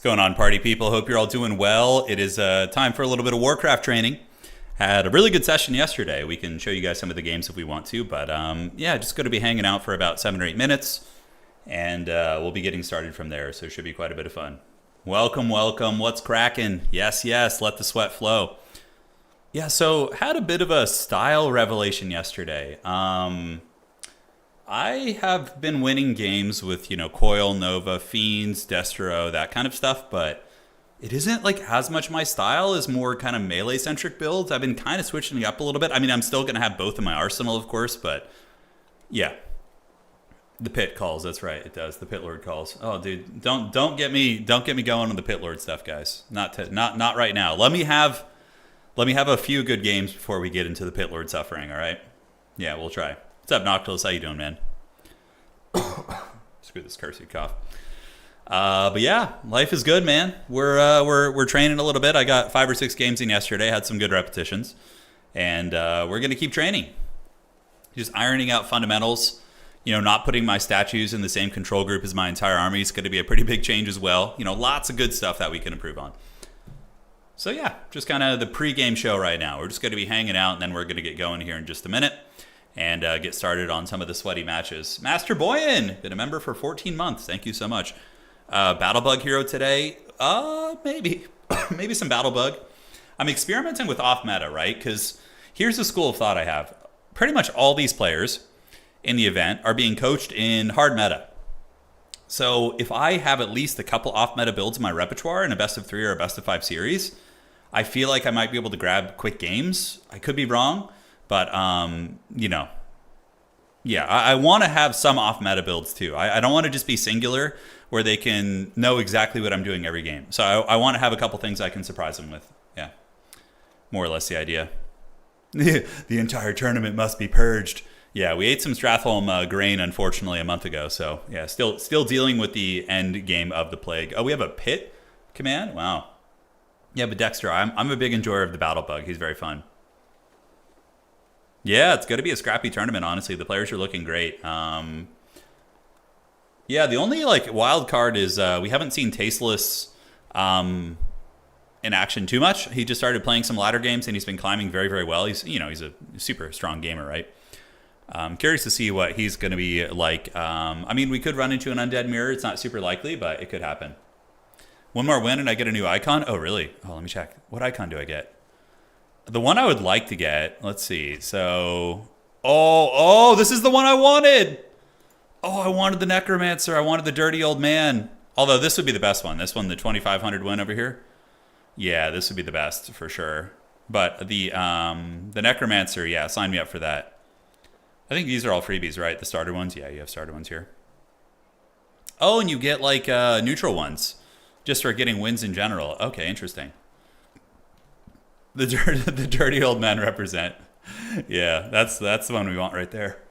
What's going on, party people? Hope you're all doing well. It is time for a little bit of Warcraft training. Had a really good session yesterday. We can show you guys some of the games if we want to, but yeah, just going to be hanging out for about 7 or 8 minutes, and we'll be getting started from there, so it should be quite a bit of fun. Welcome, welcome. What's cracking? Yes, yes, let the sweat flow. Yeah, so had a bit of a style revelation yesterday. I have been winning games with, Coil, Nova, Fiends, Destro, that kind of stuff, but it isn't like as much my style as more kind of melee-centric builds. I've been kind of switching it up a little bit. I mean, I'm still going to have both in my arsenal, of course, but yeah. The pit calls, that's right, it does. The pit lord calls. Oh, dude, don't get me going on the pit lord stuff, guys. Not right now. Let me have a few good games before we get into the pit lord suffering, all right? Yeah, we'll try. What's up, Noctilus? How you doing, man? Screw this cursed cough. But yeah, life is good, man. We're training a little bit. I got 5 or 6 games in yesterday. Had some good repetitions, and we're gonna keep training. Just ironing out fundamentals. Not putting my statues in the same control group as my entire army is going to be a pretty big change as well. Lots of good stuff that we can improve on. So yeah, just kind of the pre-game show right now. We're just going to be hanging out, and then we're going to get going here in just a minute and get started on some of the sweaty matches. Master Boyan, been a member for 14 months. Thank you so much. Battlebug hero today. Maybe some Battlebug. I'm experimenting with off meta, right? Because here's the school of thought I have. Pretty much all these players in the event are being coached in hard meta. So if I have at least a couple off meta builds in my repertoire in a best of 3 or a best of 5 series, I feel like I might be able to grab quick games. I could be wrong, but yeah, I want to have some off meta builds too. I don't want to just be singular where they can know exactly what I'm doing every game. So I want to have a couple things I can surprise them with. Yeah, more or less the idea. The entire tournament must be purged. Yeah, we ate some Stratholm grain, unfortunately, a month ago. So, yeah, still dealing with the end game of the plague. Oh, we have a pit command? Wow. Yeah, but Dexter, I'm a big enjoyer of the Battlebug. He's very fun. Yeah, it's going to be a scrappy tournament, honestly. The players are looking great. Yeah, the only, wild card is we haven't seen Tasteless in action too much. He just started playing some ladder games, and he's been climbing very, very well. He's a super strong gamer, right? I'm curious to see what he's going to be like. I mean, we could run into an Undead mirror. It's not super likely, but it could happen. One more win and I get a new icon? Oh, really? Oh, let me check. What icon do I get? The one I would like to get, let's see. So, oh, this is the one I wanted. Oh, I wanted the Necromancer. I wanted the Dirty Old Man. Although this would be the best one. This one, the 2500 win over here. Yeah, this would be the best for sure. But the Necromancer, yeah, sign me up for that. I think these are all freebies, right? The starter ones? Yeah, you have starter ones here. Oh, and you get neutral ones just for getting wins in general. Okay, interesting. The dirty old men represent. Yeah, that's the one we want right there.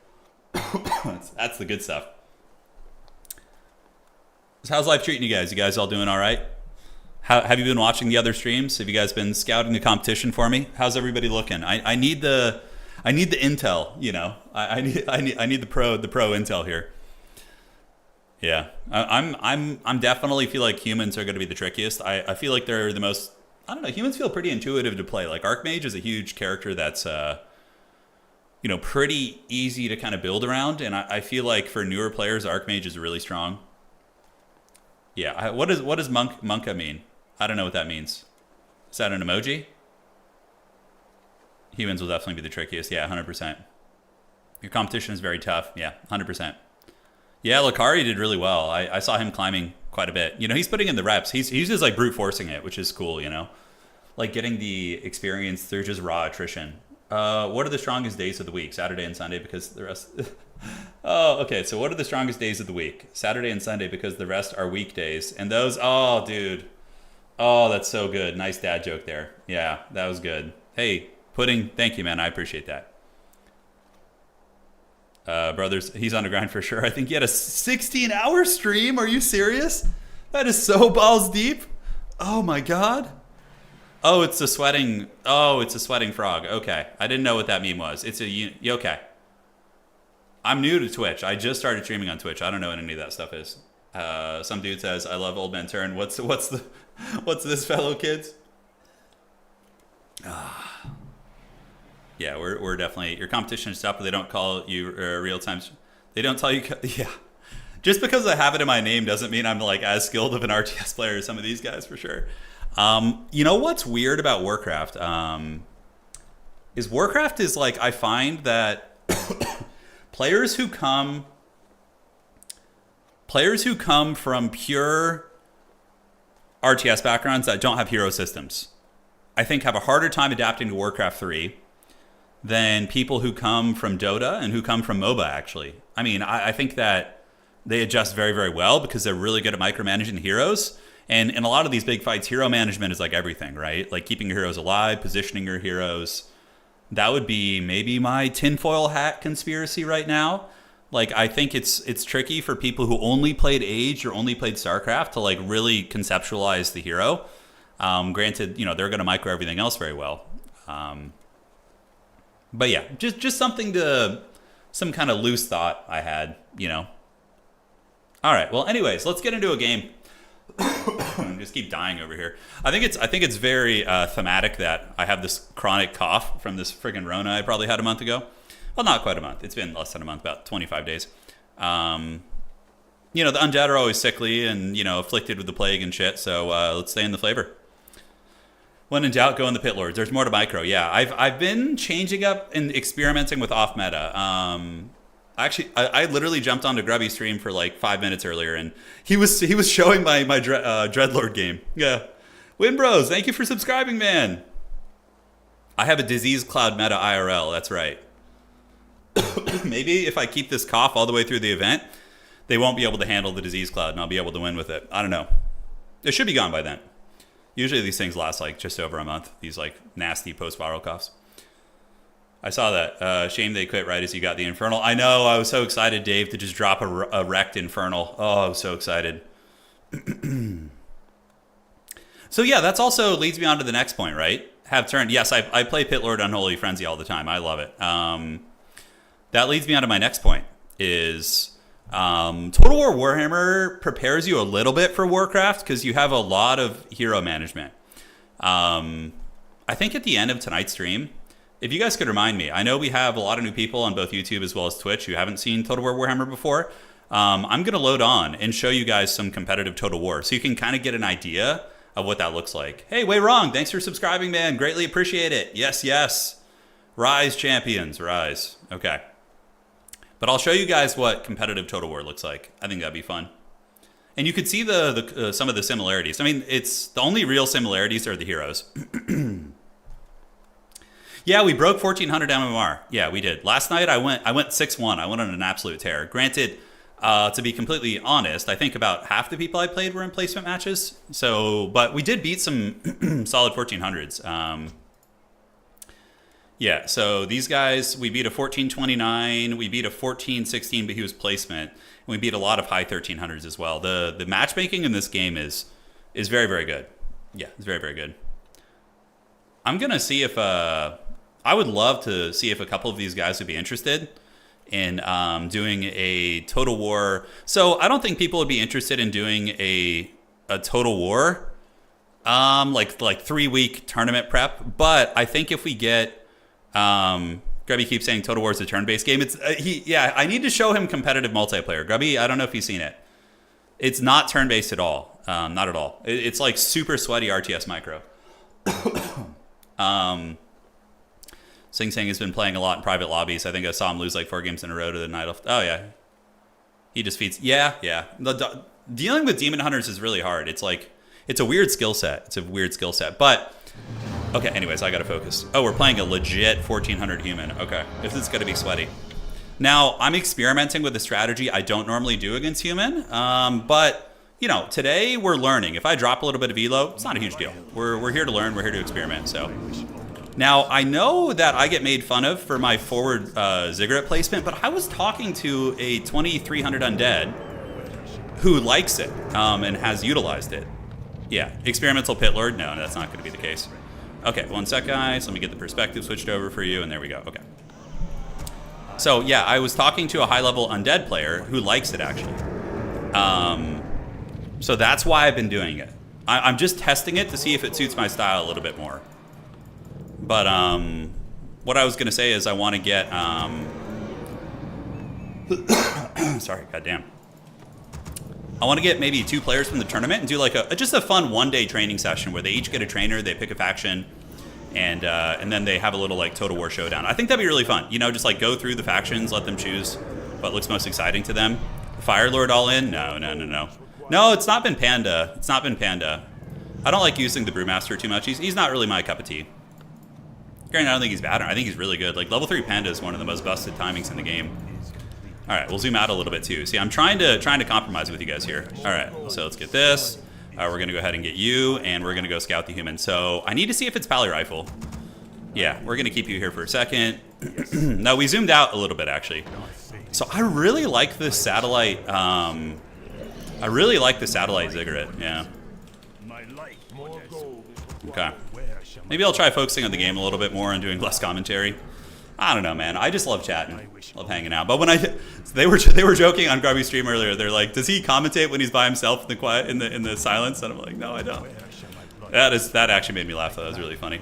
That's the good stuff. So how's life treating you guys? You guys all doing all right? Have you been watching the other streams? Have you guys been scouting the competition for me? How's everybody looking? I need the intel, I need the pro intel here. Yeah, I'm definitely feel like humans are going to be the trickiest. I feel like they're the most. I don't know. Humans feel pretty intuitive to play. Like Archmage is a huge character that's pretty easy to kind of build around, and I feel like for newer players, Archmage is really strong. Yeah, what does Monka mean? I don't know what that means. Is that an emoji? Humans will definitely be the trickiest. Yeah, 100%. Your competition is very tough. Yeah, 100%. Yeah, Lakari did really well. I saw him climbing quite a bit. He's putting in the reps. He's just brute forcing it, which is cool, Like getting the experience through just raw attrition. What are the strongest days of the week? Saturday and Sunday because the rest... Oh, okay. So what are the strongest days of the week? Saturday and Sunday because the rest are weekdays. And those... Oh, dude. Oh, that's so good. Nice dad joke there. Yeah, that was good. Hey... Pudding, thank you, man. I appreciate that. Brothers, he's on the grind for sure. I think he had a 16-hour stream. Are you serious? That is so balls deep. Oh, my God. Oh, it's a sweating. Oh, it's a sweating frog. Okay. I didn't know what that meme was. It's a... Okay. I'm new to Twitch. I just started streaming on Twitch. I don't know what any of that stuff is. Some dude says, "I love Old Man Turin." What's this, fellow kids? Yeah, we're definitely, your competition is tough, but they don't call you real time. They don't tell you. Yeah, just because I have it in my name doesn't mean I'm like as skilled of an RTS player as some of these guys for sure. You know what's weird about Warcraft? Is Warcraft is like, I find that players who come from pure RTS backgrounds that don't have hero systems, I think have a harder time adapting to Warcraft 3 than people who come from Dota and who come from MOBA, actually. I mean, I think that they adjust very, very well because they're really good at micromanaging the heroes. And in a lot of these big fights, hero management is like everything, right? Like keeping your heroes alive, positioning your heroes. That would be maybe my tinfoil hat conspiracy right now. Like, I think it's tricky for people who only played Age or only played StarCraft to like really conceptualize the hero. Granted, you know, they're going to micro everything else very well. But yeah, just something some kind of loose thought I had, you know. All right. Well, anyways, let's get into a game. Just keep dying over here. I think it's very thematic that I have this chronic cough from this friggin' Rona I probably had a month ago. Well, not quite a month. It's been less than a month, about 25 days. You know, the undead are always sickly and, you know, afflicted with the plague and shit. So let's stay in the flavor. When in doubt, go in the pit lords. There's more to micro. Yeah, I've been changing up and experimenting with off meta. Actually, I literally jumped onto Grubby's stream for like 5 minutes earlier, and he was showing my Dreadlord game. Yeah, Win Bros, thank you for subscribing, man. I have a disease cloud meta IRL. That's right. Maybe if I keep this cough all the way through the event, they won't be able to handle the disease cloud, and I'll be able to win with it. I don't know. It should be gone by then. Usually these things last like just over a month. These like nasty post-viral coughs. I saw that. Shame they quit right as you got the Infernal. I know. I was so excited, Dave, to just drop a wrecked Infernal. Oh, I was so excited. So yeah, that's also leads me on to the next point, right? Have turned. Yes, I play Pit Lord Unholy Frenzy all the time. I love it. That leads me on to my next point. Is Total War Warhammer prepares you a little bit for Warcraft because you have a lot of hero management. I think at the end of tonight's stream, if you guys could remind me, I know we have a lot of new people on both YouTube as well as Twitch who haven't seen Total War Warhammer before. I'm going to load on and show you guys some competitive Total War so you can kind of get an idea of what that looks like. Hey, Way Wrong, thanks for subscribing, man. Greatly appreciate it. Yes, yes. Rise, champions, rise. Okay. But I'll show you guys what competitive Total War looks like. I think that'd be fun. And you could see some of the similarities. I mean, it's the only real similarities are the heroes. Yeah, we broke 1400 MMR. Yeah, we did. Last night I went 6-1. I went on an absolute tear. Granted, to be completely honest, I think about half the people I played were in placement matches. So, but we did beat some solid 1400s. Yeah, so these guys, we beat a 1429, we beat a 1416, but he was placement. And we beat a lot of high 1300s as well. The matchmaking in this game is very, very good. Yeah, it's very, very good. I'm going to see if... I would love to see if a couple of these guys would be interested in doing a Total War. So I don't think people would be interested in doing a Total War, like 3-week tournament prep. But I think if we get... Grubby keeps saying Total War is a turn-based game. I need to show him competitive multiplayer. Grubby, I don't know if you've seen it. It's not turn-based at all. Not at all. It's like super sweaty RTS micro. Sing Sing has been playing a lot in private lobbies. I think I saw him lose like 4 games in a row to the Night Elf. Oh, yeah. He just feeds. Yeah. Dealing with Demon Hunters is really hard. It's like, it's a weird skill set. But, okay, anyways, I gotta focus. Oh, we're playing a legit 1400 human. Okay, this is gonna be sweaty. Now, I'm experimenting with a strategy I don't normally do against human. But, you know, today we're learning. If I drop a little bit of elo, it's not a huge deal. We're here to learn. We're here to experiment, so... Now, I know that I get made fun of for my forward ziggurat placement, but I was talking to a 2300 Undead who likes it and has utilized it. Yeah, experimental pit lord? No, that's not going to be the case. Okay, 1 sec, guys. Let me get the perspective switched over for you, and there we go. Okay. So, yeah, I was talking to a high-level Undead player who likes it, actually. So that's why I've been doing it. I'm just testing it to see if it suits my style a little bit more. But what I was going to say is I want to get... sorry, goddamn. I want to get maybe 2 players from the tournament and do like just a fun one-day training session where they each get a trainer, they pick a faction, and then they have a little like Total War showdown. I think that'd be really fun. You know, just like go through the factions, let them choose what looks most exciting to them. Fire Lord all in? No. No, it's not been Panda. It's not been Panda. I don't like using the Brewmaster too much. He's not really my cup of tea. Granted, I don't think he's bad. I think he's really good. Like level 3 Panda is one of the most busted timings in the game. All right, we'll zoom out a little bit too. See, I'm trying to compromise with you guys here. All right, so let's get this. We're gonna go ahead and get you, and we're gonna go scout the human. So I need to see if it's Pally Rifle. Yeah, we're gonna keep you here for a second. No, we zoomed out a little bit actually. So I really like this satellite. I really like the satellite ziggurat. Yeah. Okay. Maybe I'll try focusing on the game a little bit more and doing less commentary. I don't know, man. I just love chatting, love hanging out. But when they were joking on Grubby's stream earlier. They're like, "Does he commentate when he's by himself in the quiet, in the silence?" And I'm like, "No, I don't." That actually made me laugh though. That was really funny.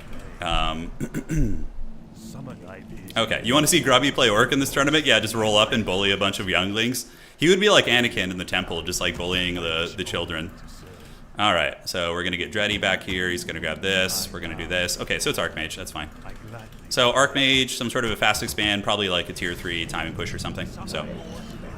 Okay, you want to see Grubby play Orc in this tournament? Yeah, just roll up and bully a bunch of younglings. He would be like Anakin in the temple, just like bullying the children. All right, so we're gonna get Dreddy back here. He's gonna grab this. We're gonna do this. Okay, so it's Archmage. That's fine. So Archmage, some sort of a fast expand, probably like a tier 3 timing push or something. So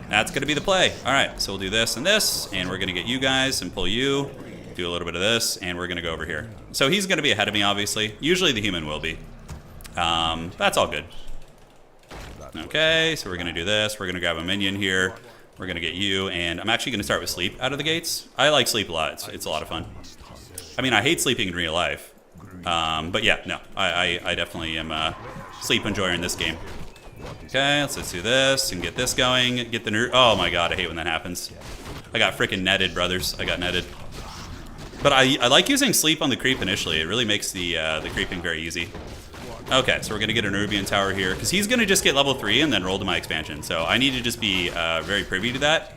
that's gonna be the play. All right, so we'll do this, and we're gonna get you guys and pull you. Do a little bit of this, and we're gonna go over here. So he's gonna be ahead of me, obviously. Usually the human will be. That's all good. Okay, so we're gonna do this. We're gonna grab a minion here. We're gonna get you, and I'm actually gonna start with sleep out of the gates. I like sleep a lot. It's a lot of fun. I mean, I hate sleeping in real life, but yeah, no, I definitely am a sleep enjoyer in this game. Okay, let's do this and get this going. Get the nerd. Oh my god, I hate when that happens. I got freaking netted, brothers. I got netted. But I like using sleep on the creep initially. It really makes the creeping very easy. Okay, so we're gonna get an Nerubian tower here because he's gonna just get level 3 and then roll to my expansion. So I need to just be very privy to that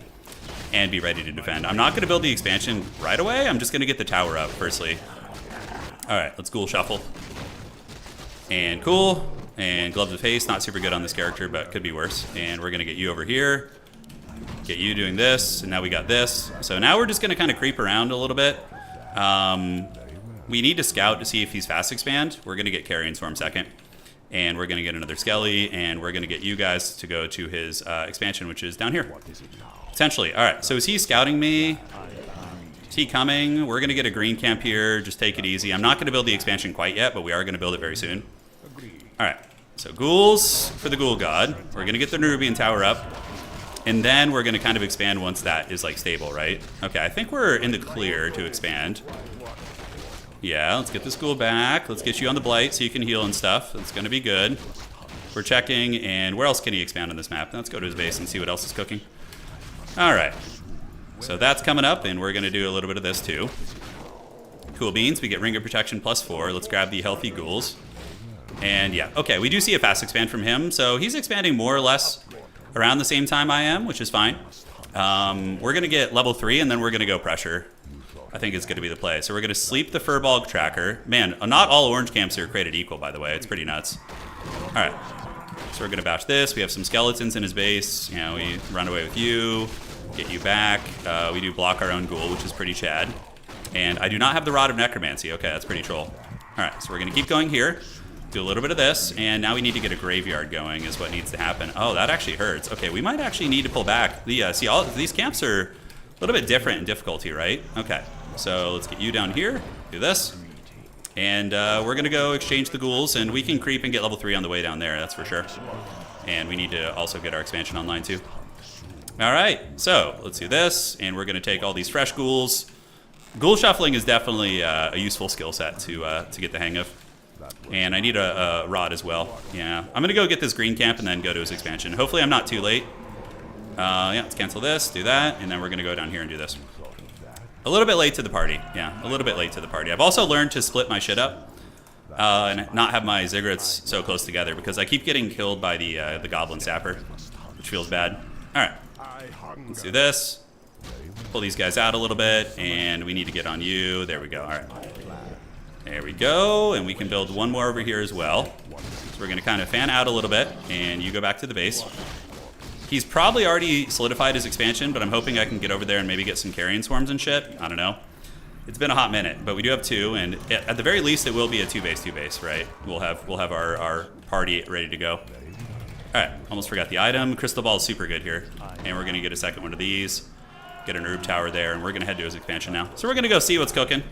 and be ready to defend. I'm not gonna build the expansion right away. I'm just gonna get the tower up firstly. All right, let's ghoul shuffle. And cool. And Gloves of Haste, not super good on this character, but could be worse. And we're gonna get you over here. Get you doing this, and now we got this. So now we're just gonna kind of creep around a little bit. We need to scout to see if he's fast expand. We're going to get Carrion Swarm second. And we're going to get another Skelly. And we're going to get you guys to go to his expansion, which is down here. Potentially. All right. So is he scouting me? Is he coming? We're going to get a green camp here. Just take it easy. I'm not going to build the expansion quite yet, but we are going to build it very soon. All right. So ghouls for the Ghoul God. We're going to get the Nerubian tower up. And then we're going to kind of expand once that is like stable, right? Okay. I think we're in the clear to expand. Yeah, let's get this ghoul back. Let's get you on the blight so you can heal and stuff. That's going to be good. We're checking, and where else can he expand on this map? Let's go to his base and see what else is cooking. All right. So that's coming up, and we're going to do a little bit of this too. Cool beans. We get Ring of Protection +4. Let's grab the healthy ghouls. And yeah, okay, we do see a fast expand from him. So he's expanding more or less around the same time I am, which is fine. We're going to get level 3, and then we're going to go pressure. I think it's going to be the play. So we're going to sleep the Furbolg tracker. Man, not all orange camps are created equal, by the way. It's pretty nuts. All right. So we're going to batch this. We have some skeletons in his base. You know, we run away with you, get you back. We do block our own ghoul, which is pretty chad. And I do not have the Rod of Necromancy. Okay, that's pretty troll. All right, so we're going to keep going here. Do a little bit of this. And now we need to get a graveyard going is what needs to happen. Oh, that actually hurts. Okay, we might actually need to pull back. See, all these camps are a little bit different in difficulty, right? Okay. So let's get you down here, do this, and we're going to go exchange the ghouls, and we can creep and get level 3 on the way down there, that's for sure. And we need to also get our expansion online too. All right, so let's do this, and we're going to take all these fresh ghouls. Ghoul shuffling is definitely a useful skill set to get the hang of. And I need a rod as well. Yeah, I'm going to go get this green camp and then go to his expansion. Hopefully I'm not too late. Yeah, let's cancel this, do that, and then we're going to go down here and do this. A little bit late to the party. Yeah, a little bit late to the party. I've also learned to split my shit up and not have my ziggurats so close together because I keep getting killed by the goblin sapper, which feels bad. All right, let's do this. pull these guys out a little bit, and we need to get on you. There we go. All right. There we go, and we can build one more over here as well. So we're going to kind of fan out a little bit, and you go back to the base. He's probably already solidified his expansion, but I'm hoping I can get over there and maybe get some carrion swarms and shit. I don't know. It's been a hot minute, but we do have 2, and at the very least, it will be a 2-base, right? We'll have our party ready to go. All right, almost forgot the item. Crystal Ball is super good here, and we're going to get a second one of these. Get an herb tower there, and we're going to head to his expansion now. So we're going to go see what's cooking.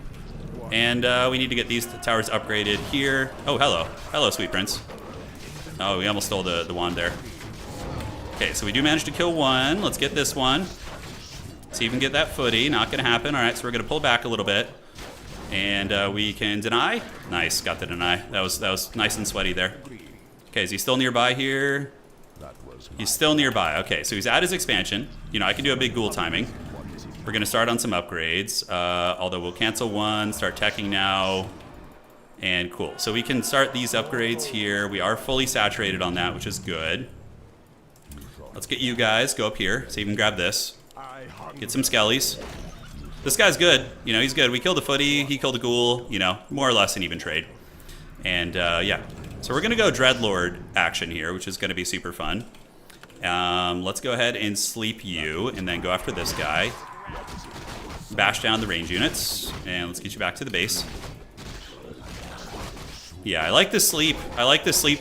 And we need to get these towers upgraded here. Oh, hello. Hello, Sweet Prince. Oh, we almost stole the wand there. Okay, so we do manage to kill one. Let's get this one. See if we can get that footy. Not going to happen. All right, so we're going to pull back a little bit. And we can deny. Nice, got the deny. That was nice and sweaty there. Okay, is he still nearby here? He's still nearby. Okay, so he's at his expansion. You know, I can do a big ghoul timing. We're going to start on some upgrades, although we'll cancel one, start teching now, and cool. So we can start these upgrades here. We are fully saturated on that, which is good. Let's get you guys, go up here, so you can grab this. Get some skellies. This guy's good. You know, he's good. We killed a footy, he killed a ghoul, you know, more or less an even trade. And yeah, so we're going to go Dreadlord action here, which is going to be super fun. Let's go ahead and sleep you, and then go after this guy. Bash down the range units, and let's get you back to the base. Yeah, I like the sleep. I like the sleep.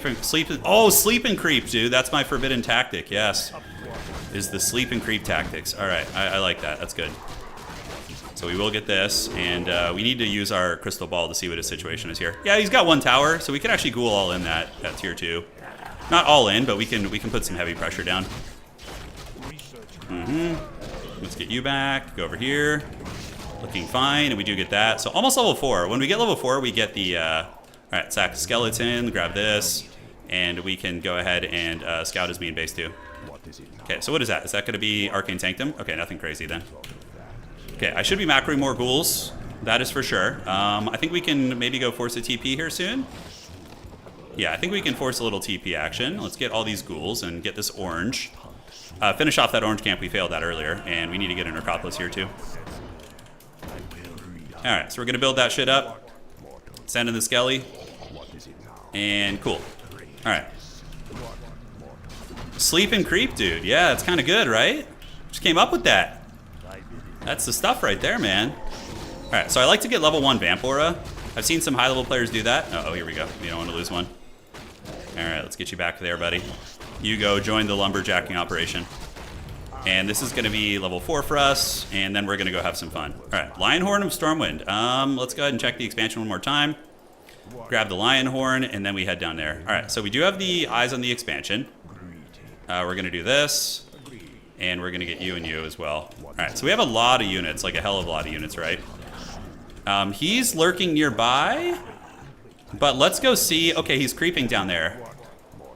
Oh, sleep and creep, dude. That's my forbidden tactic. Yes, is the sleep and creep tactics. All right, I like that. That's good. So we will get this, and we need to use our crystal ball to see what his situation is here. Yeah, he's got 1 tower, so we can actually ghoul all in that tier 2. Not all in, but we can put some heavy pressure down. Let's get you back. Go over here. Looking fine, and we do get that. So almost level 4. When we get level 4, we get the... all right, sack skeleton. Grab this, and we can go ahead and scout his main base too. Okay, so what is that? Is that going to be Arcane Sanctum? Okay, nothing crazy then. Okay, I should be macroing more ghouls. That is for sure. I think we can maybe go force a TP here soon. Yeah, I think we can force a little TP action. Let's get all these ghouls and get this orange. Finish off that orange camp. We failed that earlier, and we need to get an Necropolis here too. Alright, so we're going to build that shit up. Send in the Skelly. And cool. Alright. Sleep and creep, dude. Yeah, that's kind of good, right? Just came up with that. That's the stuff right there, man. Alright, so I like to get level 1 Vamp Aura. I've seen some high-level players do that. Oh, here we go. We don't want to lose one. Alright, let's get you back there, buddy. You go join the lumberjacking operation. And this is going to be level 4 for us, and then we're going to go have some fun. Alright, Lion Horn of Stormwind. Let's go ahead and check the expansion one more time. Grab the Lion Horn, and then we head down there. Alright, so we do have the eyes on the expansion. We're going to do this, and we're going to get you and you as well. Alright, so we have a lot of units, like a hell of a lot of units, right? He's lurking nearby, but let's go see. Okay, he's creeping down there.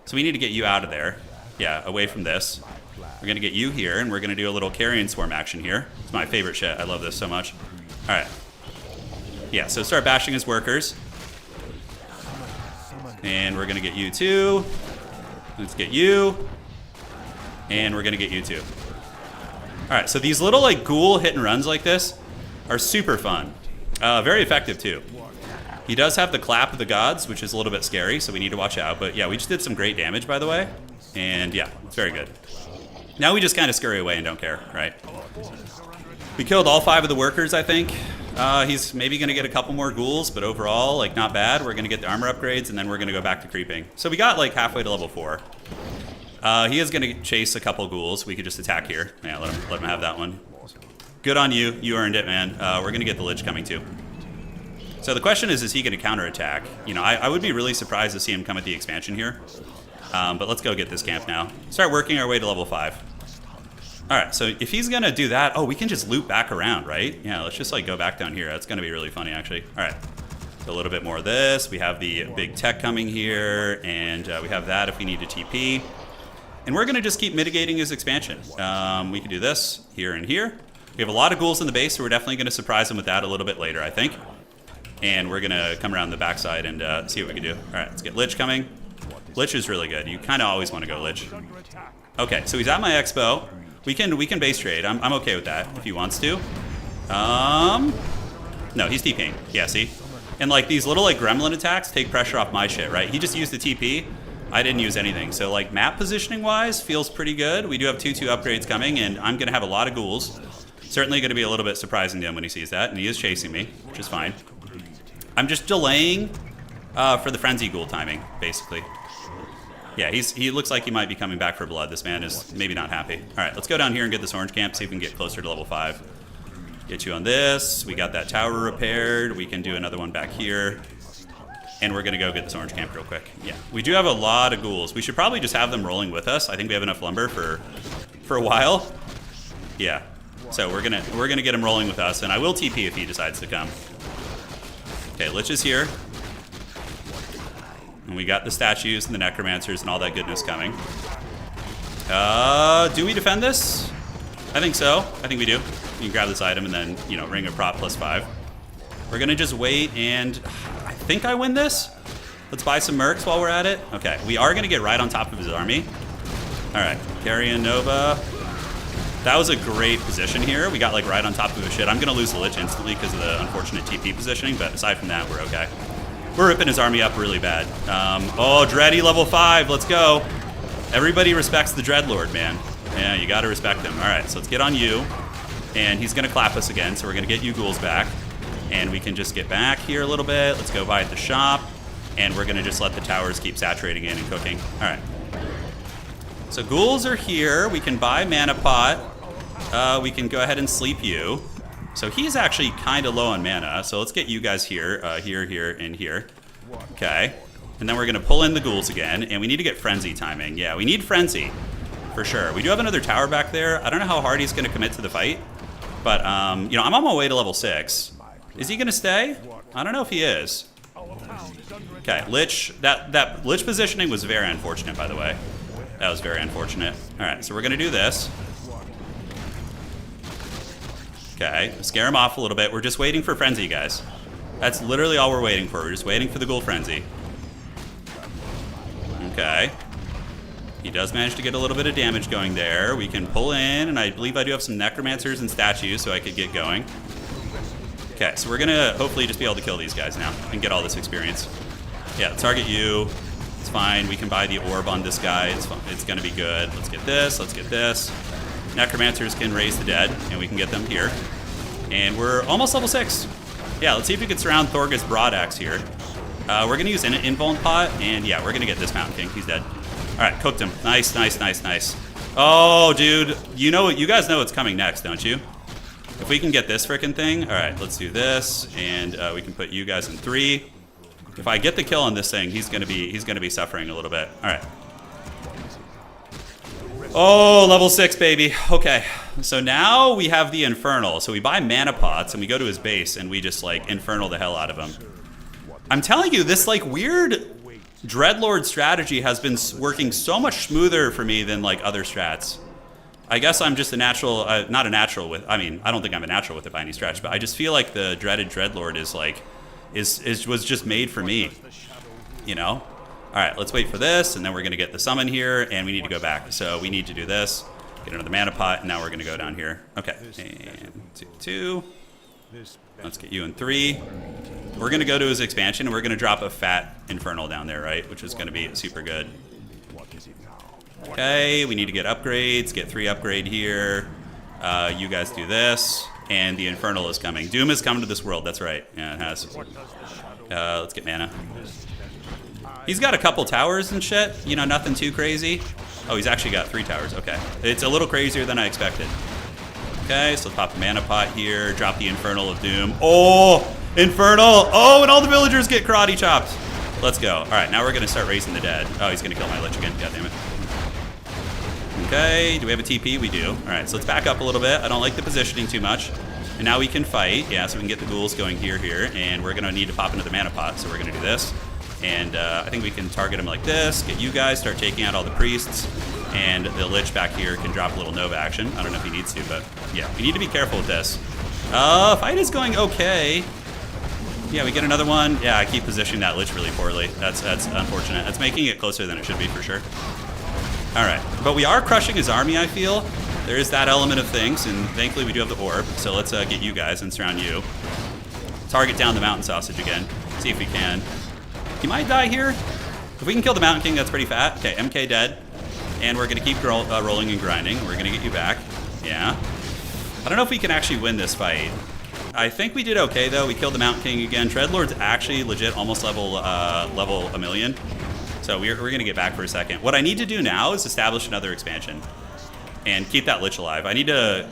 So we need to get you out of there. Yeah, away from this. We're going to get you here, and we're going to do a little carrion swarm action here. It's my favorite shit. I love this so much. All right. Yeah, so start bashing his workers. And we're going to get you too. Let's get you. And we're going to get you too. All right, so these little like ghoul hit and runs like this are super fun. Very effective too. He does have the Clap of the Gods, which is a little bit scary, so we need to watch out. But yeah, we just did some great damage, by the way. And yeah, it's very good. Now we just kind of scurry away and don't care, right? We killed all 5 of the workers, I think. He's maybe going to get a couple more ghouls, but overall, like, not bad. We're going to get the armor upgrades, and then we're going to go back to creeping. So we got, like, halfway to level 4. He is going to chase a couple ghouls. We could just attack here. Yeah, let him have that one. Good on you. You earned it, man. We're going to get the Lich coming, too. So the question is he going to counterattack? You know, I would be really surprised to see him come at the expansion here. But let's go get this camp now. Start working our way to level 5. Alright, so if he's going to do that, oh, we can just loop back around, right? Yeah, let's just like go back down here. That's going to be really funny, actually. Alright, so a little bit more of this. We have the big tech coming here, and we have that if we need to TP. And we're going to just keep mitigating his expansion. We can do this here and here. We have a lot of ghouls in the base, so we're definitely going to surprise him with that a little bit later, I think. And we're going to come around the backside and see what we can do. Alright, let's get Lich coming. Lich is really good. You kind of always want to go Lich. Okay, so he's at my expo. We can base trade. I'm okay with that if he wants to. No, he's TPing. Yeah, see? And like these little like gremlin attacks take pressure off my shit, right? He just used the TP. I didn't use anything. So like map positioning wise feels pretty good. We do have 2/2 upgrades coming, and I'm gonna have a lot of ghouls. Certainly gonna be a little bit surprising to him when he sees that, and he is chasing me, which is fine. I'm just delaying for the frenzy ghoul timing, basically. Yeah, he looks like he might be coming back for blood. This man is maybe not happy. All right, let's go down here and get this orange camp, see if we can get closer to level 5. Get you on this. We got that tower repaired. We can do another one back here. And we're going to go get this orange camp real quick. Yeah, we do have a lot of ghouls. We should probably just have them rolling with us. I think we have enough lumber for a while. Yeah, so we're gonna get him rolling with us, and I will TP if he decides to come. Okay, Lich is here. And we got the statues and the necromancers and all that goodness coming. Do we defend this? I think so. I think we do. You can grab this item and then, you know, ring a prop +5. We're gonna just wait, and I think I win this. Let's buy some mercs while we're at it. Okay, we are gonna get right on top of his army. All right, Carrion Nova. That was a great position here. We got like right on top of his shit. I'm gonna lose the Lich instantly because of the unfortunate TP positioning, but aside from that, we're okay. We're ripping his army up really bad. Oh, Dready level 5, let's go. Everybody respects the Dreadlord, man. Yeah, you gotta respect him. All right, so let's get on you. And he's gonna clap us again, so we're gonna get you ghouls back. And we can just get back here a little bit. Let's go buy at the shop. And we're gonna just let the towers keep saturating in and cooking. All right. So ghouls are here. We can buy mana pot. We can go ahead and sleep you. So he's actually kind of low on mana. So let's get you guys here, here, and here. Okay. And then we're gonna pull in the ghouls again. And we need to get frenzy timing. Yeah, we need frenzy. For sure. We do have another tower back there. I don't know how hard he's going to commit to the fight. But, you know, I'm on my way to level 6. Is he going to stay? I don't know if he is. Okay, Lich. That Lich positioning was very unfortunate, by the way. That was very unfortunate. All right, so we're going to do this. Okay, scare him off a little bit. We're just waiting for frenzy, guys. That's literally all we're waiting for. We're just waiting for the ghoul frenzy. Okay. He does manage to get a little bit of damage going there. We can pull in, and I believe I do have some necromancers and statues, so I could get going. Okay, so we're gonna hopefully just be able to kill these guys now and get all this experience. Yeah, target you. It's fine. We can buy the orb on this guy. It's fine. It's gonna be good. Let's get this. Let's get this. Necromancers can raise the dead, and we can get them here. And we're almost level 6. Yeah, let's see if we can surround Thorgus Broadaxe here. We're gonna use an invuln pot, and yeah, we're gonna get this Mountain King. He's dead. All right, cooked him. Nice, nice, nice, nice. Oh, dude, you know what? You guys know what's coming next, don't you? If we can get this frickin' thing, all right, let's do this, and we can put you guys in 3. If I get the kill on this thing, he's gonna be suffering a little bit. All right. Oh, level 6, baby. Okay, so now we have the Infernal. So we buy mana pots, and we go to his base, and we just like Infernal the hell out of him. I'm telling you, this like weird Dreadlord strategy has been working so much smoother for me than like other strats. I guess I'm just a natural, not a natural with, I mean, I don't think I'm a natural with it by any stretch, but I just feel like the dreaded Dreadlord is like, was just made for me, you know? All right, let's wait for this, and then we're gonna get the summon here, and we need to go back. So we need to do this, get another mana pot, and now we're gonna go down here. Okay, and 2. Let's get you in 3. We're gonna go to his expansion, and we're gonna drop a fat Infernal down there, right? Which is gonna be super good. Okay, we need to get upgrades, get 3 upgrade here. You guys do this, and the Infernal is coming. Doom has come to this world, that's right. Yeah, it has. Let's get mana. He's got a couple towers and shit, you know, nothing too crazy. Oh, he's actually got 3 towers, okay. It's a little crazier than I expected. Okay, so let's pop a mana pot here, drop the Infernal of Doom. Oh, Infernal! Oh, and all the villagers get karate chopped. Let's go. All right, now we're gonna start raising the dead. Oh, he's gonna kill my Lich again, god damn it. Okay, do we have a TP? We do. All right, so let's back up a little bit. I don't like the positioning too much. And now we can fight. Yeah, so we can get the ghouls going here, and we're gonna need to pop another mana pot, so we're gonna do this. And I think we can target him like this, get you guys, start taking out all the priests, and the Lich back here can drop a little Nova action. I don't know if he needs to, but yeah, we need to be careful with this. Fight is going okay. Yeah, we get another one. Yeah, I keep positioning that Lich really poorly. That's unfortunate. That's making it closer than it should be for sure. All right, but we are crushing his army, I feel. There is that element of things, and thankfully we do have the orb. So let's get you guys and surround you. Target down the mountain sausage again. See if we can. He might die here. If we can kill the Mountain King, that's pretty fat. Okay, MK dead. And we're going to keep rolling and grinding. We're going to get you back. Yeah. I don't know if we can actually win this fight. I think we did okay, though. We killed the Mountain King again. Dreadlord's actually legit almost level a million. So we're going to get back for a second. What I need to do now is establish another expansion. And keep that Lich alive. I need to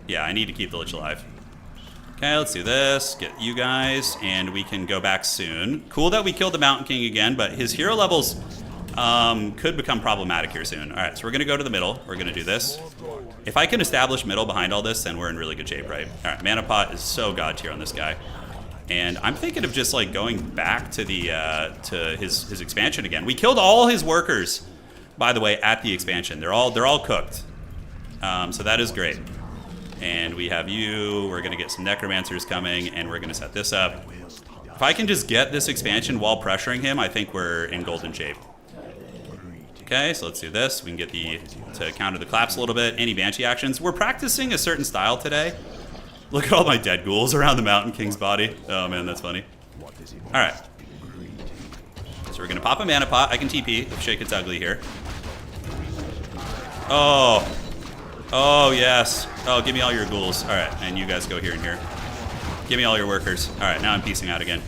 keep the Lich alive. Okay, let's do this. Get you guys, and we can go back soon. Cool that we killed the Mountain King again, but his hero levels could become problematic here soon. All right, so we're going to go to the middle. We're going to do this. If I can establish middle behind all this, then we're in really good shape, right? All right, Mana Pot is so god tier on this guy. And I'm thinking of just like going back to the to his expansion again. We killed all his workers, by the way, at the expansion. They're all cooked. So that is great. And we have you. We're going to get some necromancers coming, and we're going to set this up. If I can just get this expansion while pressuring him, I think we're in golden shape. Okay, so let's do this. We can get to counter the claps a little bit. Anti-Banshee actions. We're practicing a certain style today. Look at all my dead ghouls around the Mountain King's body. Oh man, that's funny. All right. So we're going to pop a Mana Pot. I can TP if shit gets ugly here. Oh. Oh, yes. Oh, give me all your ghouls. All right, and you guys go here and here. Give me all your workers. All right, now I'm piecing out again.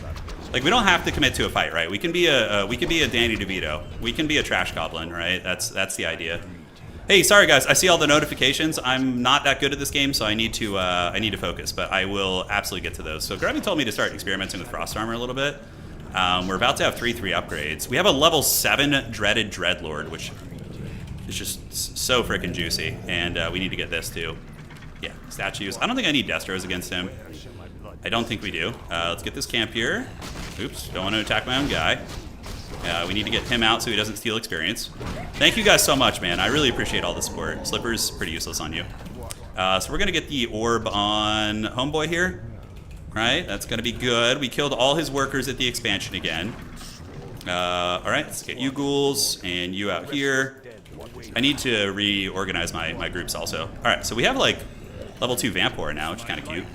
Like, we don't have to commit to a fight, right? We can be a Danny DeVito. We can be a trash goblin, right? That's the idea. Hey, sorry guys, I see all the notifications. I'm not that good at this game, so I need to focus, but I will absolutely get to those. So Grubby told me to start experimenting with Frost Armor a little bit. We're about to have 3/3 upgrades. We have a level 7 Dreaded Dreadlord, which is just so freaking juicy, and we need to get this too. Yeah, statues. I don't think I need Destros against him. I don't think we do. Let's get this camp here. Oops, don't want to attack my own guy. We need to get him out so he doesn't steal experience. Thank you guys so much, man. I really appreciate all the support. Slipper's pretty useless on you. So we're going to get the orb on Homeboy here. Right, that's going to be good. We killed all his workers at the expansion again. All right, let's get you ghouls and you out here. I need to reorganize my groups also. All right, so we have like level 2 Vampire now, which is kind of cute.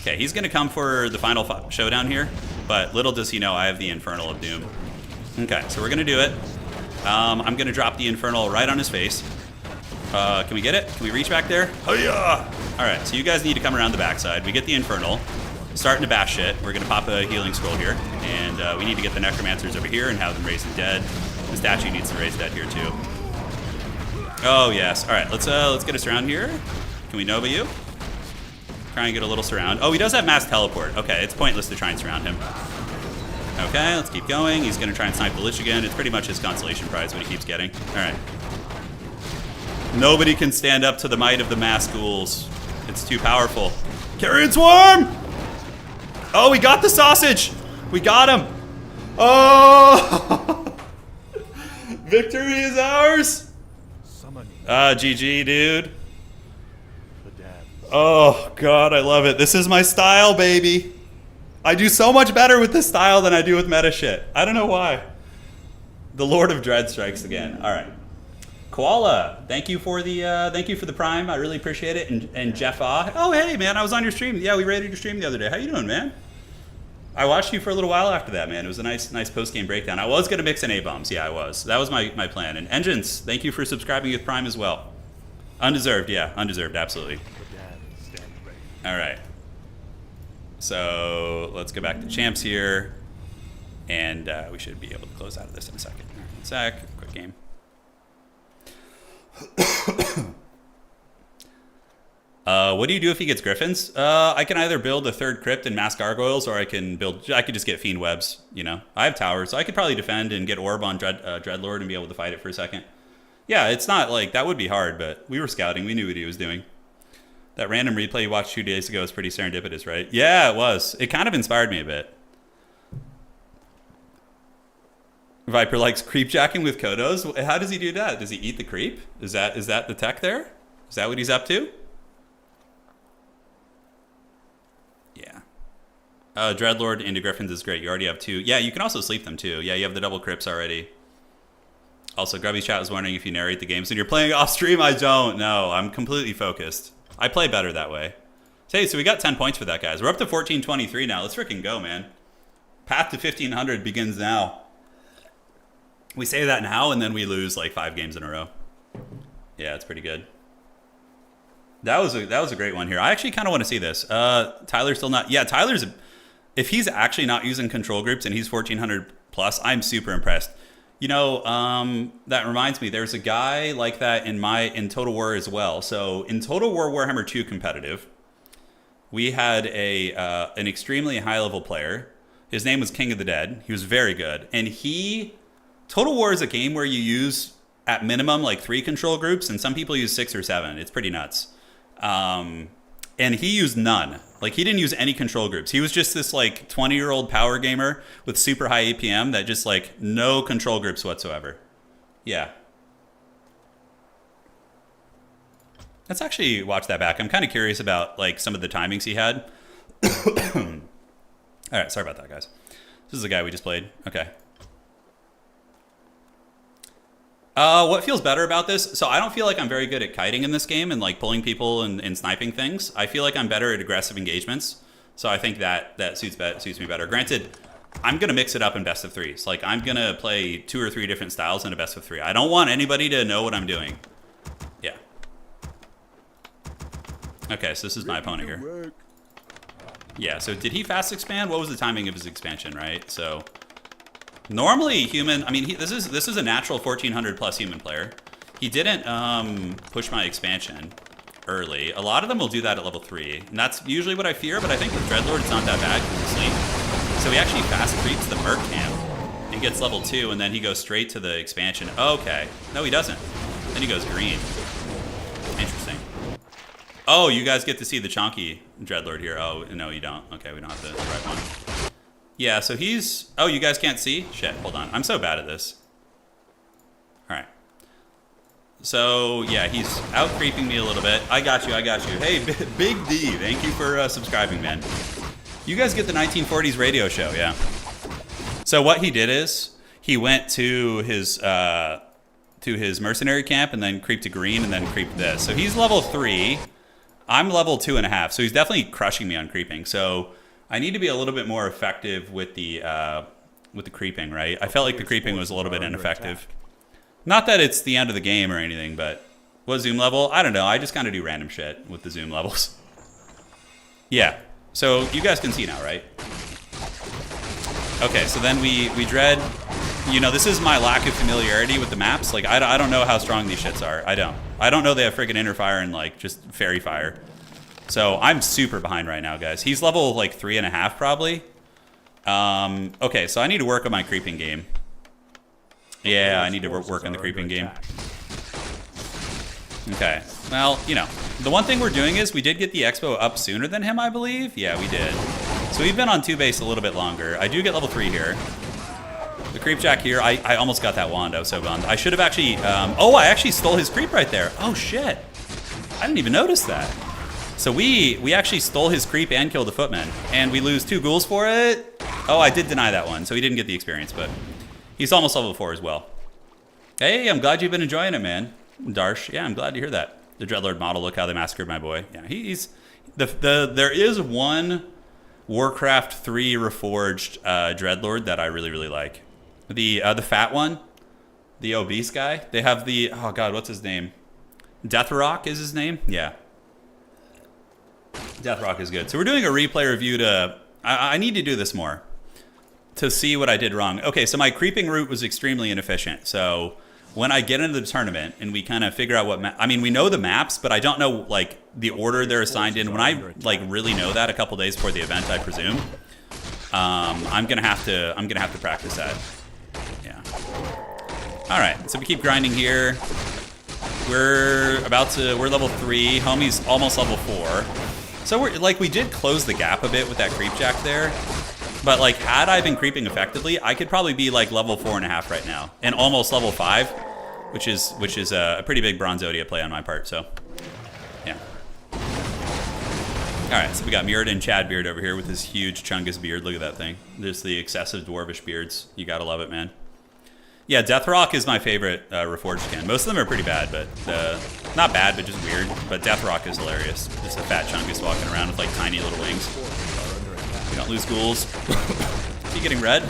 Okay, he's going to come for the final showdown here, but little does he know I have the Infernal of Doom. Okay, so we're going to do it. I'm going to drop the Infernal right on his face. Can we get it? Can we reach back there? Hiya! All right, so you guys need to come around the backside. We get the Infernal. Starting to bash shit. We're going to pop a healing scroll here, and we need to get the Necromancers over here and have them raise the dead. The statue needs to raise dead here too. Oh yes. All right, let's get a surround here. Can we Nova you? Try and get a little surround. Oh, he does have mass teleport. Okay, it's pointless to try and surround him. Okay, let's keep going. He's going to try and snipe the Lich again. It's pretty much his consolation prize what he keeps getting. All right. Nobody can stand up to the might of the mass ghouls. It's too powerful. Carrion Swarm! Oh, we got the sausage! We got him! Oh! Victory is ours! GG, dude. Oh, God, I love it. This is my style, baby. I do so much better with this style than I do with meta shit. I don't know why. The Lord of Dread strikes again. All right. Koala, thank you for the Prime. I really appreciate it. And Jeff oh, hey, man, I was on your stream. Yeah, we rated your stream the other day. How you doing, man? I watched you for a little while after that, man. It was a nice post-game breakdown. I was going to mix in A-bombs. Yeah, I was. That was my plan. And Engines, thank you for subscribing with Prime as well. Undeserved, yeah. Undeserved, absolutely. All right. So let's go back to champs here. And we should be able to close out of this in a second. All right, 1 sec. Quick game. What do you do if he gets griffins? I can either build a 3rd crypt and mass gargoyles, or I could just get fiend webs, you know. I have towers, so I could probably defend and get orb on Dreadlord and be able to fight it for a second. Yeah, it's not like, that would be hard, but we were scouting, we knew what he was doing. That random replay you watched 2 days ago is pretty serendipitous, right? Yeah, it was. It kind of inspired me a bit. Viper likes creep jacking with Kodos. How does he do that? Does he eat the creep? Is that the tech there? Is that what he's up to? Yeah. Dreadlord into Griffins is great. You already have 2. Yeah, you can also sleep them too. Yeah, you have the double crypts already. Also, Grubby's chat was wondering if you narrate the games when you're playing off stream. I don't. No, I'm completely focused. I play better that way. Hey, so we got 10 points for that, guys. We're up to 1423 now. Let's freaking go, man. Path to 1500 begins now. We say that now, and then we lose like 5 games in a row. Yeah, it's pretty good. That was a great one here. I actually kind of want to see this. Tyler's still not. Yeah, Tyler's. If he's actually not using control groups and he's 1400 plus, I'm super impressed. You know, that reminds me. There's a guy like that in Total War as well. So in Total War Warhammer 2 competitive, we had an extremely high level player. His name was King of the Dead. He was very good, and Total War is a game where you use at minimum like 3 control groups, and some people use 6 or 7. It's pretty nuts. And he used none. Like, he didn't use any control groups. He was just this like 20-year-old power gamer with super high APM that just like no control groups whatsoever. Yeah. Let's actually watch that back. I'm kind of curious about like some of the timings he had. All right, sorry about that, guys. This is the guy we just played. Okay. What feels better about this? So I don't feel like I'm very good at kiting in this game and like pulling people and sniping things. I feel like I'm better at aggressive engagements. So I think that suits me better. Granted, I'm going to mix it up in best of 3s. Like, I'm going to play 2 or 3 different styles in a best of 3. I don't want anybody to know what I'm doing. Yeah. Okay, so this is my opponent here. Yeah, so did he fast expand? What was the timing of his expansion, right? So normally human, I mean, this is a natural 1400 plus human player. He didn't push my expansion early. A lot of them will do that at level 3, and that's usually what I fear, but I think with Dreadlord it's not that bad because he's asleep. So he actually fast creeps the Merc camp and gets level 2, and then he goes straight to the expansion. Okay. No, he doesn't. Then he goes green. Interesting. Oh, you guys get to see the chonky Dreadlord here. Oh, no, you don't. Okay, we don't have the right one. Yeah, so he's... Oh, you guys can't see? Shit, hold on. I'm so bad at this. All right. So, yeah, he's out creeping me a little bit. I got you. Hey, Big D, thank you for subscribing, man. You guys get the 1940s radio show, yeah. So what he did is he went to his mercenary camp and then creeped to green and then creeped this. So he's level 3. I'm level 2.5. So he's definitely crushing me on creeping. So I need to be a little bit more effective with the creeping, right? I felt like the creeping was a little bit ineffective. Not that it's the end of the game or anything, but what zoom level? I don't know. I just kind of do random shit with the zoom levels. Yeah. So you guys can see now, right? Okay, so then we dread. You know, this is my lack of familiarity with the maps. Like, I don't know how strong these shits are. I don't know they have friggin' inner fire and like just fairy fire. So I'm super behind right now, guys. He's level like 3.5 probably. Okay, so I need to work on my creeping game. Yeah, I need to work on the creeping game. Okay, well, you know, the one thing we're doing is we did get the expo up sooner than him, I believe. Yeah, we did. So we've been on 2 base a little bit longer. I do get level 3 here. The creep jack here, I almost got that wand. I was so bummed. I should have actually, oh, I actually stole his creep right there. Oh, shit. I didn't even notice that. So we actually stole his creep and killed the footman. And we lose 2 ghouls for it. Oh, I did deny that one, so he didn't get the experience, but he's almost level 4 as well. Hey, I'm glad you've been enjoying it, man. Darsh, yeah, I'm glad to hear that. The Dreadlord model, look how they massacred my boy. Yeah, he's... there is one Warcraft 3 reforged Dreadlord that I really, really like. The fat one, the obese guy. They have the... Oh, God, what's his name? Deathrock is his name? Yeah. Deathrock is good. So we're doing a replay review to... I need to do this more to see what I did wrong. Okay, so my creeping route was extremely inefficient. So when I get into the tournament and we kind of figure out what... I mean, we know the maps, but I don't know, like, the order they're assigned in. When I, like, really know that a couple days before the event, I presume, I'm gonna have to practice that. Yeah. All right, so we keep grinding here. We're level 3. Homie's almost level 4. So we did close the gap a bit with that creep jack there. But like, had I been creeping effectively, I could probably be like level 4.5 right now, and almost level 5, which is a pretty big Bronzodia play on my part. So, yeah. All right, so we got Mirrodin Chadbeard over here with his huge Chungus beard. Look at that thing. Just the excessive dwarvish beards. You gotta love it, man. Yeah, Deathrock is my favorite Reforged can. Most of them are pretty bad, but not bad, but just weird. But Deathrock is hilarious. Just a fat chungus walking around with like tiny little wings. We don't lose ghouls. Is he getting red?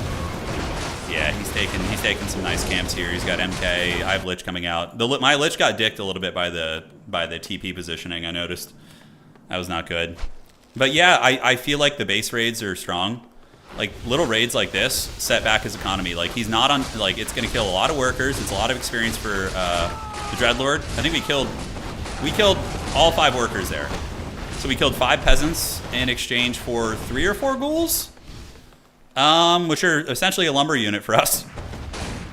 Yeah, he's taking some nice camps here. He's got MK. I have Lich coming out. My Lich got dicked a little bit by the TP positioning. I noticed that was not good. But yeah, I feel like the base raids are strong. Like little raids like this set back his economy. Like he's not on. Like it's gonna kill a lot of workers. It's a lot of experience for the Dreadlord. I think we killed all 5 workers there. So we killed 5 peasants in exchange for 3 or 4 ghouls, which are essentially a lumber unit for us.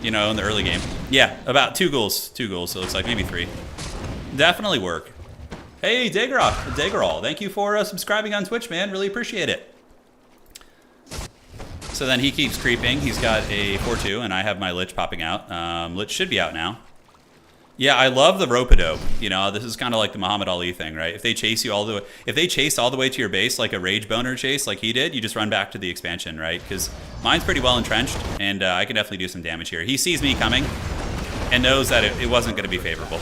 You know, in the early game. Yeah, about 2 ghouls. 2 ghouls. So it looks like maybe 3. Definitely work. Hey, Dagerall, thank you for subscribing on Twitch, man. Really appreciate it. So then he keeps creeping. He's got a 4-2, and I have my Lich popping out. Lich should be out now. Yeah, I love the rope-a-dope. You know, this is kind of like the Muhammad Ali thing, right? If they chase you all the way, if they chase all the way to your base like a Rage Boner chase, like he did, you just run back to the expansion, right? Because mine's pretty well entrenched, and I can definitely do some damage here. He sees me coming and knows that it wasn't going to be favorable.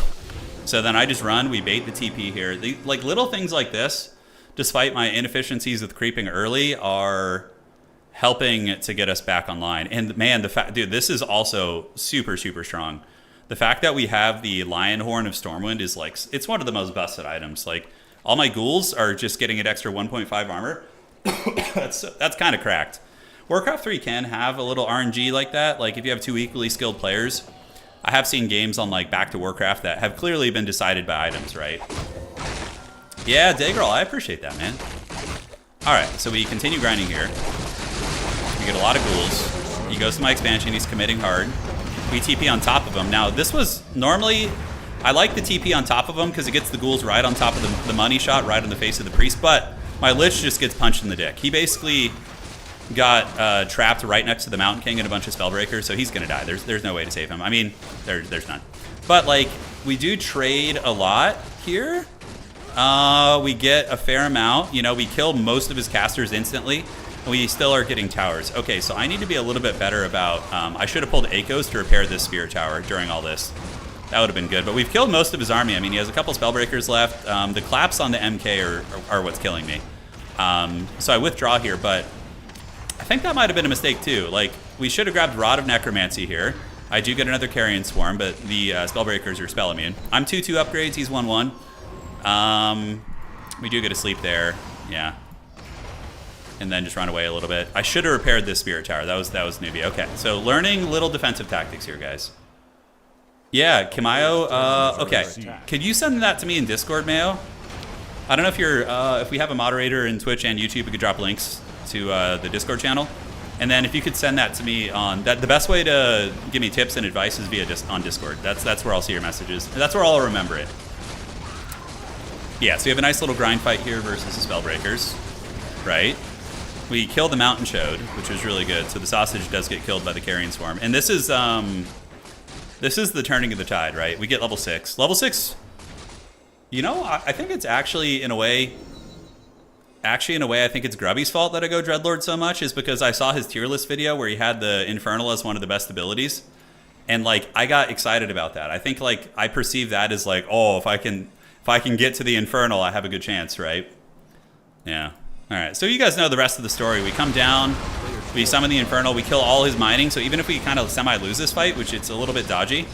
So then I just run. We bait the TP here. Like little things like this, despite my inefficiencies with creeping early, are helping to get us back online. And man, dude, this is also super, super strong. The fact that we have the Lion Horn of Stormwind is like, it's one of the most busted items. Like all my ghouls are just getting an extra 1.5 armor. that's kind of cracked. Warcraft 3 can have a little RNG like that. Like if you have 2 equally skilled players, I have seen games on like Back to Warcraft that have clearly been decided by items, right? Yeah, Daygirl, I appreciate that, man. All right, so we continue grinding here. We get a lot of ghouls. He goes to my expansion. He's committing hard. We TP on top of him. Now, this was normally... I like the TP on top of him because it gets the ghouls right on top of the money shot, right in the face of the priest. But my Lich just gets punched in the dick. He basically got trapped right next to the Mountain King and a bunch of Spellbreakers, so he's going to die. There's no way to save him. I mean, there's none. But, like, we do trade a lot here. We get a fair amount. You know, we kill most of his casters instantly. We still are getting towers. Okay, so I need to be a little bit better about... I should have pulled Akos to repair this Spirit Tower during all this. That would have been good. But we've killed most of his army. I mean, he has a couple Spellbreakers left. The claps on the MK are what's killing me. So I withdraw here, but I think that might have been a mistake too. Like, we should have grabbed Rod of Necromancy here. I do get another Carrion Swarm, but the Spellbreakers are spell immune. I'm 2-2 upgrades. He's 1-1. We do get a sleep there. Yeah. And then just run away a little bit. I should have repaired this Spirit Tower. That was newbie. Okay, so learning little defensive tactics here, guys. Yeah, Kimayo. Okay, could you send that to me in Discord, Mayo? I don't know if you're if we have a moderator in Twitch and YouTube, we could drop links to the Discord channel. And then if you could send that to me on that, the best way to give me tips and advice is via on Discord. That's where I'll see your messages. That's where I'll remember it. Yeah, so we have a nice little grind fight here versus the Spellbreakers, right? We kill the Mountain Chode, which was really good. So the sausage does get killed by the Carrion Swarm. And this is the turning of the tide, right? We get level 6. Level 6, you know, I think it's actually in a way, I think it's Grubby's fault that I go Dreadlord so much, is because I saw his tier list video where he had the Infernal as one of the best abilities. And like, I got excited about that. I think like, I perceive that as like, oh, if I can get to the Infernal, I have a good chance, right? Yeah. All right, so you guys know the rest of the story. We come down, we summon the Infernal, we kill all his mining. So even if we kind of semi-lose this fight, which it's a little bit dodgy,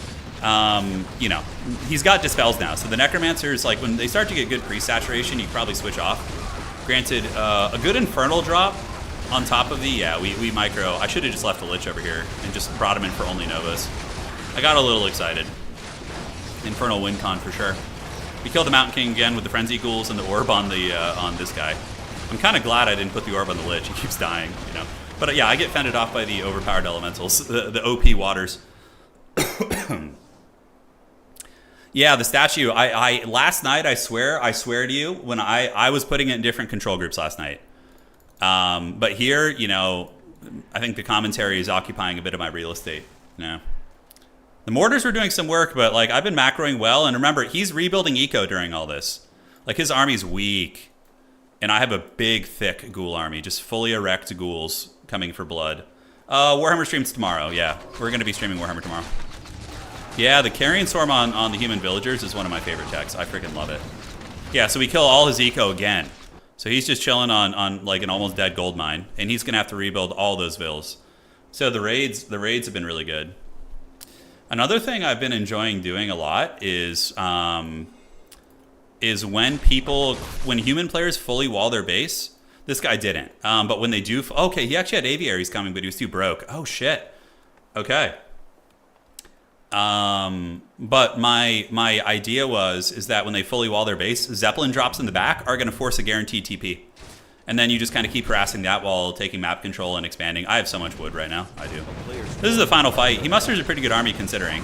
you know, he's got Dispels now. So the Necromancers, like when they start to get good pre-saturation, you probably switch off. Granted, a good Infernal drop on top of the, yeah, we micro. I should have just left the Lich over here and just brought him in for only Novas. I got a little excited. Infernal win con for sure. We killed the Mountain King again with the Frenzy Ghouls and the Orb on this guy. I'm kind of glad I didn't put the Orb on the Lich. He keeps dying, you know. But yeah, I get fended off by the overpowered elementals, the OP waters. Yeah, the statue. I last night, I swear to you, when I was putting it in different control groups last night. But here, you know, I think the commentary is occupying a bit of my real estate. You know, the mortars were doing some work, but like I've been macroing well, and remember, he's rebuilding eco during all this. Like his army's weak. And I have a big, thick ghoul army, just fully erect ghouls coming for blood. Warhammer streams tomorrow, yeah. We're going to be streaming Warhammer tomorrow. Yeah, the Carrion Storm on the human villagers is one of my favorite techs. I freaking love it. Yeah, so we kill all his eco again. So he's just chilling on like an almost dead gold mine, and he's going to have to rebuild all those vills. So the raids have been really good. Another thing I've been enjoying doing a lot is when human players fully wall their base. This guy didn't, but when they do, okay, he actually had aviaries coming, but he was too broke. Oh shit. Okay. But my idea is that when they fully wall their base, Zeppelin drops in the back are going to force a guaranteed TP. And then you just kind of keep harassing that while taking map control and expanding. I have so much wood right now. I do. This is the final fight. He musters a pretty good army considering.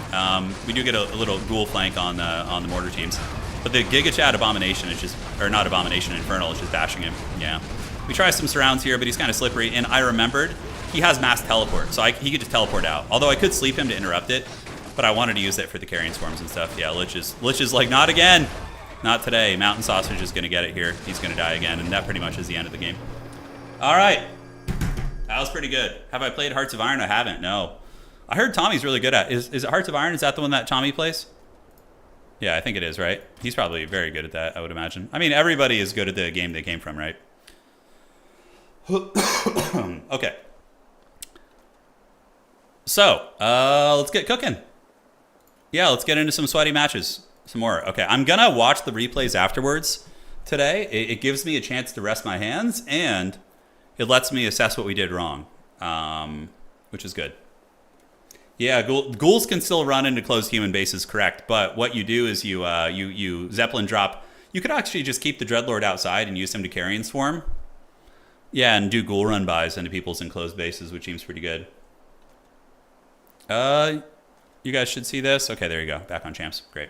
We do get a little ghoul flank on the mortar teams. But the Giga Chad Abomination is just, or not Abomination, Infernal is just bashing him. Yeah. We try some surrounds here, but he's kind of slippery. And I remembered he has mass teleport, so he could just teleport out. Although I could sleep him to interrupt it, but I wanted to use it for the Carrion Swarms and stuff. Yeah, Lich is like, not again. Not today. Mountain Sausage is going to get it here. He's going to die again, and that pretty much is the end of the game. All right. That was pretty good. Have I played Hearts of Iron? I haven't, no. I heard Tommy's really good at it. Is it Hearts of Iron? Is that the one that Tommy plays? Yeah, I think it is, right? He's probably very good at that, I would imagine. I mean, everybody is good at the game they came from, right? Okay. So, let's get cooking. Yeah, let's get into some sweaty matches. Some more. Okay, I'm going to watch the replays afterwards today. It gives me a chance to rest my hands, and it lets me assess what we did wrong, which is good. Yeah, ghouls can still run into closed human bases, correct, but what you do is you Zeppelin drop. You could actually just keep the Dreadlord outside and use him to Carrion Swarm. Yeah, and do ghoul run buys into people's enclosed bases, which seems pretty good. You guys should see this. Okay, there you go. Back on champs. Great.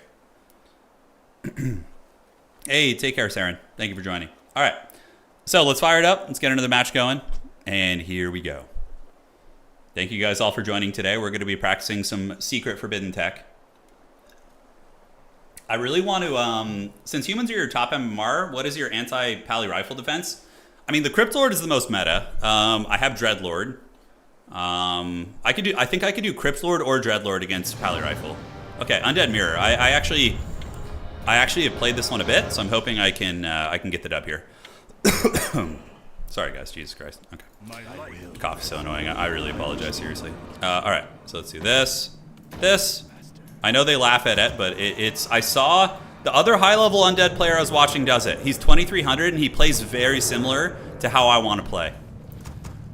Hey, take care, Saren. Thank you for joining. All right, so let's fire it up. Let's get another match going, and here we go. Thank you guys all for joining today. We're going to be practicing some secret forbidden tech. I really want to, since humans are your top MMR, what is your anti-pally rifle defense? I mean, the Cryptlord is the most meta. I have Dreadlord. I think I could do Cryptlord or Dreadlord against pally rifle. Okay, Undead Mirror. I actually have played this one a bit, so I'm hoping I can get the dub here. Sorry, guys. Jesus Christ. Okay. The cough is so annoying. I really apologize, seriously. All right, so let's do this. I know they laugh at it, but it's... I saw the other high-level Undead player I was watching does it. He's 2300, and he plays very similar to how I want to play.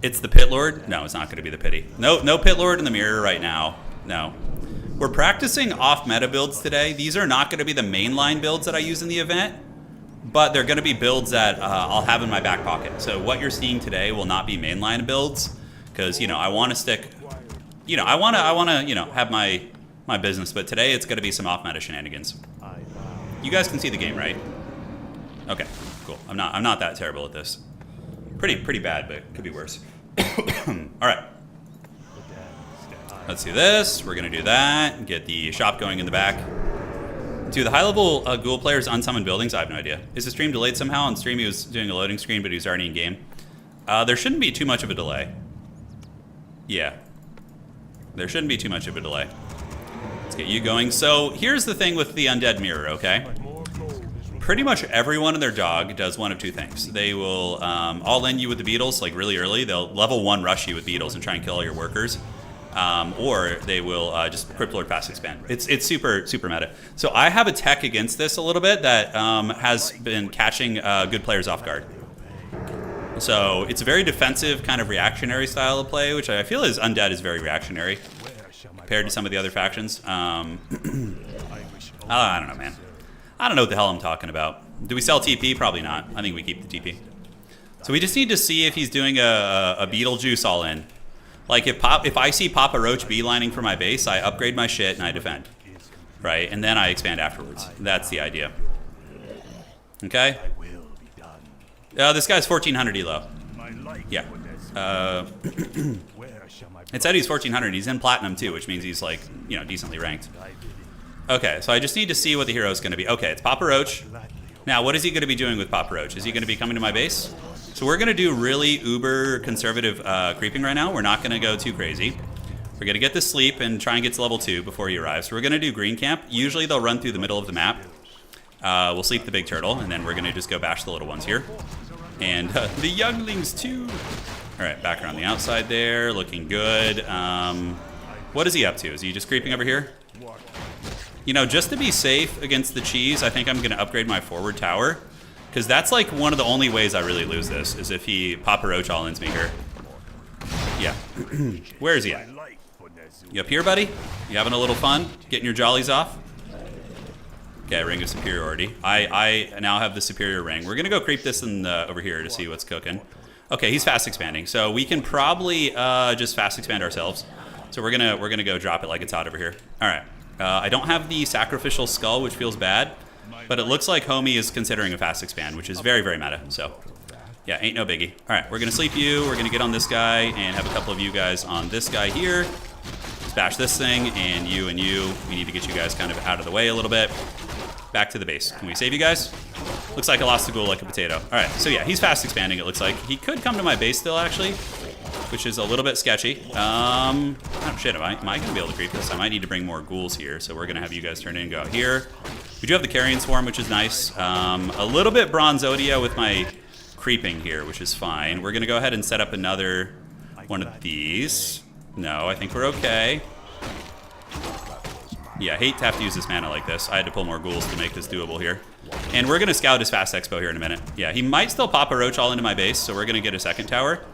It's the Pit Lord? No, it's not going to be the Pity. No Pit Lord in the mirror right now. No. We're practicing off-meta builds today. These are not going to be the mainline builds that I use in the event, but they're going to be builds that I'll have in my back pocket. So what you're seeing today will not be mainline builds, because I want to stick. I want to have my business. But today it's going to be some off-meta shenanigans. You guys can see the game, right? Okay, cool. I'm not that terrible at this. Pretty bad, but it could be worse. All right. Let's do this. We're going to do that. Get the shop going in the back. Do the high-level ghoul players unsummon buildings? I have no idea. Is the stream delayed somehow? On stream, he was doing a loading screen, but he was already in game. There shouldn't be too much of a delay. Yeah. There shouldn't be too much of a delay. Let's get you going. So here's the thing with the Undead Mirror, okay? Pretty much everyone and their dog does one of two things. They will all in you with the beetles, like really early. They'll level 1 rush you with beetles and try and kill all your workers. Or they will just Cryptlord fast expand. It's super meta. So I have a tech against this a little bit that has been catching good players off guard. So it's a very defensive kind of reactionary style of play, which I feel Undead is very reactionary compared to some of the other factions. I don't know, man. I don't know what the hell I'm talking about. Do we sell TP? Probably not. I think we keep the TP. So we just need to see if he's doing a Beetlejuice all in. Like if I see Papa Roach beelining for my base, I upgrade my shit and I defend, right? And then I expand afterwards. That's the idea. Okay. This guy's 1400 elo. Yeah. It said he's 1400. He's in platinum too, which means he's like decently ranked. Okay, so I just need to see what the hero is going to be. Okay, it's Papa Roach. Now, what is he going to be doing with Papa Roach? Is he going to be coming to my base? So we're going to do really uber conservative creeping right now. We're not going to go too crazy. We're going to get to sleep and try and get to level 2 before he arrives. So we're going to do green camp. Usually they'll run through the middle of the map. We'll sleep the big turtle, and then we're going to just go bash the little ones here. And the younglings too. All right, back around the outside there, looking good. What is he up to? Is he just creeping over here? You know, just to be safe against the cheese, I think I'm going to upgrade my forward tower. Because that's like one of the only ways I really lose this, is if he Papa Roach all-ins me here. Yeah. Where is he at? You up here, buddy? You having a little fun? Getting your jollies off? Okay, ring of superiority. I now have the superior ring. We're going to go creep this in over here to see what's cooking. Okay, he's fast expanding. So we can probably just fast expand ourselves. So we're gonna go drop it like it's hot over here. All right. I don't have the sacrificial skull, which feels bad. But it looks like homie is considering a fast expand, which is very, very meta. So, yeah, ain't no biggie. All right, we're going to sleep you. We're going to get on this guy and have a couple of you guys on this guy here. Let's bash this thing, and you. We need to get you guys kind of out of the way a little bit. Back to the base. Can we save you guys? Looks like I lost the ghoul like a potato. All right, so yeah, he's fast expanding, it looks like. He could come to my base still, actually, which is a little bit sketchy. Oh, shit, am I going to be able to creep this? I might need to bring more ghouls here, so we're going to have you guys turn in and go out here. We do have the Carrion Swarm, which is nice. A little bit Bronze Odia with my creeping here, which is fine. We're going to go ahead and set up another one of these. No, I think we're okay. Yeah, hate to have to use this mana like this. I had to pull more ghouls to make this doable here. And we're going to scout his fast expo here in a minute. Yeah, he might still pop a roach all into my base, so we're going to get a second tower.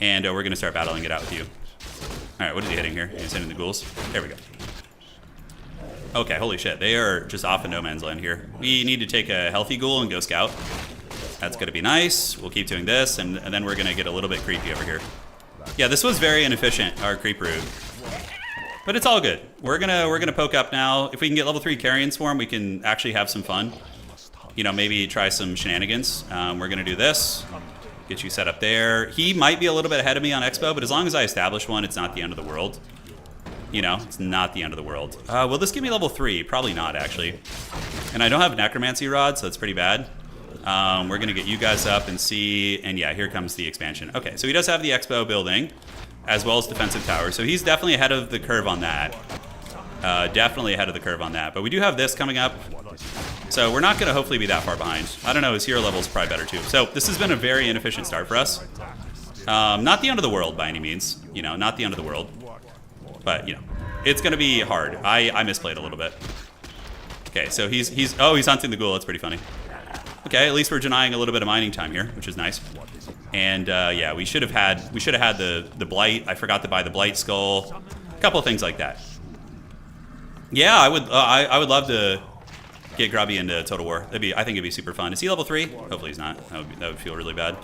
And we're going to start battling it out with you. All right, what is he hitting here? He's hitting the ghouls. There we go. Okay, holy shit. They are just off in no man's land here. We need to take a healthy ghoul and go scout. That's going to be nice. We'll keep doing this, and then we're going to get a little bit creepy over here. Yeah, this was very inefficient, our creep route. But it's all good. We're gonna poke up now. If we can get level 3 Carrion Swarm, we can actually have some fun. You know, maybe try some shenanigans. We're gonna do this. Get you set up there. He might be a little bit ahead of me on Expo, but as long as I establish one, it's not the end of the world. You know, it's not the end of the world. Will this give me level 3? Probably not, actually. And I don't have Necromancy Rod, so it's pretty bad. We're going to get you guys up and see, and yeah, here comes the expansion. Okay, so he does have the Expo building, as well as defensive tower, so he's definitely ahead of the curve on that. Definitely ahead of the curve on that. But we do have this coming up, so we're not going to hopefully be that far behind. I don't know, his hero level is probably better too. So this has been a very inefficient start for us. Not the end of the world by any means, you know, not the end of the world. But, you know, it's going to be hard. I misplayed a little bit. Okay, so he's hunting the ghoul. That's pretty funny. Okay, at least we're denying a little bit of mining time here, which is nice. And yeah, we should have had the blight. I forgot to buy the blight skull. A couple of things like that. Yeah, I would love to get Grubby into Total War. I think it'd be super fun. Is he level 3? Hopefully he's not. That would feel really bad.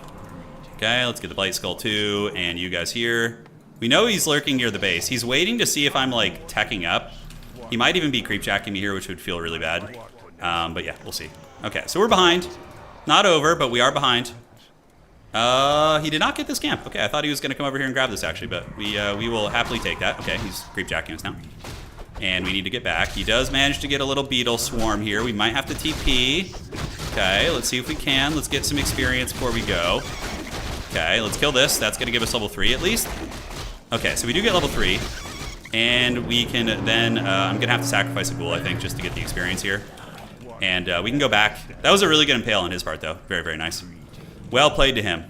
Okay, let's get the blight skull too, and you guys here. We know he's lurking near the base. He's waiting to see if I'm like teching up. He might even be creepjacking me here, which would feel really bad. But yeah, we'll see. Okay, so we're behind. Not over, but we are behind. He did not get this camp. Okay, I thought he was going to come over here and grab this actually, but we will happily take that. Okay, he's creepjacking us now. And we need to get back. He does manage to get a little beetle swarm here. We might have to TP. Okay, let's see if we can. Let's get some experience before we go. Okay, let's kill this. That's going to give us level 3 at least. Okay, so we do get level 3. And we can then, I'm going to have to sacrifice a ghoul, I think, just to get the experience here. And we can go back. That was a really good impale on his part, though. Very, very nice. Well played to him.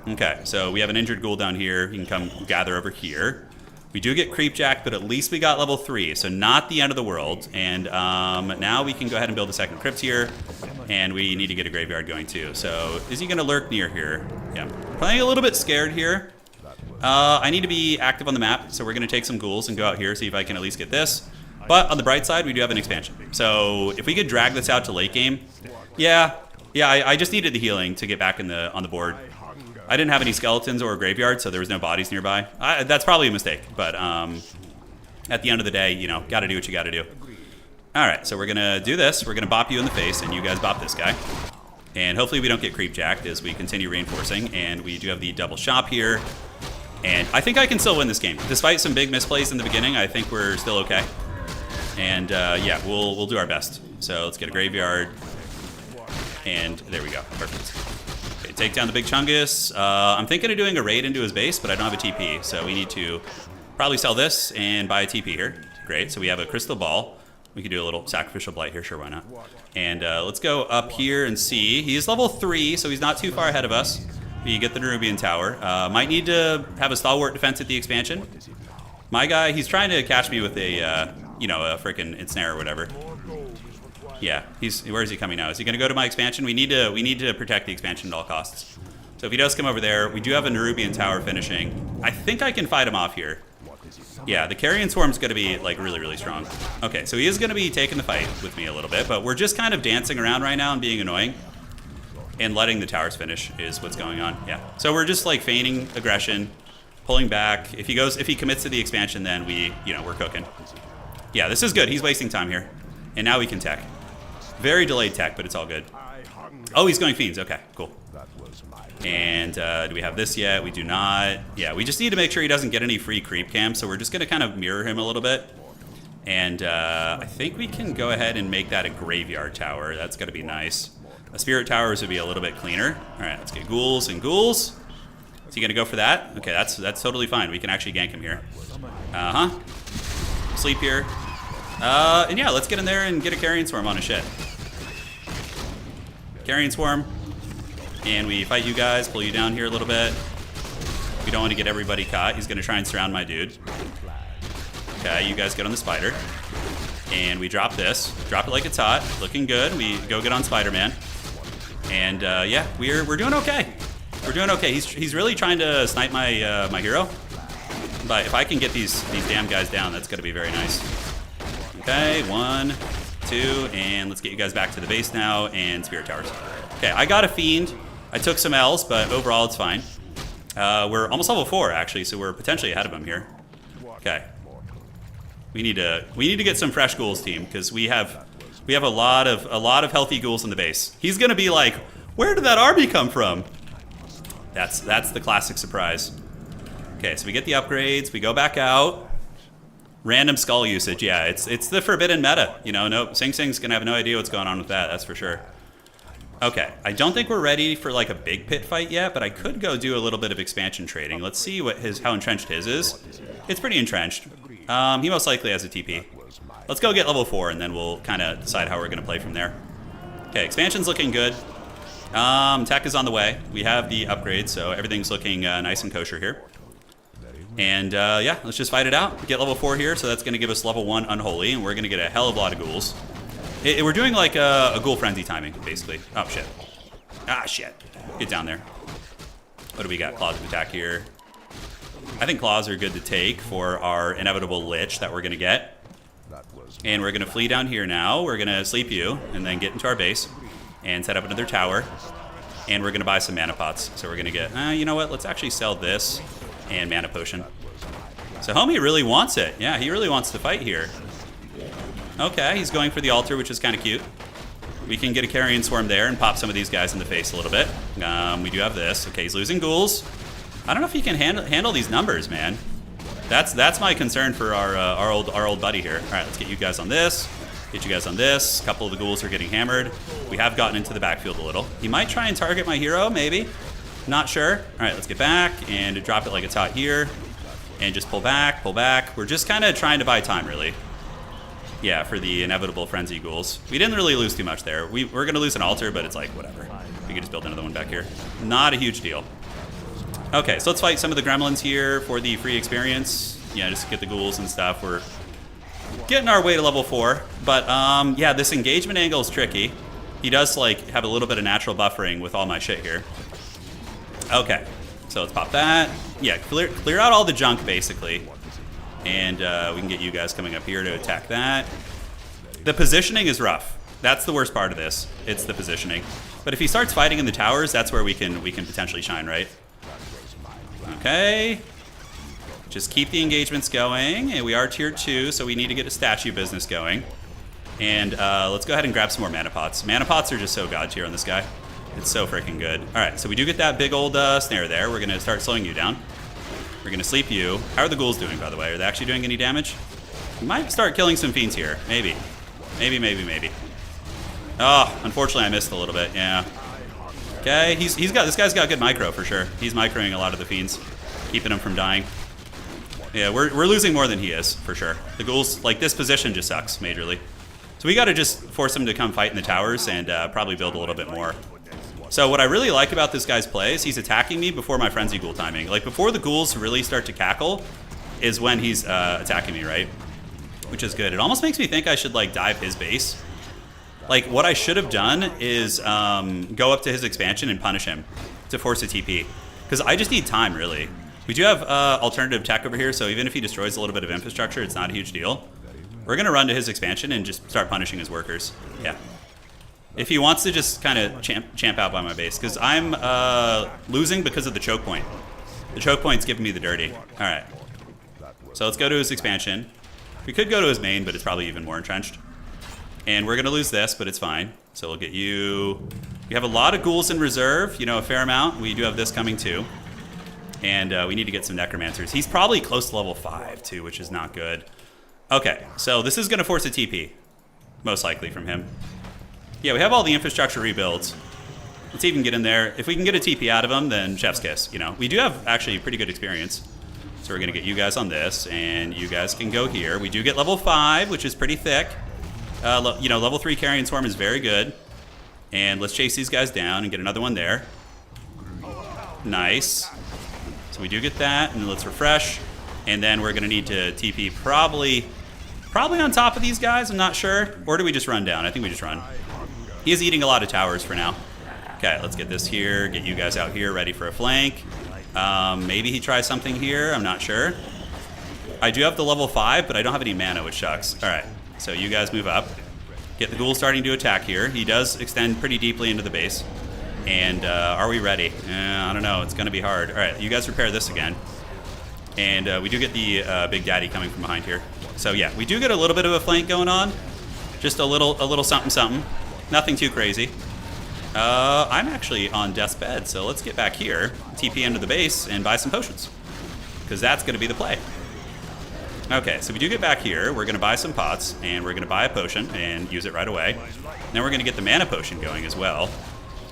Okay, so we have an injured ghoul down here. He can come gather over here. We do get creepjack, but at least we got level 3, so not the end of the world. And now we can go ahead and build a second crypt here. And we need to get a graveyard going, too. So is he going to lurk near here? Yeah. Playing a little bit scared here. I need to be active on the map, so we're going to take some ghouls and go out here, see if I can at least get this. But on the bright side, we do have an expansion. So if we could drag this out to late game, yeah, I just needed the healing to get back on the board. I didn't have any skeletons or a graveyard, so there was no bodies nearby. That's probably a mistake, but at the end of the day, you know, got to do what you got to do. All right, so we're going to do this. We're going to bop you in the face, and you guys bop this guy. And hopefully we don't get creepjacked as we continue reinforcing. And we do have the double shop here. And I think I can still win this game. Despite some big misplays in the beginning, I think we're still okay. And yeah, we'll do our best. So let's get a graveyard. And there we go. Perfect. Okay, take down the big Chungus. I'm thinking of doing a raid into his base, but I don't have a TP, so we need to probably sell this and buy a TP here. Great, so we have a crystal ball. We could do a little sacrificial blight here, sure, why not? And let's go up here and see. He's level 3, so he's not too far ahead of us. We get the Nerubian Tower. Might need to have a stalwart defense at the expansion. My guy, he's trying to catch me with a, you know, a freaking ensnare or whatever. Yeah, where is he coming now? Is he going to go to my expansion? We need to protect the expansion at all costs. So if he does come over there, we do have a Nerubian Tower finishing. I think I can fight him off here. Yeah, the Carrion Swarm's going to be like really, really strong. Okay, so he is going to be taking the fight with me a little bit, but we're just kind of dancing around right now and being annoying. And letting the towers finish is what's going on. Yeah. So we're just like feigning aggression, pulling back. If he commits to the expansion, then we're cooking. Yeah, this is good. He's wasting time here. And now we can tech. Very delayed tech, but it's all good. Oh, he's going fiends. Okay, cool. And do we have this yet? We do not. Yeah, we just need to make sure he doesn't get any free creep cam, so we're just going to kind of mirror him a little bit. And I think we can go ahead and make that a graveyard tower. That's going to be nice. A spirit towers would be a little bit cleaner. All right, let's get ghouls and ghouls. Is he going to go for that? Okay, that's totally fine. We can actually gank him here. Sleep here. And yeah, let's get in there and get a Carrion Swarm on his shit. Carrion Swarm. And we fight you guys, pull you down here a little bit. We don't want to get everybody caught. He's going to try and surround my dude. Okay, you guys get on the spider. And we drop this. Drop it like it's hot. Looking good. We go get on Spider-Man. And yeah, we're doing okay. We're doing okay. He's really trying to snipe my my hero. But if I can get these damn guys down, that's going to be very nice. Okay, 1, 2, and let's get you guys back to the base now, and Spirit Towers. Okay, I got a Fiend. I took some L's, but overall it's fine. We're almost level 4, actually, so we're potentially ahead of him here. Okay. We need to get some fresh ghouls, team, because we have a lot of healthy ghouls in the base. He's going to be like, where did that army come from? That's the classic surprise. Okay, so we get the upgrades, we go back out. Random skull usage, yeah, it's the forbidden meta. You know, no, Sing Sing's gonna have no idea what's going on with that's for sure. Okay, I don't think we're ready for like a big pit fight yet, but I could go do a little bit of expansion trading. Let's see how entrenched his is. It's pretty entrenched. He most likely has a TP. Let's go get level 4, and then we'll kind of decide how we're gonna play from there. Okay, expansion's looking good. Tech is on the way. We have the upgrades, so everything's looking nice and kosher here. And yeah, let's just fight it out. Get level 4 here, so that's going to give us level 1 Unholy, and we're going to get a hell of a lot of ghouls. We're doing like a ghoul frenzy timing, basically. Oh, shit. Ah, shit. Get down there. What do we got? Claws of attack here. I think claws are good to take for our inevitable lich that we're going to get. And we're going to flee down here now. We're going to sleep you, and then get into our base, and set up another tower. And we're going to buy some mana pots. So we're going to get, you know what? Let's actually sell this. And mana potion. So homie really wants it. Yeah, he really wants to fight here. Okay, he's going for the altar, which is kind of cute. We can get a Carrion Swarm there and pop some of these guys in the face a little bit. We do have this. Okay, he's losing ghouls. I don't know if he can handle these numbers, man. That's my concern for our old buddy here. All right, let's get you guys on this. Get you guys on this. A couple of the ghouls are getting hammered. We have gotten into the backfield a little. He might try and target my hero, maybe. Not sure. All right, let's get back and drop it like it's hot here. And just pull back, pull back. We're just kind of trying to buy time, really. Yeah, for the inevitable frenzy ghouls. We didn't really lose too much there. We're going to lose an altar, but it's like, whatever. We could just build another one back here. Not a huge deal. Okay, so let's fight some of the gremlins here for the free experience. Yeah, just get the ghouls and stuff. We're getting our way to level 4. But, yeah, this engagement angle is tricky. He does, like, have a little bit of natural buffering with all my shit here. Okay, so let's pop that. Yeah, clear out all the junk, basically. And we can get you guys coming up here to attack that. The positioning is rough. That's the worst part of this. It's the positioning. But if he starts fighting in the towers, that's where we can potentially shine, right? Okay. Just keep the engagements going. And we are tier 2, so we need to get a statue business going. And let's go ahead and grab some more mana pots. Mana pots are just so god tier on this guy. It's so freaking good. All right, so we do get that big old snare there. We're going to start slowing you down. We're going to sleep you. How are the ghouls doing, by the way? Are they actually doing any damage? We might start killing some fiends here. Maybe. Maybe. Oh, unfortunately, I missed a little bit. Yeah. Okay, this guy's got good micro for sure. He's microing a lot of the fiends, keeping them from dying. Yeah, we're losing more than he is for sure. The ghouls, like, this position just sucks majorly. So we got to just force him to come fight in the towers and probably build a little bit more. So what I really like about this guy's play is he's attacking me before my frenzy ghoul timing. Like, before the ghouls really start to cackle is when he's attacking me, right? Which is good. It almost makes me think I should, like, dive his base. Like, what I should have done is go up to his expansion and punish him to force a TP. Because I just need time, really. We do have alternative tech over here, so even if he destroys a little bit of infrastructure, it's not a huge deal. We're going to run to his expansion and just start punishing his workers. Yeah. If he wants to just kind of champ out by my base. Because I'm losing because of the choke point. The choke point's giving me the dirty. Alright. So let's go to his expansion. We could go to his main, but it's probably even more entrenched. And we're going to lose this, but it's fine. So we'll get you... We have a lot of ghouls in reserve, you know, a fair amount. We do have this coming too. And we need to get some necromancers. He's probably close to level 5 too, which is not good. Okay, so this is going to force a TP. Most likely from him. Yeah, we have all the infrastructure rebuilds. Let's even get in there. If we can get a TP out of him, then chef's kiss, you know. We do have actually pretty good experience. So we're going to get you guys on this, and you guys can go here. We do get level 5, which is pretty thick. You know, level 3 Carrion Swarm is very good. And let's chase these guys down and get another one there. Nice. So we do get that, and let's refresh. And then we're going to need to TP probably on top of these guys, I'm not sure. Or do we just run down? I think we just run. He is eating a lot of towers for now. Okay, let's get this here, get you guys out here ready for a flank. Maybe he tries something here, I'm not sure. I do have the level 5, but I don't have any mana, which sucks. All right, so you guys move up. Get the ghoul starting to attack here. He does extend pretty deeply into the base. And are we ready? I don't know, it's gonna be hard. All right, you guys repair this again. And we do get the Big Daddy coming from behind here. So yeah, we do get a little bit of a flank going on. Just a little something something. Nothing too crazy. I'm actually on death's bed, so let's get back here, TP into the base, and buy some potions. Because that's gonna be the play. Okay, so we do get back here. We're gonna buy some pots, and we're gonna buy a potion and use it right away. Then we're gonna get the mana potion going as well.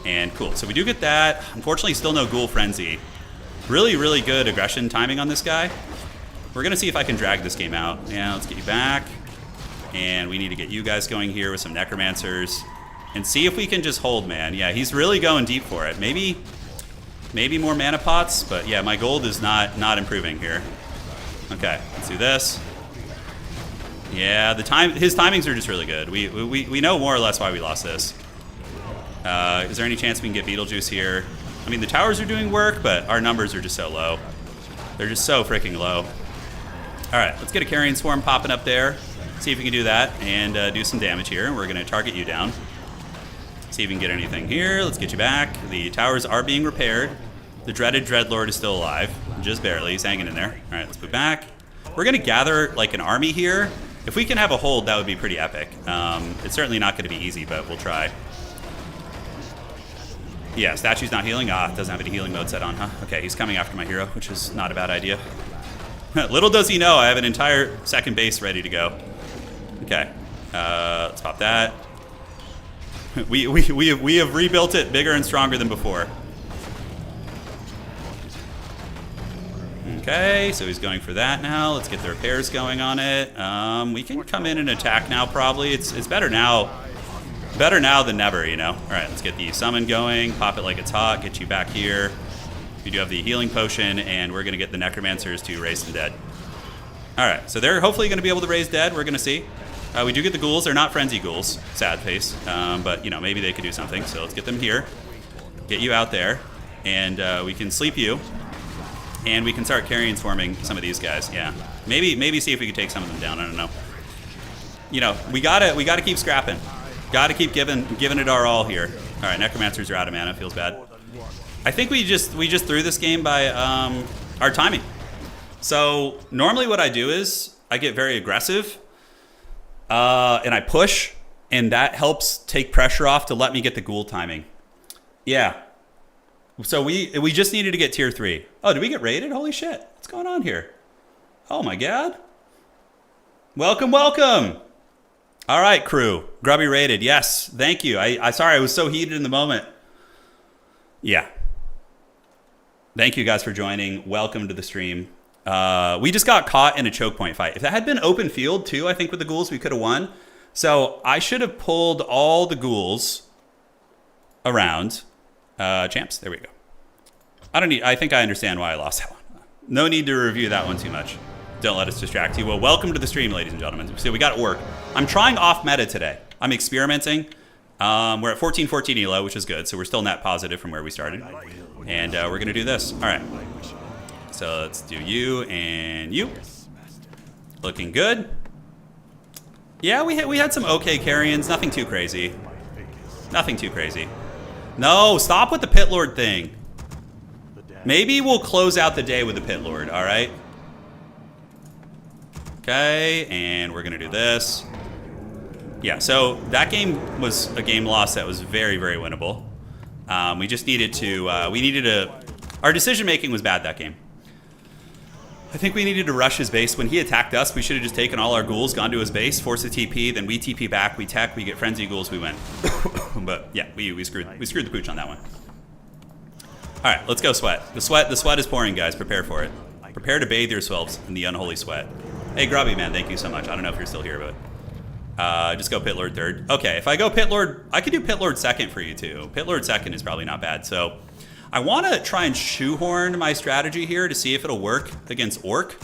And cool, so we do get that. Unfortunately, still no Ghoul Frenzy. Really, really good aggression timing on this guy. We're gonna see if I can drag this game out. Yeah, let's get you back. And we need to get you guys going here with some Necromancers. And see if we can just hold, man. Yeah, he's really going deep for it. Maybe more mana pots, but yeah, my gold is not improving here. Okay, let's do this. Yeah, his timings are just really good. We know more or less why we lost this. Is there any chance we can get Beetlejuice here? I mean, the towers are doing work, but our numbers are just so low. They're just so freaking low. All right, let's get a Carrion Swarm popping up there. See if we can do that and do some damage here. We're gonna target you down. See if we can get anything here. Let's get you back. The towers are being repaired. The dreaded Dreadlord is still alive, just barely. He's hanging in there. All right, let's move back. We're gonna gather like an army here. If we can have a hold, that would be pretty epic. It's certainly not gonna be easy, but we'll try. Yeah, statue's not healing. Doesn't have any healing mode set on, huh? Okay, he's coming after my hero, which is not a bad idea. Little does he know, I have an entire second base ready to go. Okay, let's pop that. We have rebuilt it bigger and stronger than before. Okay, so he's going for that now. Let's get the repairs going on it. We can come in and attack now probably. It's better now. Better now than never, you know. All right, let's get the summon going. Pop it like it's hot. Get you back here. We do have the healing potion, and we're going to get the necromancers to raise the dead. All right, so they're hopefully going to be able to raise dead. We're going to see. We do get the ghouls. They're not frenzy ghouls. Sad face. But, you know, maybe they could do something. So let's get them here. Get you out there. And we can sleep you. And we can start carrying swarming some of these guys. Yeah. Maybe see if we can take some of them down. I don't know. You know, we gotta keep scrapping. Gotta keep giving it our all here. All right, necromancers are out of mana. Feels bad. I think we just threw this game by our timing. So normally what I do is I get very aggressive and I push, and that helps take pressure off to let me get the ghoul timing. Yeah. So we just needed to get tier 3. Oh, did we get raided? Holy shit. What's going on here? Oh my god. Welcome, welcome. All right, crew. Grubby raided. Yes, thank you. Sorry, I was so heated in the moment. Yeah. Thank you guys for joining. Welcome to the stream. We just got caught in a choke point fight. If that had been open field too, I think with the ghouls we could have won. So I should have pulled all the ghouls around. Champs, there we go. I think I understand why I lost that one. No need to review that one too much. Don't let us distract you. Well, welcome to the stream, ladies and gentlemen. So we got to work. I'm trying off meta today. I'm experimenting. We're at 14-14 elo, which is good. So we're still net positive from where we started. And we're going to do this. All right. So let's do you and you. Looking good. Yeah, we had some okay carrions. Nothing too crazy. Nothing too crazy. No, stop with the Pit Lord thing. Maybe we'll close out the day with the Pit Lord, all right? Okay, and we're going to do this. Yeah, so that game was a game loss that was very, very winnable. We just needed to, our decision making was bad that game. I think we needed to rush his base. When he attacked us, we should have just taken all our ghouls, gone to his base, forced a TP, then we TP back, we tech, we get frenzy ghouls, we win. But yeah, we screwed the pooch on that one. All right, let's go sweat. The sweat is pouring, guys. Prepare for it. Prepare to bathe yourselves in the unholy sweat. Hey, Grubby, man, thank you so much. I don't know if you're still here, but just go Pit Lord third. Okay, if I go Pit Lord, I could do Pit Lord second for you too. Pit Lord second is probably not bad. So I want to try and shoehorn my strategy here to see if it'll work against Orc.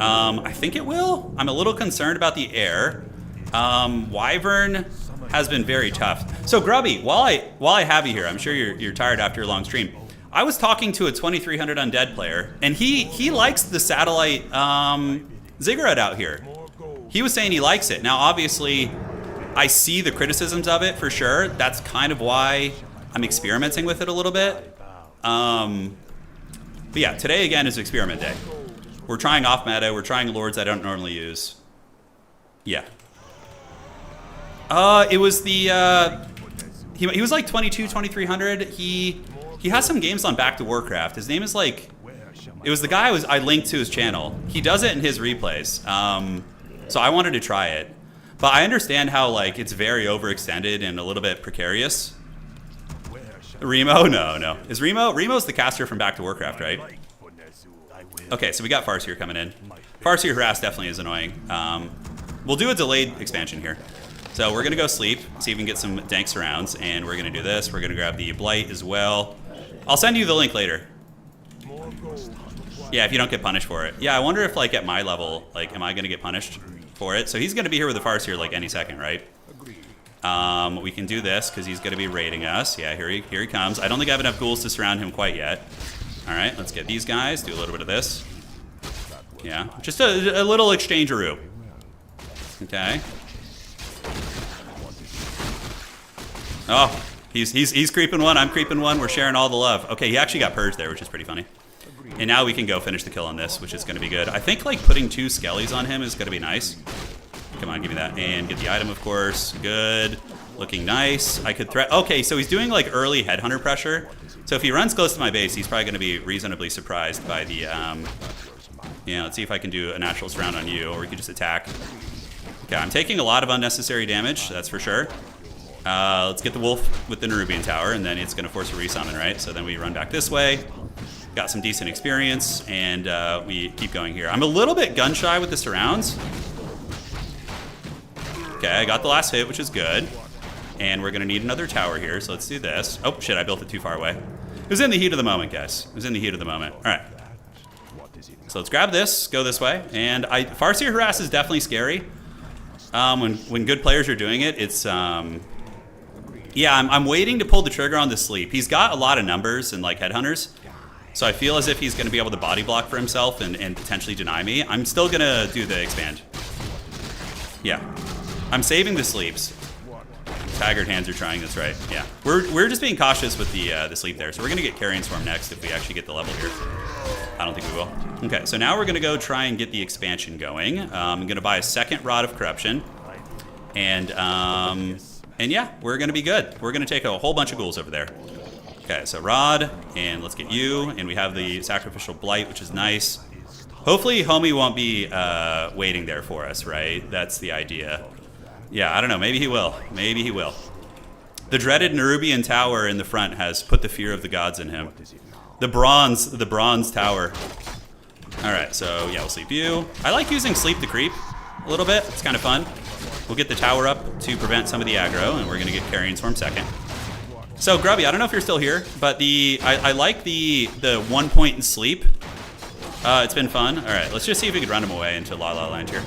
I think it will. I'm a little concerned about the air. Wyvern has been very tough. So Grubby, while I have you here, I'm sure you're tired after your long stream. I was talking to a 2300 Undead player, and he likes the satellite ziggurat out here. He was saying he likes it. Now, obviously, I see the criticisms of it for sure. That's kind of why I'm experimenting with it a little bit. But yeah, today again is experiment day. We're trying off meta. We're trying lords I don't normally use. Yeah. It was the he was like 2300. He has some games on Back to Warcraft. His name is like, it was the guy I linked to his channel. He does it in his replays. So I wanted to try it. But I understand how like it's very overextended and a little bit precarious. Remo? No. Is Remo's the caster from Back to Warcraft, right? Okay, so we got Farseer coming in. Farseer Harass definitely is annoying. We'll do a delayed expansion here. So we're going to go sleep, see if we can get some dank surrounds, and we're going to do this. We're going to grab the Blight as well. I'll send you the link later. Yeah, if you don't get punished for it. Yeah, I wonder if, like, at my level, like, am I going to get punished for it? So he's going to be here with the Farseer, like, any second, right? We can do this, because he's going to be raiding us. Yeah, here he comes. I don't think I have enough ghouls to surround him quite yet. All right, let's get these guys, do a little bit of this. Yeah, just a little exchangeroo. Okay. Oh, he's creeping one, I'm creeping one, we're sharing all the love. Okay, he actually got purged there, which is pretty funny. And now we can go finish the kill on this, which is going to be good. I think like putting 2 skellies on him is going to be nice. Come on, give me that. And get the item, of course. Good. Looking nice. I could threat. Okay, so he's doing like early headhunter pressure. So if he runs close to my base, he's probably going to be reasonably surprised by the, yeah, let's see if I can do a natural surround on you, or we could just attack. Okay, I'm taking a lot of unnecessary damage, that's for sure. Let's get the wolf with the Nerubian Tower, and then it's going to force a resummon, right? So then we run back this way. Got some decent experience, and we keep going here. I'm a little bit gun-shy with the surrounds. Okay, I got the last hit, which is good. And we're going to need another tower here, so let's do this. Oh, shit, I built it too far away. It was in the heat of the moment, guys. It was in the heat of the moment. All right. So let's grab this, go this way. And Farseer Harass is definitely scary. When good players are doing it, it's... yeah, I'm waiting to pull the trigger on the sleep. He's got a lot of numbers and like headhunters. So I feel as if he's going to be able to body block for himself and potentially deny me. I'm still going to do the expand. Yeah. I'm saving the sleeps. Taggart hands are trying this right. Yeah. We're just being cautious with the sleep there. So we're going to get Carrion Swarm next if we actually get the level here. I don't think we will. Okay, so now we're going to go try and get the expansion going. I'm going to buy a second Rod of Corruption. And yeah, we're going to be good. We're going to take a whole bunch of ghouls over there. Okay, so Rod, and let's get you. And we have the Sacrificial Blight, which is nice. Hopefully, Homie won't be waiting there for us, right? That's the idea. Yeah, I don't know. Maybe he will. Maybe he will. The dreaded Nerubian tower in the front has put the fear of the gods in him. The bronze tower. All right, so yeah, we'll sleep you. I like using sleep to creep a little bit. It's kind of fun. We'll get the tower up to prevent some of the aggro, and we're gonna get Carrion Swarm second. So Grubby, I don't know if you're still here, but I like the 1 point in sleep. It's been fun. All right, let's just see if we can run him away into La La Land here.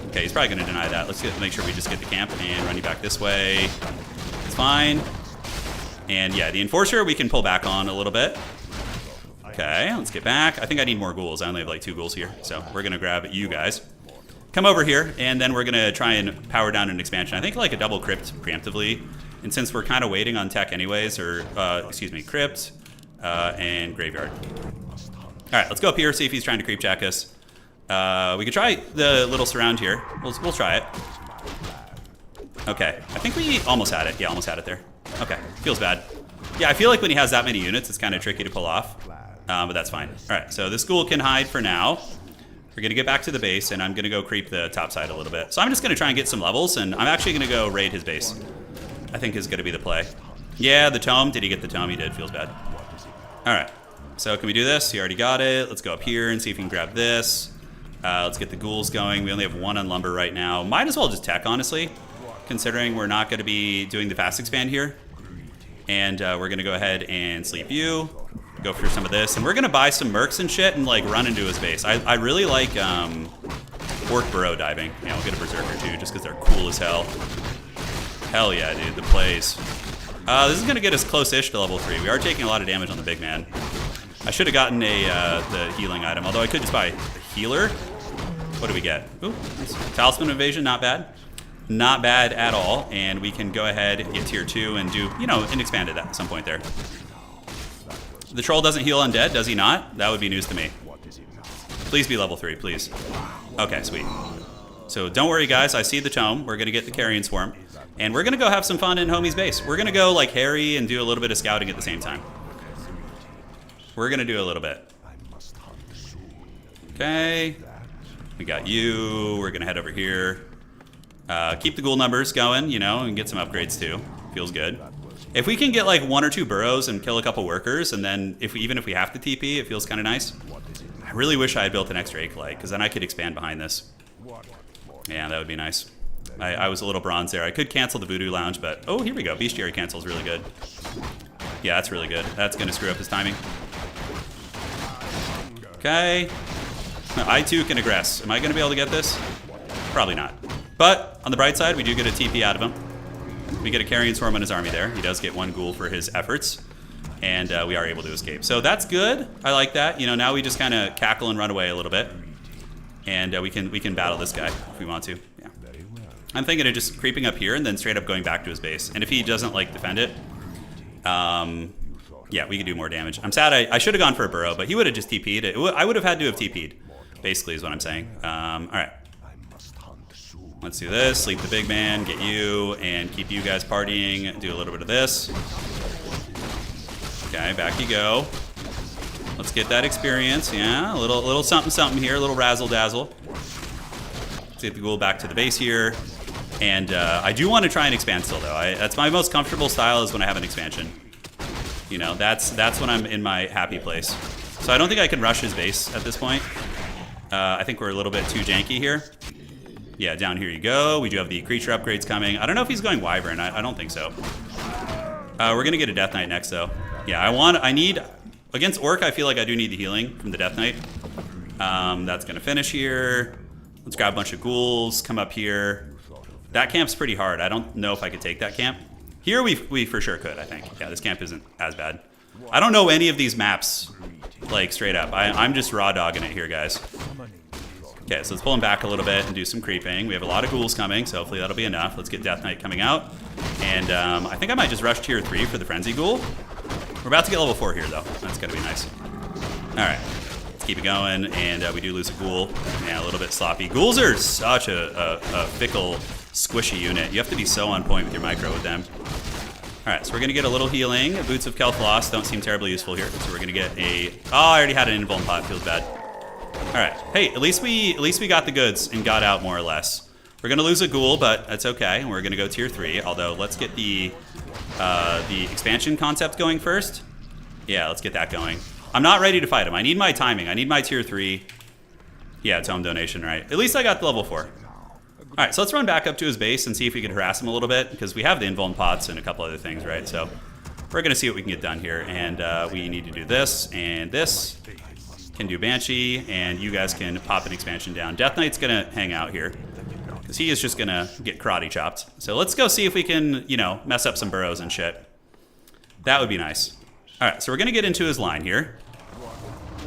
Okay, he's probably gonna deny that. Let's make sure we just get the camp and run you back this way. It's fine. And yeah, the Enforcer we can pull back on a little bit. Okay, let's get back. I think I need more ghouls. I only have like 2 ghouls here, so we're gonna grab you guys. Come over here, and then we're gonna try and power down an expansion. I think like a double crypt preemptively. And since we're kind of waiting on tech anyways, or excuse me, crypt and graveyard. All right, let's go up here, see if he's trying to creep check us. We could try the little surround here. We'll try it. Okay, I think we almost had it. Yeah, almost had it there. Okay, feels bad. Yeah, I feel like when he has that many units, it's kind of tricky to pull off, but that's fine. All right, so this ghoul can hide for now. We're gonna get back to the base, and I'm gonna go creep the top side a little bit. So I'm just gonna try and get some levels, and I'm actually gonna go raid his base. I think is gonna be the play. Yeah, the tome. Did he get the tome? He did. Feels bad. All right. So can we do this? He already got it. Let's go up here and see if we can grab this. Let's get the ghouls going. We only have 1 on lumber right now. Might as well just tech, honestly, considering we're not gonna be doing the fast expand here. And we're gonna go ahead and sleep you. Go for some of this, and we're gonna buy some mercs and shit and like run into his base. I really like Orc Burrow diving. Yeah, we'll get a Berserker too, just because they're cool as hell. Hell yeah, dude, the plays. This is gonna get us close-ish to level 3. We are taking a lot of damage on the big man. I should have gotten the healing item, although I could just buy the healer. What do we get? Ooh, nice. Talisman Evasion, not bad. Not bad at all, and we can go ahead and get tier 2 and do, you know, an expanded at some point there. The troll doesn't heal undead, does he not? That would be news to me. Please be level 3, please. Okay, sweet. So don't worry, guys. I see the tome. We're gonna get the Carrion Swarm, and we're gonna go have some fun in homie's base. We're gonna go like Harry and do a little bit of scouting at the same time. We're gonna do a little bit. Okay. We got you. We're gonna head over here. Keep the ghoul numbers going, you know, and get some upgrades too. Feels good. If we can get like 1 or 2 burrows and kill a couple workers, and then even if we have to TP, it feels kind of nice. I really wish I had built an extra Drake light, because then I could expand behind this. Yeah, that would be nice. I was a little bronze there. I could cancel the Voodoo Lounge, but oh, here we go. Bestiary cancel is really good. Yeah, that's really good. That's going to screw up his timing. Okay. Now, I too can aggress. Am I going to be able to get this? Probably not. But on the bright side, we do get a TP out of him. We get a Carrion Swarm on his army there. He does get 1 ghoul for his efforts, and we are able to escape. So that's good. I like that. You know, now we just kind of cackle and run away a little bit, and we can battle this guy if we want to. Yeah. I'm thinking of just creeping up here and then straight up going back to his base. And if he doesn't like defend it, yeah, we could do more damage. I'm sad I should have gone for a burrow, but he would have just TP'd. I would have had to have TP'd, basically, is what I'm saying. All right. Let's do this, sleep the big man, get you, and keep you guys partying, do a little bit of this. Okay, back you go. Let's get that experience, yeah, a little something here, a little razzle-dazzle. Let's get the ghoul back to the base here. And I do want to try and expand still, though. That's my most comfortable style is when I have an expansion. You know, that's when I'm in my happy place. So I don't think I can rush his base at this point. I think we're a little bit too janky here. Yeah, down here you go. We do have the creature upgrades coming. I don't know if he's going Wyvern. I don't think so. We're going to get a Death Knight next, though. Yeah, I need... Against Orc, I feel like I do need the healing from the Death Knight. That's going to finish here. Let's grab a bunch of ghouls. Come up here. That camp's pretty hard. I don't know if I could take that camp. Here we for sure could, I think. Yeah, this camp isn't as bad. I don't know any of these maps, like, straight up. I'm just raw dogging it here, guys. Okay, so let's pull him back a little bit and do some creeping. We have a lot of ghouls coming, so hopefully that'll be enough. Let's get Death Knight coming out. And I think I might just rush tier 3 for the Frenzy Ghoul. We're about to get level 4 here, though. That's going to be nice. All right, let's keep it going. And we do lose a ghoul. Yeah, a little bit sloppy. Ghouls are such a fickle, squishy unit. You have to be so on point with your micro with them. All right, so we're going to get a little healing. Boots of Kel'Thuzad don't seem terribly useful here. So we're going to get a... Oh, I already had an invuln pot. Feels bad. All right. Hey, at least we got the goods and got out more or less. We're going to lose a ghoul, but that's okay. And we're going to go tier 3. Although, let's get the expansion concept going first. Yeah, let's get that going. I'm not ready to fight him. I need my timing. I need my tier 3. Yeah, tome donation, right. At least I got the level 4. All right, so let's run back up to his base and see if we can harass him a little bit, because we have the invuln pots and a couple other things, right? So we're going to see what we can get done here. And we need to do this and this. Can do Banshee, and you guys can pop an expansion down. Death Knight's going to hang out here, because he is just going to get karate chopped. So let's go see if we can, you know, mess up some burrows and shit. That would be nice. All right, so we're going to get into his line here.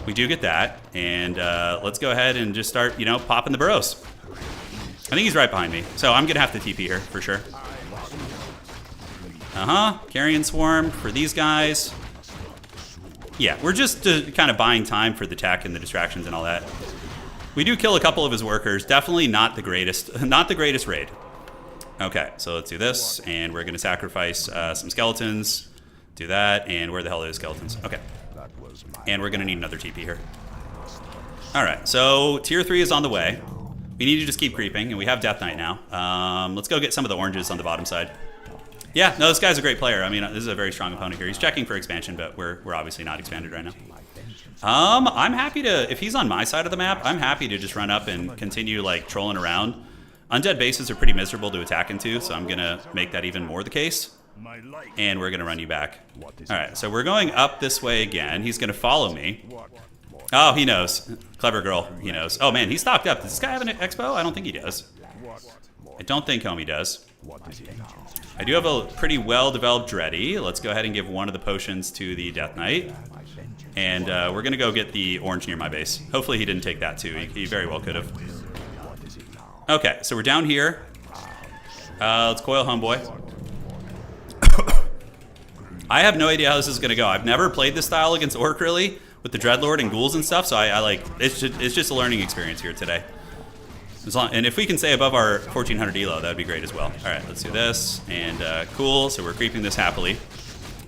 We do get that, and let's go ahead and just start, you know, popping the burrows. I think he's right behind me, so I'm going to have to TP here for sure. Carrion Swarm for these guys. Yeah, we're just kind of buying time for the tech and the distractions and all that. We do kill a couple of his workers. Definitely not the greatest, not the greatest raid. Okay, so let's do this, and we're going to sacrifice some skeletons. Do that, and where the hell are the skeletons? Okay. And we're going to need another TP here. All right, so tier 3 is on the way. We need to just keep creeping, and we have Death Knight now. Let's go get some of the oranges on the bottom side. Yeah, no, this guy's a great player. I mean, this is a very strong opponent here. He's checking for expansion, but we're obviously not expanded right now. I'm happy to, if he's on my side of the map, I'm happy to just run up and continue, like, trolling around. Undead bases are pretty miserable to attack into, so I'm going to make that even more the case. And we're going to run you back. All right, so we're going up this way again. He's going to follow me. Oh, he knows. Clever girl, he knows. Oh, man, he stocked up. Does this guy have an expo? I don't think he does. I don't think homie does. I do have a pretty well-developed Dreddy. Let's go ahead and give one of the potions to the Death Knight. And we're going to go get the orange near my base. Hopefully he didn't take that, too. He very well could have. Okay, so we're down here. Let's coil homeboy. I have no idea how this is going to go. I've never played this style against Orc, really, with the Dreadlord and ghouls and stuff, so I like, it's just a learning experience here today. And if we can stay above our 1400 elo, that would be great as well. All right, let's do this, and cool, so we're creeping this happily.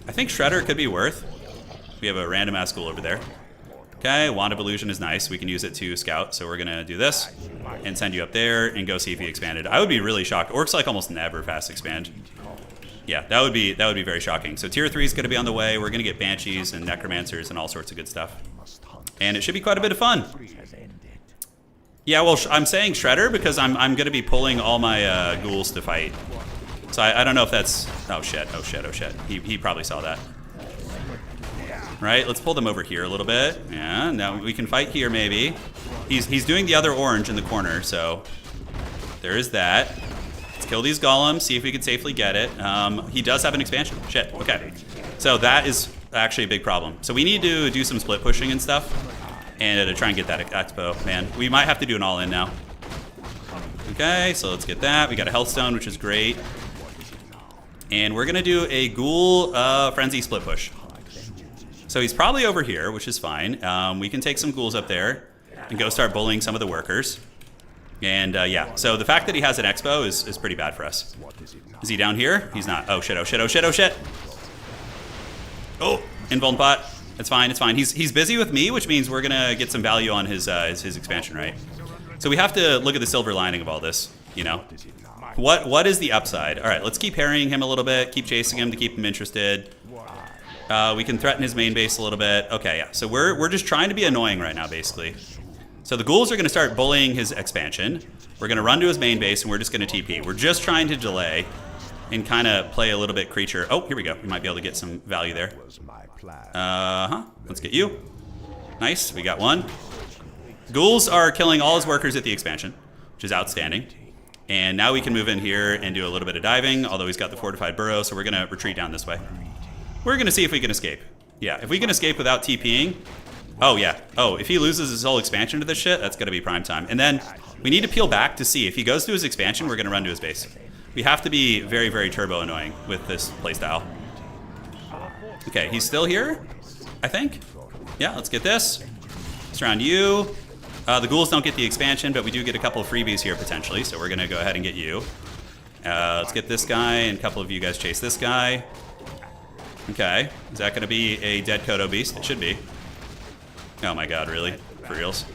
I think Shredder could be worth. We have a random-ass ghoul over there. Okay, Wand of Illusion is nice. We can use it to scout, so we're going to do this and send you up there and go see if he expanded. I would be really shocked. Orcs like almost never fast expand. Yeah, that would be very shocking. So tier 3 is going to be on the way. We're going to get Banshees and Necromancers and all sorts of good stuff. And it should be quite a bit of fun. Yeah, well, I'm saying Shredder because I'm going to be pulling all my ghouls to fight. So I don't know if that's... Oh, shit. Oh, shit. Oh, shit. He probably saw that. Right, let's pull them over here a little bit. Yeah, now we can fight here maybe. He's doing the other orange in the corner, so there is that. Let's kill these golems, see if we can safely get it. He does have an expansion. Shit, okay. So that is actually a big problem. So we need to do some split pushing and stuff and to try and get that expo. Man, we might have to do an all-in now. Okay, so let's get that. We got a health stone, which is great. And we're gonna do a ghoul frenzy split push. So he's probably over here, which is fine. We can take some ghouls up there and go start bullying some of the workers. And yeah, so the fact that he has an expo is pretty bad for us. Is he down here? He's not. Oh shit, oh shit, oh shit, oh shit. Oh, invuln pot. It's fine, it's fine. He's busy with me, which means we're gonna get some value on his expansion, right? So we have to look at the silver lining of all this, you know? What is the upside? All right, let's keep harrying him a little bit, keep chasing him to keep him interested. We can threaten his main base a little bit. Okay, yeah. So we're just trying to be annoying right now, basically. So the ghouls are going to start bullying his expansion. We're going to run to his main base, and we're just going to TP. We're just trying to delay and kind of play a little bit creature. Oh, here we go. We might be able to get some value there. Let's get you. Nice. We got one. Ghouls are killing all his workers at the expansion, which is outstanding. And now we can move in here and do a little bit of diving, although he's got the fortified burrow, so we're going to retreat down this way. We're going to see if we can escape. Yeah, if we can escape without TPing. Oh, yeah. Oh, if he loses his whole expansion to this shit, that's going to be prime time. And then we need to peel back to see. If he goes to his expansion, we're going to run to his base. We have to be very, very turbo annoying with this playstyle. Okay, he's still here, I think. Yeah, let's get this. Surround you. The ghouls don't get the expansion, but we do get a couple of freebies here potentially, so we're going to go ahead and get you. Let's get this guy, and a couple of you guys chase this guy. Okay, is that going to be a dead Kodo Beast? It should be. Oh my god, really? For reals?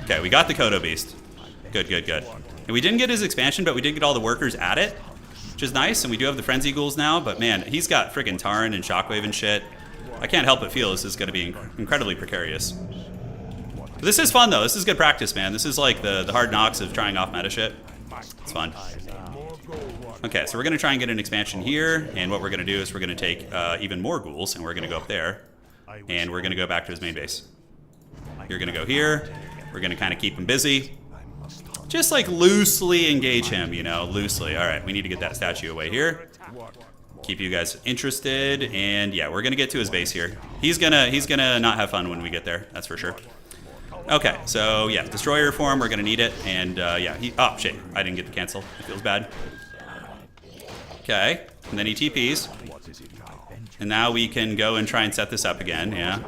Okay, we got the Kodo Beast. Good, good, good. And we didn't get his expansion, but we did get all the workers at it, which is nice. And we do have the Frenzy Ghouls now, but man, he's got freaking Turin and Shockwave and shit. I can't help but feel this is going to be incredibly precarious. But this is fun, though. This is good practice, man. This is like the hard knocks of trying off meta shit. It's fun. Okay, so we're going to try and get an expansion here, and what we're going to do is we're going to take even more ghouls, and we're going to go up there, and we're going to go back to his main base. You're going to go here. We're going to kind of keep him busy. Just like loosely engage him, you know, loosely. All right, we need to get that statue away here. Keep you guys interested, and yeah, we're going to get to his base here. He's gonna not have fun when we get there, that's for sure. Okay, so yeah, destroyer form, we're going to need it, and yeah, oh shit, I didn't get to cancel. It feels bad. Okay, and then he TPs. And now we can go and try and set this up again, yeah.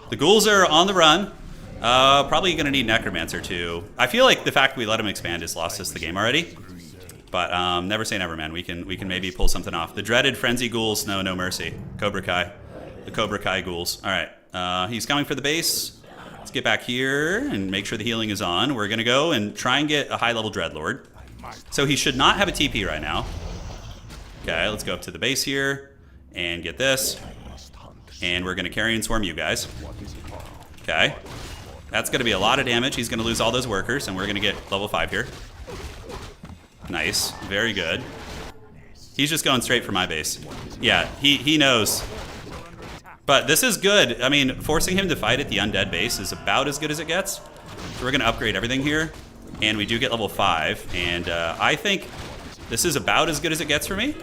The ghouls are on the run. Probably going to need Necromancer too. I feel like the fact we let him expand has lost us the game already. But never say never, man. We can maybe pull something off. The dreaded Frenzy Ghouls, no mercy. Cobra Kai. The Cobra Kai Ghouls. All right, he's coming for the base. Let's get back here and make sure the healing is on. We're going to go and try and get a high-level Dreadlord. So he should not have a TP right now. Okay, let's go up to the base here and get this. And we're going to carry and swarm you guys. Okay. That's going to be a lot of damage. He's going to lose all those workers, and we're going to get level 5 here. Nice. Very good. He's just going straight for my base. Yeah, he knows. But this is good. I mean, forcing him to fight at the Undead base is about as good as it gets. So we're going to upgrade everything here. And we do get level 5. And I think this is about as good as it gets for me.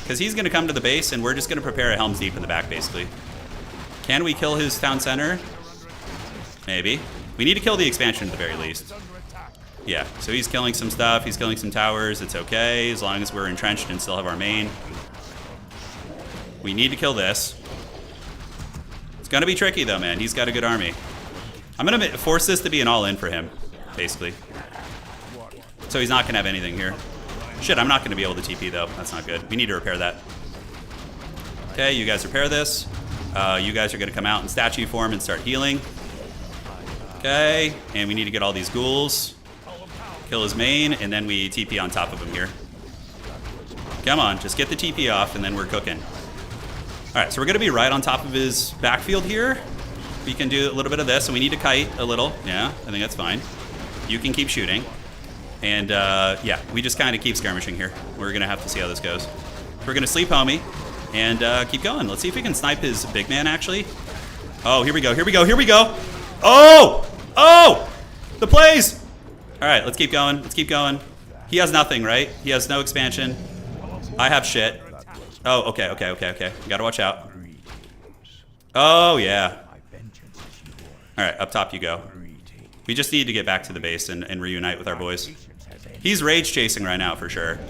Because he's going to come to the base, and we're just going to prepare a Helm's Deep in the back, basically. Can we kill his town center? Maybe. We need to kill the expansion at the very least. Yeah, so he's killing some stuff. He's killing some towers. It's okay, as long as we're entrenched and still have our main. We need to kill this. It's going to be tricky, though, man. He's got a good army. I'm going to force this to be an all-in for him, basically. So he's not going to have anything here. Shit, I'm not going to be able to TP, though. That's not good. We need to repair that. Okay, you guys repair this. You guys are going to come out in statue form and start healing. Okay, and we need to get all these ghouls. Kill his main, and then we TP on top of him here. Come on, just get the TP off, and then we're cooking. All right, so we're going to be right on top of his backfield here. We can do a little bit of this, and we need to kite a little. Yeah, I think that's fine. You can keep shooting. And, yeah, we just kind of keep skirmishing here. We're going to have to see how this goes. We're going to sleep homie and keep going. Let's see if we can snipe his big man, actually. Oh, here we go, here we go, here we go. Oh! Oh! The plays! All right, let's keep going. Let's keep going. He has nothing, right? He has no expansion. I have shit. Oh, okay, okay, okay, okay. You gotta watch out. Oh, yeah. All right, up top you go. We just need to get back to the base and reunite with our boys. He's rage chasing right now, for sure.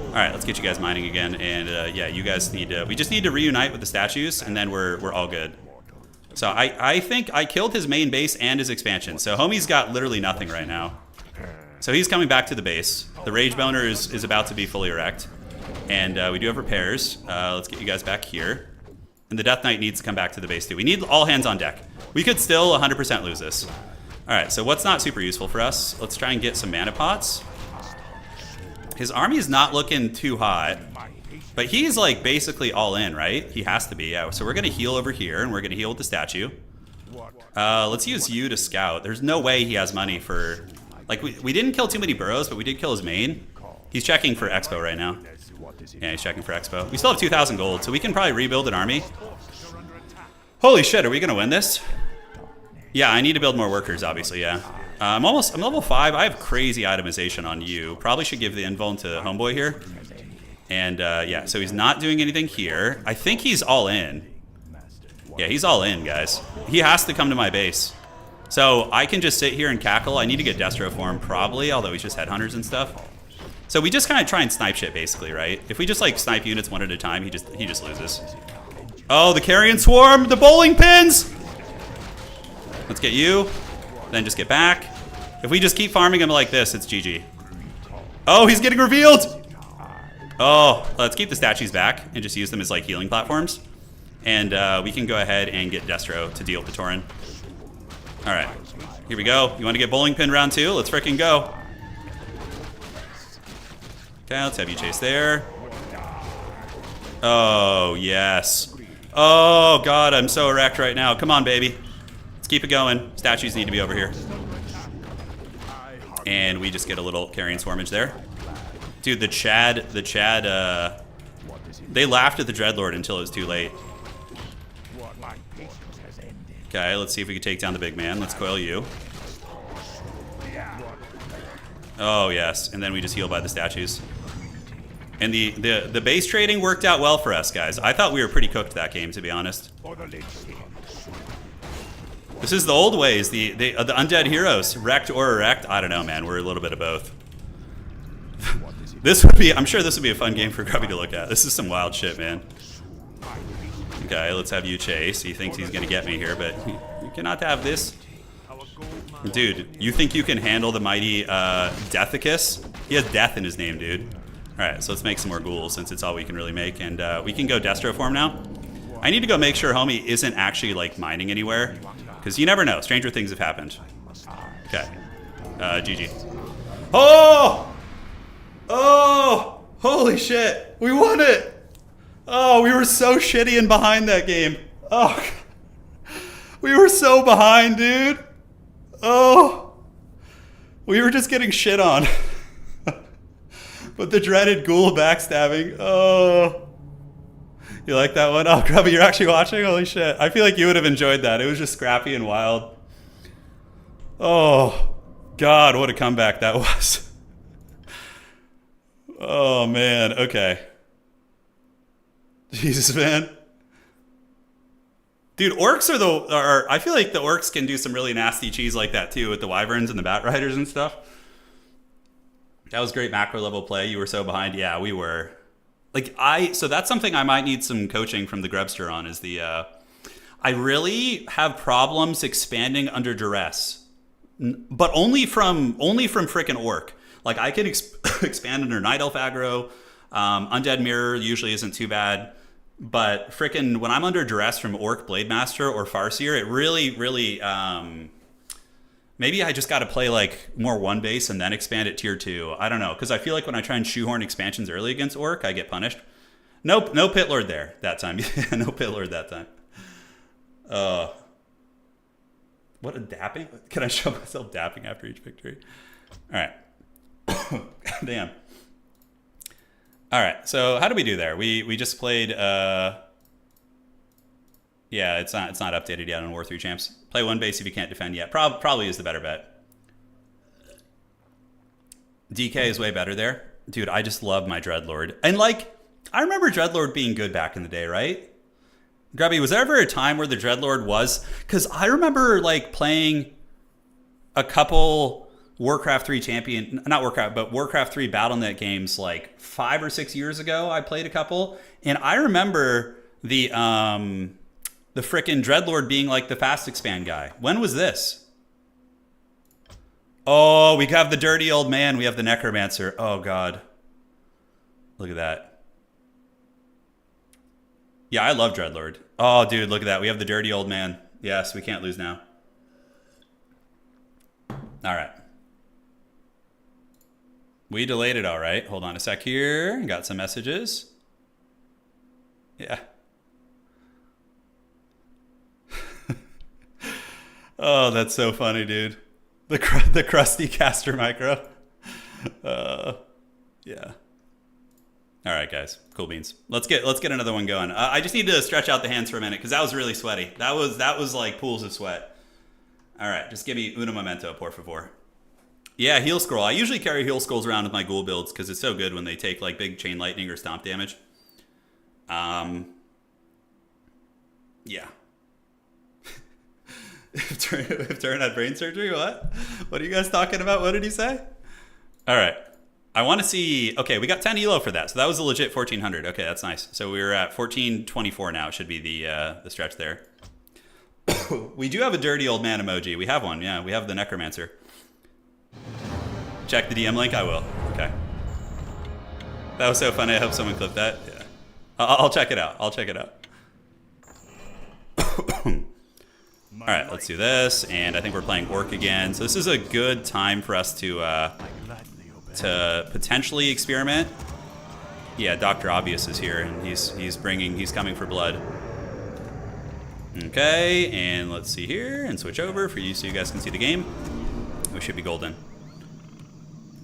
All right, let's get you guys mining again. And, yeah, you guys need to... We just need to reunite with the statues, and then we're all good. So I think I killed his main base and his expansion. So homie's got literally nothing right now. So he's coming back to the base. The Rage Boner is about to be fully erect. And we do have repairs. Let's get you guys back here. And the Death Knight needs to come back to the base too. We need all hands on deck. We could still 100% lose this. All right, so what's not super useful for us? Let's try and get some mana pots. His army is not looking too hot. But he's like basically all in, right? He has to be, yeah. So we're going to heal over here, and we're going to heal with the statue. Let's use you to scout. There's no way he has money for... Like, we didn't kill too many burrows, but we did kill his main. He's checking for Expo right now. Yeah, he's checking for Expo. We still have 2,000 gold, so we can probably rebuild an army. Holy shit, are we going to win this? Yeah, I need to build more workers, obviously, yeah. I'm level 5. I have crazy itemization on you. Probably should give the invuln to Homeboy here. And, yeah, so he's not doing anything here. I think he's all in. Yeah, he's all in, guys. He has to come to my base. So I can just sit here and cackle. I need to get Destro for him, probably, although he's just headhunters and stuff. So we just kind of try and snipe shit, basically, right? If we just, like, snipe units one at a time, he just loses. Oh, the Carrion Swarm! The bowling pins! Let's get you. Then just get back. If we just keep farming him like this, it's GG. Oh, he's getting revealed! Oh, let's keep the statues back and just use them as, like, healing platforms. And we can go ahead and get Destro to deal with the Turin. All right. Here we go. You want to get bowling pin round 2? Let's freaking go. Okay, let's have you chase there. Oh, yes. Oh, God, I'm so wrecked right now. Come on, baby. Let's keep it going. Statues need to be over here. And we just get a little carrion swarmage there. Dude, the Chad, they laughed at the Dreadlord until it was too late. Okay, let's see if we can take down the big man. Let's coil you. Oh, yes. And then we just heal by the statues. And the base trading worked out well for us, guys. I thought we were pretty cooked that game, to be honest. This is the old ways. The undead heroes. Wrecked or erect. I don't know, man. We're a little bit of both. This would be... I'm sure this would be a fun game for Grubby to look at. This is some wild shit, man. Okay, let's have you chase. He thinks he's going to get me here, but you cannot have this. Dude, you think you can handle the mighty Deathicus? He has death in his name, dude. Alright, so let's make some more ghouls since it's all we can really make. And we can go Destro form now. I need to go make sure homie isn't actually, like, mining anywhere. Because you never know. Stranger things have happened. Okay. GG. Oh! Oh! Holy shit! We won it! Oh, we were so shitty and behind that game. Oh, we were so behind, dude. Oh, we were just getting shit on. But the dreaded ghoul backstabbing. Oh, you like that one? Oh, Grubby, you're actually watching? Holy shit. I feel like you would have enjoyed that. It was just scrappy and wild. Oh, God, what a comeback that was. Oh, man. Okay. Jesus, man. Dude, orcs are I feel like the orcs can do some really nasty cheese like that too with the wyverns and the bat riders and stuff. That was great macro level play. You were so behind. Yeah, we were. Like so that's something I might need some coaching from the Grubster on is the I really have problems expanding under duress. But only from frickin' orc. Like I can expand under Night Elf aggro. Undead Mirror usually isn't too bad. But frickin' when I'm under duress from Orc Blademaster or Farseer, it really, maybe I just got to play like more one base and then expand it tier 2. I don't know, because I feel like when I try and shoehorn expansions early against Orc, I get punished. Nope, no Pit Lord there that time. No Pit Lord that time. What a dapping? Can I show myself dapping after each victory? All right. Damn. All right, so how do we do there? We just played. Yeah, it's not updated yet on War 3 Champs. Play one base if you can't defend yet. Probably is the better bet. DK is way better there, dude. I just love my Dreadlord, and like I remember Dreadlord being good back in the day, right? Grubby, was there ever a time where the Dreadlord was? Because I remember like playing a couple Warcraft 3 but Warcraft 3 BattleNet games like 5 or 6 years ago. I played a couple, and I remember the frickin' Dreadlord being like the fast expand guy. When was this? Oh, we have the dirty old man. We have the Necromancer. Oh God, look at that. Yeah, I love Dreadlord. Oh, dude, look at that. We have the dirty old man. Yes, we can't lose now. All right. We delayed it all right. Hold on a sec here. Got some messages. Yeah. Oh, that's so funny, dude. The crusty caster micro. Yeah. All right, guys. Cool beans. Let's get another one going. I just need to stretch out the hands for a minute because that was really sweaty. That was like pools of sweat. All right, just give me uno momento, por favor. Yeah, heal scroll. I usually carry heal scrolls around with my ghoul builds because it's so good when they take like big chain lightning or stomp damage. Yeah. If Turin had brain surgery, what? What are you guys talking about? What did he say? All right. I want to see... Okay, we got 10 elo for that. So that was a legit 1400. Okay, that's nice. So we're at 1424 now. It should be the stretch there. We do have a dirty old man emoji. We have one. Yeah, we have the Necromancer. Check the DM link. I will. Okay. That was so funny. I hope someone clipped that. Yeah. I'll check it out. I'll check it out. All right, let's do this, and I think we're playing Orc again. So this is a good time for us to potentially experiment. Yeah, Dr. Obvious is here, and he's coming for blood. Okay, and let's see here, and switch over for you so you guys can see the game. We should be golden.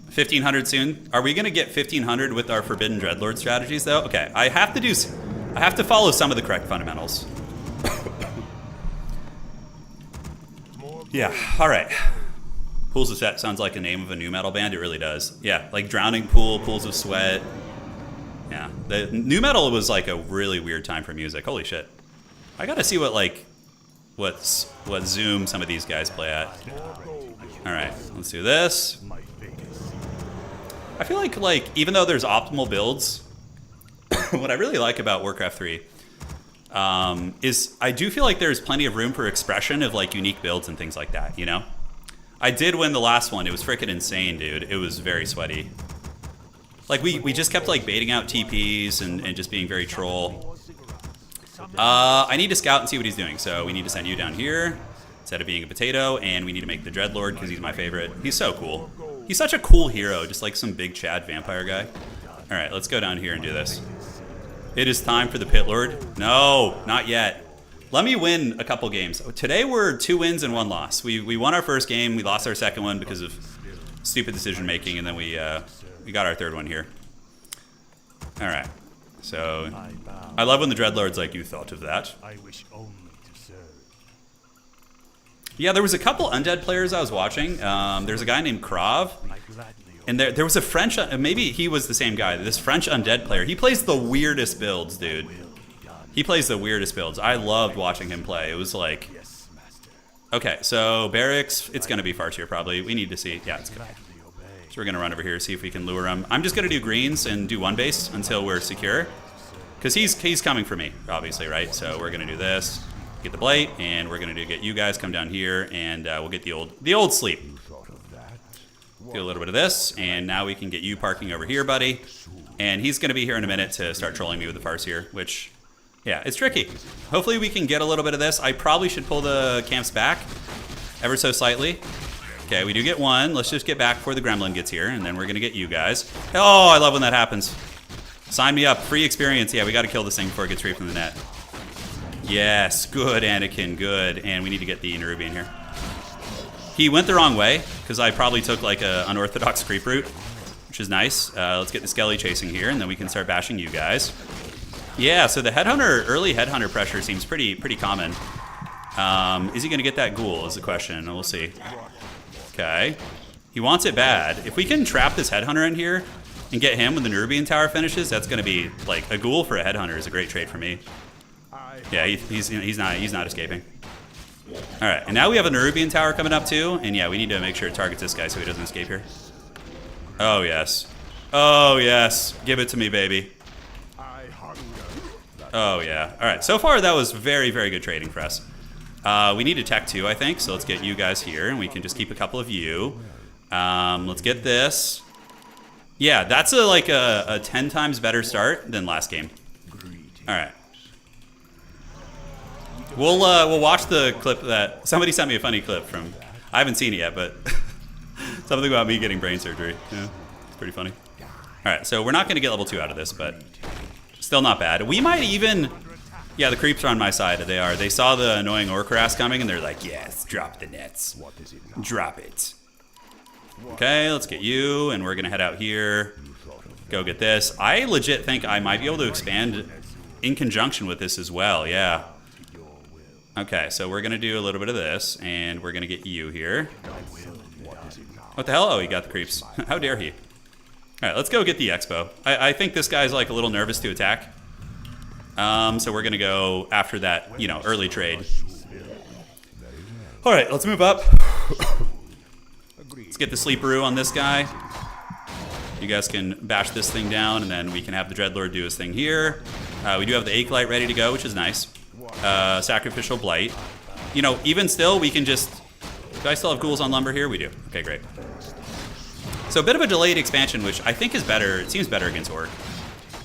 1500 soon. Are we gonna get 1500 with our Forbidden Dreadlord strategies though? Okay, I have to follow some of the correct fundamentals. Yeah, all right. Pools of Sweat sounds like the name of a new metal band. It really does. Yeah, like Drowning Pool, Pools of Sweat. Yeah, the new metal was like a really weird time for music. Holy shit. I gotta see what Zoom some of these guys play at. All right, let's do this. I feel like even though there's optimal builds, what I really like about Warcraft 3 is I do feel like there's plenty of room for expression of like unique builds and things like that, you know? I did win the last one. It was freaking insane, dude. It was very sweaty. Like we just kept like baiting out TPs and just being very troll. I need to scout and see what he's doing, so we need to send you down here instead of being a potato, and we need to make the Dreadlord because he's my favorite. He's so cool. He's such a cool hero, just like some big Chad vampire guy. All right, let's go down here and do this. It is time for the Pit Lord. No, not yet. Let me win a couple games. Today we're 2 wins and 1 loss. We won our first game. We lost our second one because of stupid decision making, and then we got our third one here. All right. So I love when the Dreadlord's like, you thought of that. I wish only to serve. Yeah, there was a couple Undead players I was watching. There's a guy named Krav. And there was a French, maybe he was the same guy, this French Undead player. He plays the weirdest builds, dude. He plays the weirdest builds. I loved watching him play. It was like, okay, so Barracks, it's going to be Farseer probably. We need to see, yeah, it's good. So we're going to run over here, see if we can lure him. I'm just going to do greens and do 1 base until we're secure. Because he's coming for me, obviously, right? So we're going to do this, get the Blight, and we're going to get you guys come down here, and we'll get the old sleep. Do a little bit of this, and now we can get you parking over here, buddy. And he's going to be here in a minute to start trolling me with the Farseer, which, yeah, it's tricky. Hopefully we can get a little bit of this. I probably should pull the camps back ever so slightly. Okay, we do get 1. Let's just get back before the Gremlin gets here, and then we're going to get you guys. Oh, I love when that happens. Sign me up. Free experience. Yeah, we got to kill this thing before it gets free from the net. Yes, good, Anakin, good. And we need to get the Nerubian here. He went the wrong way, because I probably took like an unorthodox creep route, which is nice. Let's get the Skelly chasing here, and then we can start bashing you guys. Yeah, so the early Headhunter pressure seems pretty common. Is he going to get that ghoul is the question, we'll see. Okay. He wants it bad. If we can trap this Headhunter in here and get him when the Nerubian Tower finishes, that's going to be, like, a ghoul for a Headhunter is a great trade for me. Yeah, he's not escaping. All right, and now we have a Nerubian Tower coming up too, and yeah, we need to make sure it targets this guy so he doesn't escape here. Oh, yes. Oh, yes. Give it to me, baby. Oh, yeah. All right, so far that was very, very good trading for us. We need a tech too, I think, so let's get you guys here, and we can just keep a couple of you. Let's get this. Yeah, that's like a 10 times better start than last game. All right. We'll watch the clip that somebody sent me a funny clip from. I haven't seen it yet, but something about me getting brain surgery. Yeah, it's pretty funny. All right, so we're not going to get level 2 out of this, but still not bad. We might even. Yeah, the creeps are on my side. They are. They saw the annoying orc harass coming, and they're like, "Yes, drop the nets. Drop it." Okay, let's get you, and we're gonna head out here. Go get this. I legit think I might be able to expand in conjunction with this as well. Yeah. Okay, so we're gonna do a little bit of this, and we're gonna get you here. What the hell? Oh, he got the creeps. How dare he? All right, let's go get the expo. I think this guy's like a little nervous to attack. So we're gonna go after that, early trade. All right, let's move up. Let's get the sleeperoo on this guy. You guys can bash this thing down, and then we can have the Dreadlord do his thing here. We do have the Acolyte ready to go, which is nice. Sacrificial Blight. Even still, we can just... Do I still have ghouls on lumber here? We do. Okay, great. So a bit of a delayed expansion, which I think is better. It seems better against Orc.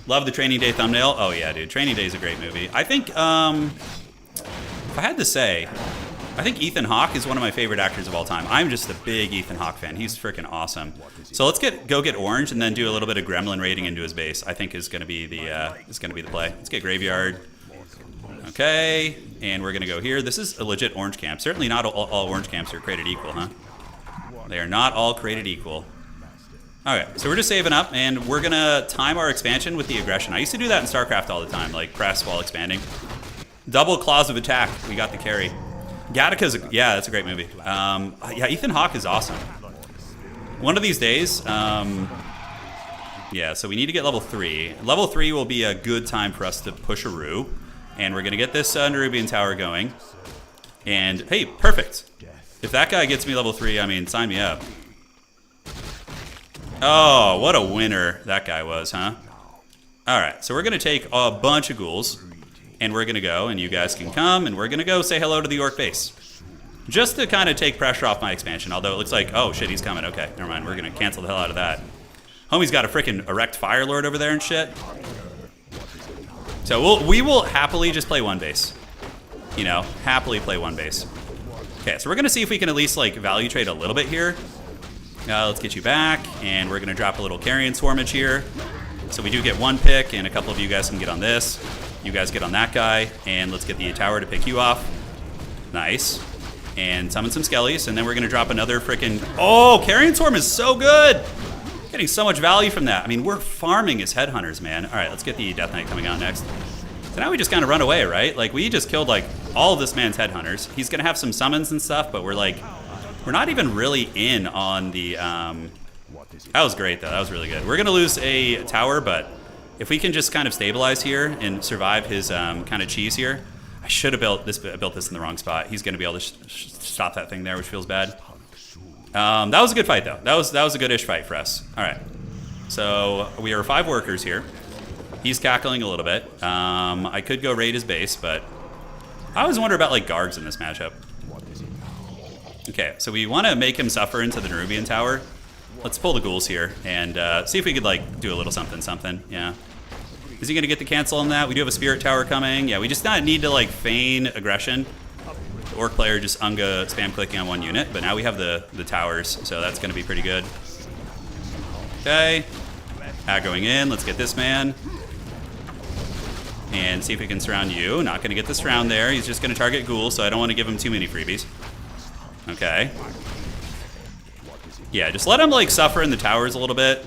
Love the Training Day thumbnail. Oh, yeah, dude. Training Day is a great movie. I think, if I had to say, I think Ethan Hawke is one of my favorite actors of all time. I'm just a big Ethan Hawke fan. He's freaking awesome. So let's go get orange and then do a little bit of gremlin raiding into his base. I think is going to be the play. Let's get graveyard. Okay, and we're going to go here. This is a legit orange camp. Certainly not all orange camps are created equal, huh? They are not all created equal. Okay, so we're just saving up, and we're going to time our expansion with the aggression. I used to do that in StarCraft all the time, like press while expanding. Double claws of attack. We got the carry. Gattaca's, yeah, that's a great movie. Yeah, Ethan Hawke is awesome. One of these days, yeah, so we need to get level 3. Level 3 will be a good time for us to push a Rue. And we're going to get this Nerubian tower going. And, hey, perfect. If that guy gets me level 3, I mean, sign me up. Oh, what a winner that guy was, huh? Alright, so we're going to take a bunch of ghouls. And we're going to go, and you guys can come, and we're going to go say hello to the orc base. Just to kind of take pressure off my expansion, although it looks like, oh shit, he's coming. Okay, never mind, we're going to cancel the hell out of that. Homie's got a freaking erect Fire Lord over there and shit. So we will happily just play one base. You know, happily play one base. Okay, so we're going to see if we can at least, like, value trade a little bit here. Let's get you back, and we're going to drop a little carrion swarmage here. So we do get one pick, and a couple of you guys can get on this. You guys get on that guy, and let's get the tower to pick you off. Nice. And summon some skellies, and then we're going to drop another freaking... Oh, Carrion Swarm is so good! Getting so much value from that. I mean, we're farming as headhunters, man. All right, let's get the Death Knight coming out next. So now we just kind of run away, right? Like, we just killed, like, all of this man's headhunters. He's going to have some summons and stuff, but we're, like... We're not even really in on the... That was great, though. That was really good. We're going to lose a tower, but... If we can just kind of stabilize here and survive his kind of cheese here, I should have built this in the wrong spot. He's going to be able to stop that thing there, which feels bad. That was a good fight, though. That was a good-ish fight for us. All right. So we are 5 workers here. He's cackling a little bit. I could go raid his base, but I always wonder about like Gargs in this matchup. Okay, so we want to make him suffer into the Nerubian tower. Let's pull the ghouls here and see if we could like do a little something. Yeah. Is he going to get the cancel on that? We do have a spirit tower coming. Yeah, we just not need to like feign aggression. The orc player just unga spam clicking on one unit, but now we have the towers, so that's going to be pretty good. Okay. Aggroing in. Let's get this man. And see if we can surround you. Not going to get the surround there. He's just going to target ghouls, so I don't want to give him too many freebies. Okay. Yeah, just let him like suffer in the towers a little bit.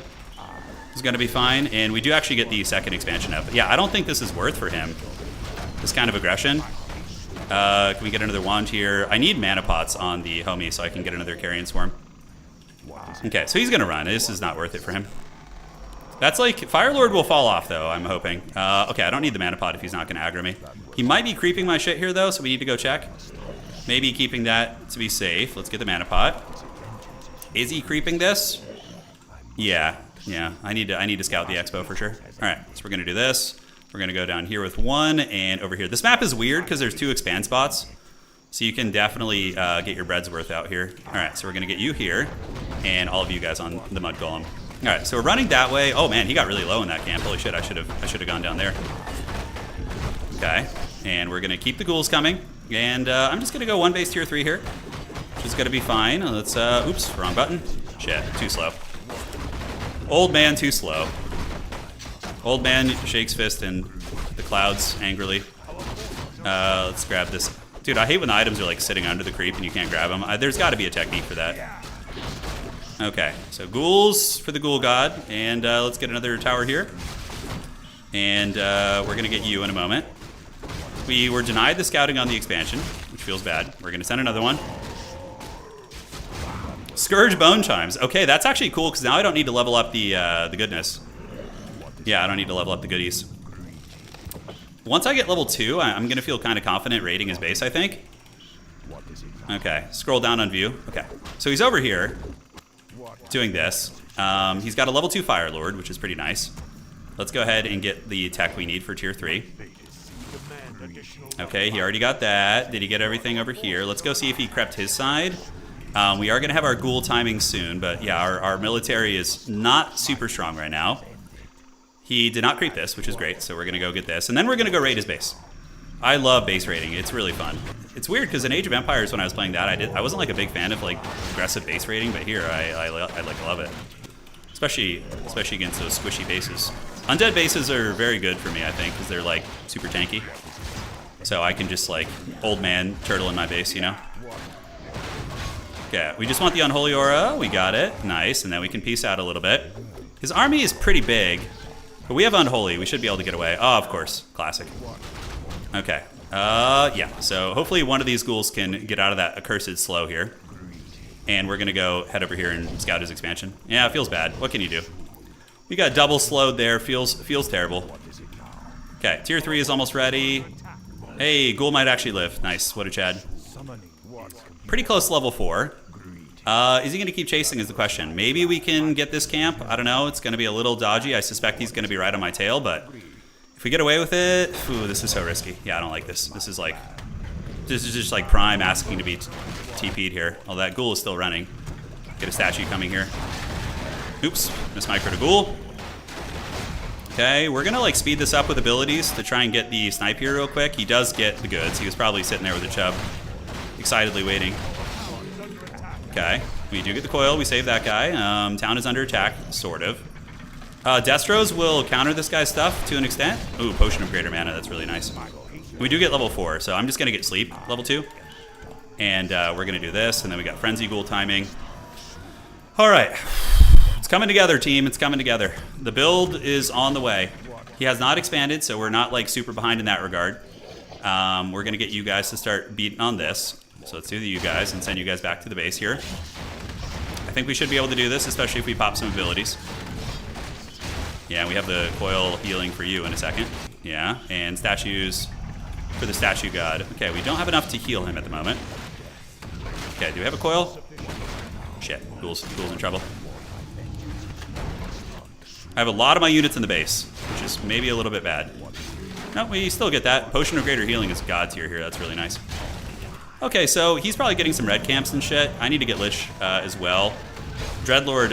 He's going to be fine. And we do actually get the second expansion up. But yeah, I don't think this is worth for him. This kind of aggression. Can we get another wand here? I need mana pots on the homie so I can get another carrion swarm. Okay, so he's going to run. This is not worth it for him. That's like, Fire Lord will fall off though, I'm hoping. Okay, I don't need the mana pot if he's not going to aggro me. He might be creeping my shit here though, so we need to go check. Maybe keeping that to be safe. Let's get the mana pot. Is he creeping this? Yeah. I need to scout the expo for sure. All right, so we're going to do this. We're going to go down here with one and over here. This map is weird because there's 2 expand spots. So you can definitely get your bread's worth out here. All right, so we're going to get you here and all of you guys on the mud golem. All right, so we're running that way. Oh man, he got really low in that camp. Holy shit, I should have gone down there. Okay, and we're gonna keep the ghouls coming, and I'm just gonna go 1 base tier 3 here, which is gonna be fine. Let's oops, wrong button. Shit, too slow. Old man, too slow. Old man shakes fist in the clouds angrily. Let's grab this. Dude, I hate when the items are like sitting under the creep and you can't grab them. There's got to be a technique for that. Okay, so ghouls for the ghoul god, and let's get another tower here. And we're going to get you in a moment. We were denied the scouting on the expansion, which feels bad. We're going to send another one. Scourge Bone Chimes. Okay, that's actually cool, because now I don't need to level up the goodness. Yeah, I don't need to level up the goodies. Once I get level 2, I'm going to feel kind of confident raiding his base, I think. Okay, scroll down on view. Okay, so he's over here doing this. He's got a level 2 Fire Lord, which is pretty nice. Let's go ahead and get the tech we need for tier 3. Okay, he already got that. Did he get everything over here? Let's go see if he crept his side. We are going to have our ghoul timing soon, but yeah, our military is not super strong right now. He did not creep this, which is great, so we're going to go get this. And then we're going to go raid his base. I love base raiding. It's really fun. It's weird because in Age of Empires when I was playing that, I wasn't like a big fan of like aggressive base raiding, but here I like love it. Especially against those squishy bases. Undead bases are very good for me, I think, because they're like super tanky. So I can just like old man turtle in my base, you know? Okay, we just want the Unholy Aura. We got it. Nice. And then we can peace out a little bit. His army is pretty big, but we have Unholy. We should be able to get away. Oh, of course. Classic. Okay. Yeah. So hopefully one of these ghouls can get out of that accursed slow here. And we're going to go head over here and scout his expansion. Yeah, it feels bad. What can you do? We got double slowed there. Feels terrible. Okay, tier 3 is almost ready. Hey, ghoul might actually live. Nice. What a Chad. Pretty close to level 4. Is he going to keep chasing is the question. Maybe we can get this camp. I don't know. It's going to be a little dodgy. I suspect he's going to be right on my tail, but if we get away with it, ooh, this is so risky. Yeah, I don't like this. This is just like Prime asking to be TP'd here. Oh, that ghoul is still running. Get a statue coming here. Oops, miss micro to ghoul. Okay, we're gonna like speed this up with abilities to try and get the snipe here real quick. He does get the goods. He was probably sitting there with a chub, excitedly waiting. Okay, we do get the coil. We save that guy. Town is under attack, sort of. Destros will counter this guy's stuff to an extent. Ooh, Potion of Greater Mana. That's really nice. We do get level 4, so I'm just going to get Sleep, level 2. And we're going to do this, and then we got Frenzy Ghoul timing. All right. It's coming together, team. It's coming together. The build is on the way. He has not expanded, so we're not like super behind in that regard. We're going to get you guys to start beating on this. So let's do the you guys and send you guys back to the base here. I think we should be able to do this, especially if we pop some abilities. Yeah, we have the coil healing for you in a second. Yeah, and statues for the statue god. Okay, we don't have enough to heal him at the moment. Okay, do we have a coil? Shit, ghoul's in trouble. I have a lot of my units in the base, which is maybe a little bit bad. No, we still get that. Potion of Greater Healing is god tier here. That's really nice. Okay, so he's probably getting some red camps and shit. I need to get Lich as well. Dreadlord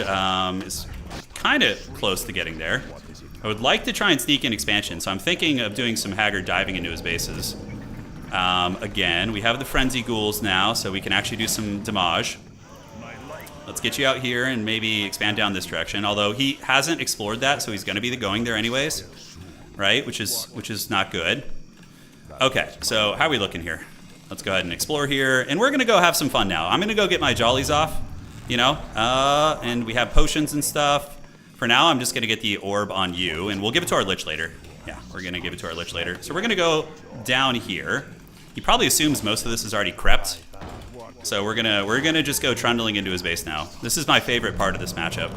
is kind of close to getting there. I would like to try and sneak in expansion, so I'm thinking of doing some Haggard diving into his bases. Again, we have the Frenzy Ghouls now, so we can actually do some damage. Let's get you out here and maybe expand down this direction, although he hasn't explored that, so he's going to be going there anyways, right? Which is not good. Okay, so how are we looking here? Let's go ahead and explore here, and we're going to go have some fun now. I'm going to go get my jollies off, you know, and we have potions and stuff. For now, I'm just going to get the orb on you, and we'll give it to our Lich later. Yeah, we're going to give it to our Lich later. So we're going to go down here. He probably assumes most of this is already crept. So we're gonna just go trundling into his base now. This is my favorite part of this matchup.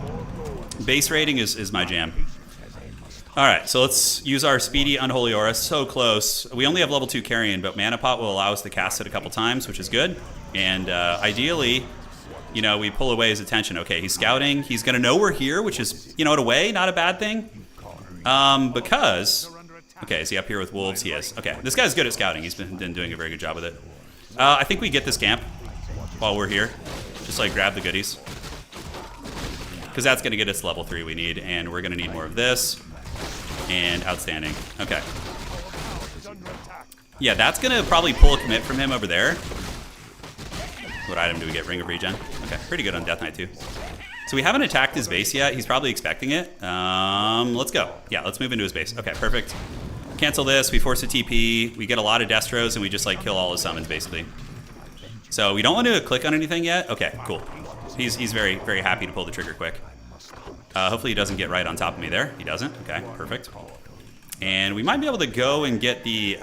Base raiding is my jam. All right, so let's use our speedy Unholy Aura. So close. We only have level 2 Carrion, but Mana Pot will allow us to cast it a couple times, which is good. And ideally, you know, we pull away his attention. Okay, he's scouting. He's gonna know we're here, which is, you know, in a way, not a bad thing. Because, okay, is he up here with wolves? He is. Okay, this guy's good at scouting. He's been doing a very good job with it. I think we get this camp while we're here. Just like grab the goodies. Because that's going to get us level 3 we need. And we're going to need more of this. And outstanding. Okay. Yeah, that's going to probably pull a commit from him over there. What item do we get? Ring of Regen. Okay, pretty good on Death Knight too. So we haven't attacked his base yet. He's probably expecting it. Let's go. Yeah, let's move into his base. Okay, perfect. Cancel this. We force a TP. We get a lot of Destros, and we just like kill all his summons basically. So we don't want to click on anything yet. Okay, cool. He's very, very happy to pull the trigger quick. Hopefully he doesn't get right on top of me there. He doesn't. Okay, perfect. And we might be able to go and get the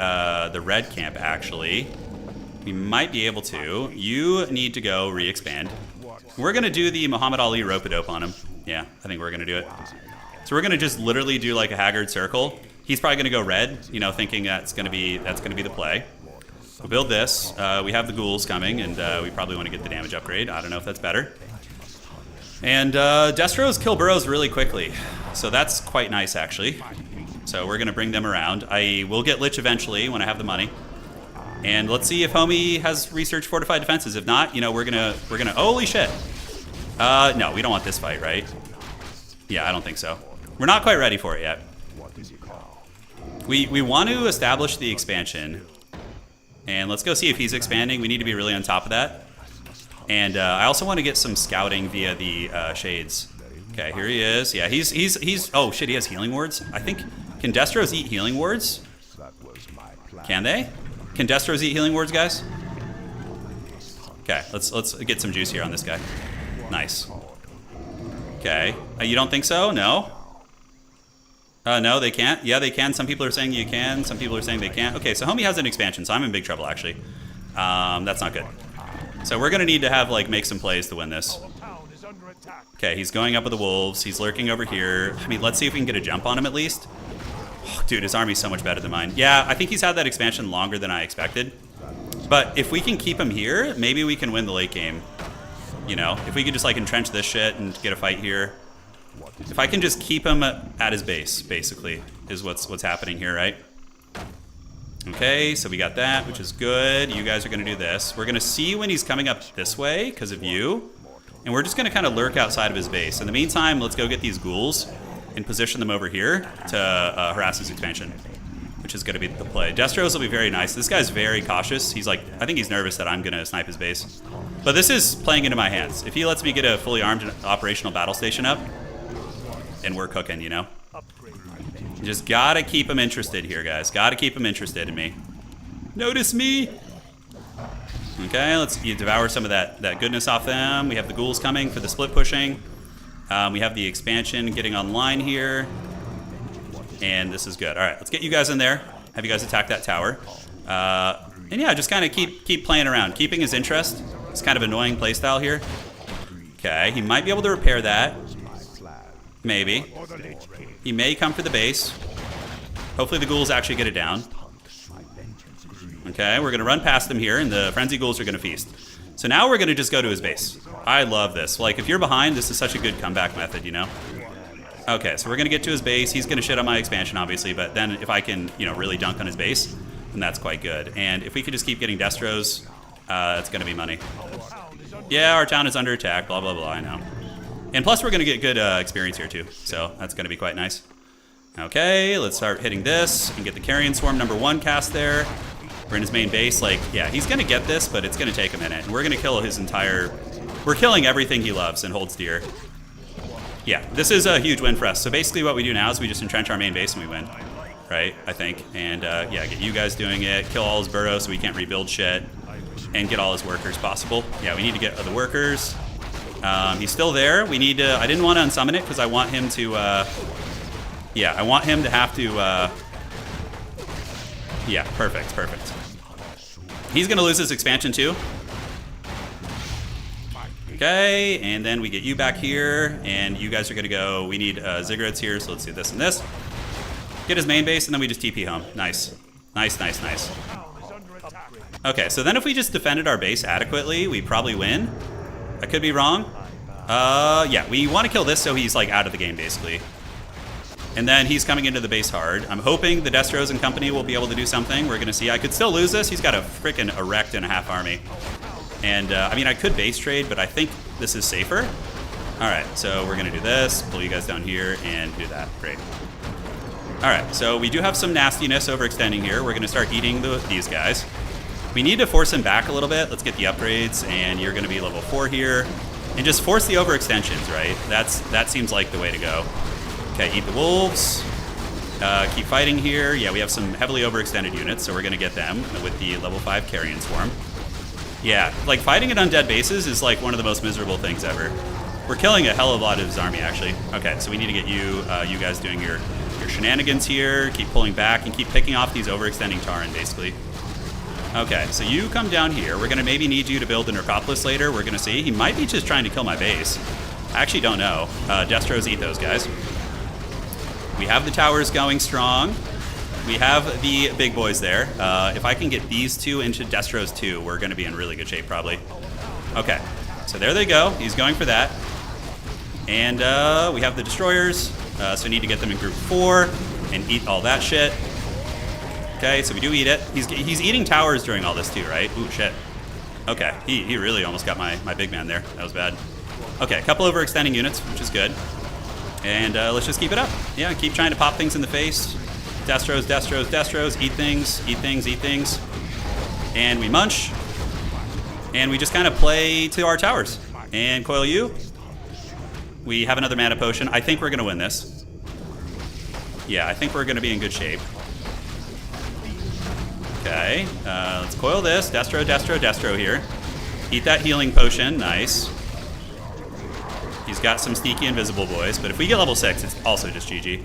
red camp, actually. We might be able to. You need to go re-expand. We're going to do the Muhammad Ali rope-a-dope on him. Yeah, I think we're going to do it. So we're going to just literally do like a Haggard circle. He's probably going to go red, you know, thinking that's going to be the play. We'll build this. We have the ghouls coming, and we probably want to get the damage upgrade. I don't know if that's better. And Destros kill burrows really quickly, so that's quite nice, actually. So we're going to bring them around. I will get Lich eventually when I have the money. And let's see if Homie has research fortified defenses. If not, you know, we're gonna. Holy shit! No, we don't want this fight, right? Yeah, I don't think so. We're not quite ready for it yet. We want to establish the expansion. And let's go see if he's expanding. We need to be really on top of that. And I also want to get some scouting via the shades. Okay, here he is. Yeah, he's. Oh shit, he has healing wards. I think. Can Destros eat healing wards? Can they? Can Destros eat healing wards, guys? Okay, let's get some juice here on this guy. Nice. Okay, you don't think so? No. No, they can't. Yeah, they can. Some people are saying you can. Some people are saying they can't. Okay, so homie has an expansion, so I'm in big trouble actually. That's not good. So we're gonna need to have like make some plays to win this. Okay, he's going up with the wolves. He's lurking over here. I mean, let's see if we can get a jump on him at least. Oh, dude, his army's so much better than mine. Yeah, I think he's had that expansion longer than I expected. But if we can keep him here, maybe we can win the late game. You know, if we could just like entrench this shit and get a fight here. If I can just keep him at his base, basically, is what's happening here, right? Okay, so we got that, which is good. You guys are going to do this. We're going to see when he's coming up this way because of you. And we're just going to kind of lurk outside of his base. In the meantime, let's go get these ghouls and position them over here to harass his expansion, which is going to be the play. Destros will be very nice. This guy's very cautious. He's like, I think he's nervous that I'm going to snipe his base. But this is playing into my hands. If he lets me get a fully armed and operational battle station up, and we're cooking, you know? You just gotta keep him interested here, guys. Gotta keep him interested in me. Notice me! Okay, let's devour some of that goodness off them. We have the ghouls coming for the split pushing. We have the expansion getting online here. And this is good. Alright, let's get you guys in there. Have you guys attack that tower. And yeah, just kind of keep playing around. Keeping his interest. It's kind of annoying playstyle here. Okay, he might be able to repair that. Maybe. He may come for the base. Hopefully the ghouls actually get it down. Okay, we're going to run past them here, and the frenzy ghouls are going to feast. So now we're going to just go to his base. I love this. Like, if you're behind, this is such a good comeback method, you know? Okay, so we're going to get to his base. He's going to shit on my expansion, obviously, but then if I can, you know, really dunk on his base, then that's quite good. And if we could just keep getting Destros, it's going to be money. Yeah, our town is under attack, blah, blah, blah, I know. And plus, we're going to get good experience here, too. So that's going to be quite nice. Okay, let's start hitting this and get the Carrion Swarm #1 cast there. We're in his main base. Like, yeah, he's going to get this, but it's going to take a minute. And we're going to kill his entire... We're killing everything he loves and holds dear. Yeah, this is a huge win for us. So basically what we do now is we just entrench our main base and we win. Right, I think. And, yeah, get you guys doing it. Kill all his burrows so we can't rebuild shit. And get all his workers possible. Yeah, we need to get the workers. He's still there. We need to... I didn't want to unsummon it because I want him to... yeah, I want him to have to... yeah, perfect. He's going to lose his expansion too. Okay, and then we get you back here, and you guys are going to go... We need ziggurats here, so let's do this and this. Get his main base, and then we just TP home. Nice. Nice. Okay, so then if we just defended our base adequately, we probably win. I could be wrong. Yeah, we want to kill this so he's like out of the game basically. And then he's coming into the base hard. I'm hoping the Destros and company will be able to do something. We're gonna see. I could still lose this. He's got a freaking erect and a half army. And I mean, I could base trade, but I think this is safer. All right, so we're gonna do this. Pull you guys down here and do that. Great. All right, so we do have some nastiness overextending here. We're gonna start eating these guys. We need to force him back a little bit. Let's get the upgrades, and you're going to be level 4 here. And just force the overextensions, right? That seems like the way to go. Okay, eat the wolves. Keep fighting here. Yeah, we have some heavily overextended units, so we're going to get them with the level 5 Carrion Swarm. Yeah, like fighting at undead bases is like one of the most miserable things ever. We're killing a hell of a lot of his army, actually. Okay, so we need to get you guys doing your shenanigans here. Keep pulling back and keep picking off these overextending Turin, basically. Okay, so you come down here. We're going to maybe need you to build a Necropolis later. We're going to see. He might be just trying to kill my base. I actually don't know. Destros eat those guys. We have the towers going strong. We have the big boys there. If I can get these two into Destros too, we're going to be in really good shape probably. Okay, so there they go. He's going for that. And we have the destroyers. So we need to get them in group 4 and eat all that shit. Okay, so we do eat it. He's eating towers during all this too, right? Ooh, shit. Okay, he really almost got my big man there. That was bad. Okay, a couple overextending units, which is good. And let's just keep it up. Yeah, keep trying to pop things in the face. Destros. Eat things. And we munch. And we just kind of play to our towers. And coil you. We have another mana potion. I think we're going to win this. Yeah, I think we're going to be in good shape. Okay, let's coil this. Destro, Destro, Destro here. Eat that healing potion. Nice. He's got some sneaky invisible boys, but if we get level 6, it's also just GG.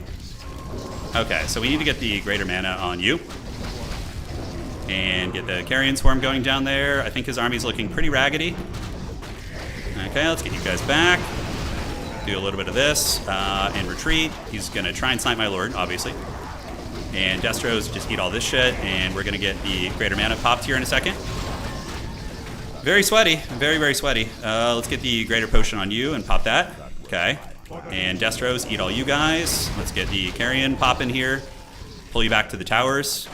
Okay, so we need to get the greater mana on you. And get the Carrion Swarm going down there. I think his army's looking pretty raggedy. Okay, let's get you guys back. Do a little bit of this and retreat. He's going to try and snipe my lord, obviously. And Destro's just eat all this shit, and we're going to get the greater mana popped here in a second. Very sweaty. Very, very sweaty. Let's get the greater potion on you and pop that. Okay. And Destro's eat all you guys. Let's get the Carrion pop in here. Pull you back to the towers.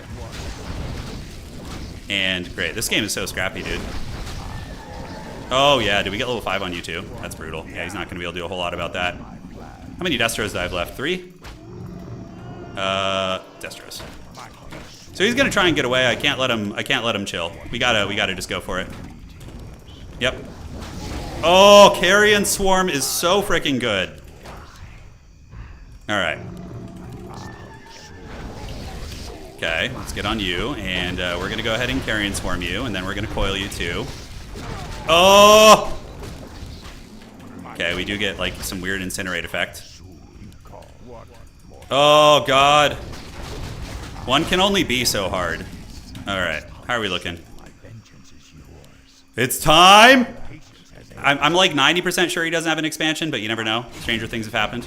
And great. This game is so scrappy, dude. Oh, yeah. Did we get level 5 on you, too? That's brutal. Yeah, he's not going to be able to do a whole lot about that. How many Destros do I have left? 3? Destros. So he's going to try and get away. I can't let him chill. We gotta just go for it. Yep. Oh, Carrion Swarm is so freaking good. All right. Okay, let's get on you, and we're gonna go ahead and Carrion Swarm you, and then we're gonna coil you too. Oh! Okay, we do get like some weird incinerate effect. Oh God! One can only be so hard. All right, how are we looking? It's time! I'm like 90% sure he doesn't have an expansion, but you never know. Stranger things have happened.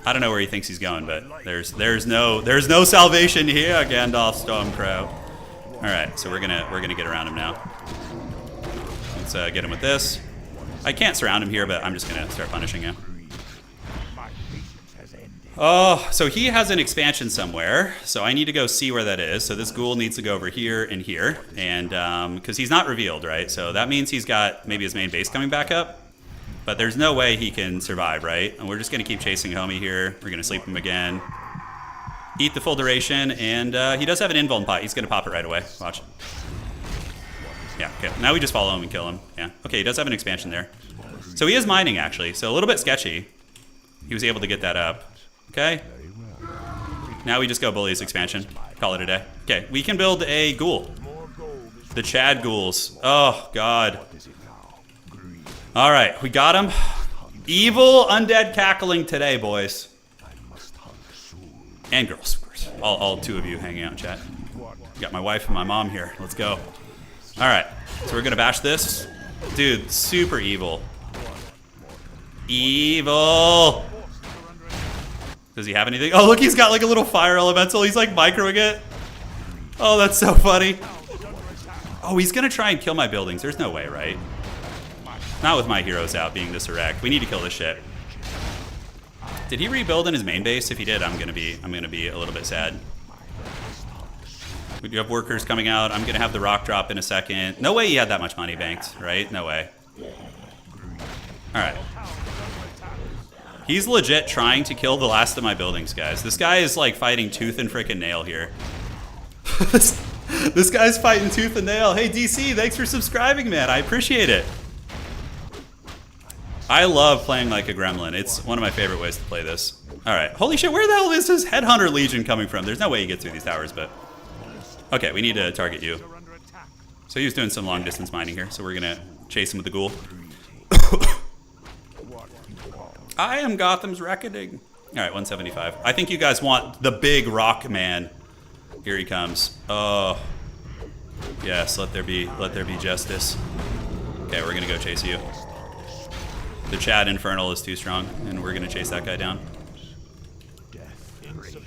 I don't know where he thinks he's going, but there's no salvation here, Gandalf Stormcrow. All right, so we're gonna get around him now. Let's get him with this. I can't surround him here, but I'm just gonna start punishing him. Oh, so he has an expansion somewhere, so I need to go see where that is. So this ghoul needs to go over here and here, and because he's not revealed, right? So that means he's got maybe his main base coming back up. But there's no way he can survive, right? And we're just going to keep chasing homie here. We're going to sleep him again. Eat the full duration, and he does have an invuln pot. He's going to pop it right away. Watch. Yeah, okay. Now we just follow him and kill him. Yeah. Okay, he does have an expansion there. So he is mining, actually. So a little bit sketchy. He was able to get that up. Okay. Now we just go bully his expansion. Call it a day. Okay, we can build a ghoul. The Chad ghouls. Oh, God. All right, we got him. Evil undead cackling today, boys. And girls, of course. All two of you hanging out in chat. Got my wife and my mom here. Let's go. All right, so we're gonna bash this. Dude, super evil. Evil. Does he have anything? Oh, look, he's got like a little fire elemental. He's like microing it. Oh, that's so funny. Oh, he's gonna try and kill my buildings. There's no way, right? Not with my heroes out being this erect. We need to kill this shit. Did he rebuild in his main base? If he did, I'm gonna be a little bit sad. We do have workers coming out. I'm gonna have the rock drop in a second. No way he had that much money banked, right? No way. All right. He's legit trying to kill the last of my buildings, guys. This guy is like fighting tooth and frickin' nail here. This guy's fighting tooth and nail. Hey, DC, thanks for subscribing, man. I appreciate it. I love playing like a gremlin. It's one of my favorite ways to play this. All right. Holy shit, where the hell is this Headhunter Legion coming from? There's no way you get through these towers, but... Okay, we need to target you. So he was doing some long distance mining here, so we're going to chase him with the ghoul. I am Gotham's reckoning. All right, 175. I think you guys want the big rock man. Here he comes. Oh. Yes, let there be justice. Okay, we're going to go chase you. The Chad Infernal is too strong, and we're gonna chase that guy down.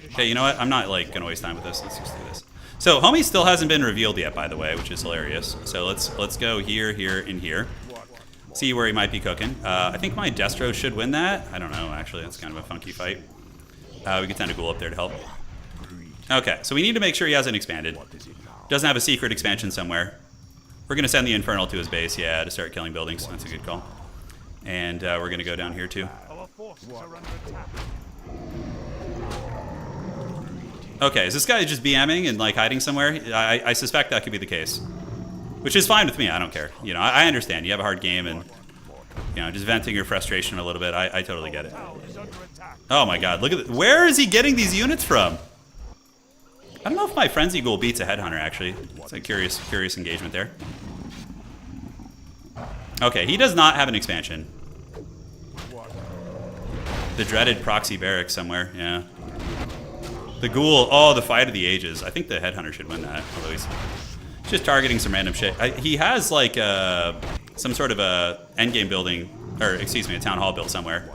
Okay, you know what? I'm not like gonna waste time with this. Let's just do this. So homie still hasn't been revealed yet, by the way, which is hilarious. So let's go here, here, and here. See where he might be cooking. I think my Destro should win that. I don't know, actually. That's kind of a funky fight. We could send a ghoul up there to help. Okay, so we need to make sure he hasn't expanded. Doesn't have a secret expansion somewhere. We're gonna send the Infernal to his base, yeah, to start killing buildings. That's a good call. And we're going to go down here, too. Okay, is this guy just BMing and like hiding somewhere? I suspect that could be the case. Which is fine with me, I don't care. You know, I understand. You have a hard game and, you know, just venting your frustration a little bit. I totally get it. Oh my god, look at this. Where is he getting these units from? I don't know if my Frenzy Ghoul beats a Headhunter, actually. It's a curious engagement there. Okay, he does not have an expansion. The dreaded proxy barracks somewhere, yeah. The Ghoul, oh, the Fight of the Ages. I think the Headhunter should win that, although he's just targeting some random shit. He has, like, some sort of a endgame building, or, excuse me, a town hall built somewhere.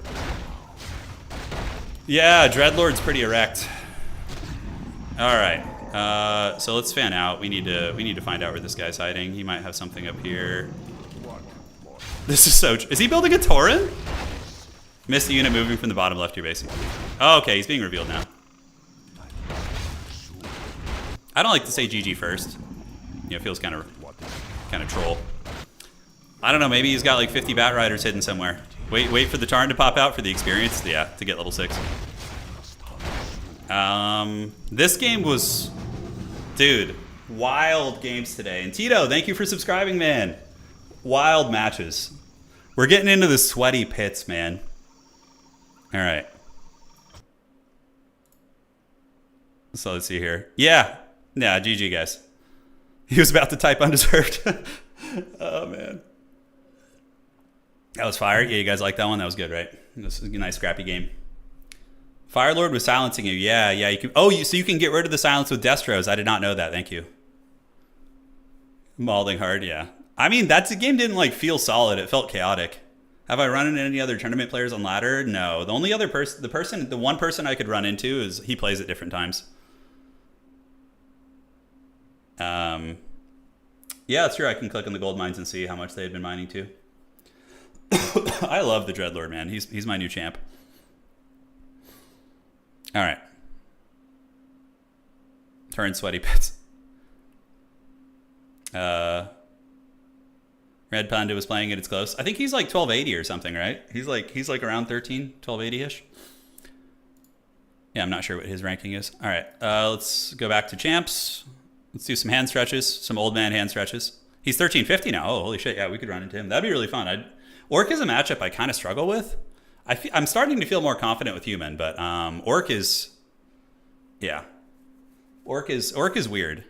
Yeah, Dreadlord's pretty erect. Alright, so let's fan out. We need to find out where this guy's hiding. He might have something up here. This is so... Is he building a Turin? Missed the unit moving from the bottom left of your base. Oh, okay, he's being revealed now. I don't like to say GG first. You know, it feels kind of troll. I don't know, maybe he's got like 50 Bat Riders hidden somewhere. Wait for the Tarn to pop out for the experience. Yeah, to get level 6. This game was... Dude, wild games today. And Tito, thank you for subscribing, man. Wild matches. We're getting into the sweaty pits, man. All right. So let's see here. Yeah, GG, guys. He was about to type undeserved. Oh, man. That was fire. Yeah, you guys like that one? That was good, right? This is a nice, scrappy game. Firelord was silencing you. Yeah. You can. Oh, so you can get rid of the silence with Destros. I did not know that. Thank you. Maulding hard. Yeah. I mean, the game didn't like feel solid. It felt chaotic. Have I run into any other tournament players on ladder? No. The only other person, the one person I could run into is he plays at different times. Yeah, that's true. I can click on the gold mines and see how much they had been mining too. I love the Dreadlord, man. He's my new champ. All right. Turn sweaty pits. Red Panda was playing it. It's close. I think he's like 1280 or something, right? He's like around 13, 1280-ish. Yeah, I'm not sure what his ranking is. All right, let's go back to champs. Let's do some hand stretches, some old man hand stretches. He's 1350 now. Oh, holy shit. Yeah, we could run into him. That'd be really fun. Orc is a matchup I kind of struggle with. I'm starting to feel more confident with human, but Orc is... Yeah. Orc is weird.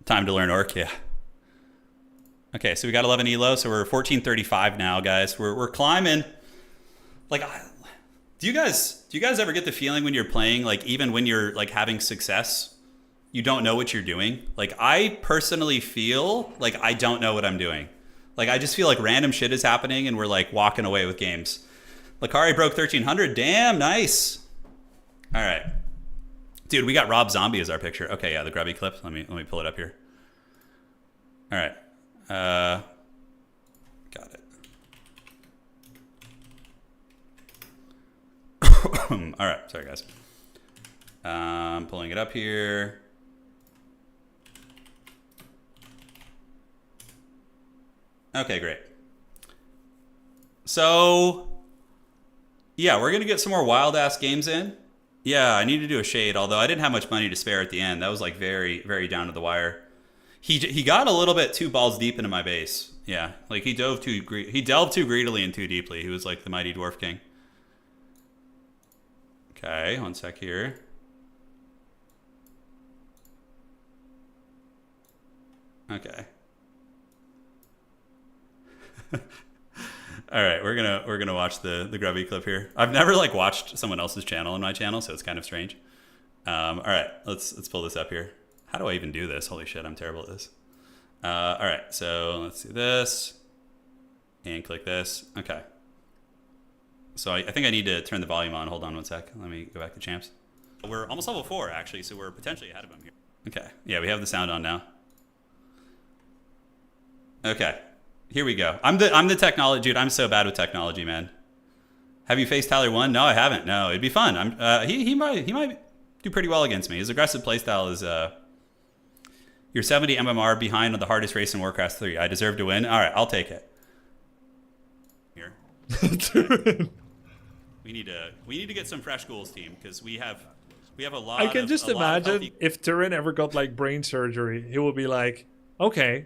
Time to learn Orc, yeah. Okay, so we got 11 elo, so we're 1435 now, guys. We're climbing. Like, do you guys ever get the feeling when you're playing, like even when you're like having success, you don't know what you're doing? Like, I personally feel like I don't know what I'm doing. Like, I just feel like random shit is happening and we're like walking away with games. Lakari broke 1300. Damn, nice. All right. Dude, we got Rob Zombie as our picture. Okay, yeah, the Grubby clip. Let me pull it up here. All right. Got it. All right, sorry guys. Pulling it up here. Okay, great. So, yeah, we're gonna get some more wild ass games in. Yeah, I need to do a shade, although I didn't have much money to spare at the end. That was like very, very down to the wire. He got a little bit too balls deep into my base. Yeah, like he delved too greedily and too deeply. He was like the mighty dwarf king. Okay, one sec here. Okay. All right, we're gonna watch the Grubby clip here. I've never like watched someone else's channel on my channel, so it's kind of strange. All right, let's pull this up here. How do I even do this? Holy shit, I'm terrible at this. All right, so let's do this and click this. Okay. So I think I need to turn the volume on. Hold on one sec. Let me go back to champs. We're almost level 4 actually, so we're potentially ahead of him here. Okay. Yeah, we have the sound on now. Okay. Here we go. I'm the technology dude. I'm so bad with technology, man. Have you faced Tyler 1? No, I haven't. No, it'd be fun. He might do pretty well against me. His aggressive playstyle is you're 70 MMR behind on the hardest race in Warcraft 3. I deserve to win. All right, I'll take it. Here. We need to get some fresh ghouls, team, because we have We have a lot. I can of, just a lot of imagine healthy- if Turin ever got like brain surgery, he will be like, okay,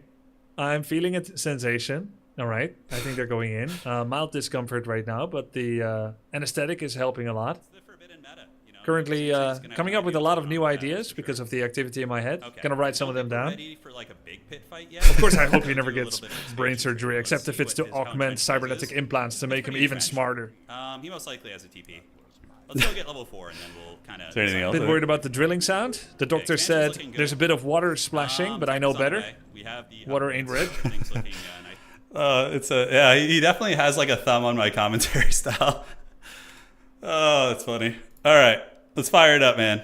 I'm feeling a sensation. All right, I think they're going in. Mild discomfort right now, but the anesthetic is helping a lot. It's the forbidden meta, you know? Currently It's gonna coming have up with a ideas lot of on new that, ideas for because sure. of the activity in my head. Okay. Gonna write some I of don't them think we're down. Ready for like a big pit fight yet? Of course, I hope he We'll never do a gets little bit of brain expansion surgery, here. except Let's if it's see to what his augment contract cybernetic is. implants to It's make him pretty even expansion. smarter. He most likely has a TP. Let's go get level 4 and then we'll kind of. Is there anything else? Bit worried about the drilling sound. The doctor expansion's said looking good. there's a bit of water splashing, but I know better. We have the Water ain't red. Everything's looking nice. It's a yeah. He definitely has like a thumb on my commentary style. Oh, that's funny. All right, let's fire it up, man.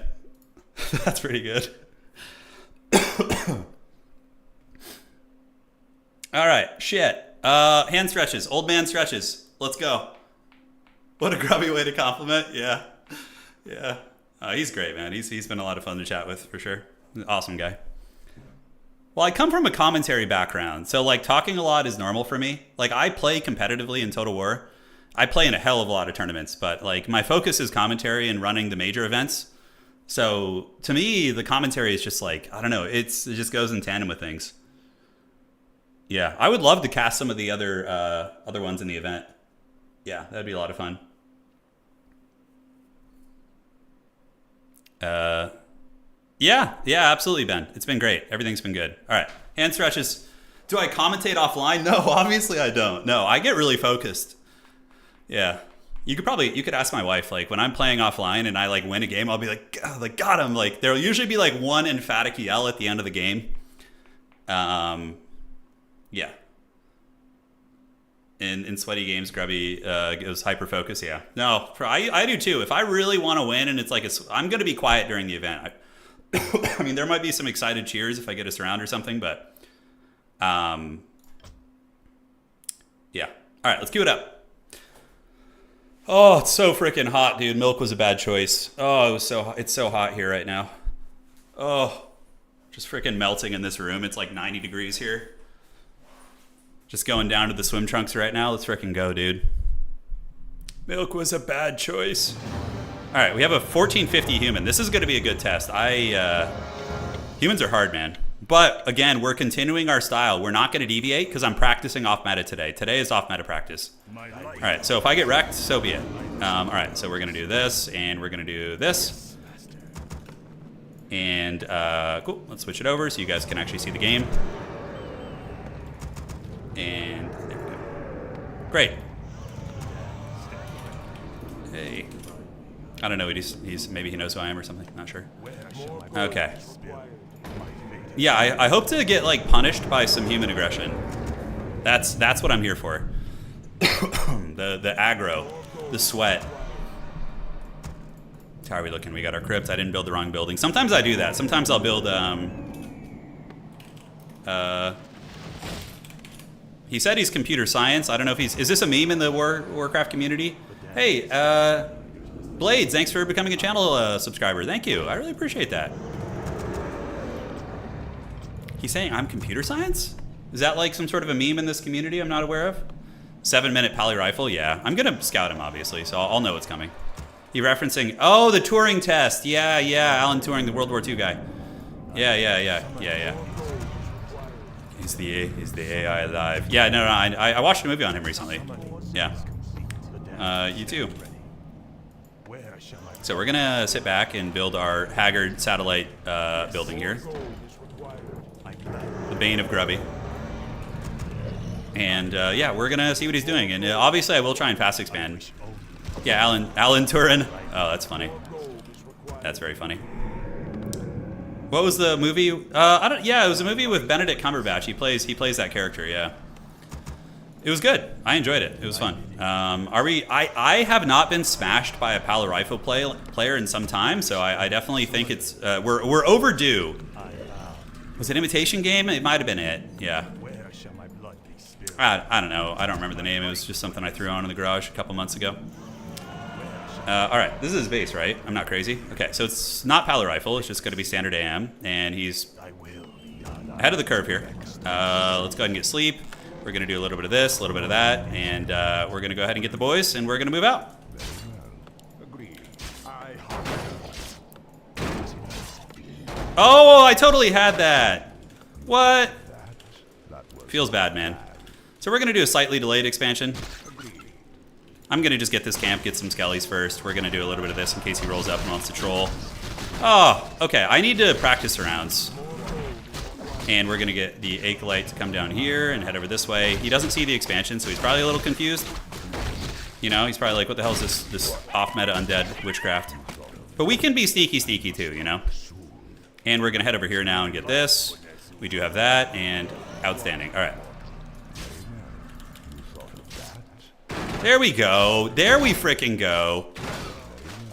That's pretty good. All right, shit. Hand stretches, old man stretches. Let's go. What a grubby way to compliment. Yeah, yeah. He's great, man. He's been a lot of fun to chat with for sure. Awesome guy. Well, I come from a commentary background, so like talking a lot is normal for me. Like I play competitively in Total War. I play in a hell of a lot of tournaments, but like my focus is commentary and running the major events. So to me, the commentary is just like, I don't know, it just goes in tandem with things. Yeah, I would love to cast some of the other ones in the event. Yeah, that'd be a lot of fun. Yeah, absolutely, Ben. It's been great. Everything's been good. All right, hand stretches. Do I commentate offline? No, obviously I don't. No, I get really focused. Yeah. You could ask my wife, like when I'm playing offline and I like win a game, I'll be like got him. Like there'll usually be like one emphatic yell at the end of the game. Yeah. In sweaty games, Grubby goes hyper focus. Yeah. No, I do too. If I really want to win and it's like I'm going to be quiet during the event. I mean, there might be some excited cheers if I get a surround or something, but yeah. All right, let's cue it up. Oh, it's so freaking hot, dude. Milk was a bad choice. Oh, it's so hot here right now. Oh, just freaking melting in this room. It's like 90 degrees here. Just going down to the swim trunks right now. Let's freaking go, dude. Milk was a bad choice. All right, we have a 1450 human. This is going to be a good test. Humans are hard, man. But again, we're continuing our style. We're not going to deviate because I'm practicing off meta today. Today is off meta practice. All right, so if I get wrecked, so be it. All right, so we're going to do this, and we're going to do this. And cool, let's switch it over so you guys can actually see the game. And there we go. Great. Hey. I don't know, he's maybe he knows who I am or something, not sure. Okay. Yeah, I hope to get like punished by some human aggression. That's what I'm here for. the aggro, the sweat. How are we looking? We got our crypt. I didn't build the wrong building. Sometimes I do that. Sometimes I'll build he said he's computer science. I don't know if is this a meme in the Warcraft community? Hey, Blades, thanks for becoming a channel subscriber. Thank you. I really appreciate that. He's saying I'm computer science? Is that like some sort of a meme in this community I'm not aware of? 7-minute pally rifle? Yeah. I'm going to scout him, obviously, so I'll know what's coming. He referencing, oh, the Turing test. Yeah, Alan Turing, the World War II guy. Yeah. He's the AI alive. Yeah, no, I watched a movie on him recently. Yeah. You too. So we're going to sit back and build our Haggard satellite building here. The Bane of Grubby. And yeah, we're going to see what he's doing. And obviously I will try and fast expand. Yeah, Alan Turin. Oh, that's funny. That's very funny. What was the movie? Yeah, it was a movie with Benedict Cumberbatch. He plays that character, yeah. It was good. I enjoyed it. It was fun. I have not been smashed by a pally rifle player in some time, so I definitely think it's we're overdue. Was it Imitation Game? It might have been it. Yeah. I don't know. I don't remember the name. It was just something I threw on in the garage a couple months ago. All right, this is his base, right? I'm not crazy. Okay, so it's not pally rifle. It's just going to be standard AM, and he's ahead of the curve here. Let's go ahead and get sleep. We're going to do a little bit of this, a little bit of that, and we're going to go ahead and get the boys, and we're going to move out. Oh, I totally had that. What? Feels bad, man. So we're going to do a slightly delayed expansion. I'm going to just get this camp, get some skellies first. We're going to do a little bit of this in case he rolls up and wants to troll. Oh, okay. I need to practice rounds. And we're going to get the Acolyte to come down here and head over this way. He doesn't see the expansion, so he's probably a little confused. You know, he's probably like, what the hell is this off-meta Undead Witchcraft? But we can be sneaky too, you know? And we're going to head over here now and get this. We do have that, and outstanding. All right. There we go. There we frickin' go.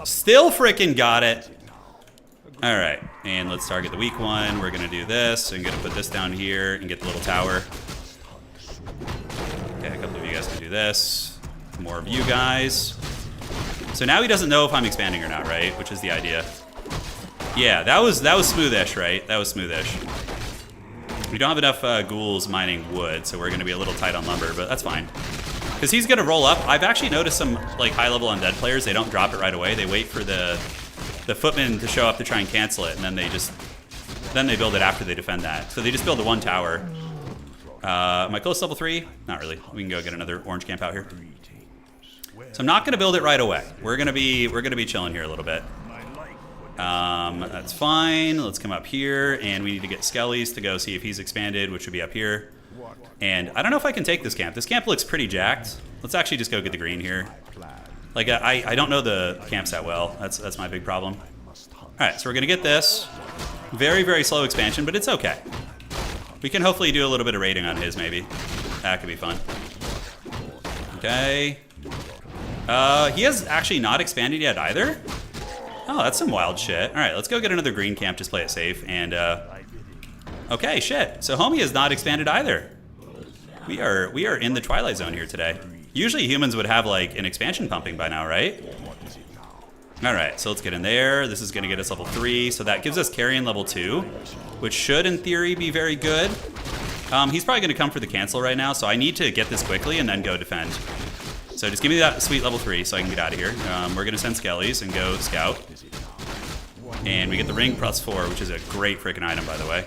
Still frickin' got it. All right, and let's target the weak one. We're gonna do this. I'm gonna put this down here and get the little tower. Okay, a couple of you guys can do this. More of you guys. So now he doesn't know if I'm expanding or not, right? Which is the idea. Yeah, that was smoothish, right? That was smoothish. We don't have enough ghouls mining wood, so we're gonna be a little tight on lumber, but that's fine. Because he's gonna roll up. I've actually noticed some like high-level Undead players, they don't drop it right away. They wait for the footmen to show up to try and cancel it, and then they build it after they defend that. So they just build the one tower. Am I close to level 3? Not really. We can go get another orange camp out here. So I'm not gonna build it right away. We're gonna be chilling here a little bit. That's fine. Let's come up here, and we need to get Skellies to go see if he's expanded, which would be up here. And I don't know if I can take this camp. This camp looks pretty jacked. Let's actually just go get the green here. Like, I don't know the camps that well. That's my big problem. All right, so we're going to get this. Very slow expansion, but it's okay. We can hopefully do a little bit of raiding on his, maybe. That could be fun. Okay. He has actually not expanded yet either. Oh, that's some wild shit. All right, let's go get another green camp. Just play it safe. And, okay, shit. So homie has not expanded either. We are in the Twilight Zone here today. Usually humans would have like an expansion pumping by now, right? All right, so let's get in there. This is gonna get us level 3, so that gives us carrion level 2, which should in theory be very good. He's probably gonna come for the cancel right now, so I need to get this quickly and then go defend. So just give me that sweet level 3 so I can get out of here. We're gonna send Skellies and go scout. And we get the ring +4, which is a great freaking item, by the way.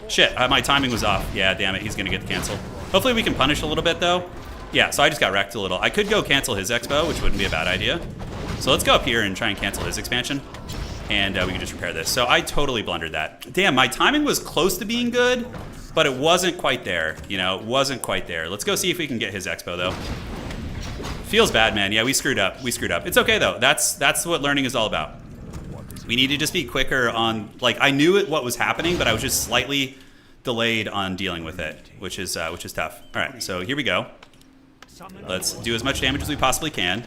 Shit, my timing was off. Yeah, damn it, he's gonna get the cancel. Hopefully we can punish a little bit though. Yeah, so I just got wrecked a little. I could go cancel his expo, which wouldn't be a bad idea. So let's go up here and try and cancel his expansion. And we can just repair this. So I totally blundered that. Damn, my timing was close to being good, but it wasn't quite there. You know, it wasn't quite there. Let's go see if we can get his expo though. Feels bad, man. Yeah, we screwed up. We screwed up. It's okay though. That's what learning is all about. We need to just be quicker on, like, I knew what was happening, but I was just slightly delayed on dealing with it, which is tough. All right, so here we go. Let's do as much damage as we possibly can.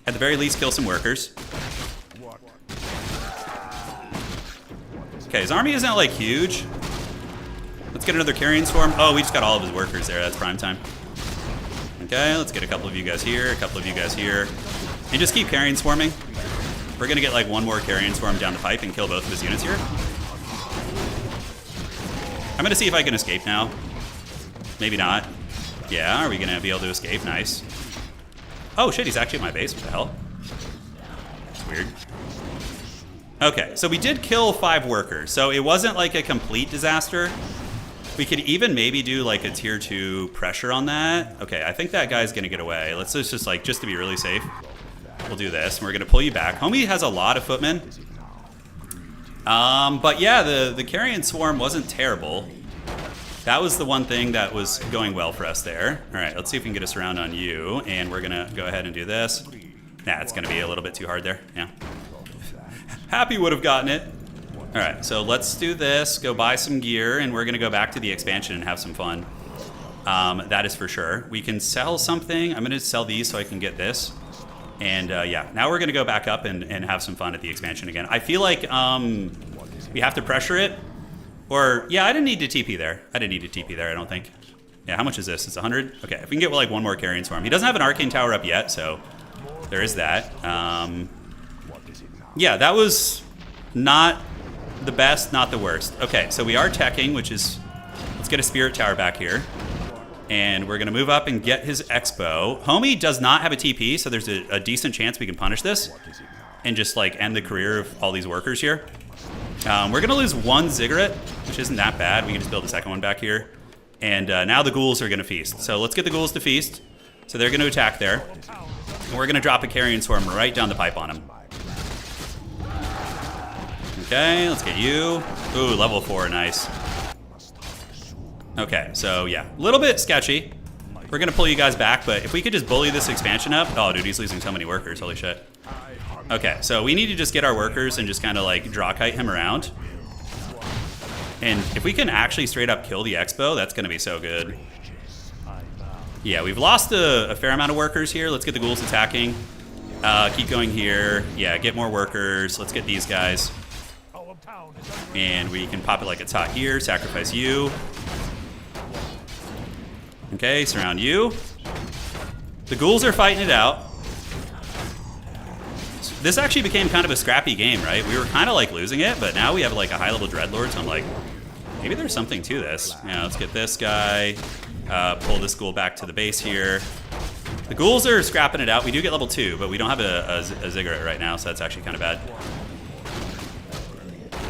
At the very least, kill some workers. Okay, his army isn't like huge. Let's get another carrion swarm. Oh, we just got all of his workers there. That's prime time. Okay, let's get a couple of you guys here, a couple of you guys here, and just keep carrion swarming. We're gonna get like one more carrion swarm down the pipe and kill both of his units here. I'm gonna see if I can escape now. Maybe not. Yeah, are we gonna be able to escape? Nice. Oh shit, he's actually at my base. What the hell? It's weird. Okay, so we did kill 5 workers, so it wasn't like a complete disaster. We could even maybe do like a tier 2 pressure on that. Okay, I think that guy's gonna get away. Let's just like, just to be really safe, we'll do this. We're gonna pull you back. Homie has a lot of footmen. But yeah, the carrion swarm wasn't terrible. That was the one thing that was going well for us there. All right, let's see if we can get us around on you. And we're gonna go ahead and do this. Nah, it's gonna be a little bit too hard there, yeah. Happy would have gotten it. All right, so let's do this, go buy some gear, and we're gonna go back to the expansion and have some fun. That is for sure. We can sell something. I'm gonna sell these so I can get this. And yeah, now we're gonna go back up and have some fun at the expansion again. I feel like we have to pressure it. Or, yeah, I didn't need to TP there. I didn't need to TP there, I don't think. Yeah, how much is this? It's 100? Okay, if we can get like one more carrion swarm. He doesn't have an arcane tower up yet, so there is that. Yeah, that was not the best, not the worst. Okay, so we are teching, which is, let's get a spirit tower back here. And we're gonna move up and get his expo. Homie does not have a TP, so there's a decent chance we can punish this and just like end the career of all these workers here. We're going to lose one ziggurat, which isn't that bad. We can just build a second one back here. And now the ghouls are going to feast. So let's get the ghouls to feast. So they're going to attack there. And we're going to drop a carrion swarm right down the pipe on them. Okay, let's get you. Ooh, level 4, nice. Okay, so yeah, a little bit sketchy. We're going to pull you guys back, but if we could just bully this expansion up. Oh, dude, he's losing so many workers. Holy shit. Okay, so we need to just get our workers and just kind of like draw kite him around. And if we can actually straight up kill the expo, that's going to be so good. Yeah, we've lost a fair amount of workers here. Let's get the ghouls attacking. Keep going here. Yeah, get more workers. Let's get these guys. And we can pop it like it's hot here. Sacrifice you. Okay, surround you. The ghouls are fighting it out. This actually became kind of a scrappy game, right? We were kind of like losing it, but now we have like a high level dreadlord, so I'm like, maybe there's something to this. Yeah, let's get this guy. Pull this ghoul back to the base here. The ghouls are scrapping it out. We do get level 2, but we don't have a ziggurat right now, so that's actually kind of bad.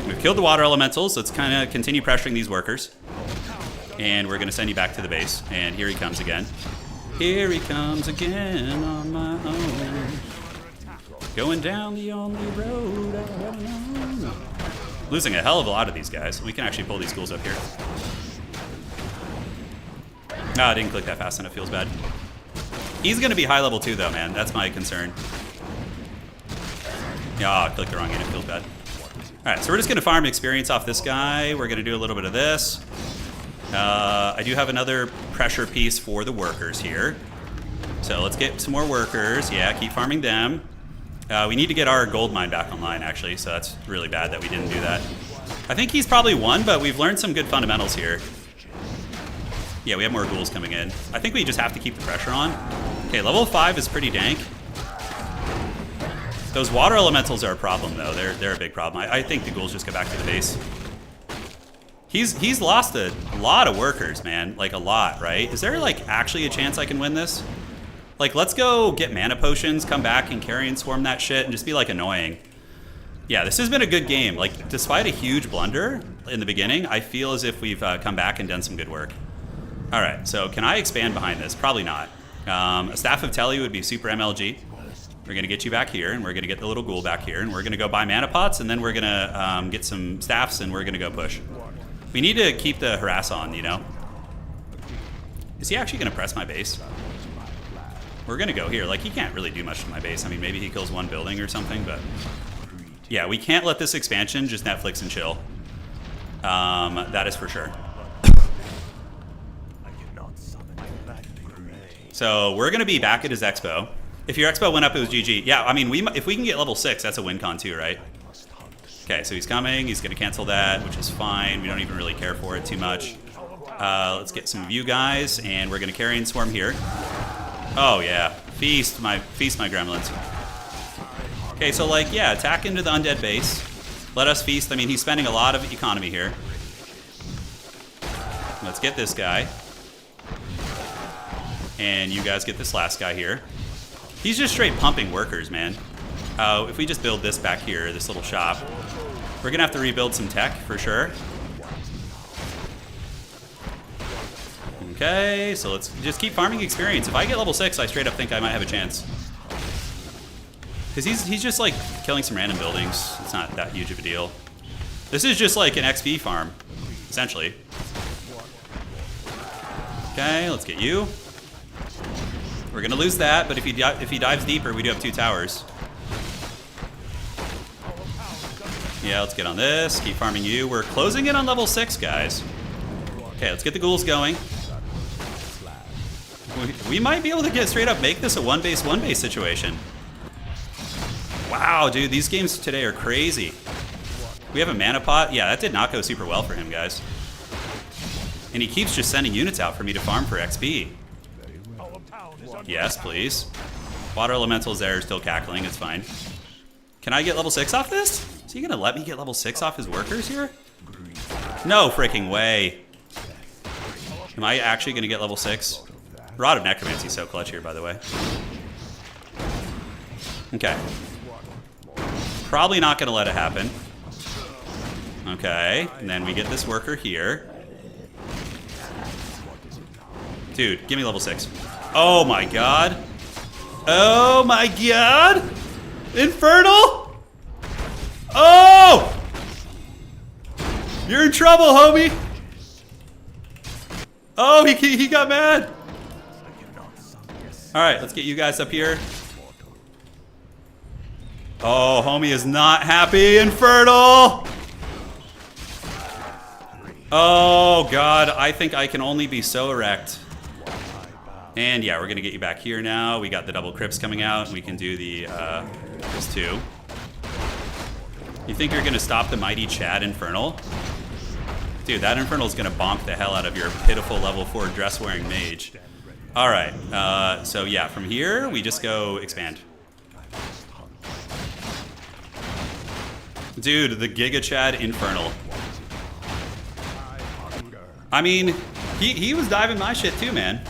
We've killed the water elementals. Let's kind of continue pressuring these workers. And we're going to send you back to the base. And here he comes again. Here he comes again on my own. Going down the only road I ever known. Losing a hell of a lot of these guys. We can actually pull these ghouls up here. Ah, I didn't click that fast enough. Feels bad. He's going to be high level 2 though, man. That's my concern. Yeah, I clicked the wrong unit. Feels bad. Alright, so we're just going to farm experience off this guy. We're going to do a little bit of this. I do have another pressure piece for the workers here. So let's get some more workers. Yeah, keep farming them. We need to get our gold mine back online, actually, so that's really bad that we didn't do that. I think he's probably won, but we've learned some good fundamentals here. Yeah, we have more ghouls coming in. I think we just have to keep the pressure on. Okay, level 5 is pretty dank. Those water elementals are a problem, though. They're a big problem. I think the ghouls just go back to the base. He's lost a lot of workers, man. Like, a lot, right? Is there, like, actually a chance I can win this? Like, let's go get mana potions, come back and carrion swarm that shit, and just be, like, annoying. Yeah, this has been a good game. Like, despite a huge blunder in the beginning, I feel as if we've come back and done some good work. All right, so can I expand behind this? Probably not. A Staff of Telly would be super MLG. We're going to get you back here, and we're going to get the little ghoul back here, and we're going to go buy mana pots, and then we're going to get some staffs, and we're going to go push. We need to keep the harass on, you know? Is he actually going to press my base? We're going to go here. Like, he can't really do much to my base. I mean, maybe he kills one building or something, but... Yeah, we can't let this expansion just Netflix and chill. That is for sure. So, we're going to be back at his expo. If your expo went up, it was GG. Yeah, I mean, if we can get level 6, that's a win con too, right? Okay, so he's coming. He's going to cancel that, which is fine. We don't even really care for it too much. Let's get some of you guys, and we're going to carrion swarm here. Oh, yeah. Feast my gremlins. Okay, so, like, yeah, attack into the undead base. Let us feast. I mean, he's spending a lot of economy here. Let's get this guy. And you guys get this last guy here. He's just straight pumping workers, man. If we just build this back here, this little shop, we're going to have to rebuild some tech for sure. Okay, so let's just keep farming experience. If I get level 6, I straight up think I might have a chance. Because he's just like killing some random buildings. It's not that huge of a deal. This is just like an XP farm, essentially. Okay, let's get you. We're going to lose that, but if he dives deeper, we do have 2 towers. Yeah, let's get on this. Keep farming you. We're closing in on level 6, guys. Okay, let's get the ghouls going. We might be able to get straight up, make this a one base situation. Wow, dude, these games today are crazy. We have a mana pot. Yeah, that did not go super well for him, guys. And he keeps just sending units out for me to farm for XP. Yes, please. Water elementals there are still cackling. It's fine. Can I get level 6 off this? Is he going to let me get level 6 off his workers here? No freaking way. Am I actually going to get level 6? Rod of Necromancy is so clutch here, by the way. Okay. Probably not going to let it happen. Okay, and then we get this worker here. Dude, give me level 6. Oh my god. Oh my god! Infernal! Oh! You're in trouble, homie! Oh, he got mad! Alright, let's get you guys up here. Oh, homie is not happy. Infernal! Oh, God. I think I can only be so erect. And yeah, we're going to get you back here now. We got the double crypts coming out. We can do the, this too. You think you're going to stop the mighty Chad Infernal? Dude, that Infernal is going to bonk the hell out of your pitiful level 4 dress-wearing mage. All right. So yeah, from here, we just go expand. Dude, the Giga Chad Infernal. I mean, he was diving my shit too, man.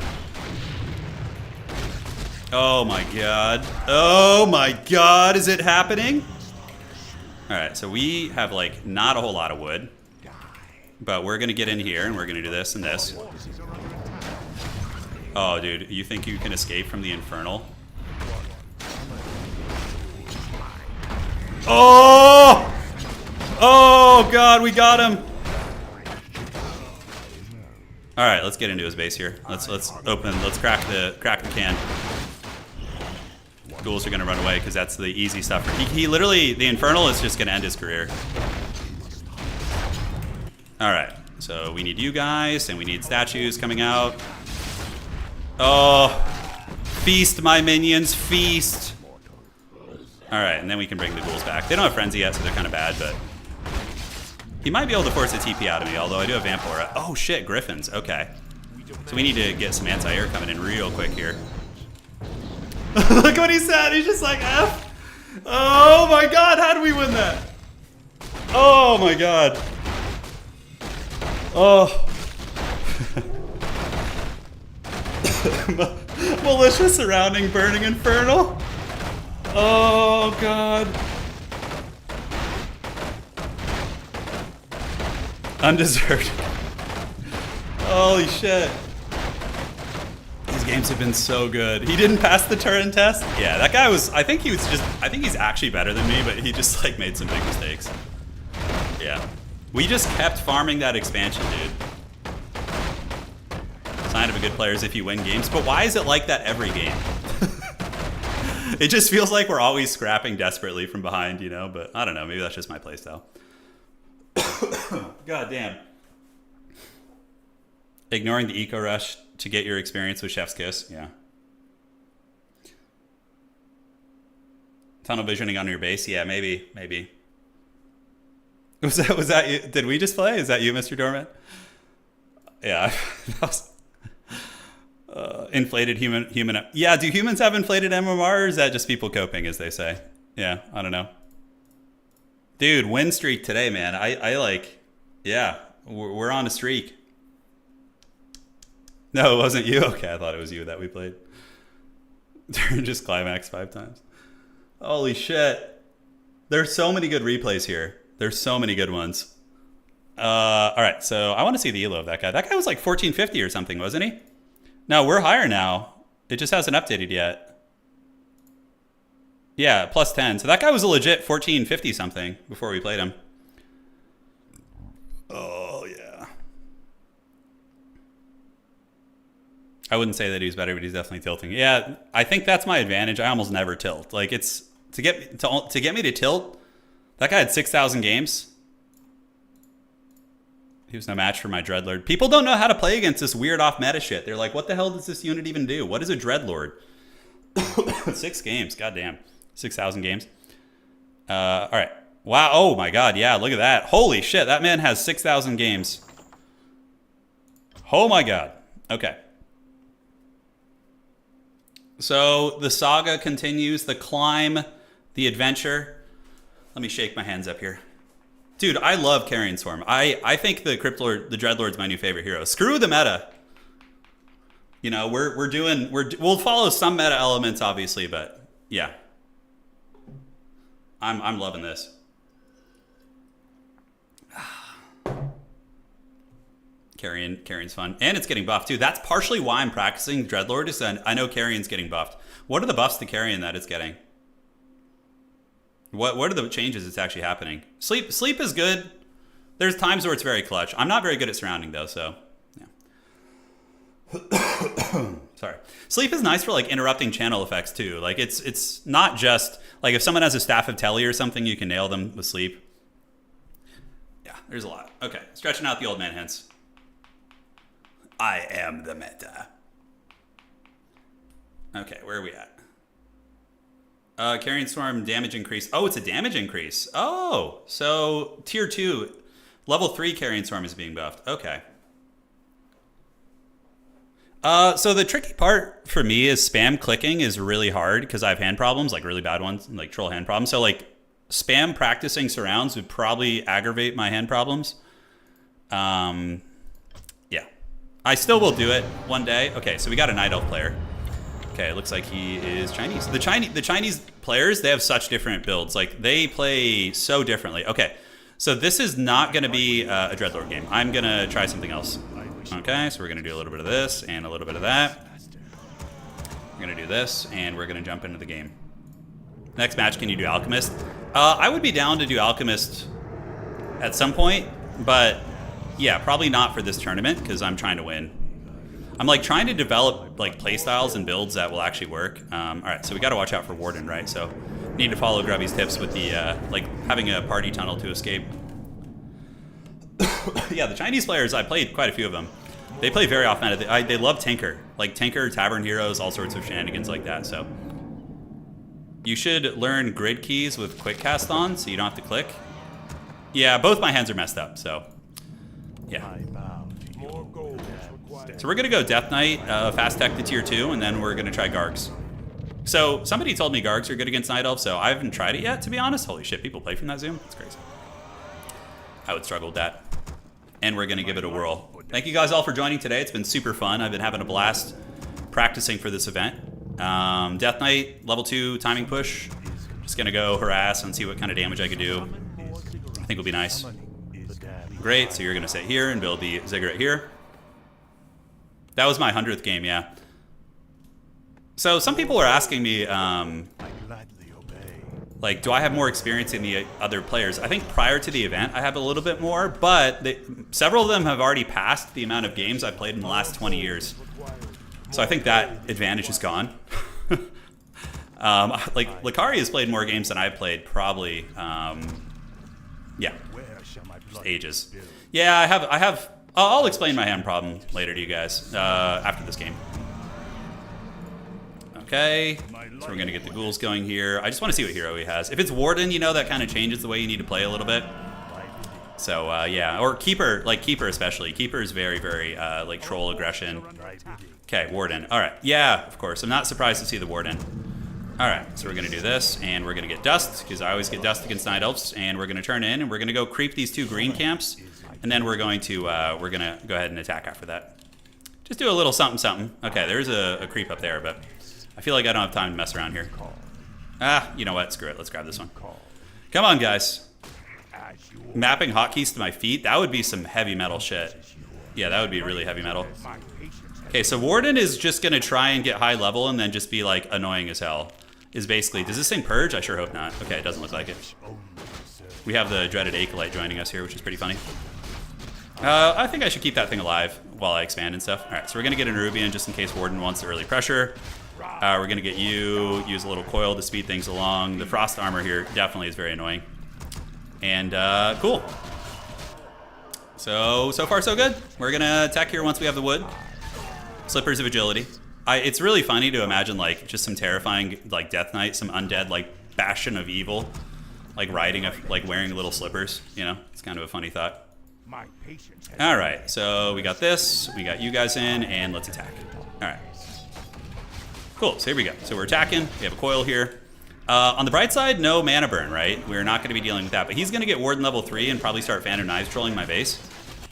Oh my god. Oh my god, is it happening? Alright, so we have like not a whole lot of wood. But we're gonna get in here and we're gonna do this and this. Oh dude, you think you can escape from the Infernal? Oh! Oh god, we got him! Alright, let's get into his base here. Let's crack the can. Ghouls are gonna run away because that's the easy stuff. He literally, the Infernal is just gonna end his career. Alright, so we need you guys and we need statues coming out. Oh, feast my minions, feast. Alright, and then we can bring the ghouls back. They don't have frenzy yet, so they're kind of bad, but he might be able to force a TP out of me, although I do have Vampora. Oh shit, Griffins, okay. So we need to get some anti-air coming in real quick here. Look what he said, he's just like, F. Oh my god, how do we win that? Oh my god. Oh. Militia surrounding Burning Infernal. Oh god. Undeserved. Holy shit. These games have been so good. He didn't pass the Turin test? Yeah, that guy was, I think he's actually better than me, but he just like made some big mistakes. Yeah. We just kept farming that expansion, dude. Sign of a good player is if you win games, but why is it like that every game? It just feels like we're always scrapping desperately from behind, you know, but I don't know, maybe that's just my playstyle. God damn. Ignoring the eco rush to get your experience with Chef's Kiss, yeah. Tunnel visioning on your base, yeah, maybe. Was that you? Did we just play? Is that you, Mr. Dormant? Yeah, that was inflated human. Yeah, do humans have inflated MMR, or is that just people coping, as they say? Yeah, I don't know. Dude, win streak today, man. I like, yeah, we're on a streak. No, it wasn't you. Okay, I thought it was you that we played. Just climax 5 times. Holy shit. There's so many good replays here. There's so many good ones. All right, so I want to see the elo of that guy. That guy was like 1450 or something, wasn't he? No, we're higher now. It just hasn't updated yet. Yeah, plus 10. So that guy was a legit 1450 something before we played him. Oh, yeah. I wouldn't say that he's better, but he's definitely tilting. Yeah, I think that's my advantage. I almost never tilt. Like, it's to get me to tilt. That guy had 6,000 games. He was no match for my Dreadlord. People don't know how to play against this weird off-meta shit. They're like, what the hell does this unit even do? What is a Dreadlord? 6 games, goddamn. 6,000 games. All right. Wow, oh my god, yeah, look at that. Holy shit, that man has 6,000 games. Oh my god. Okay. So the saga continues, the climb, the adventure. Let me shake my hands up here. Dude, I love Carrion Swarm. I think the Dreadlord's my new favorite hero. Screw the meta. You know, we'll follow some meta elements obviously, but yeah. I'm loving this. Carrion's fun. And it's getting buffed too. That's partially why I'm practicing Dreadlord, is that I know Carrion's getting buffed. What are the buffs to Carrion that it's getting? What are the changes that's actually happening? Sleep is good. There's times where it's very clutch. I'm not very good at surrounding though, so yeah. Sorry. Sleep is nice for like interrupting channel effects too. Like it's not just like if someone has a Staff of Telly or something, you can nail them with sleep. Yeah, there's a lot. Okay, stretching out the old man hints. I am the meta. Okay, where are we at? Carrion Storm damage increase. Oh, it's a damage increase. Oh, so tier 2, level 3 Carrion Storm is being buffed. Okay. So the tricky part for me is spam clicking is really hard because I have hand problems, like really bad ones, like troll hand problems. So like spam practicing surrounds would probably aggravate my hand problems. Yeah. I still will do it one day. Okay, so we got a Night Elf player. Okay, it looks like he is Chinese. The Chinese players, they have such different builds. Like, they play so differently. Okay, so this is not going to be a Dreadlord game. I'm going to try something else. Okay, so we're going to do a little bit of this and a little bit of that. We're going to do this, and we're going to jump into the game. Next match, can you do Alchemist? I would be down to do Alchemist at some point, but yeah, probably not for this tournament because I'm trying to win. I'm like trying to develop like play styles and builds that will actually work. All right, so we got to watch out for Warden, right? So need to follow Grubby's tips with the like having a party tunnel to escape. Yeah, the Chinese players, I played quite a few of them. They play very off meta. They love Tinker, like Tinker, Tavern Heroes, all sorts of shenanigans like that. So you should learn grid keys with quick cast on, so you don't have to click. Yeah, both my hands are messed up, so yeah. So we're going to go Death Knight, fast tech to tier 2, and then we're going to try Gargs. So somebody told me Gargs are good against Night Elf, so I haven't tried it yet, to be honest. Holy shit, people play from that Zoom? That's crazy. I would struggle with that. And we're going to give it a whirl. Thank you guys all for joining today. It's been super fun. I've been having a blast practicing for this event. Death Knight, level 2, timing push. Just going to go harass and see what kind of damage I could do. I think it'll be nice. Great, so you're going to sit here and build the Ziggurat here. That was my 100th game, yeah. So some people were asking me, like, do I have more experience than the other players? I think prior to the event, I have a little bit more, but several of them have already passed the amount of games I've played in the last 20 years. So I think that advantage is gone. Like, Lakari has played more games than I've played, probably, yeah, just ages. Yeah, I have. I'll explain my hand problem later to you guys after this game. Okay, so we're going to get the ghouls going here. I just want to see what hero he has. If it's Warden, you know, that kind of changes the way you need to play a little bit. So, yeah, or Keeper, like Keeper especially. Keeper is very, very, like, troll aggression. Okay, Warden. All right, yeah, of course. I'm not surprised to see the Warden. All right, so we're going to do this, and we're going to get Dust, because I always get Dust against Night Elves, and we're going to turn in, and we're going to go creep these 2 green camps. And then we're going to go ahead and attack after that. Just do a little something, something. Okay, there's a creep up there, but I feel like I don't have time to mess around here. Ah, you know what? Screw it. Let's grab this one. Come on, guys. Mapping hotkeys to my feet. That would be some heavy metal shit. Yeah, that would be really heavy metal. Okay, so Warden is just going to try and get high level and then just be, like, annoying as hell. Is basically... Does this thing purge? I sure hope not. Okay, it doesn't look like it. We have the dreaded Acolyte joining us here, which is pretty funny. I think I should keep that thing alive while I expand and stuff. All right, so we're going to get an Nerubian just in case Warden wants the early pressure. We're going to get you, use a little coil to speed things along. The Frost Armor here definitely is very annoying. And cool. So far so good. We're going to attack here once we have the wood. Slippers of Agility. It's really funny to imagine like just some terrifying like Death Knight, some undead like Bastion of Evil, like riding, like wearing little slippers, you know? It's kind of a funny thought. All right, so we got this, we got you guys in, and let's attack. All right. Cool, so here we go. So we're attacking, we have a coil here. On the bright side, no mana burn, right? We're not gonna be dealing with that, but he's gonna get Warden level 3 and probably start Phantom Knives trolling my base.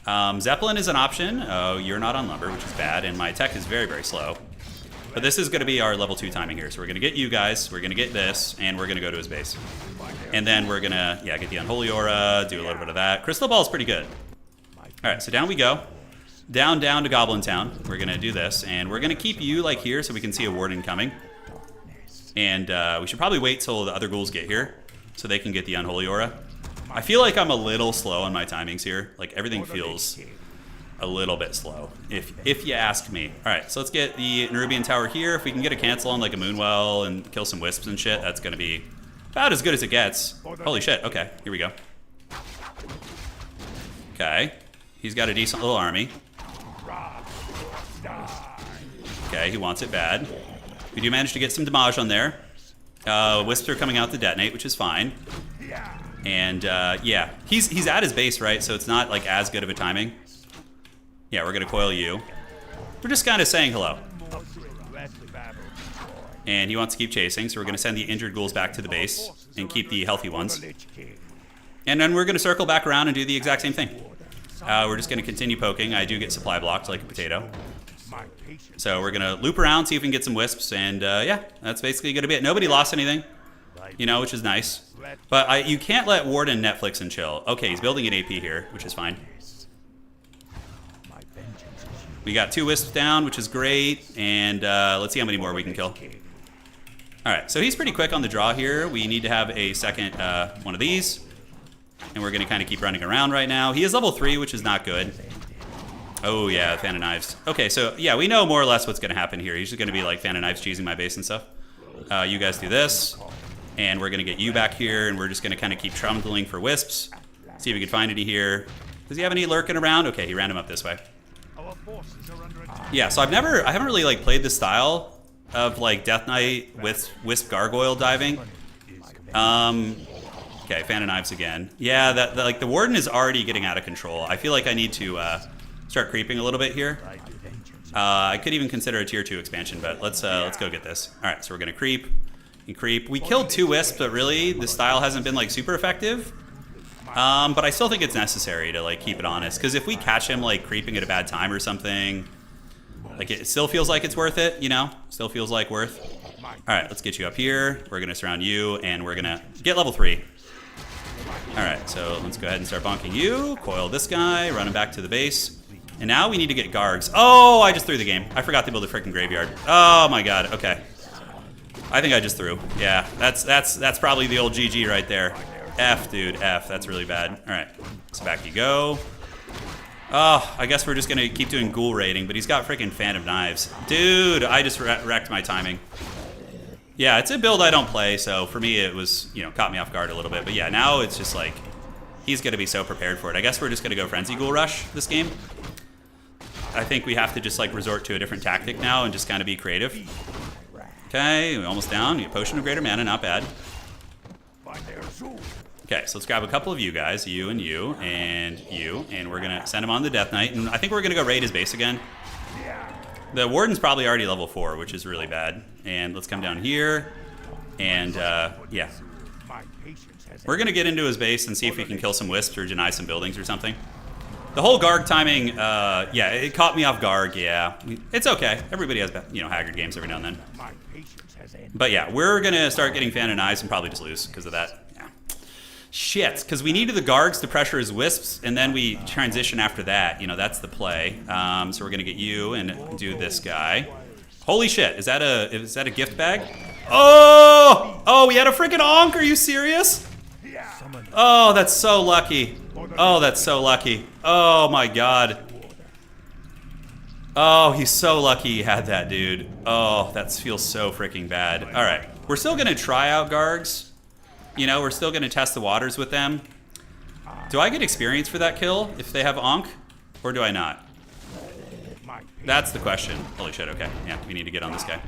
Zeppelin is an option. Oh, you're not on lumber, which is bad, and my tech is very, very slow. But this is gonna be our level 2 timing here. So we're gonna get you guys, we're gonna get this, and we're gonna go to his base. And then we're gonna, yeah, get the Unholy Aura, do a little bit of that. Crystal Ball is pretty good. All right, so down we go. down to Goblin Town. We're gonna do this, and we're gonna keep you like here so we can see a warden coming. And we should probably wait till the other ghouls get here so they can get the Unholy Aura. I feel like I'm a little slow on my timings here. Like everything feels a little bit slow, if you ask me. All right, so let's get the Nerubian Tower here. If we can get a cancel on like a Moonwell and kill some wisps and shit, that's gonna be about as good as it gets. Holy shit, okay, here we go. Okay, he's got a decent little army. Okay, he wants it bad. We do manage to get some damage on there. Wisps are coming out to detonate, which is fine. And yeah, he's at his base, right? So it's not like as good of a timing. Yeah, we're gonna coil you. We're just kind of saying hello. And he wants to keep chasing, so we're gonna send the injured ghouls back to the base and keep the healthy ones. And then we're gonna circle back around and do the exact same thing. We're just gonna continue poking. I do get supply blocked like a potato. So we're gonna loop around, see if we can get some wisps, and yeah, that's basically gonna be it. Nobody lost anything, you know, which is nice. But you can't let Warden Netflix and chill. Okay, he's building an AP here, which is fine. We got 2 wisps down, which is great, and let's see how many more we can kill. All right, so he's pretty quick on the draw here. We need to have a second one of these, and we're gonna kind of keep running around right now. He is level 3, which is not good. Oh yeah, Fan of Knives. Okay, so yeah, we know more or less what's gonna happen here. He's just gonna be like Fan of Knives cheesing my base and stuff. You guys do this, and we're gonna get you back here, and we're just gonna kind of keep trundling for wisps. See if we can find any here. Does he have any lurking around? Okay, he ran him up this way. Yeah, so I haven't really like played the style of like Death Knight with Wisp Gargoyle diving. Okay, Fan of Knives again. Yeah, that like the Warden is already getting out of control. I feel like I need to start creeping a little bit here. I could even consider a tier 2 expansion, but let's go get this. All right, so we're gonna creep and creep. We killed 2 wisps, but really the style hasn't been like super effective. But I still think it's necessary to like keep it honest, because if we catch him like creeping at a bad time or something, like it still feels like it's worth it, you know? Still feels like worth. All right, let's get you up here. We're gonna surround you, and we're gonna get level 3. All right, so let's go ahead and start bonking you. Coil this guy, run him back to the base. And now we need to get Gargs. Oh, I just threw the game. I forgot to build a freaking graveyard. Oh my god, okay. I think I just threw. Yeah, that's probably the old GG right there. F, dude, F. That's really bad. All right, so back you go. Oh, I guess we're just gonna keep doing ghoul raiding, but he's got freaking Fan of Knives. Dude, I just wrecked my timing. Yeah, it's a build I don't play, so for me it was, you know, caught me off guard a little bit. But yeah, now it's just like, he's gonna be so prepared for it. I guess we're just gonna go Frenzy Ghoul Rush this game. I think we have to just like resort to a different tactic now and just kind of be creative. Okay, we're almost down. You Potion of Greater Mana, not bad. Okay, so let's grab a couple of you guys, you, and we're gonna send him on the Death Knight, and I think we're gonna go raid his base again. The Warden's probably already level 4, which is really bad. And let's come down here, and yeah. We're gonna get into his base and see if we can kill some wisps or deny some buildings or something. The whole Garg timing, yeah, it caught me off Garg, yeah. It's okay, everybody has, you know, Haggard games every now and then. But yeah, we're gonna start getting Fan of Knives and probably just lose because of that. Shit, because we needed the Gargs to pressure his wisps, and then we transition after that. You know, that's the play. So we're gonna get you and do this guy. Holy shit, is that a gift bag? Oh, we had a freaking Onk. Are you serious? Oh, that's so lucky. Oh, that's so lucky. Oh my god. Oh, he's so lucky he had that, dude. Oh, that feels so freaking bad. All right, we're still gonna try out Gargs. You know, we're still going to test the waters with them. Do I get experience for that kill if they have Onk? Or do I not? That's the question. Holy shit, okay. Yeah, we need to get on this guy.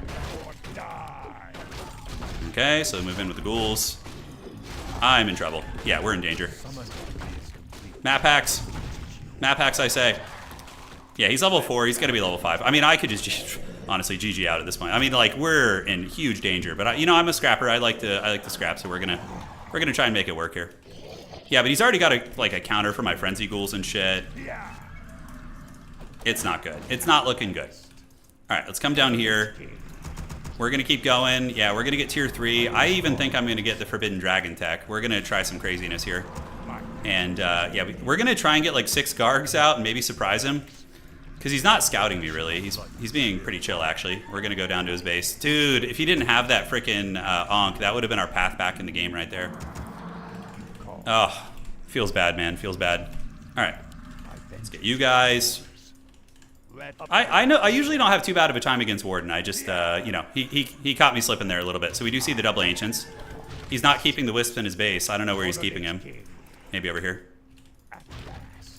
Okay, so move in with the ghouls. I'm in trouble. Yeah, we're in danger. Map hacks. Map hacks, I say. Yeah, he's level 4. He's going to be level 5. I mean, I could just honestly GG out at this point. I mean, like, we're in huge danger. But you know, I'm a scrapper. I like to scrap, so we're gonna try and make it work here. Yeah, but he's already got a counter for my frenzy ghouls and shit. It's not good. It's not looking good. All right, let's come down here. We're gonna keep going. Yeah, we're gonna get tier 3. I even think I'm gonna get the Forbidden Dragon tech. We're gonna try some craziness here. And yeah, we're gonna try and get like 6 Gargs out and maybe surprise him. Because he's not scouting me, really. He's being pretty chill, actually. We're going to go down to his base. Dude, if he didn't have that freaking Ankh, that would have been our path back in the game right there. Oh, feels bad, man. Feels bad. All right. Let's get you guys. I know I usually don't have too bad of a time against Warden. I just, you know, he caught me slipping there a little bit. So we do see the double Ancients. He's not keeping the Wisp in his base. I don't know where he's keeping him. Maybe over here.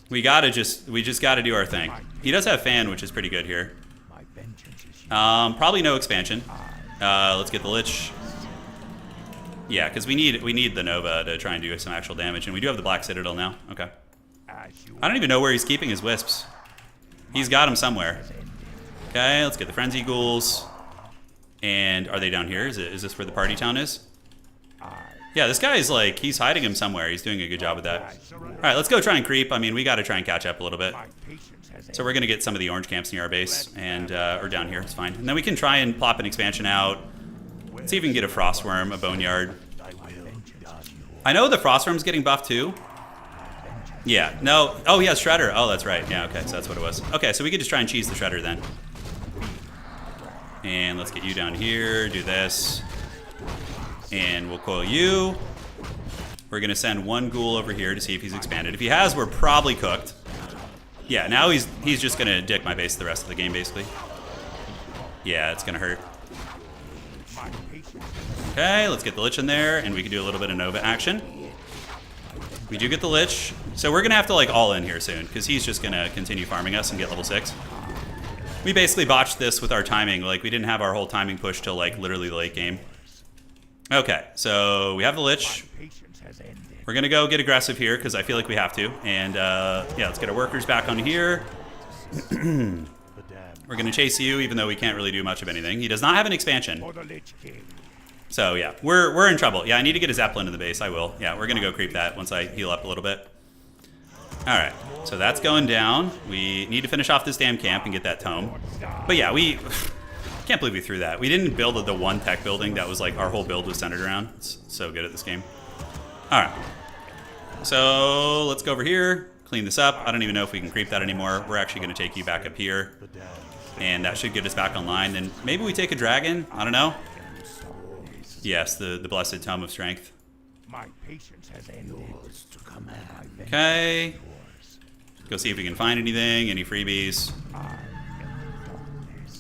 We just gotta do our thing. He does have Fan, which is pretty good here. Probably no expansion. Let's get the Lich. Yeah, because we need the Nova to try and do some actual damage, and we do have the Black Citadel now. Okay. I don't even know where he's keeping his Wisps. He's got them somewhere. Okay, let's get the Frenzy Ghouls. And are they down here? Is this where the party town is? Yeah, this guy is like, he's hiding him somewhere. He's doing a good job with that. All right, let's go try and creep. I mean, we got to try and catch up a little bit. So we're going to get some of the orange camps near our base, and or down here, it's fine. And then we can try and plop an expansion out. Let's see if we can get a Frostworm, a Boneyard. I know the Frostworm's getting buffed too. Yeah, no. Oh, he has Shredder. Oh, that's right. Yeah, okay, so that's what it was. Okay, so we could just try and cheese the Shredder then. And let's get you down here, do this. And we'll coil you. We're going to send one ghoul over here to see if he's expanded. If he has, we're probably cooked. Yeah, now he's just going to dick my base the rest of the game, basically. Yeah, it's going to hurt. Okay, let's get the Lich in there, and we can do a little bit of Nova action. We do get the Lich. So we're going to have to, like, all in here soon, because he's just going to continue farming us and get level 6. We basically botched this with our timing. Like, we didn't have our whole timing push till, like, literally the late game. Okay, so we have the Lich. We're going to go get aggressive here because I feel like we have to. And, yeah, let's get our workers back on here. We're going to chase you even though we can't really do much of anything. He does not have an expansion. So, yeah, we're in trouble. Yeah, I need to get a Zeppelin in the base. I will. Yeah, we're going to go creep that once I heal up a little bit. All right, so that's going down. We need to finish off this damn camp and get that tome. But, yeah, we... Can't believe we threw that. We didn't build the one tech building that was like our whole build was centered around. It's so good at this game. All right. So let's go over here, clean this up. I don't even know if we can creep that anymore. We're actually going to take you back up here. And that should get us back online. Then maybe we take a dragon. I don't know. Yes, the Blessed Tome of Strength. Okay. Go see if we can find anything, any freebies.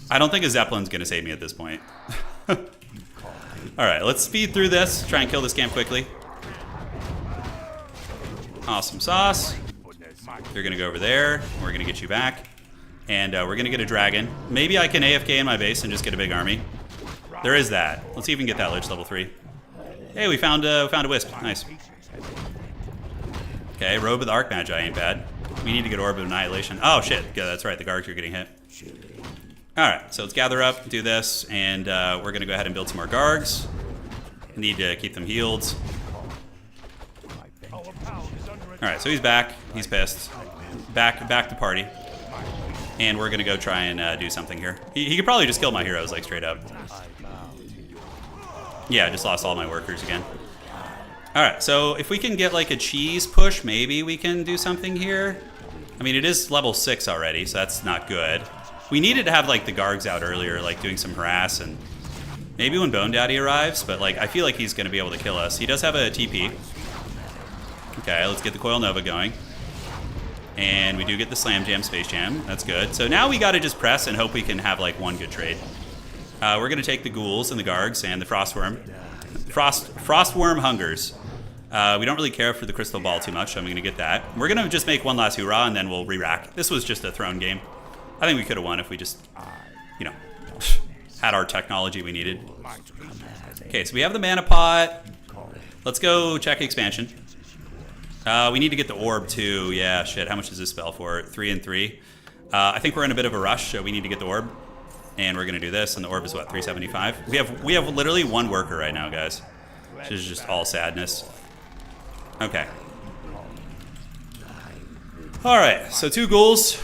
I don't think a Zeppelin's going to save me at this point. All right, let's speed through this. Try and kill this camp quickly. Awesome sauce. You're going to go over there. We're going to get you back. And we're going to get a dragon. Maybe I can AFK in my base and just get a big army. There is that. Let's see if we can get that Lich level 3. Hey, we found a Wisp. Nice. Okay, Robe of the Archmagi ain't bad. We need to get Orb of Annihilation. Oh, shit. Yeah, that's right. The Gargs are getting hit. All right, so let's gather up, do this, and we're going to go ahead and build some more Gargs. Need to keep them healed. All right, so he's back. He's pissed. Back to party. And we're going to go try and do something here. He could probably just kill my heroes, like, straight up. Yeah, I just lost all my workers again. All right, so if we can get, like, a cheese push, maybe we can do something here. I mean, it is level 6 already, so that's not good. We needed to have, like, the Gargs out earlier, like, doing some harass, and maybe when Bone Daddy arrives, but, like, I feel like he's going to be able to kill us. He does have a TP. Okay, let's get the Coil Nova going. And we do get the Slam Jam, Space Jam. That's good. So now we got to just press and hope we can have, like, one good trade. We're going to take the Ghouls and the Gargs and the Frostworm. Frostworm Hungers. We don't really care for the Crystal Ball too much, so I'm going to get that. We're going to just make one last hoorah, and then we'll re-rack. This was just a throne game. I think we could have won if we just, you know, had our technology we needed. Okay, so we have the mana pot. Let's go check expansion. We need to get the orb too. Yeah, shit. How much does this spell for? 3 and 3. I think we're in a bit of a rush, so we need to get the orb. And we're going to do this, and the orb is what, 375? We have literally one worker right now, guys. Which is just all sadness. Okay. All right, so 2 ghouls.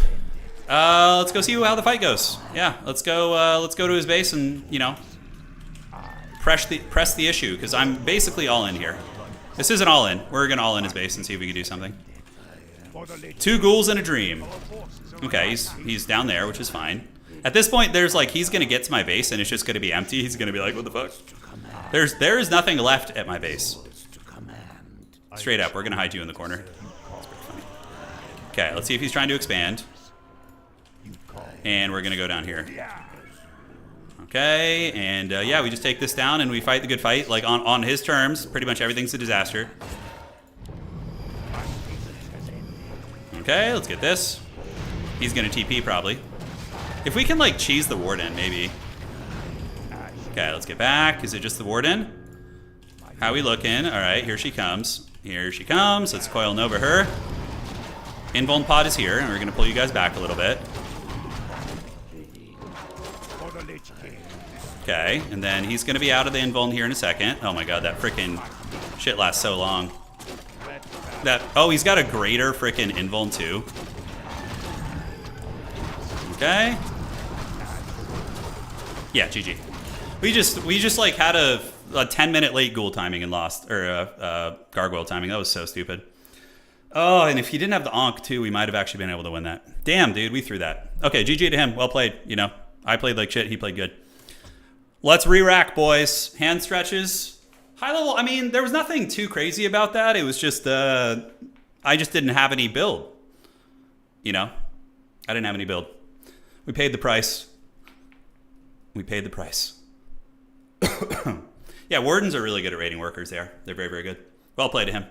Let's go see how the fight goes. Yeah, let's go to his base and, you know, press the issue, because I'm basically all in here. This isn't all in. We're gonna all in his base and see if we can do something. 2 ghouls and a dream. Okay, he's down there, which is fine. At this point, there's like, he's gonna get to my base and it's just gonna be empty. He's gonna be like, what the fuck? There is nothing left at my base. Straight up, we're gonna hide you in the corner. That's pretty funny. Okay, let's see if he's trying to expand. And we're gonna go down here. Okay, and yeah, we just take this down and we fight the good fight, like on his terms. Pretty much everything's a disaster. Okay, let's get this. He's gonna TP probably. If we can like cheese the warden, maybe. Okay, let's get back. Is it just the warden? How we looking? All right, here she comes. Here she comes. Let's coil over her. Invuln pod is here, and we're gonna pull you guys back a little bit. Okay, and then he's gonna be out of the invuln here in a second. Oh my god, that freaking shit lasts so long. Oh, he's got a greater freaking invuln too. Okay. Yeah, GG. We just like had a 10-minute late ghoul timing and lost, or gargoyle timing. That was so stupid. Oh, and if he didn't have the Ankh too, we might have actually been able to win that. Damn, dude, we threw that. Okay, GG to him. Well played. You know, I played like shit. He played good. Let's re-rack, boys. Hand stretches. High level, I mean, there was nothing too crazy about that. It was just, I just didn't have any build. You know? I didn't have any build. We paid the price. We paid the price. Yeah, wardens are really good at raiding workers there. They're very, very good. Well played to him.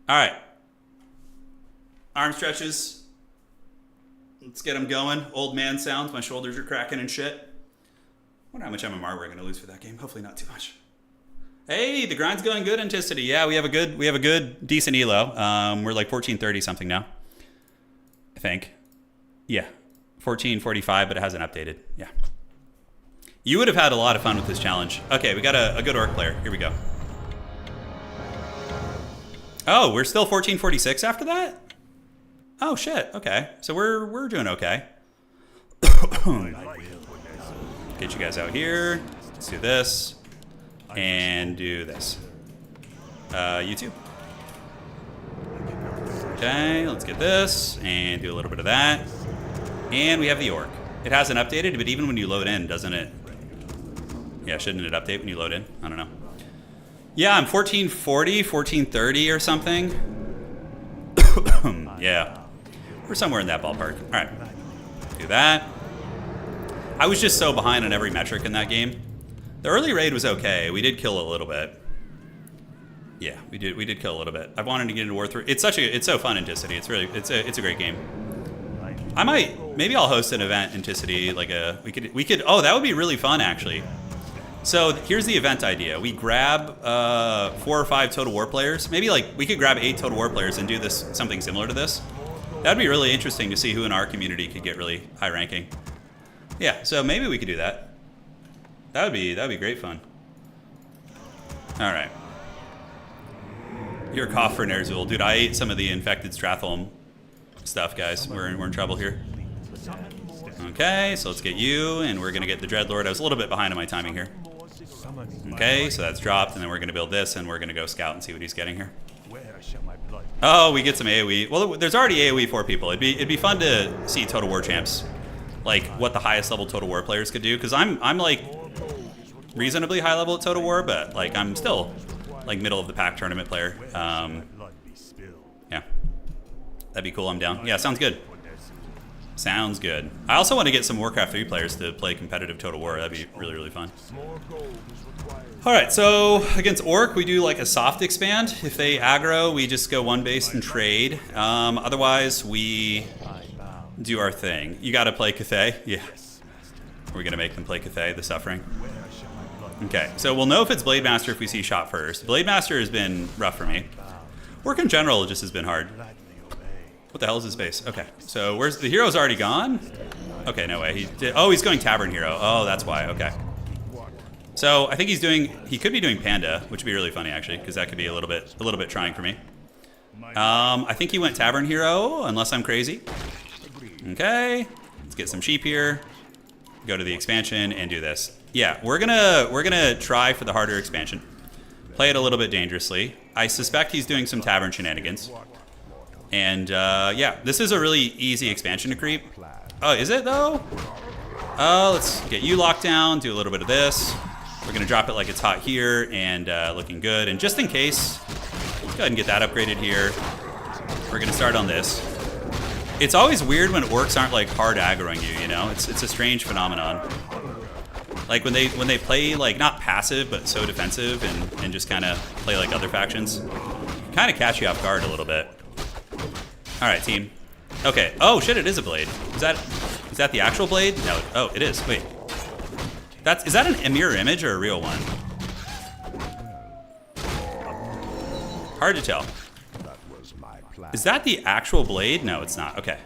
All right. Arm stretches. Let's get them going. Old man sounds. My shoulders are cracking and shit. I wonder how much MMR we're going to lose for that game. Hopefully not too much. Hey, the grind's going good, Anticity. Yeah, we have a good, decent elo. We're like 1430 something now. I think. Yeah. 1445, but it hasn't updated. Yeah. You would have had a lot of fun with this challenge. Okay, we got a good orc player. Here we go. Oh, we're still 1446 after that? Oh shit. Okay. So we're doing okay. Get you guys out here. Let's do this. And do this. You too. Okay, let's get this and do a little bit of that. And we have the orc. It hasn't updated, but even when you load in, doesn't it? Yeah, shouldn't it update when you load in? I don't know. Yeah, I'm 1440, 1430 or something. Yeah. We're somewhere in that ballpark. All right. Do that. I was just so behind on every metric in that game. The early raid was okay. We did kill a little bit. Yeah, we did kill a little bit. I've wanted to get into War 3. It's so fun in Ticity. It's a great game. Maybe I'll host an event in Ticity, like we could oh, that would be really fun actually. So here's the event idea. We grab 4 or 5 Total War players. Maybe like we could grab 8 Total War players and do this something similar to this. That'd be really interesting to see who in our community could get really high ranking. Yeah, so maybe we could do that. That'd be great fun. All right. Your cough for Nerzul. Dude, I ate some of the infected Stratholm stuff, guys. We're in trouble here. Okay, so let's get you, and we're gonna get the Dreadlord. I was a little bit behind on my timing here. Okay, so that's dropped, and then we're gonna build this, and we're gonna go scout and see what he's getting here. Oh, we get some AoE. Well, there's already AoE for people. It'd be fun to see Total War champs, like what the highest level Total War players could do, because I'm like reasonably high level at Total War, but like I'm still like middle of the pack tournament player. Yeah, that'd be cool. I'm down. Yeah, sounds good. Sounds good. I also want to get some Warcraft 3 players to play competitive Total War. That'd be really, really fun. All right, so against Orc, we do like a soft expand. If they aggro, we just go one base and trade. Otherwise, we do our thing. You got to play Cathay. Yeah. We're going to make them play Cathay, the Suffering. Okay, so we'll know if it's Blade Master if we see shot first. Blade Master has been rough for me. Work in general just has been hard. What the hell is his base? Okay, so where's the hero's already gone? Okay, no way. He's going Tavern Hero. Oh, that's why. Okay. So I think he could be doing Panda, which would be really funny actually, because that could be a little bit trying for me. I think he went Tavern Hero, unless I'm crazy. Okay, let's get some sheep here. Go to the expansion and do this. Yeah, we're gonna try for the harder expansion. Play it a little bit dangerously. I suspect he's doing some Tavern shenanigans. And yeah, this is a really easy expansion to creep. Oh, is it though? Let's get you locked down, do a little bit of this. We're gonna drop it like it's hot here and looking good. And just in case, let's go ahead and get that upgraded here. We're gonna start on this. It's always weird when orcs aren't like hard aggroing you, you know? It's a strange phenomenon. Like when they play like not passive but so defensive and just kind of play like other factions, kind of catch you off guard a little bit. All right, team. Okay. Oh shit! It is a blade. Is that the actual blade? No. Oh, it is. Wait. Is that a mirror image or a real one? Hard to tell. Is that the actual blade? No, it's not. Okay.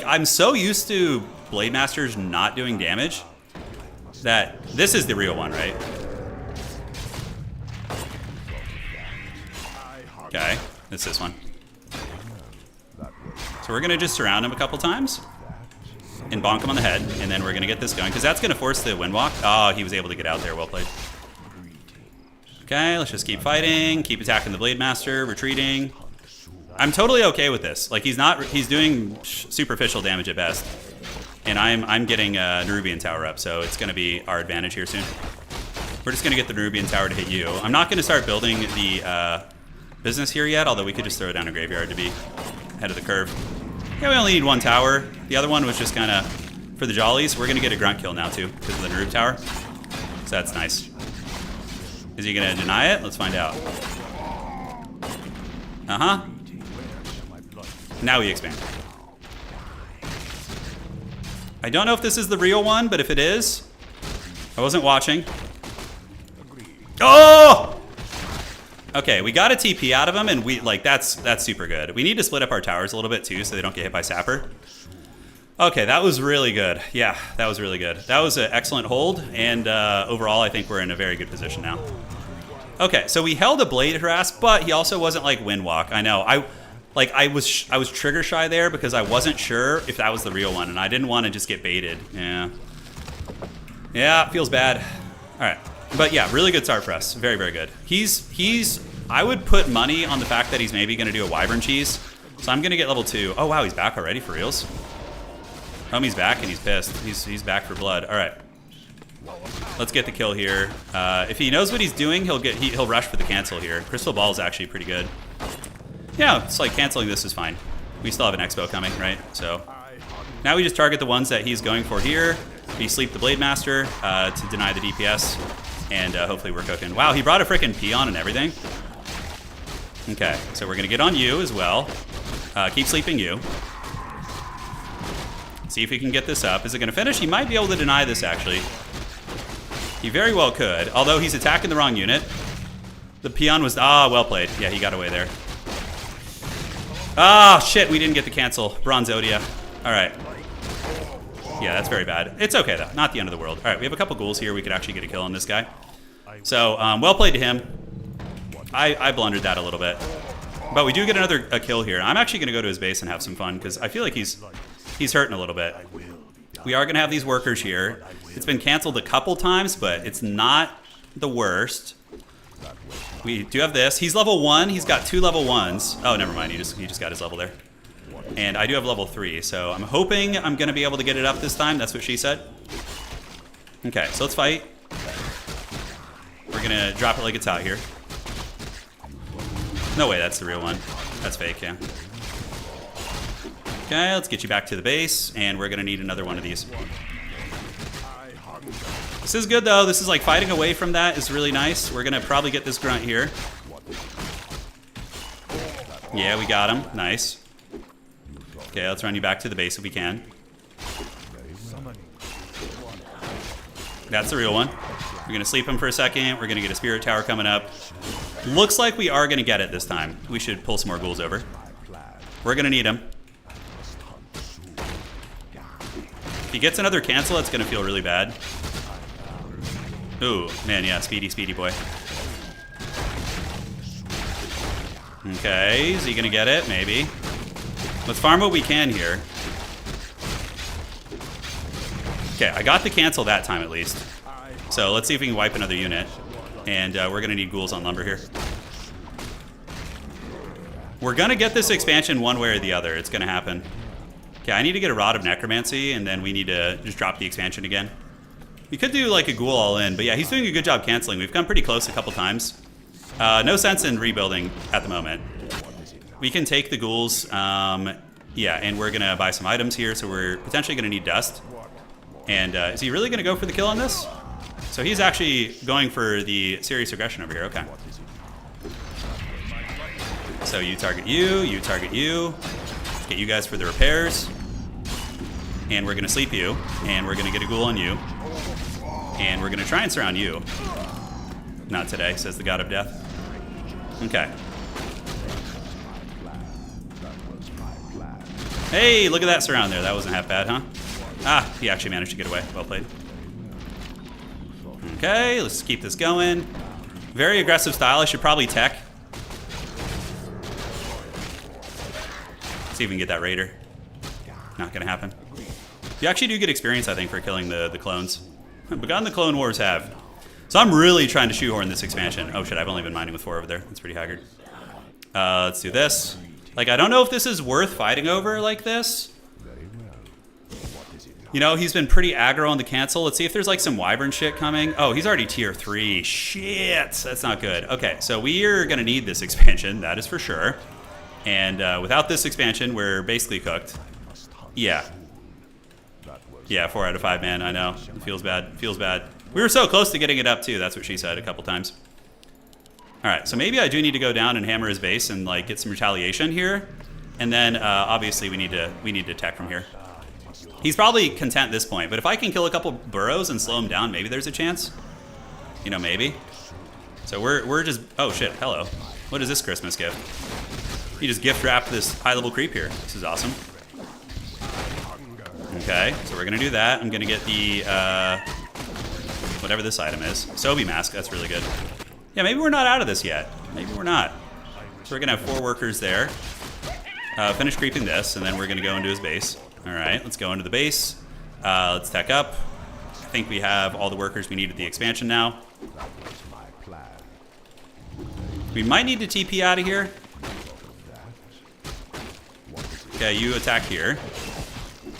I'm so used to blade masters not doing damage that this is the real one, right? Okay, it's this one. So we're gonna just surround him a couple times and bonk him on the head, and then we're gonna get this going, because that's gonna force the windwalk. Oh, he was able to get out there, well played. Okay, let's just keep fighting, keep attacking the Blade Master, retreating. I'm totally okay with this. Like, he's doing superficial damage at best. And I'm getting a Nerubian Tower up, so it's gonna be our advantage here soon. We're just gonna get the Nerubian Tower to hit you. I'm not gonna start building the business here yet, although we could just throw down a graveyard to be ahead of the curve. Yeah, we only need one tower. The other one was just kind of for the jollies. We're gonna get a grunt kill now too, because of the Nerub Tower. So that's nice. Is he gonna deny it? Let's find out. Uh-huh. Now we expand. I don't know if this is the real one, but if it is, I wasn't watching. Oh! Okay, we got a TP out of him, and that's super good. We need to split up our towers a little bit too, so they don't get hit by Sapper. Okay, that was really good. Yeah, that was really good. That was an excellent hold, and overall, I think we're in a very good position now. Okay, so we held a Blade Harass, but he also wasn't like Windwalk. I know. I was trigger shy there because I wasn't sure if that was the real one, and I didn't want to just get baited. Yeah. Yeah, feels bad. All right. But yeah, really good start for us. Very, very good. I would put money on the fact that he's maybe going to do a Wyvern Cheese. So I'm going to get level 2. Oh, wow, he's back already for reals. Homie's back and he's pissed. He's back for blood. All right. Let's get the kill here. If he knows what he's doing, he'll rush for the cancel here. Crystal Ball is actually pretty good. Yeah, it's like canceling this is fine. We still have an Expo coming, right? So now we just target the ones that he's going for here. We sleep the Blade Master to deny the DPS, and hopefully we're cooking. Wow, he brought a freaking Peon and everything. Okay, so we're gonna get on you as well. Keep sleeping you. See if we can get this up. Is it gonna finish? He might be able to deny this, actually. He very well could, although he's attacking the wrong unit. The Peon was, well played. Yeah, he got away there. Shit, we didn't get the cancel. Bronze Odia. All right. Yeah, that's very bad. It's okay, though. Not the end of the world. All right, we have a couple ghouls here. We could actually get a kill on this guy. So, well played to him. I blundered that a little bit. But we do get a kill here. I'm actually going to go to his base and have some fun, because I feel like he's hurting a little bit. We are going to have these workers here. It's been canceled a couple times, but it's not the worst. We do have this. He's level 1. He's got 2 level 1s. Oh, never mind. He just got his level there. And I do have level 3, so I'm hoping I'm going to be able to get it up this time. That's what she said. Okay, so let's fight. We're going to drop it like it's out here. No way, that's the real one. That's fake, yeah. Okay, let's get you back to the base, and we're going to need another one of these. This is good, though. This is like fighting away from that is really nice. We're going to probably get this grunt here. Yeah, we got him. Nice. Okay, let's run you back to the base if we can. That's the real one. We're going to sleep him for a second. We're going to get a Spirit Tower coming up. Looks like we are going to get it this time. We should pull some more ghouls over. We're going to need him. If he gets another cancel, it's going to feel really bad. Ooh, man, yeah, speedy boy. Okay, is he going to get it? Maybe. Let's farm what we can here. Okay, I got the cancel that time at least. So let's see if we can wipe another unit. And we're going to need ghouls on lumber here. We're going to get this expansion one way or the other. It's going to happen. Okay, I need to get a Rod of Necromancy, and then we need to just drop the expansion again. We could do like a Ghoul all in, but yeah, he's doing a good job canceling. We've come pretty close a couple times. No sense in rebuilding at the moment. We can take the Ghouls. Yeah, and we're going to buy some items here, so we're potentially going to need Dust. And is he really going to go for the kill on this? So he's actually going for the serious aggression over here. Okay. So you target you target you. Get you guys for the repairs. And we're going to sleep you. And we're going to get a Ghoul on you. And we're going to try and surround you. Not today, says the God of Death. Okay. Hey, look at that surround there. That wasn't half bad, huh? Ah, he actually managed to get away. Well played. Okay, let's keep this going. Very aggressive style. I should probably tech. See if we can get that Raider. Not gonna happen. You actually do get experience, I think, for killing the clones. Begun the Clone Wars have. So I'm really trying to shoehorn this expansion. Oh shit, I've only been mining with 4 over there. That's pretty haggard. Let's do this. Like, I don't know if this is worth fighting over like this. You know, he's been pretty aggro on the cancel. Let's see if there's like some Wyvern shit coming. Oh, he's already tier 3. Shit, that's not good. Okay, so we are gonna need this expansion, that is for sure. And without this expansion, we're basically cooked. Yeah. Yeah, 4 out of 5, man, I know. It feels bad, feels bad. We were so close to getting it up too, that's what she said a couple times. All right, so maybe I do need to go down and hammer his base and like get some retaliation here. And then obviously we need to attack from here. He's probably content at this point, but if I can kill a couple burrows and slow him down, maybe there's a chance. You know, maybe. So we're just, oh shit, hello. What is this Christmas gift? You just gift wrapped this high level creep here. This is awesome. Okay, so we're gonna do that. I'm gonna get the, whatever this item is. Sobi Mask, that's really good. Yeah, maybe we're not out of this yet. Maybe we're not. So we're gonna have 4 workers there. Finish creeping this, and then we're gonna go into his base. All right, let's go into the base. Let's tech up. I think we have all the workers we need at the expansion now. We might need to TP out of here. Okay, you attack here.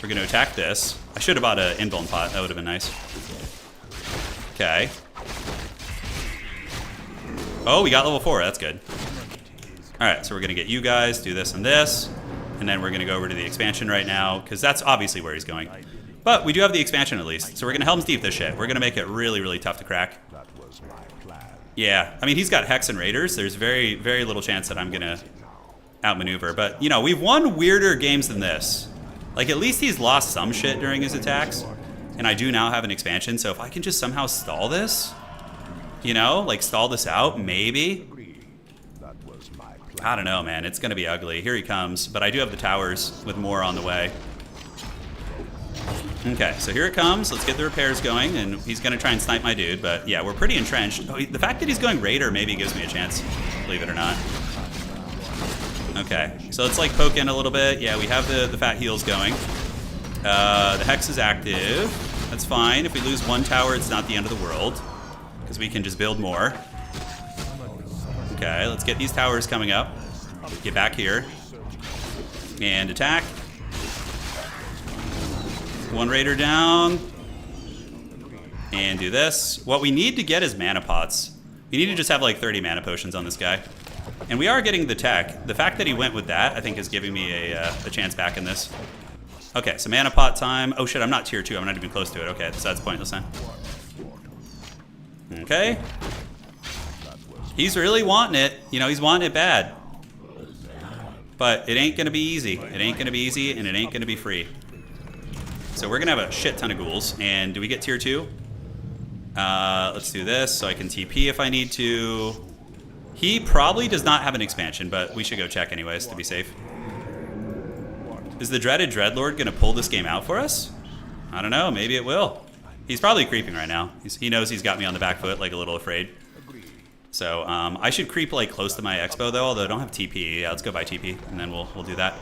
We're gonna attack this. I should have bought an invuln pot, that would have been nice. Okay. Oh, we got level 4, that's good. All right, so we're gonna get you guys, do this and this, and then we're gonna go over to the expansion right now, because that's obviously where he's going. But we do have the expansion at least, so we're gonna Helm's Deep this shit. We're gonna make it really, really tough to crack. Yeah, I mean, he's got Hex and Raiders. There's very, very little chance that I'm gonna outmaneuver. But, you know, we've won weirder games than this. Like, at least he's lost some shit during his attacks, and I do now have an expansion, so if I can just somehow stall this, you know, like stall this out, maybe. I don't know, man. It's going to be ugly. Here he comes, but I do have the towers with more on the way. Okay, so here it comes. Let's get the repairs going, and he's going to try and snipe my dude, but yeah, we're pretty entrenched. Oh, the fact that he's going Raider maybe gives me a chance, believe it or not. Okay, so let's like poke in a little bit. Yeah, we have the fat heals going. The Hex is active. That's fine. If we lose 1 tower, it's not the end of the world, because we can just build more. Okay, let's get these towers coming up. Get back here. And attack. 1 Raider down. And do this. What we need to get is mana pots. We need to just have like 30 mana potions on this guy. And we are getting the tech. The fact that he went with that, I think, is giving me a chance back in this. Okay, so mana pot time. Oh shit, I'm not tier 2. I'm not even close to it. Okay, so that's pointless then. Okay. He's really wanting it. You know, he's wanting it bad. But it ain't gonna be easy. It ain't gonna be easy, and it ain't gonna be free. So we're gonna have a shit ton of ghouls. And do we get tier 2? Let's do this so I can TP if I need to. He probably does not have an expansion, but we should go check anyways to be safe. Is the dreaded Dreadlord gonna pull this game out for us? I don't know, maybe it will. He's probably creeping right now. He knows he's got me on the back foot, like a little afraid. So I should creep like close to my expo though, although I don't have TP. Yeah, let's go buy TP, and then we'll do that.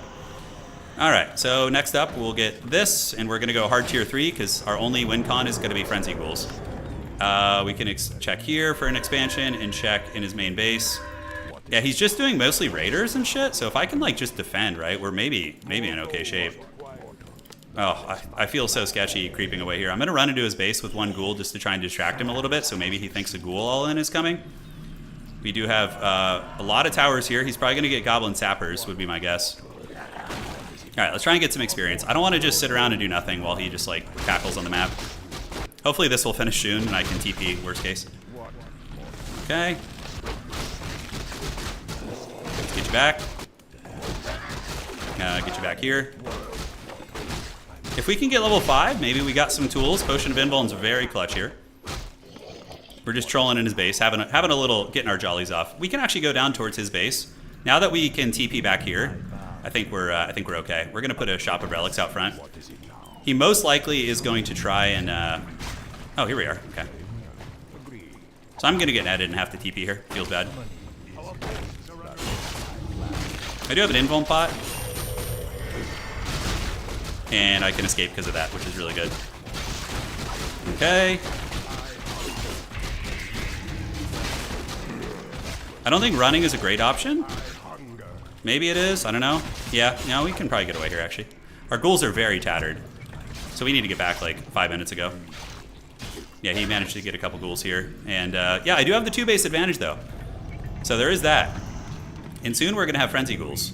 All right, so next up we'll get this, and we're gonna go hard tier 3 because our only win con is gonna be Frenzy Ghouls. We can check here for an expansion and check in his main base. Yeah, he's just doing mostly raiders and shit. So if I can like just defend, right, we're maybe in okay shape. Oh, I feel so sketchy creeping away here. I'm gonna run into his base with one ghoul just to try and distract him a little bit. So maybe he thinks a ghoul all-in is coming. We do have a lot of towers here. He's probably gonna get goblin sappers, would be my guess. All right, let's try and get some experience. I don't want to just sit around and do nothing while he just like tackles on the map. Hopefully this will finish soon and I can TP, worst case. Okay. Let's get you back. Get you back here. If we can get level 5, maybe we got some tools. Potion of Invuln's very clutch here. We're just trolling in his base, having a little, getting our jollies off. We can actually go down towards his base. Now that we can TP back here, I think we're okay. We're gonna put a shop of relics out front. He most likely is going to try and, oh, here we are, okay. So I'm gonna get netted and have to TP here, feels bad. I do have an invuln pot. And I can escape because of that, which is really good. Okay. I don't think running is a great option. Maybe it is, I don't know. Yeah, no, we can probably get away here actually. Our ghouls are very tattered. So we need to get back like 5 minutes ago. Yeah, he managed to get a couple ghouls here. And yeah, I do have the 2 base advantage though. So there is that. And soon we're gonna have frenzy ghouls.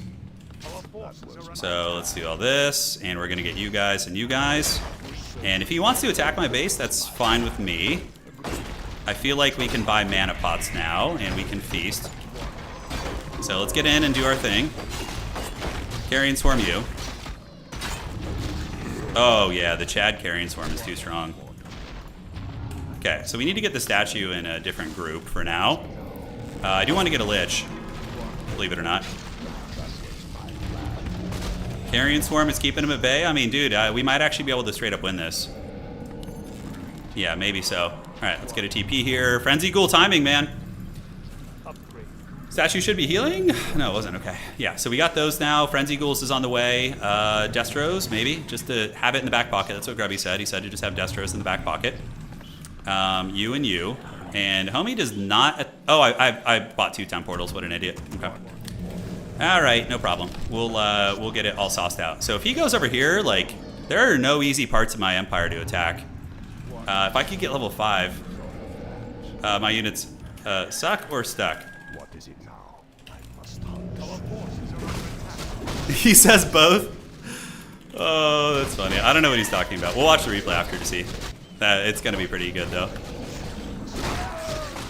So let's do all this, and we're gonna get you guys and you guys. And if he wants to attack my base, that's fine with me. I feel like we can buy mana pots now, and we can feast. So let's get in and do our thing. Carrion Swarm you. Oh yeah, the Chad Carrion Swarm is too strong. Okay, so we need to get the statue in a different group for now. I do want to get a Lich, believe it or not. Carrion Swarm is keeping him at bay. I mean, dude, we might actually be able to straight up win this. Yeah, maybe so. All right, let's get a TP here. Frenzy Ghoul timing, man. Statue should be healing? No, it wasn't. Okay. Yeah, so we got those now. Frenzy Ghouls is on the way. Destros, maybe, just to have it in the back pocket. That's what Grubby said. He said to just have Destros in the back pocket. You and you. And homie does not... Oh, I bought 2 temp portals. What an idiot. Okay. All right, no problem. We'll get it all sauced out. So if he goes over here, like, there are no easy parts of my empire to attack. If I could get level 5, my units suck or stuck. He says both. Oh, that's funny. I don't know what he's talking about. We'll watch the replay after to see. It's gonna be pretty good though.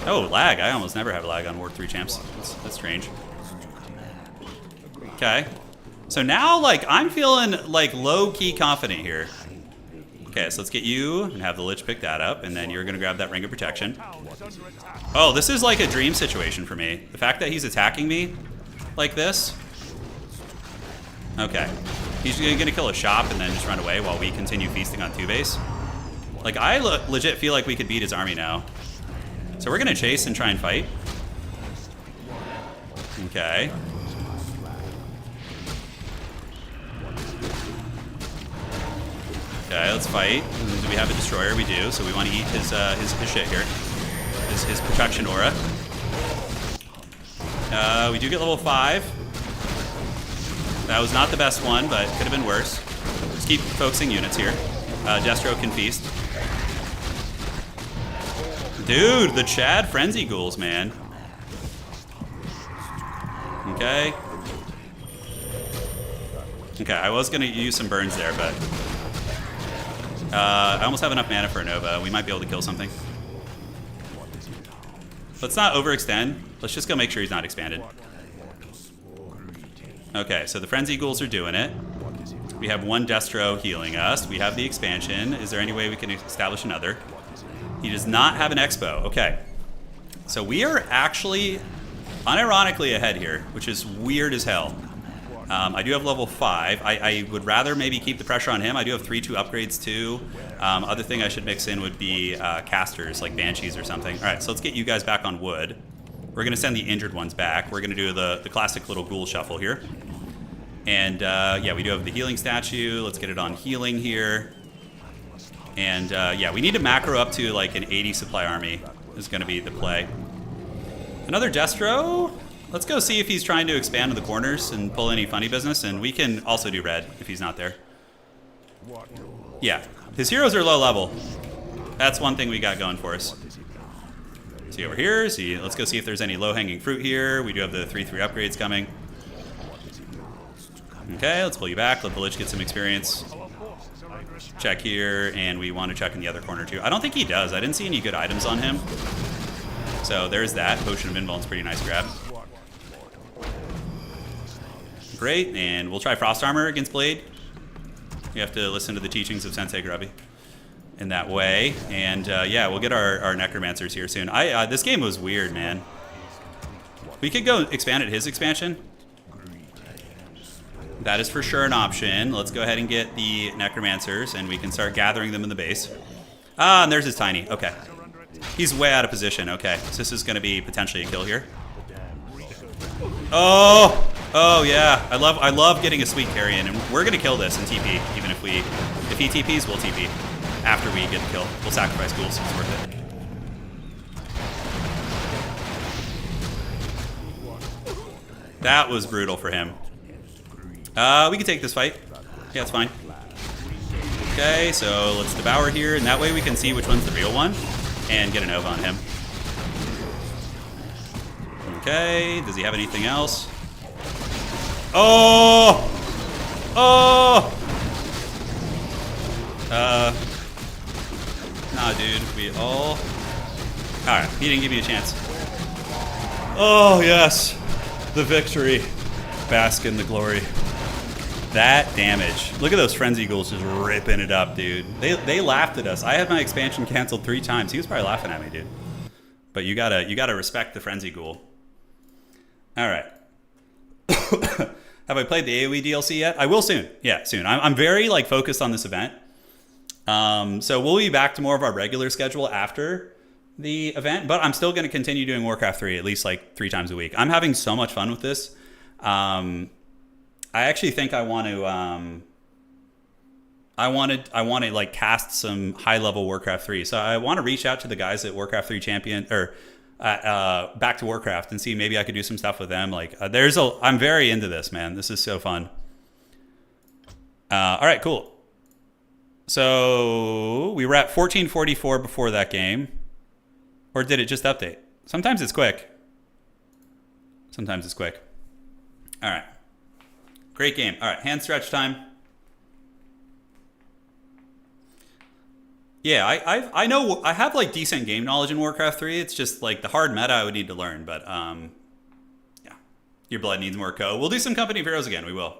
Oh, lag. I almost never have lag on Warc 3 champs. That's strange. Okay. So now, like, I'm feeling, like, low-key confident here. Okay, so let's get you and have the Lich pick that up, and then you're going to grab that Ring of Protection. Oh, this is like a dream situation for me. The fact that he's attacking me like this. Okay. He's going to kill a shop and then just run away while we continue feasting on 2 base. Like, I legit feel like we could beat his army now. So we're going to chase and try and fight. Okay. Okay, let's fight. Do we have a destroyer? We do. So we want to eat his shit here. His protection aura. We do get level 5. That was not the best one, but could have been worse. Just keep focusing units here. Destro can feast. Dude, the Chad Frenzy Ghouls, man. Okay. Okay, I was going to use some burns there, but... I almost have enough mana for a Nova. We might be able to kill something. Let's not overextend. Let's just go make sure he's not expanded. Okay, so the Frenzy Ghouls are doing it. We have 1 Destro healing us. We have the expansion. Is there any way we can establish another? He does not have an Expo. Okay. So we are actually unironically ahead here, which is weird as hell. I do have level 5. I would rather maybe keep the pressure on him. I do have 3-2 upgrades too. Other thing I should mix in would be casters, like Banshees or something. All right, so let's get you guys back on wood. We're going to send the injured ones back. We're going to do the classic little ghoul shuffle here. And yeah, we do have the healing statue. Let's get it on healing here. And yeah, we need to macro up to like an 80 supply army is going to be the play. Another Destro? Let's go see if he's trying to expand to the corners and pull any funny business, and we can also do red if he's not there. Yeah, his heroes are low level. That's one thing we got going for us. See over here, let's go see if there's any low-hanging fruit here. We do have the 3/3 upgrades coming. Okay, let's pull you back, let the Lich get some experience. Check here, and we want to check in the other corner too. I don't think he does. I didn't see any good items on him. So there's that. Potion of Invuln's pretty nice grab. Great, and we'll try Frost Armor against Blade. You have to listen to the teachings of Sensei Grubby in that way. And yeah, we'll get our Necromancers here soon. This game was weird, man. We could go expand at his expansion. That is for sure an option. Let's go ahead and get the Necromancers, and we can start gathering them in the base. Ah, and there's his Tiny. Okay. He's way out of position. Okay, so this is going to be potentially a kill here. Oh yeah. I love getting a sweet carry in, and we're going to kill this in TP. Even if he TPs, we'll TP after we get the kill. We'll sacrifice ghouls. It's worth it. That was brutal for him. We can take this fight. Yeah, it's fine. Okay, so let's devour here, and that way we can see which one's the real one and get a Nova on him. Okay, does he have anything else? Oh! Oh! Nah, dude, we all... Alright, he didn't give me a chance. Oh, yes. The victory. Bask in the glory. That damage. Look at those Frenzy Ghouls just ripping it up, dude. They laughed at us. I had my expansion canceled 3 times. He was probably laughing at me, dude. But you gotta respect the Frenzy Ghoul. Alright. Have I played the AoE DLC yet? I will soon. Yeah, soon. I'm very like focused on this event. So we'll be back to more of our regular schedule after the event, but I'm still going to continue doing Warcraft 3 at least like 3 times a week. I'm having so much fun with this. I actually think I want to like cast some high level Warcraft 3. So I want to reach out to the guys at Warcraft 3 Champion or Back to Warcraft and see maybe I could do some stuff with them. Like I'm very into this, man. This is so fun. All right, cool. So we were at 1444 before that game. Or did it just update? Sometimes it's quick. Sometimes it's quick. All right. Great game. All right, hand stretch time. Yeah, I know I have like decent game knowledge in Warcraft 3. It's just like the hard meta I would need to learn, but yeah. Your blood needs more co. We'll do some Company of Heroes again, we will.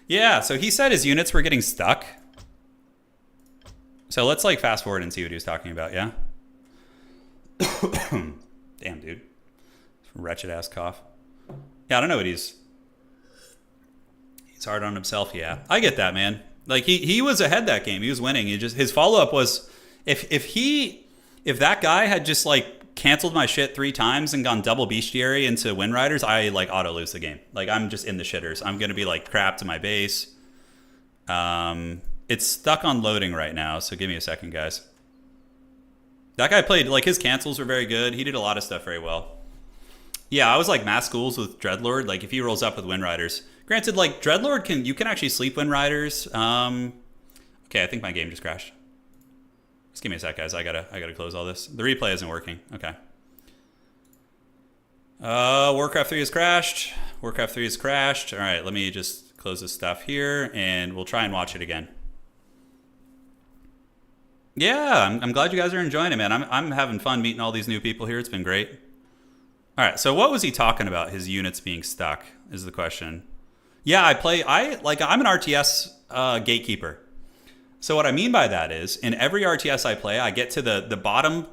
Yeah, so he said his units were getting stuck. So let's like fast forward and see what he was talking about, yeah? Damn, dude. Wretched ass cough. Yeah, I don't know what he's hard on himself, yeah. I get that, man. Like he was ahead that game. He was winning. His follow-up was if that guy had just like canceled my shit 3 times and gone double bestiary into Wind Riders, I like auto lose the game. Like I'm just in the shitters. I'm gonna be like crap to my base. It's stuck on loading right now, so give me a second, guys. That guy played, like, his cancels were very good. He did a lot of stuff very well. Yeah, I was like mass schools with Dreadlord. Like if he rolls up with Wind Riders. Granted, like Dreadlord you can actually sleep Wind Riders. Okay, I think my game just crashed. Just give me a sec, guys. I gotta close all this. The replay isn't working. Okay. Warcraft 3 has crashed. Warcraft 3 has crashed. All right, let me just close this stuff here, and we'll try and watch it again. Yeah, I'm glad you guys are enjoying it, man. I'm having fun meeting all these new people here. It's been great. All right, so what was he talking about? His units being stuck is the question. Yeah, I'm an RTS gatekeeper. So what I mean by that is, in every RTS I play, I get to the bottom.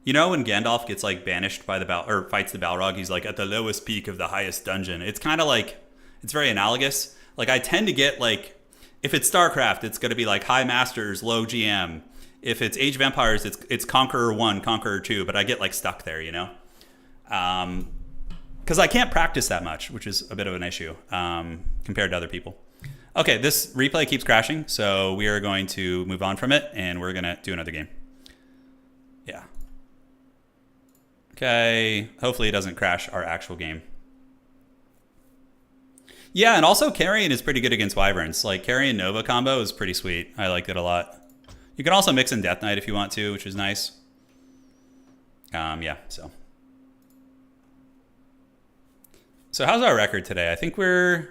You know when Gandalf gets like banished by fights the Balrog, he's like at the lowest peak of the highest dungeon. It's kind of like, it's very analogous. Like I tend to get like, if it's StarCraft, it's going to be like High Masters, low GM. If it's Age of Empires, it's Conqueror 1, Conqueror 2, but I get like stuck there, you know? Because I can't practice that much, which is a bit of an issue compared to other people. Okay, this replay keeps crashing, so we are going to move on from it, and we're going to do another game. Yeah. Okay. Hopefully it doesn't crash our actual game. Yeah, and also Carrion is pretty good against Wyverns. Like, Carrion Nova combo is pretty sweet. I like it a lot. You can also mix in Death Knight if you want to, which is nice. Yeah, so. So how's our record today? I think we're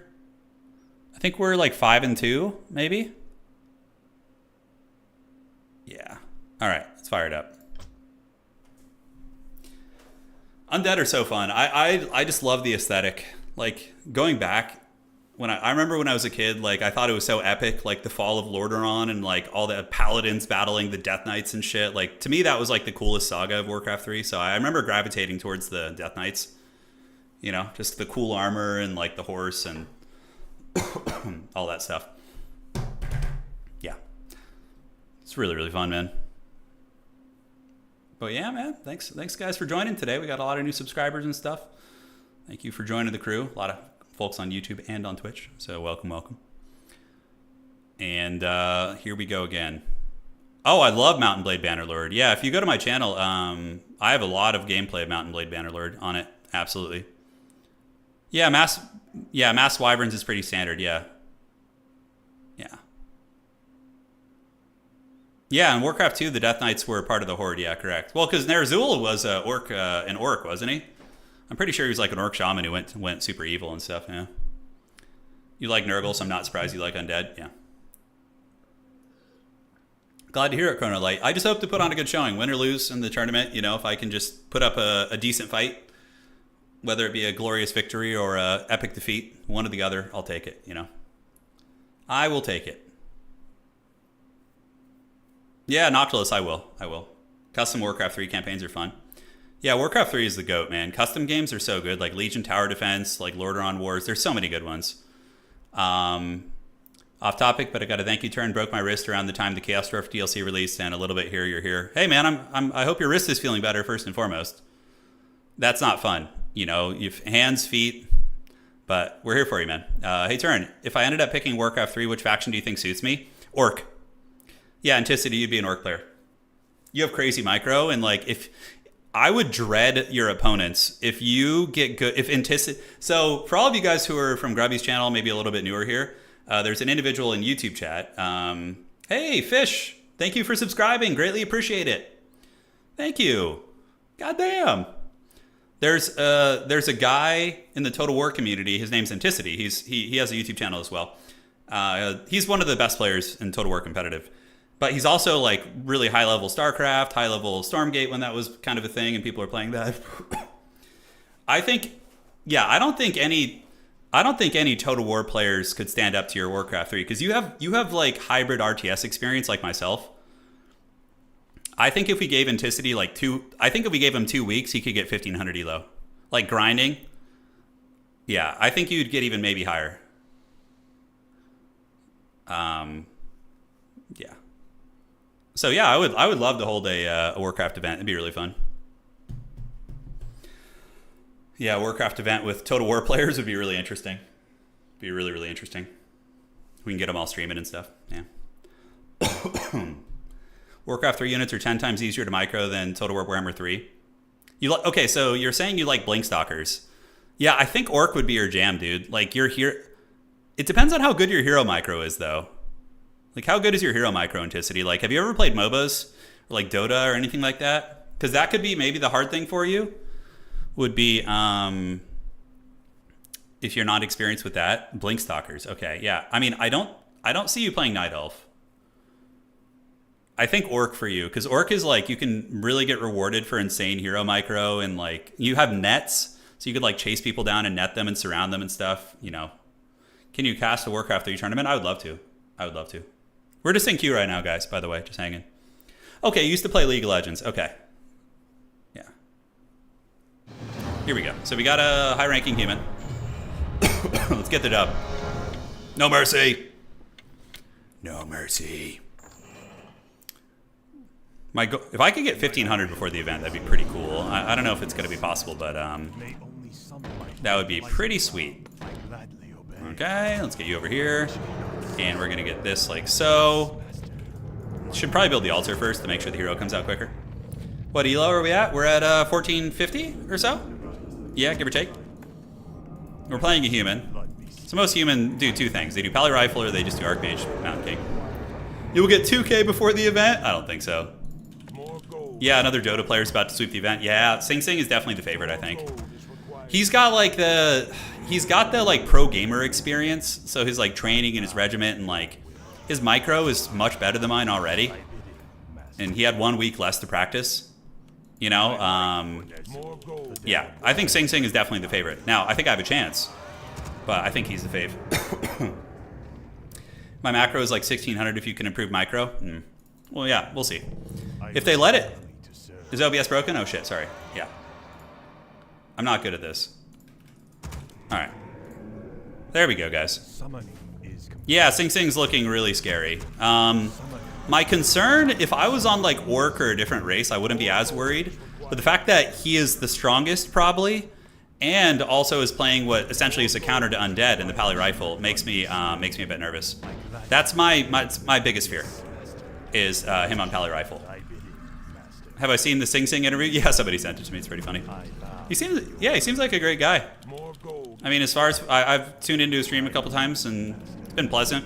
like 5-2, maybe? Yeah. All right, let's fire it up. Undead are so fun. I just love the aesthetic. Like, going back, when I remember when I was a kid, like, I thought it was so epic, like the fall of Lordaeron and like all the paladins battling the Death Knights and shit. Like, to me, that was like the coolest saga of Warcraft 3. So I remember gravitating towards the Death Knights. You know, just the cool armor and like the horse and all that stuff. Yeah. It's really, really fun, man. But yeah, man, thanks guys for joining today. We got a lot of new subscribers and stuff. Thank you for joining the crew. A lot of folks on YouTube and on Twitch. So welcome. And here we go again. Oh, I love Mountain Blade Bannerlord. Yeah, if you go to my channel, I have a lot of gameplay of Mountain Blade Bannerlord on it. Absolutely. Yeah, Mass Wyverns is pretty standard, yeah. Yeah, in Warcraft 2, the Death Knights were part of the Horde, yeah, correct. Well, because Ner'zhul was an orc, wasn't he? I'm pretty sure he was like an orc shaman who went super evil and stuff, yeah. You like Nurgle, so I'm not surprised you like Undead, yeah. Glad to hear it, Chrono Light. I just hope to put on a good showing, win or lose in the tournament. You know, if I can just put up a decent fight, whether it be a glorious victory or a epic defeat, one or the other, I'll take it, you know. I will take it. Yeah, Noctilus, I will. Custom Warcraft 3 campaigns are fun. Yeah, Warcraft 3 is the GOAT, man. Custom games are so good, like Legion Tower Defense, like Lordaeron Wars. There's so many good ones. Off topic, but I got to thank you, Turin. Broke my wrist around the time the Chaos Dwarf DLC released, and a little bit here, you're here. Hey, man, I hope your wrist is feeling better first and foremost. That's not fun. You know, you've hands, feet, but we're here for you, man. Hey, Turin, if I ended up picking Warcraft 3, which faction do you think suits me? Orc. Yeah, Anticity, you'd be an orc player. You have crazy micro, and like if I would dread your opponents if you get good. If Anticity. So for all of you guys who are from Grubby's channel, maybe a little bit newer here, there's an individual in YouTube chat. Hey, Fish, thank you for subscribing. Greatly appreciate it. Thank you. Goddamn. There's a guy in the Total War community. His name's Anticity. He has a YouTube channel as well. He's one of the best players in Total War competitive. But he's also like really high level StarCraft, high level Stormgate when that was kind of a thing and people are playing that. I don't think any Total War players could stand up to your Warcraft 3 because you have like hybrid RTS experience like myself. I think if we gave Anticity if we gave him 2 weeks, he could get 1500 elo. Like grinding. Yeah, I think you'd get even maybe higher. Yeah. So yeah, I would love to hold a Warcraft event. It'd be really fun. Yeah, Warcraft event with Total War players would be really interesting. Be really, really interesting. We can get them all streaming and stuff. Yeah. Warcraft 3 units are 10 times easier to micro than Total War Warhammer 3. Okay, so you're saying you like Blink Stalkers. Yeah, I think Orc would be your jam, dude. Like your hero. It depends on how good your hero micro is, though. Like, how good is your hero micro Anticity? Like, have you ever played MOBAs or like Dota or anything like that? Because that could be maybe the hard thing for you. Would be if you're not experienced with that, Blink Stalkers. Okay, yeah. I mean, I don't see you playing Night Elf. I think Orc for you, because Orc is like you can really get rewarded for insane hero micro, and like you have nets, so you could like chase people down and net them and surround them and stuff. You know, can you cast a Warcraft 3 tournament? I would love to. We're just in queue right now, guys, by the way, just hanging. Okay, used to play League of Legends. Okay. Yeah. Here we go. So we got a high-ranking human. Let's get the dub. No mercy. No mercy. If I could get 1500 before the event, that'd be pretty cool. I don't know if it's going to be possible, but that would be pretty sweet. Okay, let's get you over here. And we're going to get this like so. Should probably build the altar first to make sure the hero comes out quicker. What elo are we at? We're at 1450 or so? Yeah, give or take. We're playing a human. So most human do two things. They do Pally Rifle or they just do Archmage Mountain King. You will get 2K before the event? I don't think so. Yeah, another Dota player's about to sweep the event. Yeah, Sing Sing is definitely the favorite, I think. He's got like the like pro gamer experience. So his like training and his regiment and like his micro is much better than mine already. And he had 1 week less to practice. You know, yeah, I think Sing Sing is definitely the favorite. Now, I think I have a chance, but I think he's the fave. My macro is like 1600 if you can improve micro. Well, yeah, we'll see. If they let it. Is OBS broken? Oh shit, sorry. Yeah. I'm not good at this. All right. There we go, guys. Yeah, Sing Sing's looking really scary. My concern, if I was on like Orc or a different race, I wouldn't be as worried. But the fact that he is the strongest probably, and also is playing what essentially is a counter to Undead in the Pally Rifle makes me a bit nervous. That's my biggest fear, is him on Pally Rifle. Have I seen the Sing Sing interview? Yeah, somebody sent it to me. It's pretty funny. He seems like a great guy. I mean, as far as I've tuned into his stream a couple times and it's been pleasant.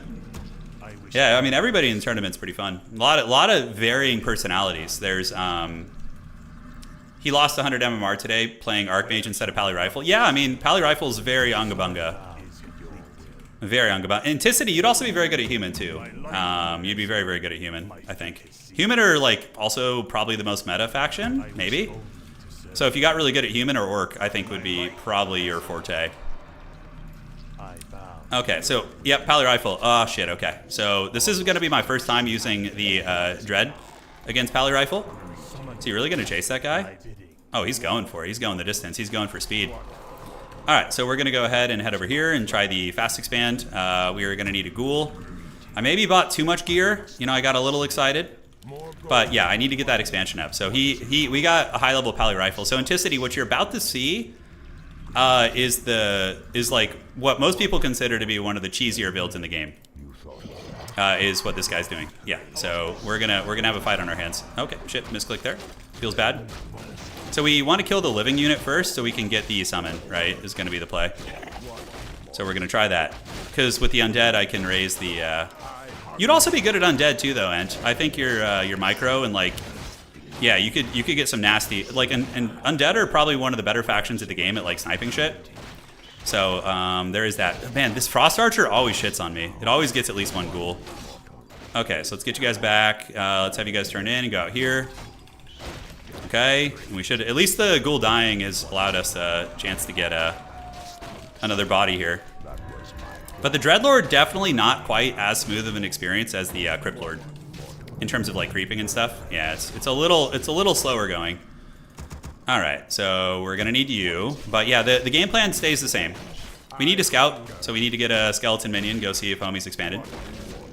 Yeah, I mean, everybody in the tournament's pretty fun. A lot of varying personalities. There's he lost 100 MMR today playing Archmage instead of Pally Rifle. Yeah, I mean, Pally Rifle is very Ungabunga. Very Ungabunga. Anticity, you'd also be very good at Human too. You'd be very, very good at Human, I think. Human are like also probably the most meta faction, maybe. So if you got really good at Human or Orc, I think would be probably your forte. Okay, so, yep, Pally Rifle. Oh, shit, okay. So this is going to be my first time using the Dread against Pally Rifle. Is he really going to chase that guy? Oh, he's going for it. He's going the distance. He's going for speed. All right, so we're going to go ahead and head over here and try the Fast Expand. We are going to need a Ghoul. I maybe bought too much gear. You know, I got a little excited. But, yeah, I need to get that expansion up. So we got a high-level Pally Rifle. So Anticity, what you're about to see is like what most people consider to be one of the cheesier builds in the game. Is what this guy's doing. Yeah, so we're gonna have a fight on our hands. Okay, shit, misclick there. Feels bad. So we want to kill the living unit first so we can get the summon, right? Is gonna be the play. So we're gonna try that. Because with the Undead I can raise the you'd also be good at Undead too though, Ent. I think your micro and like yeah, you could get some nasty like and Undead are probably one of the better factions of the game at like sniping shit. So there is that. Man, this Frost Archer always shits on me. It always gets at least one ghoul. Okay, so let's get you guys back. Let's have you guys turn in and go out here. Okay, and we should, at least the ghoul dying has allowed us a chance to get another body here. But the Dreadlord definitely not quite as smooth of an experience as the Crypt Lord in terms of like creeping and stuff. Yeah, it's a little slower going. All right, so we're gonna need you, but yeah, the game plan stays the same. We need a scout, so we need to get a skeleton minion, go see if homie's expanded.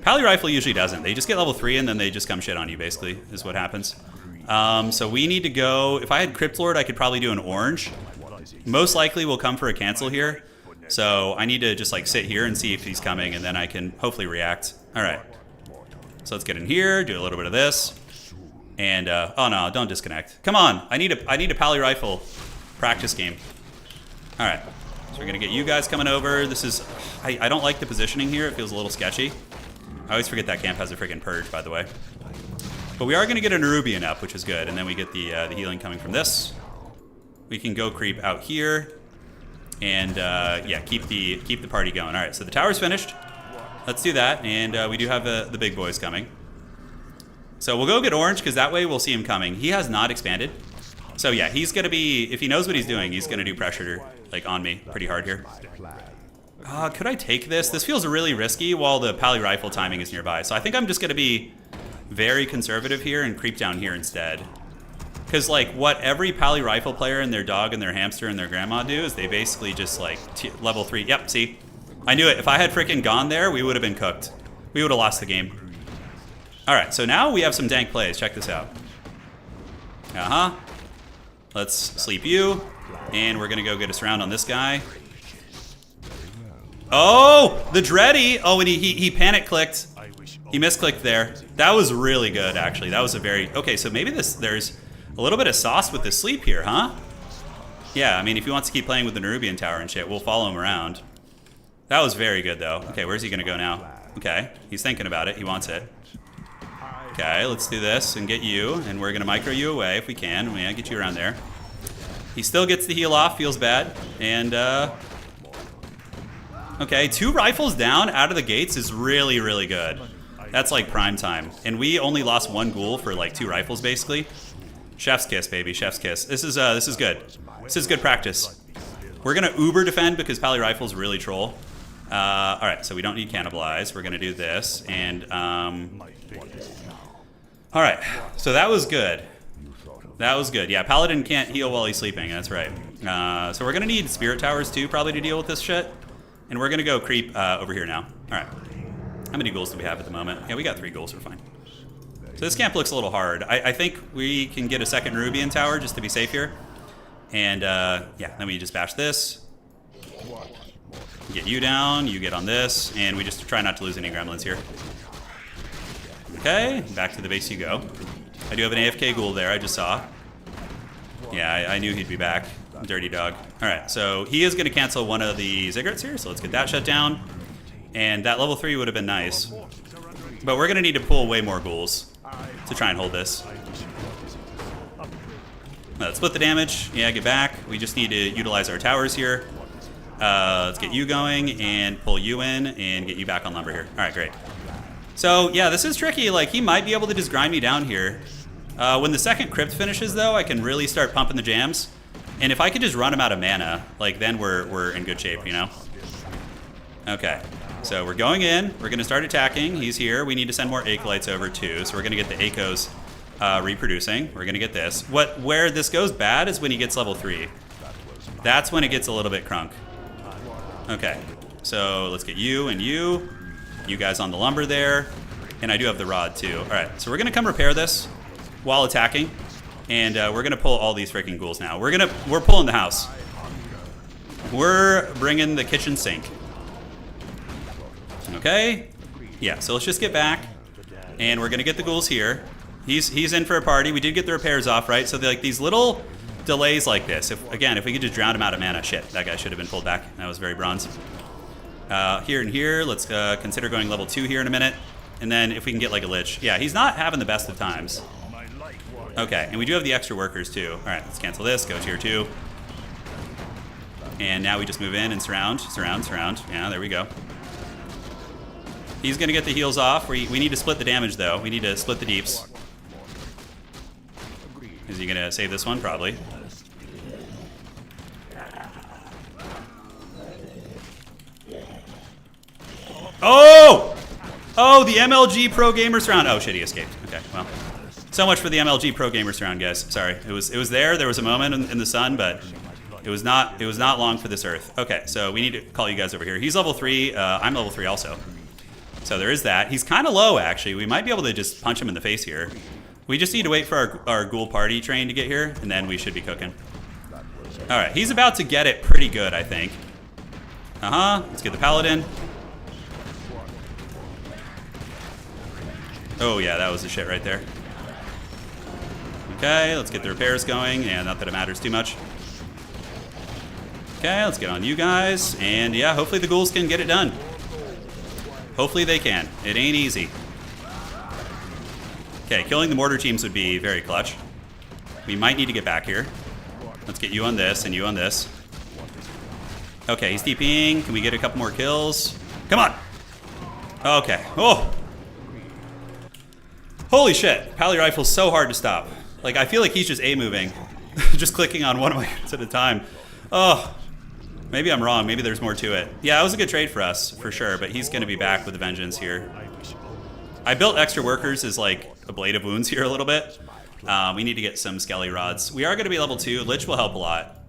Pally Rifle usually doesn't. They just get level 3 and then they just come shit on you, basically, is what happens. So we need to go, if I had Crypt Lord, I could probably do an orange. Most likely we'll come for a cancel here. So I need to just like sit here and see if he's coming and then I can hopefully react. All right, so let's get in here, do a little bit of this. And, oh no, don't disconnect. Come on, I need a Pally Rifle practice game. All right, so we're gonna get you guys coming over. This is, I don't like the positioning here. It feels a little sketchy. I always forget that camp has a freaking purge, by the way. But we are gonna get a Nerubian up, which is good. And then we get the healing coming from this. We can go creep out here. And, yeah, keep the party going. All right, so the tower's finished. Let's do that. And we do have the big boys coming. So we'll go get orange, because that way we'll see him coming. He has not expanded. So yeah, he's going to be, if he knows what he's doing, he's going to do pressure like on me pretty hard here. Could I take this? This feels really risky while the Pally Rifle timing is nearby. So I think I'm just going to be very conservative here and creep down here instead. Because like what every Pally Rifle player and their dog and their hamster and their grandma do is they basically just like level 3. Yep, see? I knew it. If I had freaking gone there, we would have been cooked. We would have lost the game. All right, so now we have some dank plays. Check this out. Let's sleep you. And we're going to go get a surround on this guy. Oh, the Dreddy. Oh, and he panic clicked. He misclicked there. That was really good, actually. That was a very... Okay, so maybe there's... A little bit of sauce with the sleep here, huh? Yeah, I mean, if he wants to keep playing with the Nerubian Tower and shit, we'll follow him around. That was very good, though. Okay, where's he going to go now? Okay, he's thinking about it. He wants it. Okay, let's do this and get you, and we're going to micro you away if we can. Yeah, get you around there. He still gets the heal off, feels bad. And, okay, 2 rifles down out of the gates is really, really good. That's like prime time. And we only lost 1 ghoul for like 2 rifles, basically. Chef's kiss, baby, chef's kiss. This is good. This is good practice. We're going to uber defend because Pally rifles really troll. All right, so we don't need cannibalize. We're going to do this. And, all right, so that was good. That was good. Yeah, Paladin can't heal while he's sleeping. That's right. So we're going to need Spirit Towers, too, probably to deal with this shit. And we're going to go creep over here now. All right. How many ghouls do we have at the moment? Yeah, we got 3 ghouls. We're fine. So this camp looks a little hard. I think we can get a second Nerubian Tower just to be safe here. And, yeah, then we just bash this. Get you down. You get on this. And we just try not to lose any gremlins here. Okay, back to the base you go. I do have an AFK ghoul there, I just saw. Yeah, I knew he'd be back. Dirty dog. All right, so he is going to cancel one of the Ziggurats here, so let's get that shut down. And that level 3 would have been nice. But we're going to need to pull way more ghouls to try and hold this. Let's split the damage. Yeah, get back. We just need to utilize our towers here. Let's get you going and pull you in and get you back on lumber here. All right, great. So, yeah, this is tricky. Like, he might be able to just grind me down here. When the second crypt finishes, though, I can really start pumping the jams. And if I could just run him out of mana, like, then we're in good shape, you know? Okay. So we're going in. We're going to start attacking. He's here. We need to send more Acolytes over, too. So we're going to get the Acos reproducing. We're going to get this. Where this goes bad is when he gets level 3. That's when it gets a little bit crunk. Okay. So let's get you and you. You guys on the lumber there. And I do have the rod, too. All right. So we're going to come repair this while attacking. And we're going to pull all these freaking ghouls now. We're pulling the house. We're bringing the kitchen sink. Okay. Yeah, so let's just get back. And we're going to get the ghouls here. He's in for a party. We did get the repairs off, right? So like these little delays like this. If we could just drown him out of mana. Shit, that guy should have been pulled back. That was very bronze. Here and here. Let's consider going level 2 here in a minute. And then if we can get like a lich. Yeah, he's not having the best of times. Okay, and we do have the extra workers too. All right, let's cancel this. Go tier 2. And now we just move in and surround. Yeah, there we go. He's going to get the heals off. We need to split the damage, though. We need to split the deeps. Is he going to save this one? Probably. Oh! Oh, the MLG Pro Gamers round. Oh, shit, he escaped. Okay, well. So much for the MLG Pro Gamers round, guys. Sorry. It was there. There was a moment in the sun, but it was not long for this earth. Okay, so we need to call you guys over here. He's level 3. I'm level 3 also. So there is that. He's kind of low, actually. We might be able to just punch him in the face here. We just need to wait for our ghoul party train to get here, and then we should be cooking. All right, he's about to get it pretty good, I think. Let's get the paladin. Oh, yeah, that was the shit right there. Okay, let's get the repairs going. Yeah, not that it matters too much. Okay, let's get on you guys. And yeah, hopefully the ghouls can get it done. Hopefully they can. It ain't easy. Okay, killing the mortar teams would be very clutch. We might need to get back here. Let's get you on this and you on this. Okay, he's TPing. Can we get a couple more kills? Come on! Okay. Oh! Holy shit. Pally Rifle's so hard to stop. Like, I feel like he's just A-moving. Just clicking on one of my units at a time. Oh. Maybe I'm wrong. Maybe there's more to it. Yeah, it was a good trade for us, for sure, but he's going to be back with a vengeance here. I built extra workers as, like, a blade of wounds here a little bit. We need to get some skelly rods. We are going to be level 2. Lich will help a lot.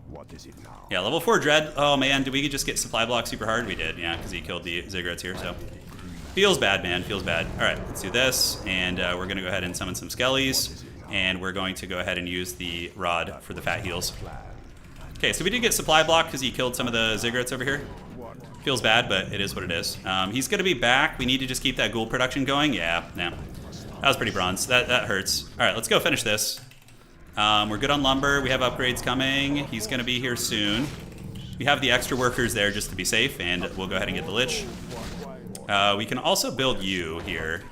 Yeah, level 4 Dread. Oh, man, did we just get supply block super hard? We did, yeah, because he killed the Ziggurats here, so. Feels bad, man. Feels bad. All right, let's do this, and we're going to go ahead and summon some skellies, and we're going to go ahead and use the rod for the fat heals. Okay, so we did get supply block because he killed some of the Ziggurats over here. Feels bad, but it is what it is. He's going to be back. We need to just keep that ghoul production going. Yeah. That was pretty bronze. That hurts. All right, let's go finish this. We're good on lumber. We have upgrades coming. He's going to be here soon. We have the extra workers there just to be safe, and we'll go ahead and get the Lich. We can also build you here,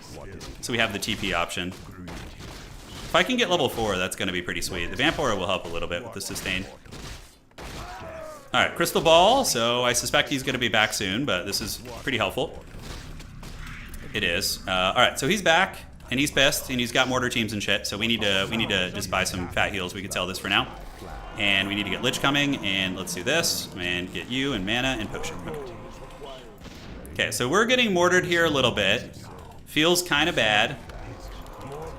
so we have the TP option. If I can get level 4, that's going to be pretty sweet. The Vampire will help a little bit with the sustain. Alright, Crystal Ball, so I suspect he's going to be back soon, but this is pretty helpful. It is. Alright, so he's back, and he's pissed, and he's got mortar teams and shit, so we need to just buy some fat heals. We could sell this for now. And we need to get Lich coming, and let's do this, and get you, and mana, and potion. Okay, so we're getting mortared here a little bit. Feels kind of bad.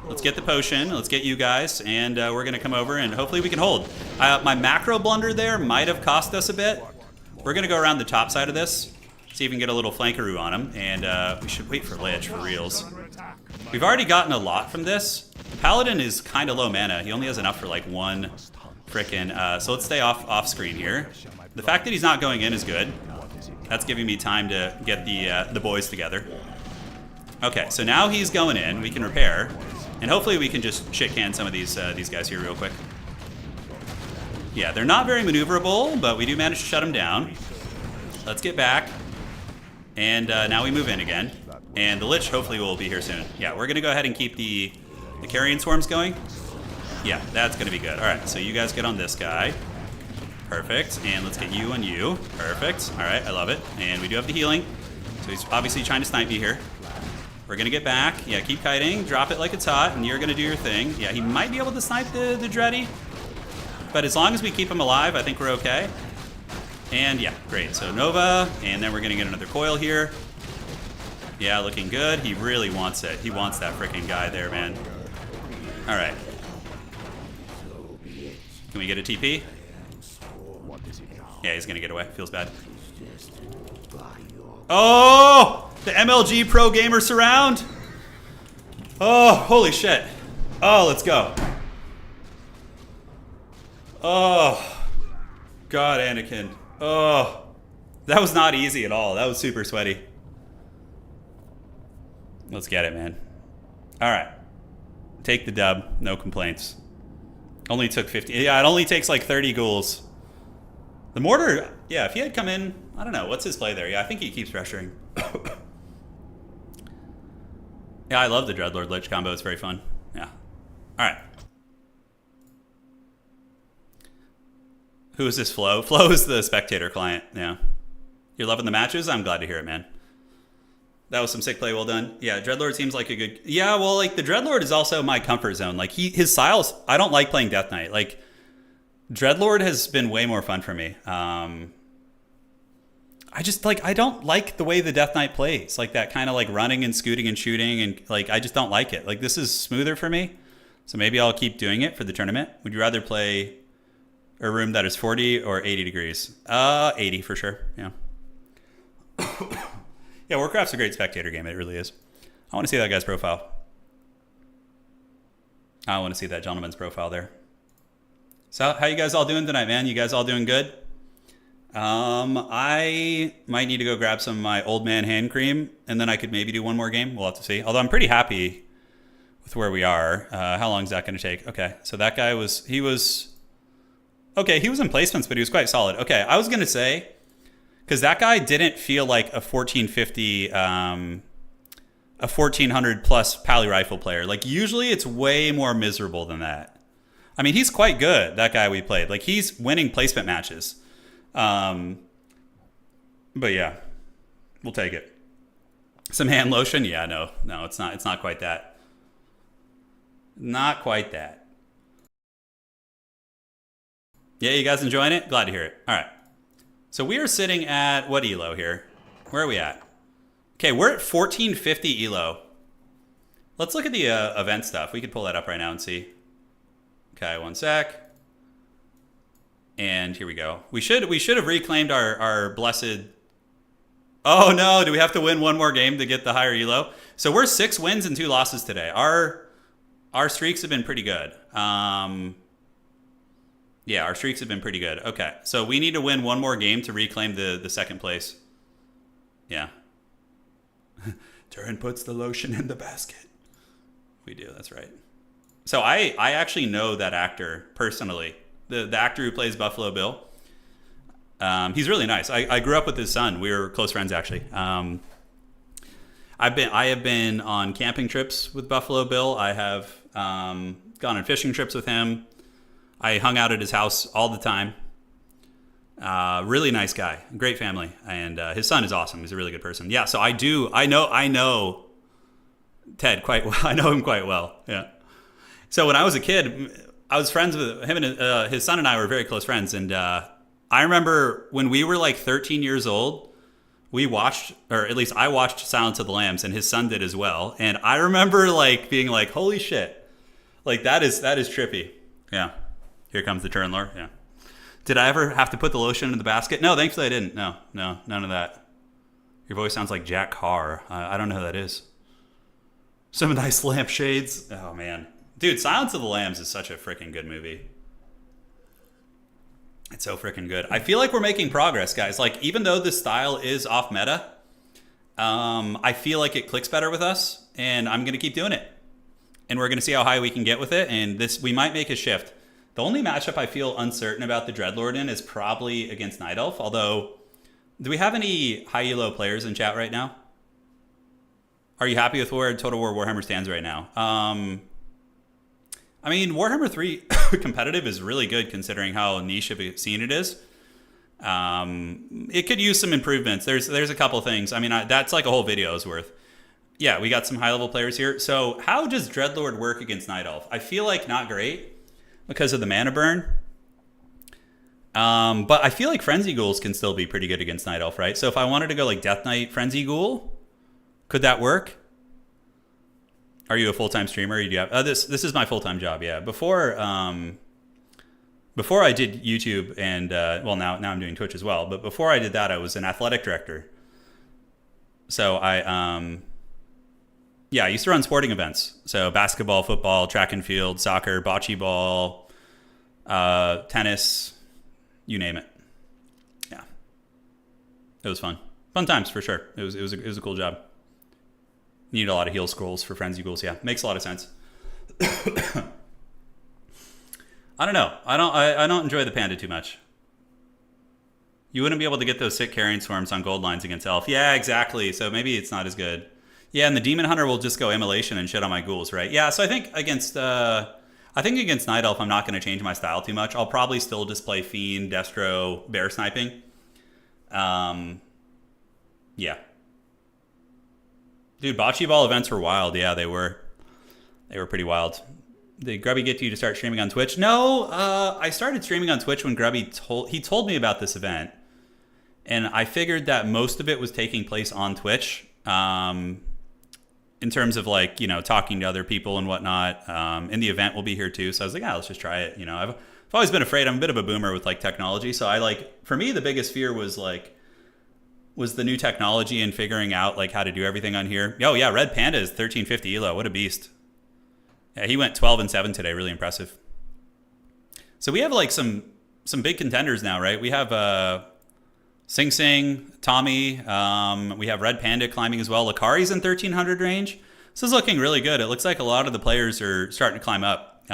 Let's get the potion, let's get you guys, and we're gonna come over, and hopefully we can hold. My macro blunder there might have cost us a bit. We're gonna go around the top side of this, see if we can get a little flankaroo on him, and we should wait for Lich for reals. We've already gotten a lot from this. Paladin is kind of low mana. He only has enough for like one frickin', so let's stay off screen here. The fact that he's not going in is good. That's giving me time to get the boys together. Okay, so now he's going in. We can repair, and hopefully we can just shit can some of these guys here real quick. Yeah, they're not very maneuverable, but we do manage to shut them down. Let's get back, and now we move in again. And the Lich hopefully will be here soon. Yeah, we're gonna go ahead and keep the carrion swarms going. Yeah, that's gonna be good. All right, so you guys get on this guy. Perfect, and let's get you on you. Perfect, all right, I love it. And we do have the healing, so he's obviously trying to snipe me here. We're gonna get back. Yeah, keep kiting, drop it like it's hot, and you're gonna do your thing. Yeah, he might be able to snipe the Dreddy, but as long as we keep him alive, I think we're okay. And yeah, great, so Nova, and then we're gonna get another coil here. Yeah, looking good. He really wants it. He wants that freaking guy there, man. All right. Can we get a TP? Yeah, he's gonna get away. Feels bad. Oh! The MLG Pro Gamer Surround! Oh, holy shit. Oh, let's go. Oh. God, Anakin. Oh. That was not easy at all. That was super sweaty. Let's get it, man. All right. Take the dub. No complaints. Only took 50. Yeah, it only takes like 30 ghouls. The mortar, yeah, if he had come in, I don't know. What's his play there? Yeah, I think he keeps pressuring. Yeah, I love the Dreadlord Lich combo. It's very fun. Yeah. All right. Who is this, Flo? Flo is the spectator client. Yeah. You're loving the matches? I'm glad to hear it, man. That was some sick play. Well done. Yeah, Dreadlord seems like a good... Yeah, well, like, the Dreadlord is also my comfort zone. Like, his styles... I don't like playing Death Knight. Like, Dreadlord has been way more fun for me. I just, like, I don't like the way the Death Knight plays. Like, that kind of, like, running and scooting and shooting. And, like, I just don't like it. Like, this is smoother for me. So maybe I'll keep doing it for the tournament. Would you rather play a room that is 40 or 80 degrees? 80 for sure. Yeah. Yeah, Warcraft's a great spectator game. It really is. I want to see that guy's profile. I want to see that gentleman's profile there. So, how you guys all doing tonight, man? You guys all doing good? I might need to go grab some of my old man hand cream, and then I could maybe do one more game. We'll have to see. Although I'm pretty happy with where we are. How long is that going to take? Okay, so that guy was... He was in placements, but he was quite solid. Okay, I was going to say... Because that guy didn't feel like a 1450, a 1400 plus Pally Rifle player. Like, usually it's way more miserable than that. I mean, he's quite good, that guy we played. Like, he's winning placement matches. But yeah, we'll take it. Some hand lotion? Yeah, no, it's not. It's not quite that. Not quite that. Yeah, you guys enjoying it? Glad to hear it. All right. So we are sitting at what elo here? Where are we at? Okay, we're at 1450 elo. Let's look at the event stuff. We could pull that up right now and see. Okay, one sec. And here we go. We should have reclaimed our blessed... Oh no, do we have to win one more game to get the higher elo? So we're 6 wins and 2 losses today. Our streaks have been pretty good. Yeah, our streaks have been pretty good. Okay, so we need to win one more game to reclaim the second place. Yeah. Turin puts the lotion in the basket. We do, that's right. So I actually know that actor personally. The actor who plays Buffalo Bill. He's really nice. I grew up with his son. We were close friends actually. I have been on camping trips with Buffalo Bill. I have gone on fishing trips with him. I hung out at his house all the time. Really nice guy, great family, and his son is awesome. He's a really good person. Yeah, so I know Ted quite well. I know him quite well. Yeah. So when I was a kid, I was friends with him, and his son and I were very close friends. And I remember when we were like 13 years old, we watched, or at least I watched Silence of the Lambs, and his son did as well. And I remember like being like, "Holy shit!" Like that is trippy. Yeah. Here comes the Turin lore. Yeah. Did I ever have to put the lotion in the basket? No, thankfully I didn't. No, none of that. Your voice sounds like Jack Carr. I don't know who that is. Some nice lampshades. Oh man, dude, Silence of the Lambs is such a freaking good movie. It's so freaking good. I feel like we're making progress, guys. Like even though this style is off meta, I feel like it clicks better with us, and I'm gonna keep doing it. And we're gonna see how high we can get with it. And we might make a shift. The only matchup I feel uncertain about the Dreadlord in is probably against Night Elf. Although, do we have any high elo players in chat right now? Are you happy with where Total War Warhammer stands right now? I mean, Warhammer 3 competitive is really good considering how niche of a scene it is. It could use some improvements. There's a couple things. I mean, that's like a whole video's worth. Yeah, we got some high level players here. So how does Dreadlord work against Night Elf? I feel like not great because of the mana burn. But I feel like Frenzy Ghouls can still be pretty good against Night Elf, right? So if I wanted to go like Death Knight Frenzy Ghoul, could that work? Are you a full-time streamer? You do have, this is my full-time job, yeah. Before I did YouTube and, well, now I'm doing Twitch as well. But before I did that, I was an athletic director. So I used to run sporting events. So basketball, football, track and field, soccer, bocce ball, tennis, you name it. Yeah, it was fun. Fun times for sure. It was a cool job. You need a lot of heal scrolls for Frenzy Ghouls. Yeah, makes a lot of sense. I don't know. I don't enjoy the panda too much. You wouldn't be able to get those sick carrying swarms on gold lines against elf. Yeah, exactly. So maybe it's not as good. Yeah, and the demon hunter will just go immolation and shit on my ghouls, right? Yeah. So I think against Night Elf, I'm not going to change my style too much. I'll probably still just play Fiend, Destro, Bear Sniping. Yeah. Dude, bocce ball events were wild. Yeah, they were. They were pretty wild. Did Grubby get you to start streaming on Twitch? No, I started streaming on Twitch when Grubby told me about this event, and I figured that most of it was taking place on Twitch. In terms of like, you know, talking to other people and whatnot. And the event will be here too. So I was like, let's just try it. You know, I've always been afraid. I'm a bit of a boomer with like technology. So for me, the biggest fear was the new technology and figuring out like how to do everything on here. Oh yeah, Red Panda is 1350 elo. What a beast. Yeah, he went 12-7 today. Really impressive. So we have like some big contenders now, right? We have Sing Sing, Tommy. We have Red Panda climbing as well. Lakari's in 1300 range. This is looking really good. It looks like a lot of the players are starting to climb up.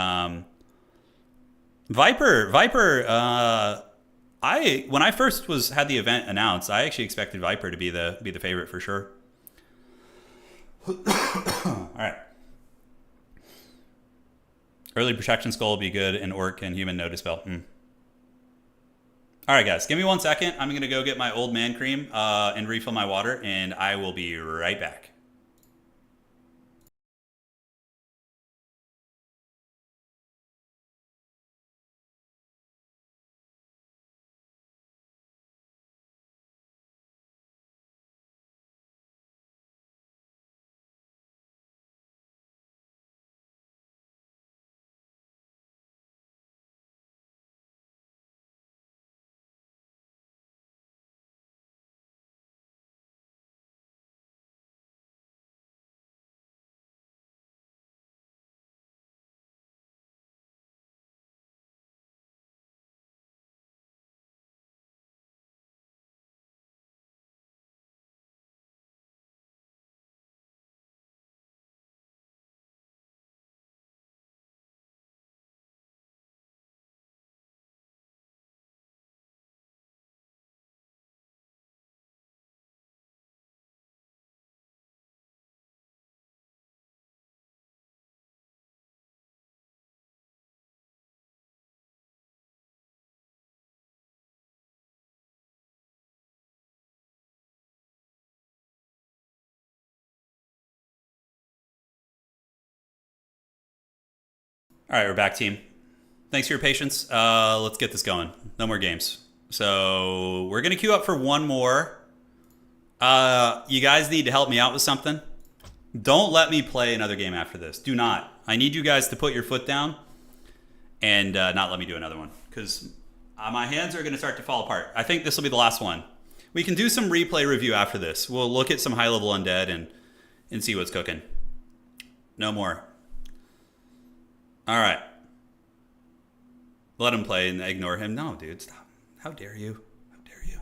Viper. When I first had the event announced, I actually expected Viper to be the favorite for sure. All right. Early protection skull will be good, and orc and human no dispel. All right, guys, give me 1 second. I'm gonna go get my old man cream and refill my water, and I will be right back. All right, we're back, team. Thanks for your patience. Let's get this going. No more games. So we're going to queue up for one more. You guys need to help me out with something. Don't let me play another game after this. Do not. I need you guys to put your foot down and not let me do another one, because my hands are going to start to fall apart. I think this will be the last one. We can do some replay review after this. We'll look at some high-level Undead and see what's cooking. No more. All right. Let him play and ignore him. No, dude, stop. How dare you? How dare you?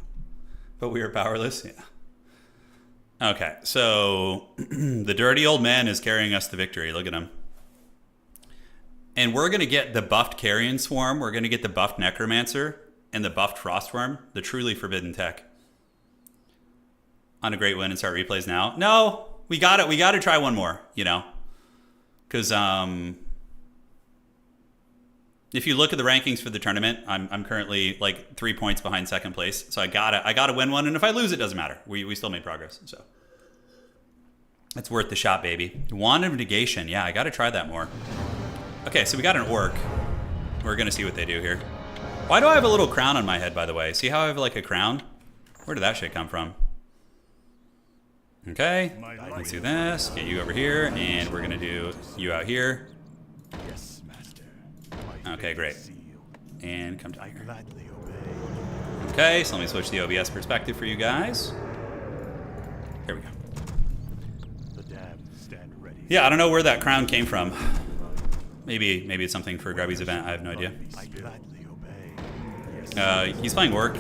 But we are powerless? Yeah. Okay, so the dirty old man is carrying us to victory. Look at him. And we're going to get the buffed Carrion Swarm. We're going to get the buffed Necromancer and the buffed Frostworm. The truly forbidden tech. On a great win and start replays now. No, we got it. We got to try one more, you know. Because if you look at the rankings for the tournament, I'm currently like 3 points behind second place. So I gotta win one, and if I lose, it doesn't matter. We still made progress. So it's worth the shot, baby. Wand of Negation. Yeah, I gotta try that more. Okay, so we got an orc. We're gonna see what they do here. Why do I have a little crown on my head, by the way? See how I have like a crown? Where did that shit come from? Okay, let's do this. Get you over here, and we're gonna do you out here. Yes, master. Okay, great. And come down here. Gladly obey. Okay, so let me switch the OBS perspective for you guys. Here we go. The damned stand ready. Yeah, I don't know where that crown came from. Maybe it's something for Grubby's event. I have no idea. I gladly obey. He's playing Orc.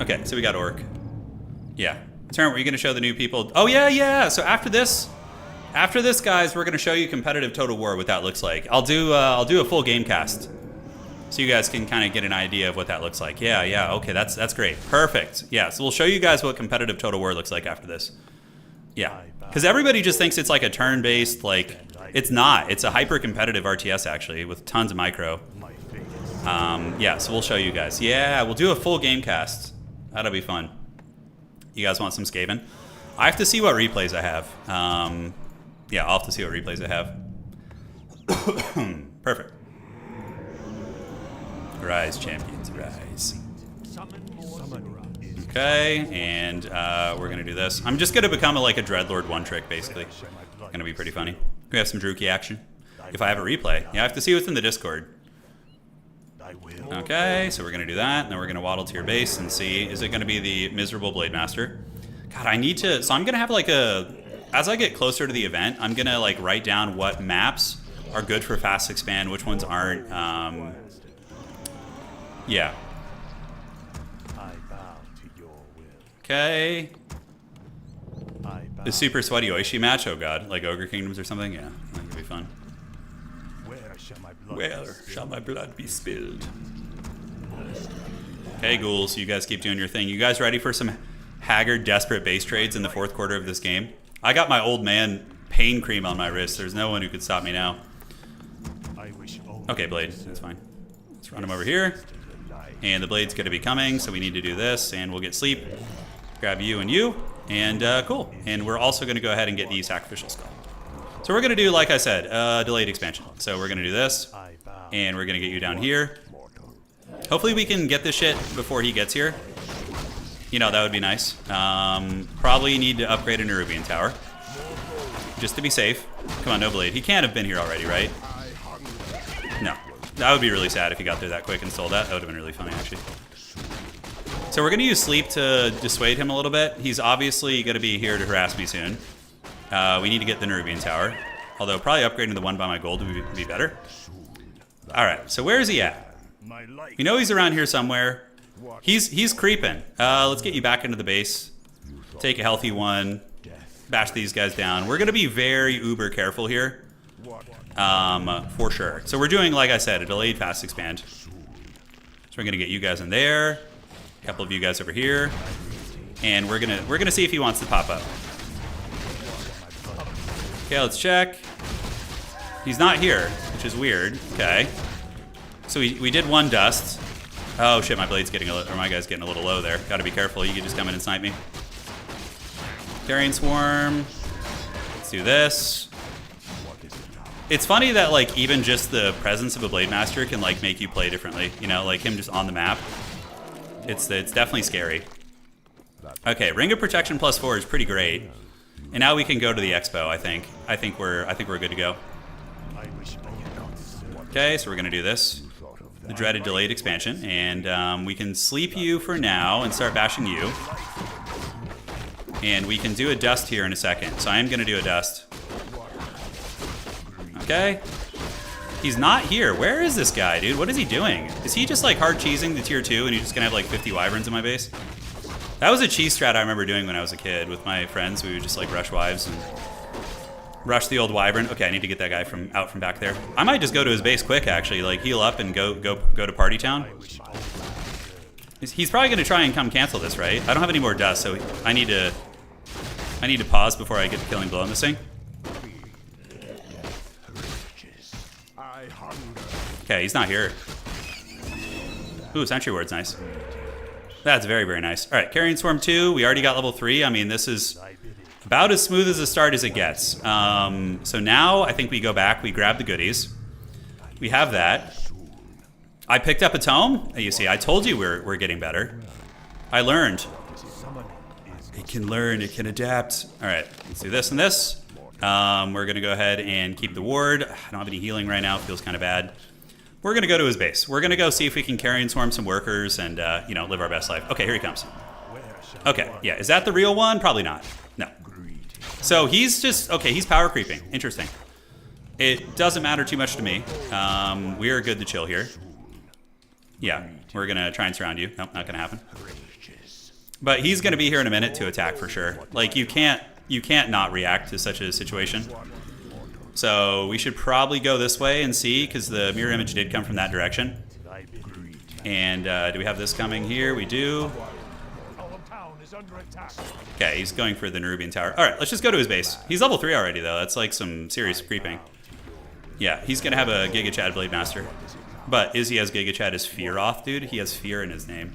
Okay, so we got Orc. Yeah. Turin, were you going to show the new people? Oh, yeah. So after this, guys, we're going to show you competitive Total War, what that looks like. I'll do a full game cast, so you guys can kind of get an idea of what that looks like. Yeah. Okay, that's great. Perfect. Yeah, so we'll show you guys what competitive Total War looks like after this. Yeah, because everybody just thinks it's like a turn-based, like, it's not. It's a hyper-competitive RTS, actually, with tons of micro. Yeah, so we'll show you guys. Yeah, we'll do a full game cast. That'll be fun. You guys want some Skaven? I have to see what replays I have. Yeah, I'll have to see what replays I have. Perfect. Rise, champions, rise. Okay, and we're going to do this. I'm just going to become like a Dreadlord one-trick, basically. Going to be pretty funny. We have some Druki action. If I have a replay. Yeah, I have to see what's in the Discord. Okay, so we're going to do that, and then we're going to waddle to your base and see, is it going to be the miserable Blade Master? God, I need to, so I'm going to have like as I get closer to the event, I'm going to like write down what maps are good for fast expand, which ones aren't. Yeah. I bow to your will. Okay. I bow. The super sweaty Oishi match, oh god, like Ogre Kingdoms or something? Yeah, that could be fun. Where shall my blood Where shall my blood be spilled? Okay, ghouls, you guys keep doing your thing. You guys ready for some haggard, desperate base trades in the fourth quarter of this game? I got my old man pain cream on my wrist. There's no one who could stop me now. I wish only Okay, Blade, that's fine. Let's run him over here. And the Blade's going to be coming, so we need to do this, and we'll get sleep. Grab you and you, and cool. And we're also going to go ahead and get the Sacrificial Skull. So we're going to do, like I said, delayed expansion. So we're going to do this, and we're going to get you down here. Hopefully we can get this shit before he gets here. You know, that would be nice. Probably need to upgrade a Nerubian Tower, just to be safe. Come on, no Blade. He can't have been here already, right? No. That would be really sad if he got there that quick and stole that. That would have been really funny, actually. So we're going to use Sleep to dissuade him a little bit. He's obviously going to be here to harass me soon. We need to get the Nerubian Tower. Although probably upgrading the one by my gold would be better. Alright, so where is he at? We know he's around here somewhere. He's creeping. Let's get you back into the base. Take a healthy one. Bash these guys down. We're going to be very uber careful here. For sure. So we're doing, like I said, a delayed fast expand. So we're going to get you guys in there. A couple of you guys over here. And we're gonna see if he wants to pop up. Okay, let's check. He's not here, which is weird. Okay. So we did one dust. Oh shit, my blade's getting my guy's getting a little low there. Gotta be careful, you could just come in and snipe me. Carrion Swarm. Let's do this. It's funny that like even just the presence of a Blade Master can like make you play differently. You know, like him just on the map. It's definitely scary. Okay, Ring of Protection +4 is pretty great. And now we can go to the Expo, I think. I think we're good to go. Okay, so we're gonna do this. The dreaded delayed expansion, and we can sleep you for now and start bashing you. And we can do a dust here in a second, so I am gonna do a dust. Okay. He's not here. Where is this guy, dude? What is he doing? Is he just like hard cheesing the tier 2 and he's just gonna have like 50 wyverns in my base? That was a cheese strat I remember doing when I was a kid with my friends. We would just like rush wives and rush the old wyvern. Okay, I need to get that guy from back there. I might just go to his base quick, actually, like heal up and go to Party Town. He's probably gonna try and come cancel this, right? I don't have any more dust, so I need to pause before I get the killing blow on this thing. Okay, he's not here. Ooh, Sentry Ward's nice. That's very, very nice. All right, Carrion Swarm 2. We already got level 3. I mean, this is about as smooth as a start as it gets. So now I think we go back. We grab the goodies. We have that. I picked up a tome. You see, I told you we're getting better. I learned. It can learn. It can adapt. All right, let's do this and this. We're going to go ahead and keep the ward. I don't have any healing right now. It feels kind of bad. We're going to go to his base. We're going to go see if we can Carrion Swarm some workers and, you know, live our best life. Okay, here he comes. Okay, yeah. Is that the real one? Probably not. No. So he's just, okay, he's power creeping. Interesting. It doesn't matter too much to me. We are good to chill here. Yeah, we're going to try and surround you. Nope, not going to happen. But he's going to be here in a minute to attack for sure. Like, you can't not react to such a situation. So we should probably go this way and see, because the mirror image did come from that direction. And do we have this coming here? We do. Okay, he's going for the Nerubian Tower. All right, let's just go to his base. He's level 3 already, though. That's like some serious creeping. Yeah, he's going to have a Giga Chad Blade Master. But is he as Giga Chad as Fear off, dude? He has Fear in his name.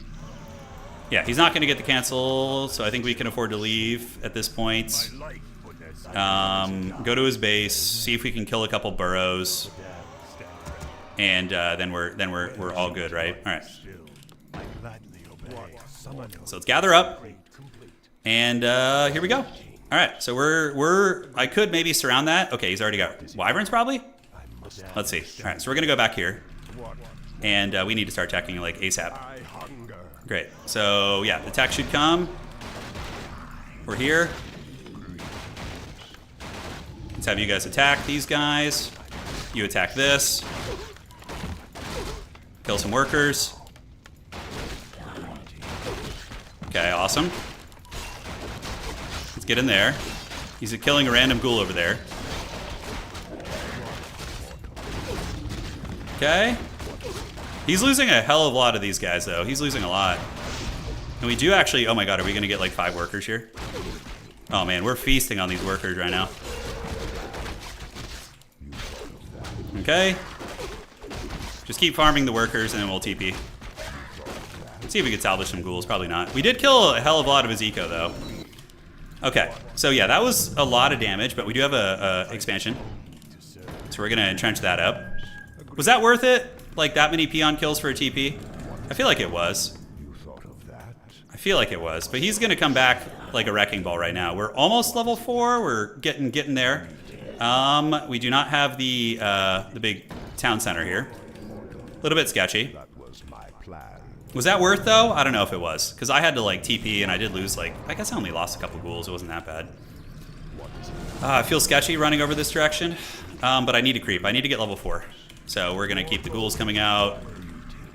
Yeah, he's not going to get the cancel, so I think we can afford to leave at this point. Go to his base, see if we can kill a couple burrows, and then we're all good, right? All right. So let's gather up, and here we go. All right, so I could maybe surround that. Okay, he's already got wyverns probably. Let's see. All right, so we're gonna go back here, and we need to start attacking like ASAP. Great. So yeah, the attack should come. We're here. Let's have you guys attack these guys. You attack this. Kill some workers. Okay, awesome. Let's get in there. He's killing a random ghoul over there. Okay. He's losing a hell of a lot of these guys, though. He's losing a lot. And we do actually... Oh my god, are we going to get like 5 workers here? Oh man, we're feasting on these workers right now. Okay. Just keep farming the workers and then we'll TP. Let's see if we can salvage some ghouls. Probably not. We did kill a hell of a lot of his eco, though. Okay. So yeah, that was a lot of damage, but we do have a expansion. So we're going to entrench that up. Was that worth it? Like that many peon kills for a TP? I feel like it was. I feel like it was. But he's going to come back like a wrecking ball right now. We're almost level 4. We're getting there. We do not have the big town center here. A little bit sketchy. Was that worth though? I don't know if it was, because I had to like TP and I did lose like, I guess I only lost a couple ghouls. It wasn't that bad. I feel sketchy running over this direction, but I need to creep. I need to get level 4. So we're gonna keep the ghouls coming out.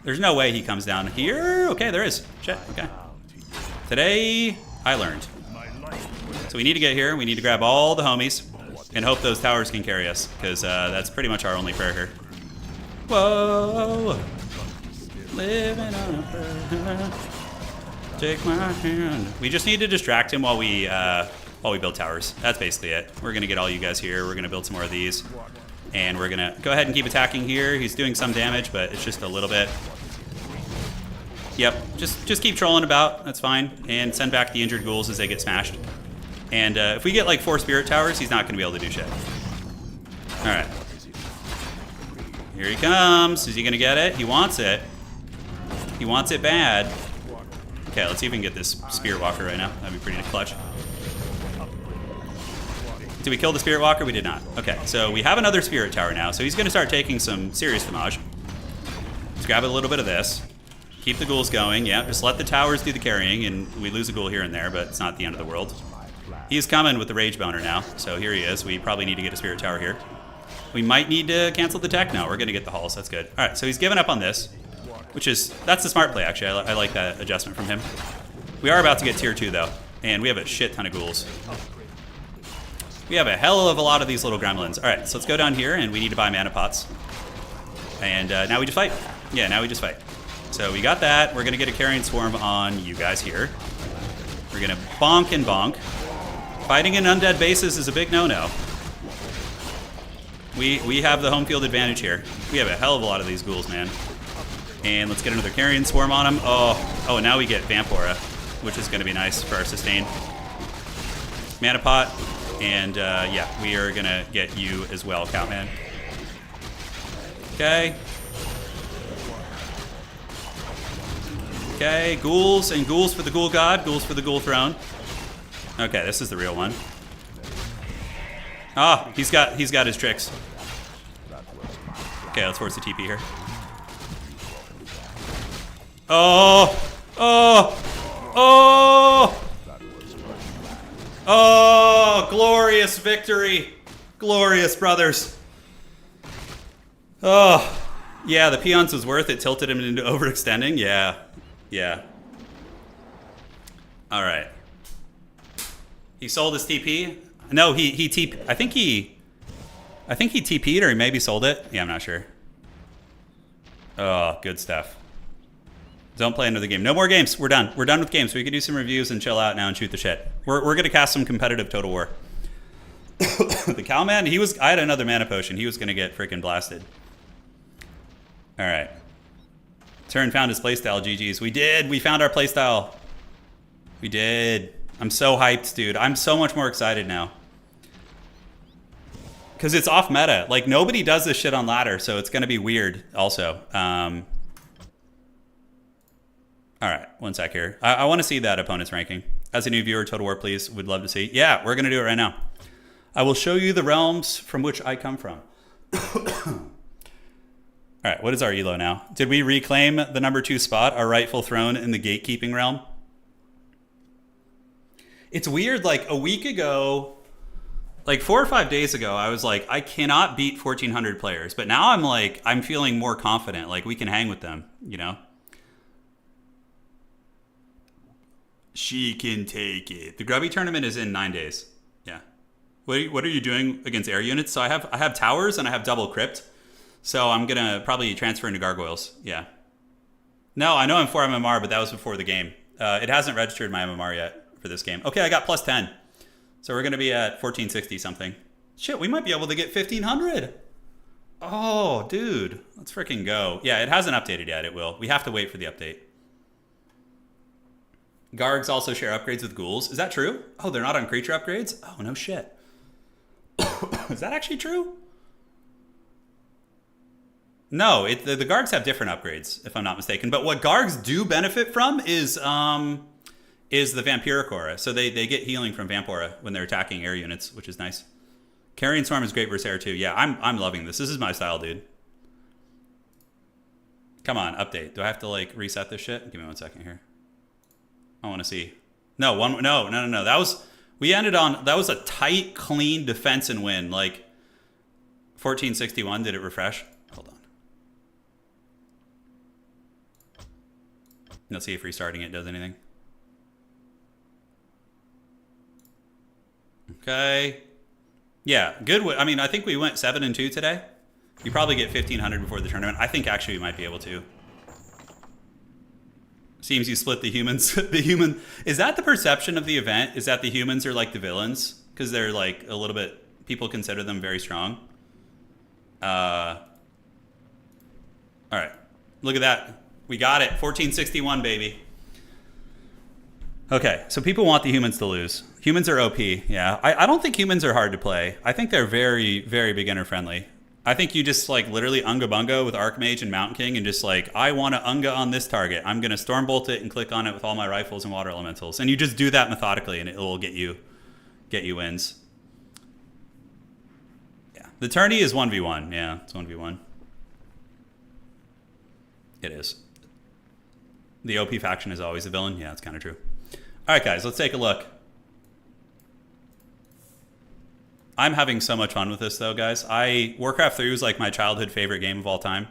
There's no way he comes down here. Okay, there is. Shit. Okay. Today I learned. So we need to get here. We need to grab all the homies and hope those towers can carry us, because that's pretty much our only prayer here. Whoa, living on a prayer. Take my hand. We just need to distract him while we build towers. That's basically it. We're gonna get all you guys here. We're gonna build some more of these, and we're gonna go ahead and keep attacking here. He's doing some damage, but it's just a little bit. Yep, just keep trolling about. That's fine, and send back the injured ghouls as they get smashed. And if we get like 4 spirit towers, he's not gonna be able to do shit. All right. Here he comes. Is he gonna get it? He wants it. He wants it bad. Okay, let's see if we can get this Spirit Walker right now. That'd be pretty clutch. Did we kill the Spirit Walker? We did not. Okay, so we have another Spirit Tower now, so he's gonna start taking some serious damage. Let's grab a little bit of this. Keep the ghouls going, yeah. Just let the towers do the carrying, and we lose a ghoul here and there, but it's not the end of the world. He's coming with the Rage Boner now, so here he is. We probably need to get a Spirit Tower here. We might need to cancel the tech. No, we're gonna get the Halls, that's good. All right, so he's given up on this, that's the smart play, actually. I like that adjustment from him. We are about to get tier 2, though, and we have a shit ton of ghouls. We have a hell of a lot of these little gremlins. All right, so let's go down here, and we need to buy mana pots. And now we just fight. Yeah, now we just fight. So we got that. We're going to get a Carrion Swarm on you guys here. We're going to bonk and bonk. Fighting in undead bases is a big no-no. We have the home field advantage here. We have a hell of a lot of these ghouls, man. And let's get another Carrion Swarm on him. Oh, now we get Vampora, which is going to be nice for our sustain. Mana pot. And yeah, we are going to get you as well, Cowman. Okay. Okay, ghouls and ghouls for the ghoul god, ghouls for the ghoul throne. Okay, this is the real one. Ah, he's got his tricks. Okay, let's force the TP here. Oh! Oh, glorious victory. Glorious, brothers. Oh, yeah, the peons was worth it. Tilted him into overextending. Yeah. All right. He sold his TP. No, he TP. I think he TP'd or he maybe sold it. Yeah, I'm not sure. Oh, good stuff. Don't play another game. No more games. We're done. We're done with games. We can do some reviews and chill out now and shoot the shit. We're gonna cast some competitive Total War. The Cowman, I had another mana potion. He was gonna get freaking blasted. All right. Turin found his playstyle. GG's. We did. We found our playstyle. We did. I'm so hyped, dude. I'm so much more excited now. Because it's off meta. Like, nobody does this shit on ladder, so it's gonna be weird also. All right, one sec here. I want to see that opponent's ranking. As a new viewer, Total War, please. Would love to see. Yeah, we're going to do it right now. I will show you the realms from which I come from. All right, what is our elo now? Did we reclaim the number 2 spot, our rightful throne in the gatekeeping realm? It's weird, like a week ago, like 4 or 5 days ago, I was like, I cannot beat 1,400 players. But now I'm like, I'm feeling more confident. Like, we can hang with them, you know? She can take it. The Grubby tournament is in 9 days. Yeah. What are you doing against air units? So I have towers and I have double crypt. So I'm gonna probably transfer into gargoyles. Yeah. No, I know I'm 4 MMR, but that was before the game. It hasn't registered my MMR yet for this game. Okay, I got plus 10. So we're gonna be at 1460 something. Shit, we might be able to get 1500. Oh, dude, let's freaking go. Yeah, it hasn't updated yet. It will. We have to wait for the update. Gargs also share upgrades with ghouls. Is that true? Oh, they're not on creature upgrades? Oh, no shit. Is that actually true? No, the Gargs have different upgrades, if I'm not mistaken. But what Gargs do benefit from is the Vampiric Aura. So they get healing from Vampora when they're attacking air units, which is nice. Carrion Swarm is great versus air too. Yeah, I'm loving this. This is my style, dude. Come on, update. Do I have to like reset this shit? Give me 1 second here. I want to see. No. That was a tight, clean defense and win. Like 1461. Did it refresh? Hold on. Let's see if restarting it does anything. Okay. Yeah, good. I mean, I think we went 7-2 today. You probably get 1500 before the tournament. I think actually we might be able to. Seems you split the humans. Is that the perception of the event? Is that the humans are like the villains? Because they're like a little bit, people consider them very strong. All right. Look at that. We got it. 1461, baby. Okay, so people want the humans to lose. Humans are OP, yeah. I don't think humans are hard to play. I think they're very, very beginner friendly. I think you just like literally Unga Bunga with Archmage and Mountain King and just like, I want to Unga on this target. I'm going to Stormbolt it and click on it with all my rifles and water elementals. And you just do that methodically and it will get you wins. Yeah. The tourney is 1v1. Yeah, it's 1v1. It is. The OP faction is always a villain. Yeah, it's kind of true. All right, guys, let's take a look. I'm having so much fun with this, though, guys. Warcraft 3 was like my childhood favorite game of all time.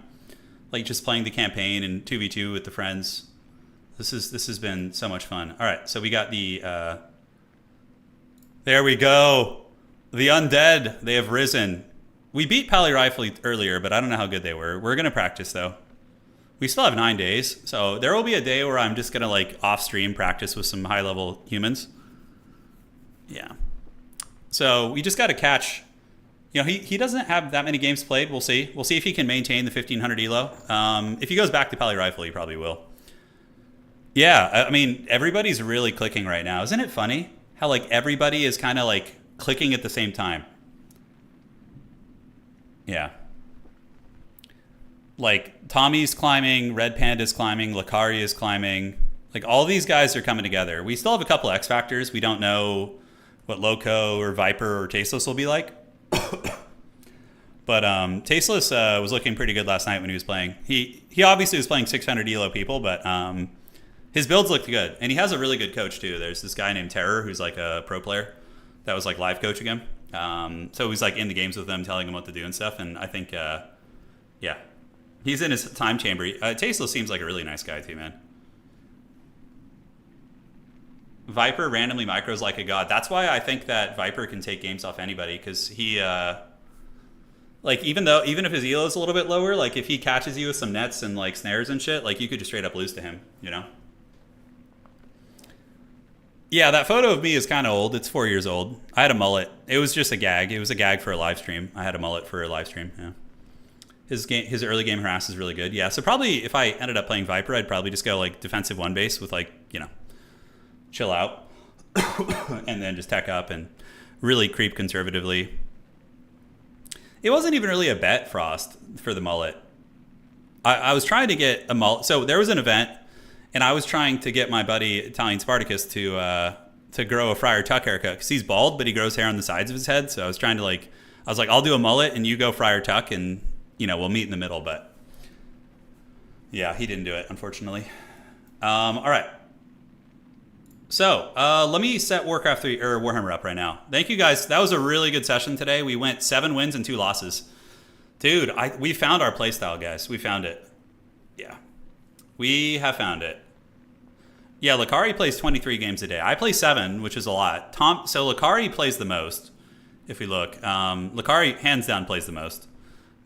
Like just playing the campaign and 2v2 with the friends. This has been so much fun. All right, so we got the. There we go. The Undead. They have risen. We beat Pally Rifle earlier, but I don't know how good they were. We're gonna practice though. We still have 9 days, so there will be a day where I'm just gonna like off stream practice with some high level humans. Yeah. So we just got to catch, you know, he doesn't have that many games played. We'll see. We'll see if he can maintain the 1500 elo. If he goes back to Pally Rifle, he probably will. Yeah, I mean, everybody's really clicking right now. Isn't it funny how like everybody is kind of like clicking at the same time? Yeah. Like Tommy's climbing, Red Panda's climbing, Lakari is climbing. Like all these guys are coming together. We still have a couple X factors. We don't know what Loco or Viper or Tasteless will be like. But Tasteless was looking pretty good last night when he was playing. He obviously was playing 600 elo people, but his builds looked good. And he has a really good coach too. There's this guy named Terror who's like a pro player that was like live coaching him. So he's like in the games with them, telling him what to do and stuff. And I think, yeah, he's in his time chamber. Tasteless seems like a really nice guy too, man. Viper randomly micros like a god. That's why I think that Viper can take games off anybody, because he, like even if his elo is a little bit lower, like if he catches you with some nets and like snares and shit, like you could just straight up lose to him, you know? Yeah, that photo of me is kind of old. It's 4 years old. I had a mullet. It was just a gag. It was a gag for a live stream. I had a mullet for a live stream. Yeah. His early game harass is really good. Yeah. So probably if I ended up playing Viper, I'd probably just go like defensive one base with like, you know, chill out and then just tech up and really creep conservatively. It wasn't even really a bet, Frost, for the mullet. I was trying to get a mullet. So there was an event and I was trying to get my buddy Italian Spartacus to grow a Friar Tuck haircut because he's bald, but he grows hair on the sides of his head. So I was trying to like, I was like, I'll do a mullet and you go Friar Tuck and, you know, we'll meet in the middle. But yeah, he didn't do it, unfortunately. All right. So let me set Warcraft 3 or Warhammer up right now. Thank you guys. That was a really good session today. We went 7 wins and 2 losses. Dude, we found our playstyle, guys. We found it. Yeah. We have found it. Yeah, Lakari plays 23 games a day. I play 7, which is a lot. So Lakari plays the most, if we look. Lakari, hands down, plays the most.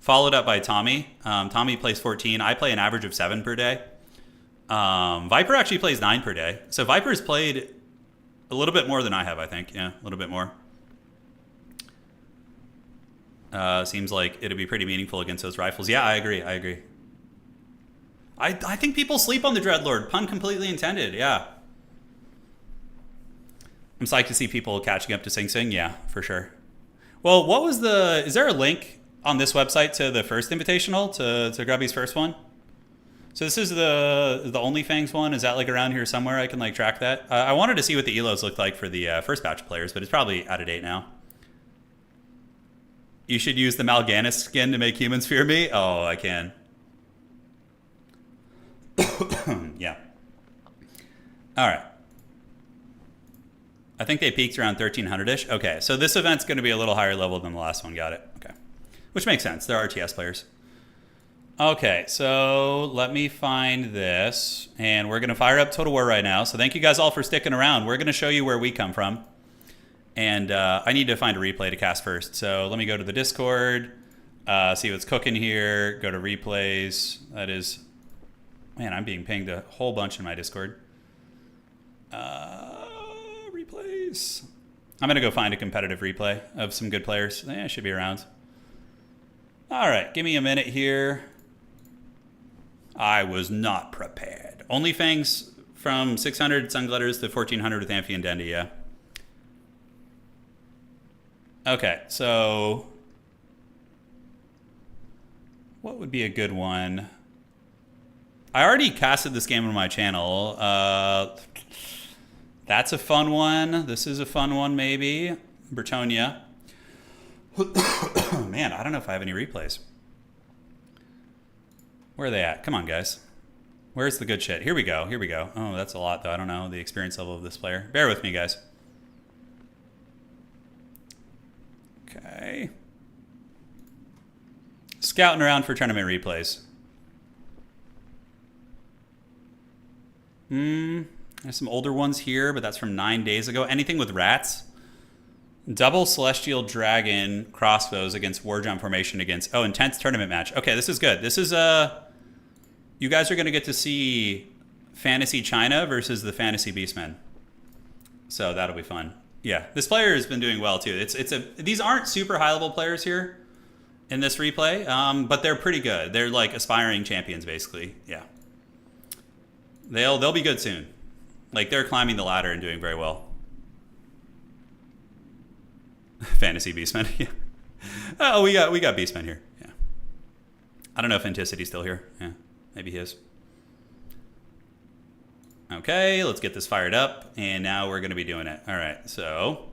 Followed up by Tommy. Tommy plays 14. I play an average of 7 per day. Viper actually plays 9 per day. So Viper's played a little bit more than I have, I think. Yeah, a little bit more. Seems like it'd be pretty meaningful against those rifles. Yeah, I agree. I think people sleep on the Dreadlord. Pun completely intended, yeah. I'm psyched to see people catching up to Sing Sing. Yeah, for sure. Well, is there a link on this website to the first Invitational, to Grubby's first one? So this is the OnlyFangs one. Is that like around here somewhere? I can like track that. I wanted to see what the elos looked like for the first batch of players, but it's probably out of date now. You should use the Mal'Ganis skin to make humans fear me. Oh, I can. Yeah. All right. I think they peaked around 1300-ish. Okay, so this event's going to be a little higher level than the last one. Got it. Okay. Which makes sense. They're RTS players. Okay, so let me find this, and we're going to fire up Total War right now. So thank you guys all for sticking around. We're going to show you where we come from, and I need to find a replay to cast first. So let me go to the Discord, see what's cooking here, go to replays. That is, man, I'm being pinged a whole bunch in my Discord. Replays. I'm going to go find a competitive replay of some good players. It should be around. All right, give me a minute here. I was not prepared. OnlyFangs from 600 Sunglitters to 1400 with Amphi and Dendy, yeah. Okay, so What would be a good one? I already casted this game on my channel. That's a fun one. This is a fun one, maybe. Bretonia. Man, I don't know if I have any replays. Where are they at? Come on, guys. Where's the good shit? Here we go. Here we go. Oh, that's a lot, though. I don't know the experience level of this player. Bear with me, guys. Okay. Scouting around for tournament replays. There's some older ones here, but that's from 9 days ago. Anything with rats? Double Celestial Dragon crossbows against War Jump formation against... Oh, intense tournament match. Okay, this is good. This is... You guys are going to get to see Fantasy China versus the Fantasy Beastmen. So that'll be fun. Yeah, this player has been doing well, too. These aren't super high-level players here in this replay, but they're pretty good. They're like aspiring champions, basically. Yeah. They'll be good soon. Like, they're climbing the ladder and doing very well. Fantasy Beastmen. Yeah. Oh, we got Beastmen here. Yeah. I don't know if Anticity's still here. Yeah, maybe he is. Okay, let's get this fired up, and now we're going to be doing it. All right, so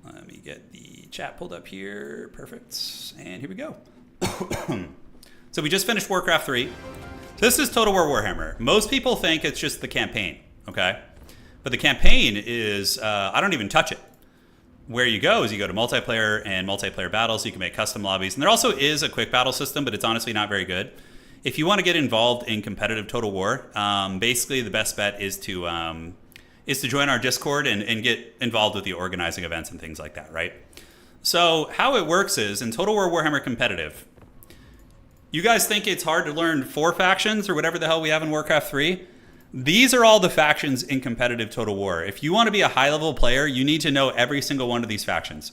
let me get the chat pulled up here. Perfect. And here we go. So we just finished Warcraft 3. This is Total War Warhammer. Most people think it's just the campaign, okay? But the campaign is, I don't even touch it. Where you go is you go to multiplayer and multiplayer battles. So you can make custom lobbies. And there also is a quick battle system, but it's honestly not very good. If you want to get involved in competitive Total War, basically the best bet is to join our Discord and get involved with the organizing events and things like that, right? So how it works is in Total War Warhammer Competitive, you guys think it's hard to learn 4 factions or whatever the hell we have in Warcraft 3? These are all the factions in competitive Total War. If you want to be a high-level player, you need to know every single one of these factions.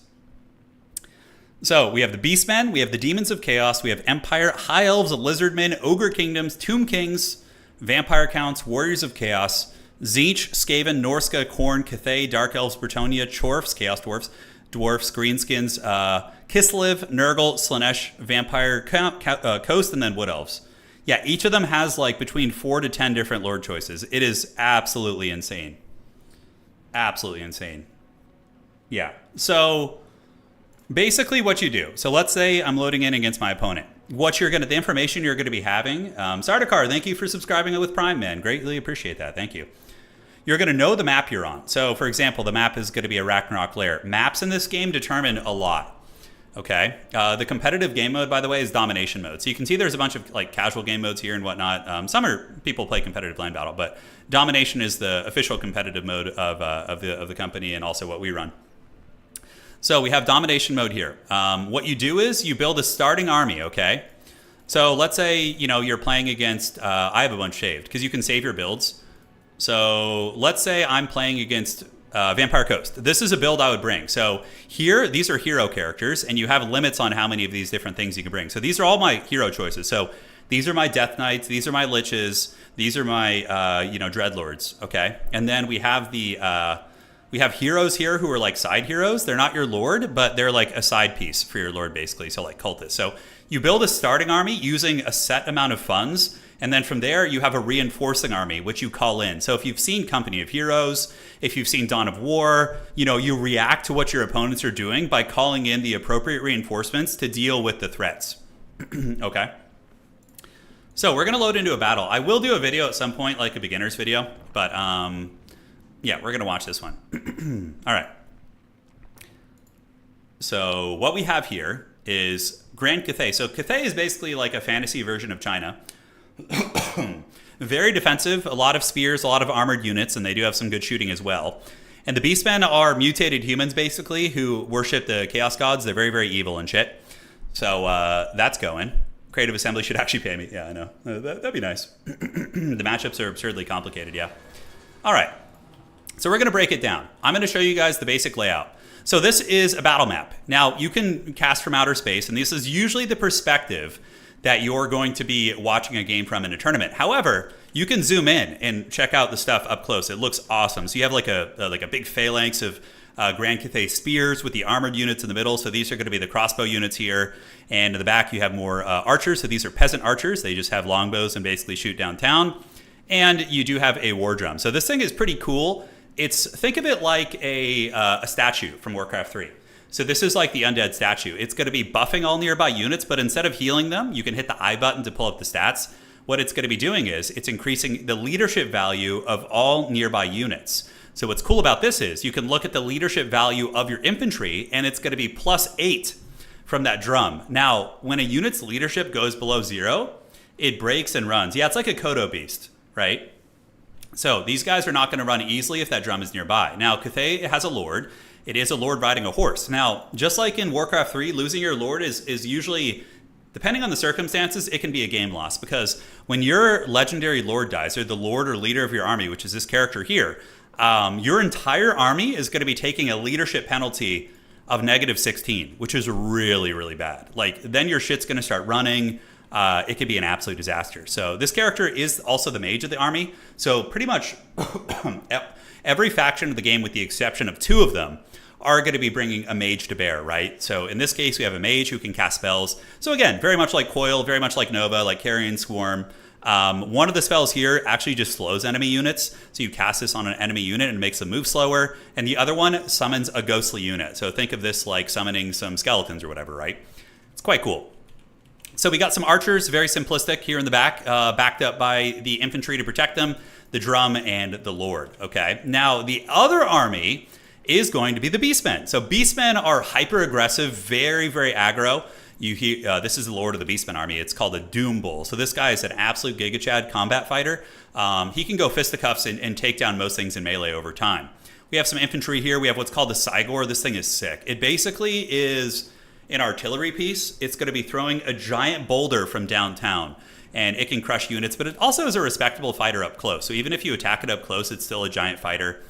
So we have the Beastmen, we have the Demons of Chaos, we have Empire, High Elves, Lizardmen, Ogre Kingdoms, Tomb Kings, Vampire Counts, Warriors of Chaos, Tzeentch, Skaven, Norska, Khorne, Cathay, Dark Elves, Bretonia, Chorfs, Chaos Dwarfs, Greenskins, Kislev, Nurgle, Slaanesh, Vampire, Coast, and then Wood Elves. Yeah, each of them has like between 4 to 10 different Lord choices. It is absolutely insane. Absolutely insane. Yeah, so basically what you do. So let's say I'm loading in against my opponent. The information you're going to be having. Sardaukar, thank you for subscribing with Prime, man. Greatly appreciate that. Thank you. You're going to know the map you're on. So, for example, the map is going to be a Ragnarok lair. Maps in this game determine a lot. Okay. The competitive game mode, by the way, is domination mode. So you can see there's a bunch of like casual game modes here and whatnot. People play competitive land battle, but domination is the official competitive mode of the company and also what we run. So we have domination mode here. What you do is you build a starting army. Okay. So let's say you're playing against. I have a bunch saved because you can save your builds. So let's say I'm playing against Vampire Coast. This is a build I would bring. So here, these are hero characters, and you have limits on how many of these different things you can bring. So these are all my hero choices. So these are my Death Knights. These are my Liches. These are my Dreadlords. Okay, and then we have we have heroes here who are like side heroes. They're not your lord, but they're like a side piece for your lord, basically. So like cultists. So you build a starting army using a set amount of funds. And then from there, you have a reinforcing army, which you call in. So if you've seen Company of Heroes, if you've seen Dawn of War, you react to what your opponents are doing by calling in the appropriate reinforcements to deal with the threats. Okay? So we're going to load into a battle. I will do a video at some point, like a beginner's video. But, yeah, we're going to watch this one. All right. So what we have here is Grand Cathay. So Cathay is basically like a fantasy version of China. Very defensive, a lot of spears, a lot of armored units, and they do have some good shooting as well. And the Beastmen are mutated humans, basically, who worship the Chaos Gods. They're very, very evil and shit. So that's going. Creative Assembly should actually pay me. Yeah, I know. That'd be nice. The matchups are absurdly complicated, yeah. All right. So we're going to break it down. I'm going to show you guys the basic layout. So this is a battle map. Now, you can cast from outer space, and this is usually the perspective that you're going to be watching a game from in a tournament. However, you can zoom in and check out the stuff up close. It looks awesome. So you have like a big phalanx of Grand Cathay spears with the armored units in the middle. So these are going to be the crossbow units here. And in the back, you have more archers. So these are peasant archers. They just have longbows and basically shoot downtown. And you do have a war drum. So this thing is pretty cool. Think of it like a statue from Warcraft 3. So this is like the Undead statue. It's going to be buffing all nearby units, but instead of healing them, you can hit the I button to pull up the stats. What it's going to be doing is it's increasing the leadership value of all nearby units. So what's cool about this is you can look at the leadership value of your infantry, and it's going to be +8 from that drum. Now, when a unit's leadership goes below 0, it breaks and runs. Yeah, it's like a Kodo beast, right? So these guys are not going to run easily if that drum is nearby. Now, Cathay has a lord. It is a lord riding a horse. Now, just like in Warcraft 3, losing your lord is usually, depending on the circumstances, it can be a game loss. Because when your legendary lord dies, or the lord or leader of your army, which is this character here, your entire army is going to be taking a leadership penalty of -16, which is really, really bad. Like, then your shit's going to start running. It could be an absolute disaster. So this character is also the mage of the army. So pretty much every faction of the game, with the exception of 2 of them, are going to be bringing a mage to bear, right? So in this case, we have a mage who can cast spells. So again, very much like Coil, very much like Nova, like Carrion Swarm. One of the spells here actually just slows enemy units. So you cast this on an enemy unit and it makes them move slower. And the other one summons a ghostly unit. So think of this like summoning some skeletons or whatever, right? It's quite cool. So we got some archers, very simplistic here in the back, backed up by the infantry to protect them, the drum, and the lord, okay? Now, the other army is going to be the beastmen. So beastmen are hyper-aggressive, very, very aggro. This is the lord of the beastmen army. It's called a Doom Bull. So this guy is an absolute Giga Chad combat fighter. He can go fisticuffs and take down most things in melee over time. We have some infantry here. We have what's called the Cygor. This thing is sick. It basically is an artillery piece. It's going to be throwing a giant boulder from downtown, and it can crush units, but it also is a respectable fighter up close. So even if you attack it up close, it's still a giant fighter.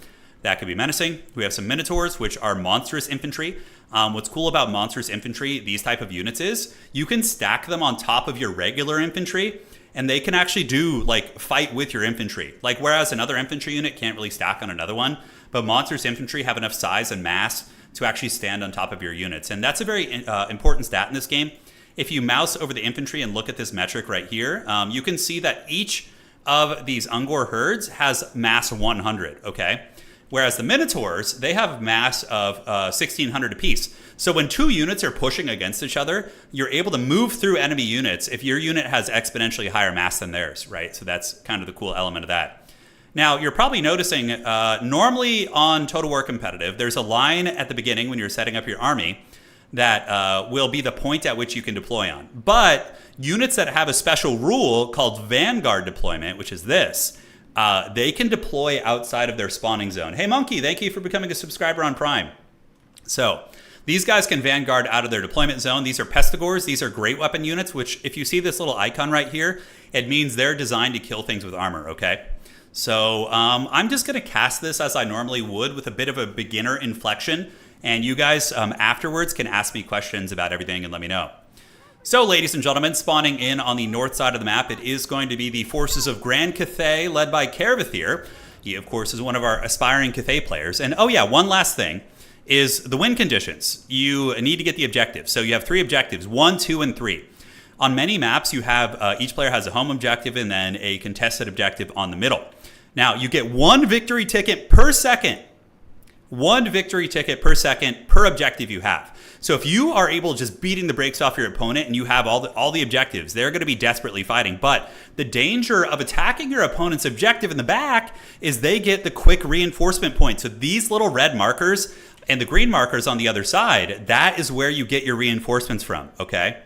That could be menacing. We have some Minotaurs, which are monstrous infantry. What's cool about monstrous infantry, these type of units, is you can stack them on top of your regular infantry, and they can actually do like fight with your infantry. Like whereas another infantry unit can't really stack on another one, but monstrous infantry have enough size and mass to actually stand on top of your units. And that's a very important stat in this game. If you mouse over the infantry and look at this metric right here, you can see that each of these Ungor herds has mass 100, okay? Whereas the Minotaurs, they have mass of 1,600 apiece. So when 2 units are pushing against each other, you're able to move through enemy units if your unit has exponentially higher mass than theirs, right? So that's kind of the cool element of that. Now, you're probably noticing, normally on Total War Competitive, there's a line at the beginning when you're setting up your army that will be the point at which you can deploy on. But units that have a special rule called Vanguard deployment, which is this, they can deploy outside of their spawning zone. Hey, Monkey, thank you for becoming a subscriber on Prime. So these guys can Vanguard out of their deployment zone. These are Pestigors. These are great weapon units, which if you see this little icon right here, it means they're designed to kill things with armor, okay? So I'm just going to cast this as I normally would with a bit of a beginner inflection. And you guys afterwards can ask me questions about everything and let me know. So, ladies and gentlemen, spawning in on the north side of the map, it is going to be the forces of Grand Cathay, led by Kervithir. He, of course, is one of our aspiring Cathay players. And, oh yeah, one last thing is the win conditions. You need to get the objectives. So you have 3 objectives, 1, 2, and 3. On many maps, you have each player has a home objective and then a contested objective on the middle. Now, you get 1 victory ticket per second. 1 victory ticket per second per objective you have. So if you are able just beating the brakes off your opponent and you have all the objectives, they're going to be desperately fighting. But the danger of attacking your opponent's objective in the back is they get the quick reinforcement points. So these little red markers and the green markers on the other side, that is where you get your reinforcements from, okay?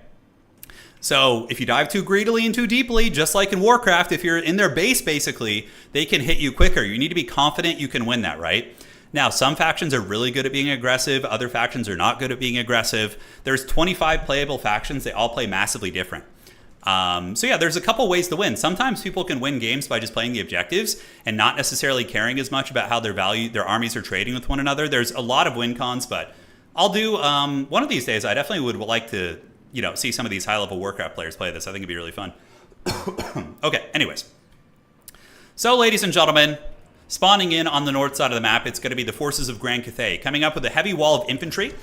So if you dive too greedily and too deeply, just like in Warcraft, if you're in their base, basically, they can hit you quicker. You need to be confident you can win that, right? Now, some factions are really good at being aggressive. Other factions are not good at being aggressive. There's 25 playable factions. They all play massively different. So yeah, there's a couple ways to win. Sometimes people can win games by just playing the objectives and not necessarily caring as much about how their armies are trading with one another. There's a lot of win cons, but I'll do one of these days. I definitely would like to see some of these high-level Warcraft players play this. I think it'd be really fun. Okay, anyways. So, ladies and gentlemen, spawning in on the north side of the map, it's going to be the forces of Grand Cathay, coming up with a heavy wall of infantry.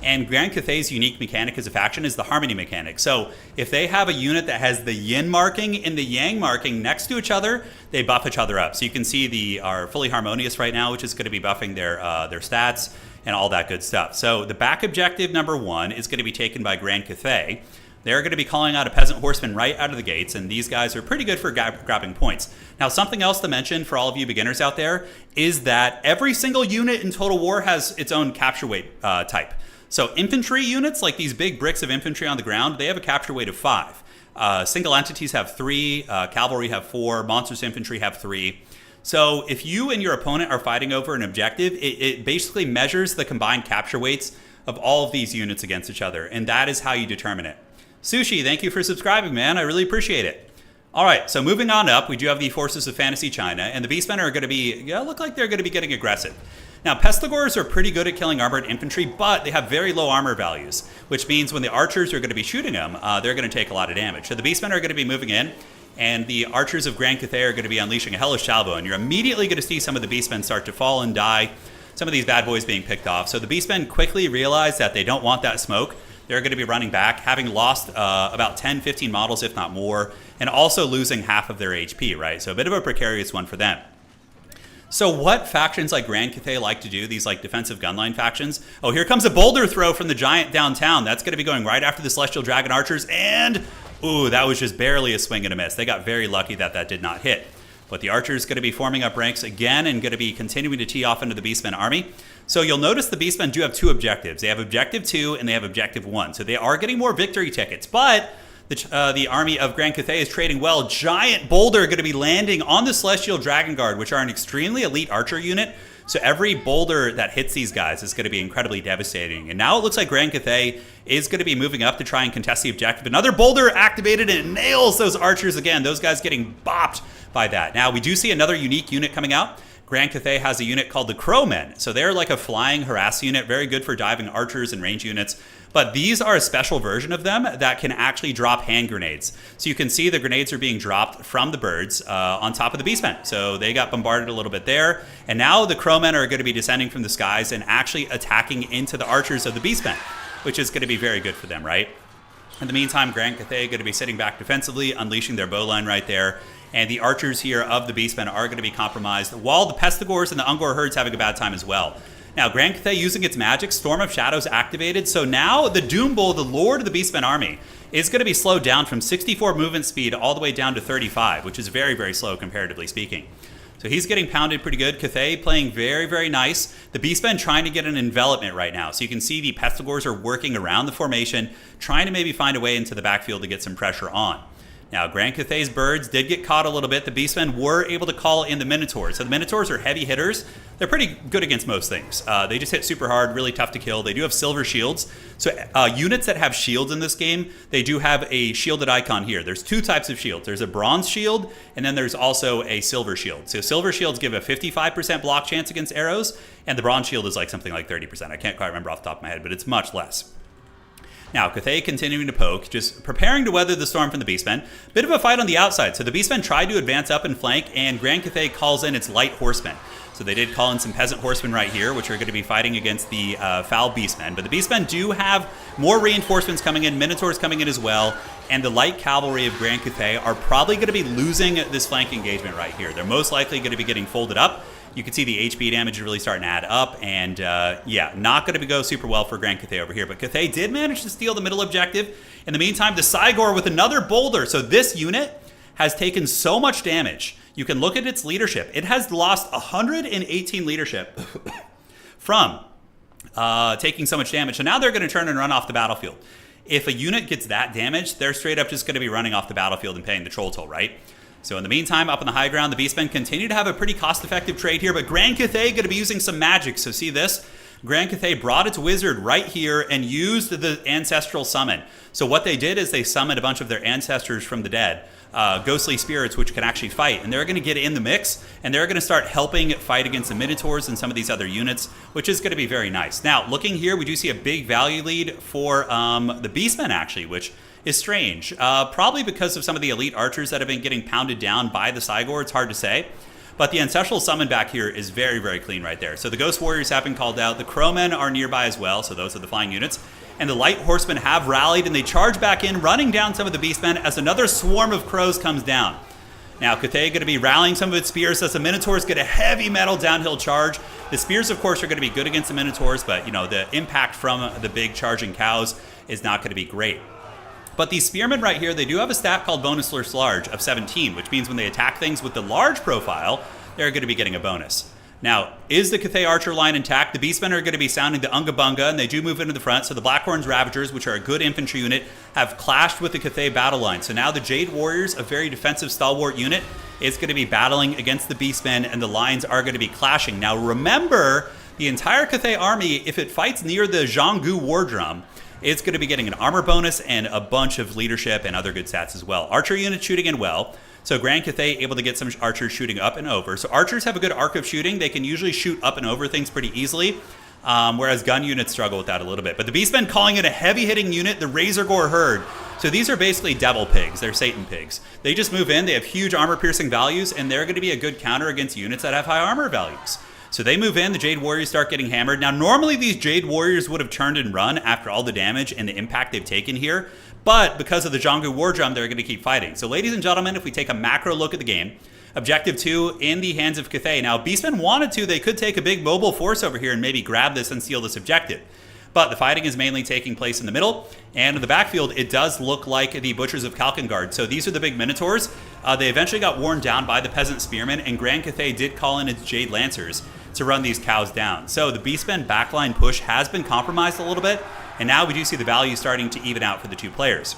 And Grand Cathay's unique mechanic as a faction is the harmony mechanic. So if they have a unit that has the yin marking and the yang marking next to each other, they buff each other up. So you can see our fully harmonious right now, which is going to be buffing their stats and all that good stuff. So the back objective number 1 is going to be taken by Grand Cathay. They're going to be calling out a peasant horseman right out of the gates, and these guys are pretty good for grabbing points. Now, something else to mention for all of you beginners out there is that every single unit in Total War has its own capture weight type. So infantry units, like these big bricks of infantry on the ground, they have a capture weight of 5. Single entities have 3, cavalry have 4, monstrous infantry have 3. So if you and your opponent are fighting over an objective, it basically measures the combined capture weights of all of these units against each other, and that is how you determine it. Sushi, thank you for subscribing, man. I really appreciate it. All right, so moving on up, we do have the forces of Fantasy China, and the Beastmen are going to be, look like they're going to be getting aggressive. Now, Pestigors are pretty good at killing armored infantry, but they have very low armor values, which means when the archers are going to be shooting them, they're going to take a lot of damage. So the Beastmen are going to be moving in, and the archers of Grand Cathay are going to be unleashing a hellish salvo, and you're immediately going to see some of the Beastmen start to fall and die, some of these bad boys being picked off. So the Beastmen quickly realize that they don't want that smoke. They're going to be running back, having lost about 10, 15 models, if not more, and also losing half of their HP, right? So a bit of a precarious one for them. So what factions like Grand Cathay like to do, these like defensive gunline factions? Oh, here comes a boulder throw from the giant downtown. That's going to be going right after the Celestial Dragon Archers, and ooh, that was just barely a swing and a miss. They got very lucky that that did not hit. But the Archers going to be forming up ranks again and going to be continuing to tee off into the Beastmen army. So you'll notice the Beastmen do have 2 objectives. They have Objective 2 and they have Objective 1. So they are getting more victory tickets, but the army of Grand Cathay is trading well. Giant boulder going to be landing on the Celestial Dragon Guard, which are an extremely elite archer unit. So every boulder that hits these guys is going to be incredibly devastating. And now it looks like Grand Cathay is going to be moving up to try and contest the objective. Another boulder activated and it nails those archers again. Those guys getting bopped by that. Now we do see another unique unit coming out. Grand Cathay has a unit called the Crowmen. So they're like a flying harass unit, very good for diving archers and range units. But these are a special version of them that can actually drop hand grenades. So you can see the grenades are being dropped from the birds on top of the Beastmen. So they got bombarded a little bit there. And now the Crowmen are going to be descending from the skies and actually attacking into the archers of the Beastmen, which is going to be very good for them, right? In the meantime, Grand Cathay going to be sitting back defensively, unleashing their bowline right there. And the archers here of the Beastmen are going to be compromised, while the Pestigors and the Ungor herds having a bad time as well. Now, Grand Cathay using its magic, Storm of Shadows activated, so now the Doom Bull, the Lord of the Beastmen army, is going to be slowed down from 64 movement speed all the way down to 35, which is very, very slow comparatively speaking. So he's getting pounded pretty good. Cathay playing very, very nice. The Beastmen trying to get an envelopment right now. So you can see the Pestigors are working around the formation, trying to maybe find a way into the backfield to get some pressure on. Now, Grand Cathay's birds did get caught a little bit. The Beastmen were able to call in the Minotaurs. So the Minotaurs are heavy hitters. They're pretty good against most things. They just hit super hard, really tough to kill. They do have silver shields. So units that have shields in this game, they do have a shielded icon here. There's 2 types of shields. There's a bronze shield, and then there's also a silver shield. So silver shields give a 55% block chance against arrows, and the bronze shield is like something like 30%. I can't quite remember off the top of my head, but it's much less. Now, Cathay continuing to poke, just preparing to weather the storm from the Beastmen. Bit of a fight on the outside. So the Beastmen tried to advance up and flank, and Grand Cathay calls in its light horsemen. So they did call in some peasant horsemen right here, which are going to be fighting against the foul Beastmen. But the Beastmen do have more reinforcements coming in, Minotaurs coming in as well, and the light cavalry of Grand Cathay are probably going to be losing this flank engagement right here. They're most likely going to be getting folded up. You can see the HP damage really starting to add up, and yeah, not going to go super well for Grand Cathay over here. But Cathay did manage to steal the middle objective. In the meantime, the Cygor with another boulder. So this unit has taken so much damage. You can look at its leadership. It has lost 118 leadership from taking so much damage. So now they're going to turn and run off the battlefield. If a unit gets that damaged, they're straight up just going to be running off the battlefield and paying the troll toll, right? So in the meantime, up on the high ground, the Beastmen continue to have a pretty cost-effective trade here, but Grand Cathay going to be using some magic. So see this? Grand Cathay brought its wizard right here and used the ancestral summon. So what they did is they summoned a bunch of their ancestors from the dead, ghostly spirits which can actually fight, and they're going to get in the mix, and they're going to start helping fight against the Minotaurs and some of these other units, which is going to be very nice. Now, looking here, we do see a big value lead for the Beastmen, actually, which is strange. Probably because of some of the elite archers that have been getting pounded down by the Cygor. It's hard to say. But the Ancestral Summon back here is very, very clean right there. So the Ghost Warriors have been called out. The Crowmen are nearby as well, so those are the flying units. And the Light Horsemen have rallied, and they charge back in, running down some of the Beastmen as another swarm of crows comes down. Now, Cathay going to be rallying some of its spears as the Minotaurs get a heavy metal downhill charge. The spears, of course, are going to be good against the Minotaurs, but, you know, the impact from the big charging cows is not going to be great. But these spearmen right here, they do have a stat called Bonus Large of 17, which means when they attack things with the large profile, they're going to be getting a bonus. Now, is the Cathay Archer line intact? The Beastmen are going to be sounding the Unga Bunga, and they do move into the front. So the Blackhorns Ravagers, which are a good infantry unit, have clashed with the Cathay battle line. So now the Jade Warriors, a very defensive stalwart unit, is going to be battling against the Beastmen, and the lines are going to be clashing. Now, remember, the entire Cathay army, if it fights near the Zhanggu War Drum, it's going to be getting an armor bonus and a bunch of leadership and other good stats as well. Archer units shooting in well. So Grand Cathay able to get some archers shooting up and over. So archers have a good arc of shooting. They can usually shoot up and over things pretty easily, whereas gun units struggle with that a little bit. But the Beastmen calling it a heavy-hitting unit, the Razor Gore Herd. So these are basically devil pigs. They're Satan pigs. They just move in. They have huge armor-piercing values, and they're going to be a good counter against units that have high armor values. So they move in, the Jade Warriors start getting hammered. Now, normally these Jade Warriors would have turned and run after all the damage and the impact they've taken here, but because of the Zhanggu War Drum, they're going to keep fighting. So ladies and gentlemen, if we take a macro look at the game, Objective 2 in the hands of Cathay. Now, Beastmen wanted to, they could take a big mobile force over here and maybe grab this and steal this objective. But the fighting is mainly taking place in the middle, and in the backfield, it does look like the Butchers of Kalkengard. So these are the big Minotaurs. They eventually got worn down by the Peasant Spearmen, and Grand Cathay did call in its Jade Lancers to run these cows down. So the Beastmen backline push has been compromised a little bit, and now we do see the value starting to even out for the two players.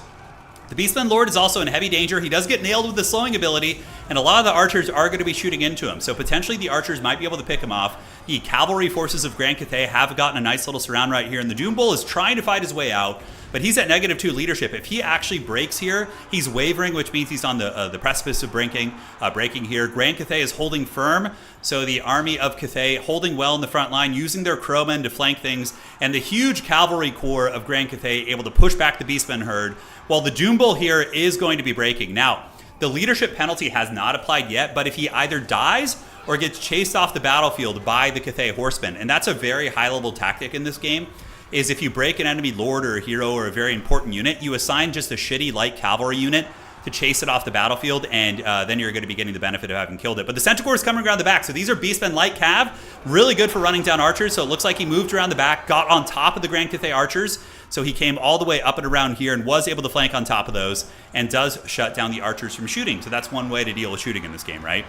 The Beastman Lord is also in heavy danger. He does get nailed with the slowing ability, and a lot of the archers are going to be shooting into him. So potentially the archers might be able to pick him off. The cavalry forces of Grand Cathay have gotten a nice little surround right here, and the Doom Bull is trying to fight his way out, but he's at -2 leadership. If he actually breaks here, he's wavering, which means he's on the precipice of breaking here. Grand Cathay is holding firm, so the army of Cathay holding well in the front line, using their crowmen to flank things, and the huge cavalry corps of Grand Cathay able to push back the Beastmen herd, while the Doom Bull here is going to be breaking. Now, the leadership penalty has not applied yet, but if he either dies or gets chased off the battlefield by the Cathay horsemen, and that's a very high-level tactic in this game, is if you break an enemy lord or a hero or a very important unit, you assign just a shitty light cavalry unit to chase it off the battlefield, and then you're going to be getting the benefit of having killed it. But the Centaur is coming around the back, so these are Beastmen light cav, really good for running down archers, so it looks like he moved around the back, got on top of the Grand Cathay archers, so he came all the way up and around here and was able to flank on top of those, and does shut down the archers from shooting. So that's one way to deal with shooting in this game, right?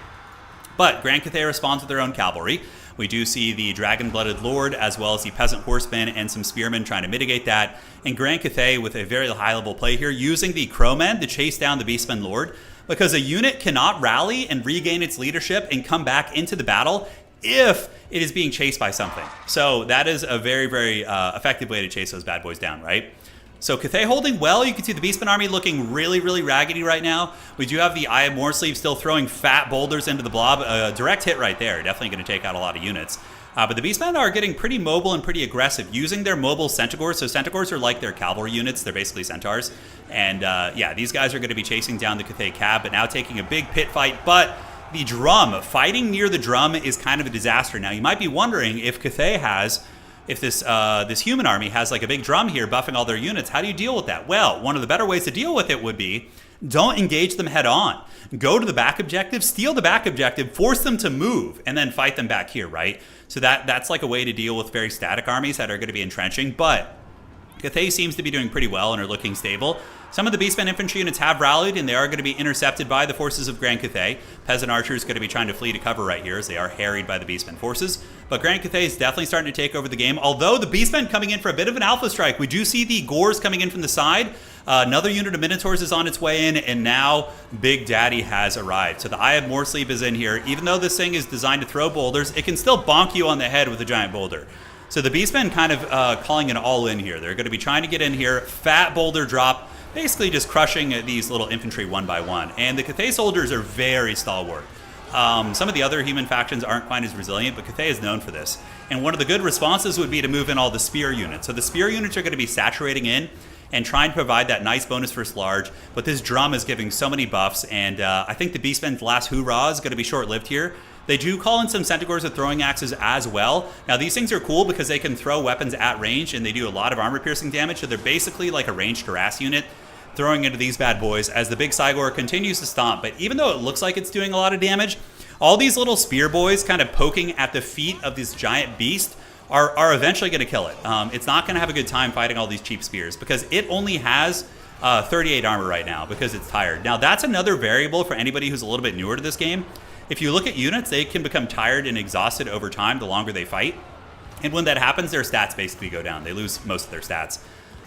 But Grand Cathay responds with their own cavalry. We do see the Dragon-Blooded Lord as well as the Peasant Horsemen and some Spearmen trying to mitigate that. And Grand Cathay with a very high-level play here, using the Crowmen to chase down the Beastman Lord, because a unit cannot rally and regain its leadership and come back into the battle if it is being chased by something. So that is a very, very effective way to chase those bad boys down, right? So Cathay holding well. You can see the Beastman army looking really, really raggedy right now. We do have the Eye of Moorsleeve still throwing fat boulders into the blob. A direct hit right there. Definitely going to take out a lot of units. But the Beastmen are getting pretty mobile and pretty aggressive, using their mobile Centaurs. So Centaurs are like their cavalry units. They're basically Centaurs. And yeah, these guys are going to be chasing down the Cathay cab, but now taking a big pit fight. But the drum, fighting near the drum is kind of a disaster. Now, you might be wondering if Cathay has... If this human army has like a big drum here buffing all their units, how do you deal with that? Well, one of the better ways to deal with it would be don't engage them head on. Go to the back objective, steal the back objective, force them to move, and then fight them back here, right? So that's like a way to deal with very static armies that are going to be entrenching, but Cathay seems to be doing pretty well and are looking stable. Some of the Beastmen infantry units have rallied, and they are going to be intercepted by the forces of Grand Cathay. Peasant archers going to be trying to flee to cover right here as they are harried by the Beastmen forces. But Grand Cathay is definitely starting to take over the game, although the Beastmen coming in for a bit of an alpha strike. We do see the Gores coming in from the side. Another unit of Minotaurs is on its way in, and now Big Daddy has arrived. So the Eye of Moorsleeve is in here. Even though this thing is designed to throw boulders, it can still bonk you on the head with a giant boulder. So the Beastmen kind of calling it all in here. They're going to be trying to get in here, fat boulder drop, basically just crushing these little infantry one by one. And the Cathay soldiers are very stalwart. Some of the other human factions aren't quite as resilient, but Cathay is known for this. And one of the good responses would be to move in all the spear units. So the spear units are going to be saturating in and trying to provide that nice bonus versus large. But this drum is giving so many buffs, and I think the Beastmen's last hoorah is going to be short-lived here. They do call in some Centaurs with throwing axes as well. Now, these things are cool because they can throw weapons at range, and they do a lot of armor-piercing damage, so they're basically like a ranged harass unit throwing into these bad boys as the big Cygor continues to stomp. But even though it looks like it's doing a lot of damage, all these little spear boys kind of poking at the feet of this giant beast are eventually going to kill it. It's not going to have a good time fighting all these cheap spears because it only has 38 armor right now because it's tired. Now, that's another variable for anybody who's a little bit newer to this game. If you look at units, they can become tired and exhausted over time the longer they fight. And when that happens, their stats basically go down. They lose most of their stats.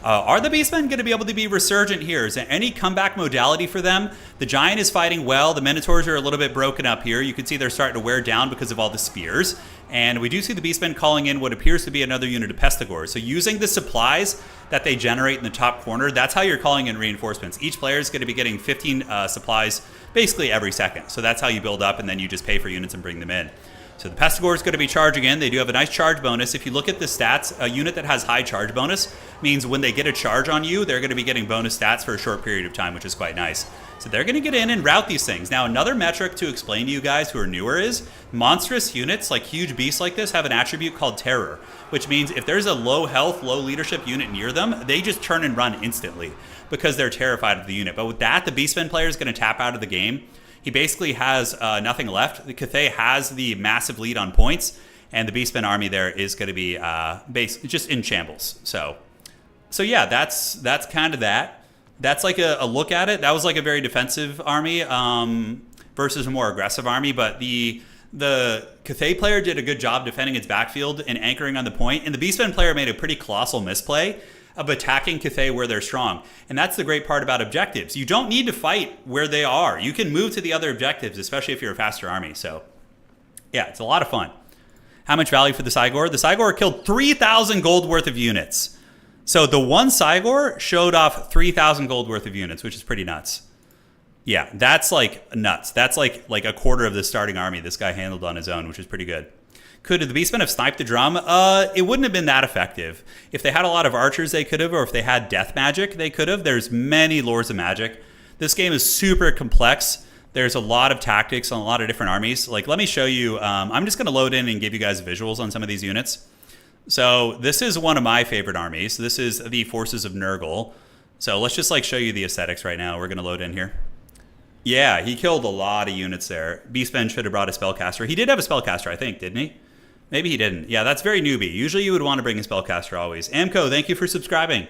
Are the Beastmen going to be able to be resurgent here? Is there any comeback modality for them? The Giant is fighting well. The Minotaurs are a little bit broken up here. You can see they're starting to wear down because of all the spears. And we do see the Beastmen calling in what appears to be another unit of Pestigors. So using the supplies that they generate in the top corner, that's how you're calling in reinforcements. Each player is going to be getting 15 supplies basically every second. So that's how you build up, and then you just pay for units and bring them in. So the Pestigor is going to be charging in. They do have a nice charge bonus. If you look at the stats, a unit that has high charge bonus means when they get a charge on you, they're going to be getting bonus stats for a short period of time, which is quite nice. So they're going to get in and route these things. Now, another metric to explain to you guys who are newer is monstrous units, like huge beasts like this, have an attribute called Terror, which means if there's a low health, low leadership unit near them, they just turn and run instantly because they're terrified of the unit. But with that, the Beastman player is going to tap out of the game. He basically has nothing left. The Cathay has the massive lead on points, and the Beastman army there is going to be just in shambles. So yeah, that's kind of that. That's like a look at it. That was like a very defensive army versus a more aggressive army, but the Cathay player did a good job defending its backfield and anchoring on the point, and the Beastman player made a pretty colossal misplay of attacking Cathay where they're strong. And that's the great part about objectives. You don't need to fight where they are. You can move to the other objectives, especially if you're a faster army. So yeah, it's a lot of fun. How much value for the Cygor? The Cygor killed 3,000 gold worth of units. So the one Cygor showed off 3,000 gold worth of units, which is pretty nuts. Yeah, that's like nuts. That's like a quarter of the starting army this guy handled on his own, which is pretty good. Could the Beastmen have sniped the drum? It wouldn't have been that effective. If they had a lot of archers, they could have, or if they had death magic, they could have. There's many lores of magic. This game is super complex. There's a lot of tactics on a lot of different armies. Like, let me show you. I'm just going to load in and give you guys visuals on some of these units. So this is one of my favorite armies. This is the Forces of Nurgle. So let's just show you the aesthetics right now. We're going to load in here. Yeah, he killed a lot of units there. Beastman should have brought a spellcaster. He did have a spellcaster, I think, didn't he? Maybe he didn't. Yeah, that's very newbie. Usually you would want to bring a spellcaster always. Amco, thank you for subscribing.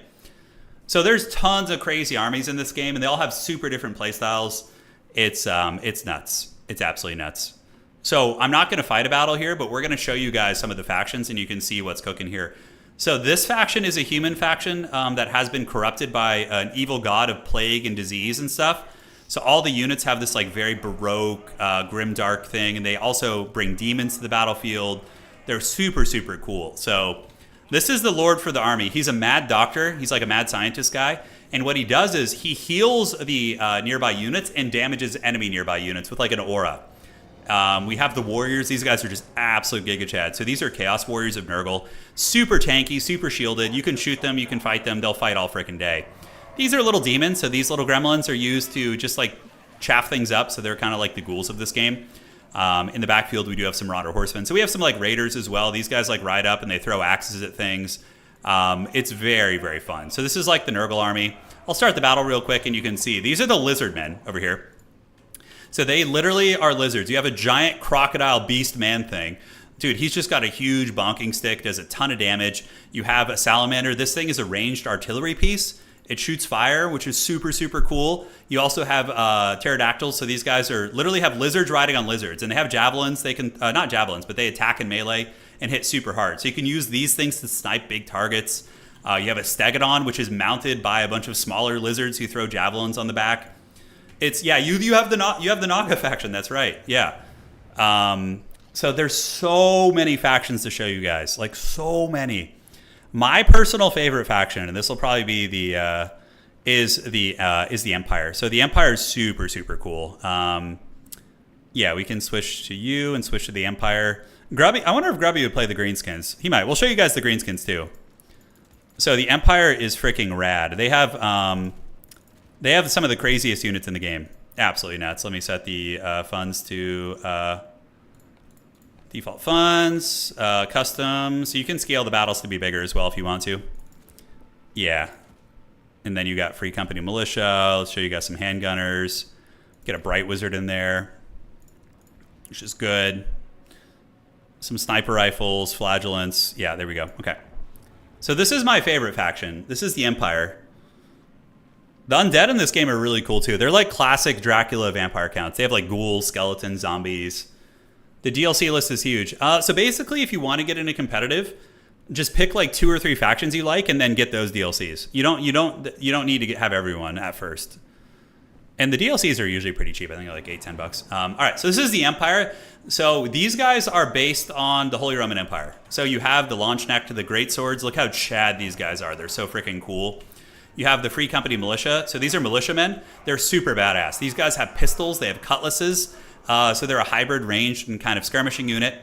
So there's tons of crazy armies in this game, and they all have super different playstyles. It's nuts. It's absolutely nuts. So I'm not going to fight a battle here, but we're going to show you guys some of the factions, and you can see what's cooking here. So this faction is a human faction that has been corrupted by an evil god of plague and disease and stuff. So all the units have this very baroque, grimdark thing, and they also bring demons to the battlefield. They're super, super cool. So this is the Lord for the army. He's a mad doctor. He's like a mad scientist guy. And what he does is he heals the nearby units and damages enemy nearby units with an aura. We have the warriors. These guys are just absolute Giga Chad. So these are Chaos Warriors of Nurgle. Super tanky, super shielded. You can shoot them. You can fight them. They'll fight all freaking day. These are little demons. So these little gremlins are used to just chaff things up. So they're kind of like the ghouls of this game. In the backfield, we do have some Marauder Horsemen. So we have some raiders as well. These guys ride up and they throw axes at things. It's very, very fun. So this is the Nurgle army. I'll start the battle real quick and you can see. These are the lizard men over here. So they literally are lizards. You have a giant crocodile beast man thing. Dude, he's just got a huge bonking stick, does a ton of damage. You have a salamander. This thing is a ranged artillery piece. It shoots fire, which is super, super cool. You also have pterodactyls. So these guys literally have lizards riding on lizards. And they have javelins. They can, not javelins, but they attack in melee and hit super hard. So you can use these things to snipe big targets. You have a stegodon, which is mounted by a bunch of smaller lizards who throw javelins on the back. You have the Naga faction. That's right. Yeah. So there's so many factions to show you guys, like so many. My personal favorite faction, and this will probably be the is the Empire. So the Empire is super, super cool. Yeah, we can switch to you and switch to the Empire. Grubby, I wonder if Grubby would play the greenskins. He might. We'll show you guys the greenskins too. So the Empire is freaking rad. They have some of the craziest units in the game. Absolutely nuts. Let me set the funds to default funds, custom. So you can scale the battles to be bigger as well if you want to. Yeah. And then you got Free Company Militia. Let's show you guys some handgunners. Get a Bright Wizard in there, which is good. Some sniper rifles, flagellants. Yeah, there we go. Okay. So this is my favorite faction. This is the Empire. The undead in this game are really cool too. They're like classic Dracula vampire counts. They have like ghouls, skeletons, zombies. The DLC list is huge. So basically, if you want to get into competitive, just pick like 2 or 3 factions you like, and then get those DLCs. You don't need to have everyone at first. And the DLCs are usually pretty cheap. I think they're like $8-10. All right, so this is the Empire. So these guys are based on the Holy Roman Empire. So you have the Launch Neck to the Great Swords. Look how Chad these guys are. They're so freaking cool. You have the Free Company Militia. So these are militiamen. They're super badass. These guys have pistols. They have cutlasses. So they're a hybrid ranged and kind of skirmishing unit.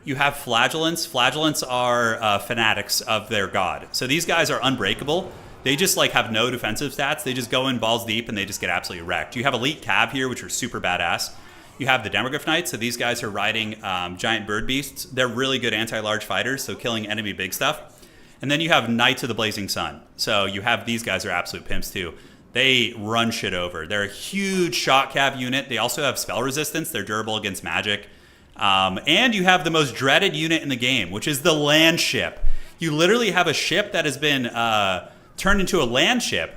You have flagellants. Flagellants are fanatics of their god. So these guys are unbreakable. They just like have no defensive stats. They just go in balls deep and they just get absolutely wrecked. You have Elite Cav here, which are super badass. You have the Demogryph Knights. So these guys are riding giant bird beasts. They're really good anti-large fighters, so killing enemy big stuff. And then you have Knights of the Blazing Sun. So you have these guys are absolute pimps too. They run shit over. They're a huge shot cav unit. They also have spell resistance. They're durable against magic. And you have the most dreaded unit in the game, which is the land ship. You literally have a ship that has been turned into a land ship.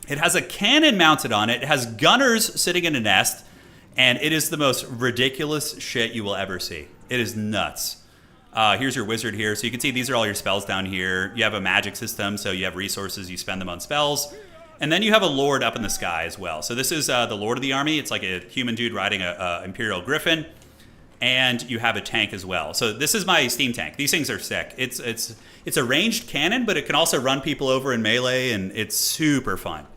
It has a cannon mounted on it. It has gunners sitting in a nest. And it is the most ridiculous shit you will ever see. It is nuts. Here's your wizard here. So you can see these are all your spells down here. You have a magic system, so you have resources. You spend them on spells. And then you have a lord up in the sky as well. So this is the lord of the army. It's like a human dude riding a Imperial Griffin. And you have a tank as well. So this is my steam tank. These things are sick. It's a ranged cannon, but it can also run people over in melee, and it's super fun.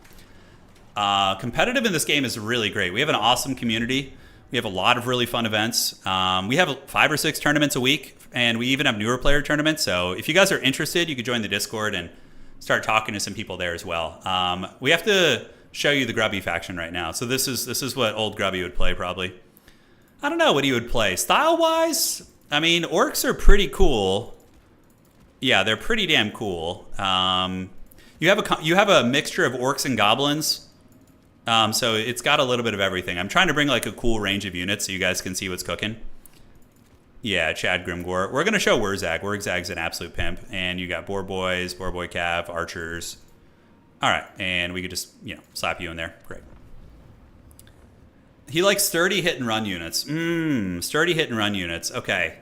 Competitive in this game is really great. We have an awesome community. We have a lot of really fun events. We have 5 or 6 tournaments a week, and we even have newer player tournaments. So if you guys are interested, you could join the Discord and start talking to some people there as well. We have to show you the Grubby faction right now. So this is what old Grubby would play probably. I don't know what he would play. Style-wise, I mean, orcs are pretty cool. Yeah, they're pretty damn cool. You have a mixture of orcs and goblins. So it's got a little bit of everything. I'm trying to bring like a cool range of units so you guys can see what's cooking. Yeah, Chad Grimgore. We're going to show Wurzag. Wurzag's an absolute pimp. And you got Boar Boys, Boar Boy Cav, Archers. All right, and we could just, slap you in there. Great. He likes sturdy hit and run units. Sturdy hit and run units. Okay.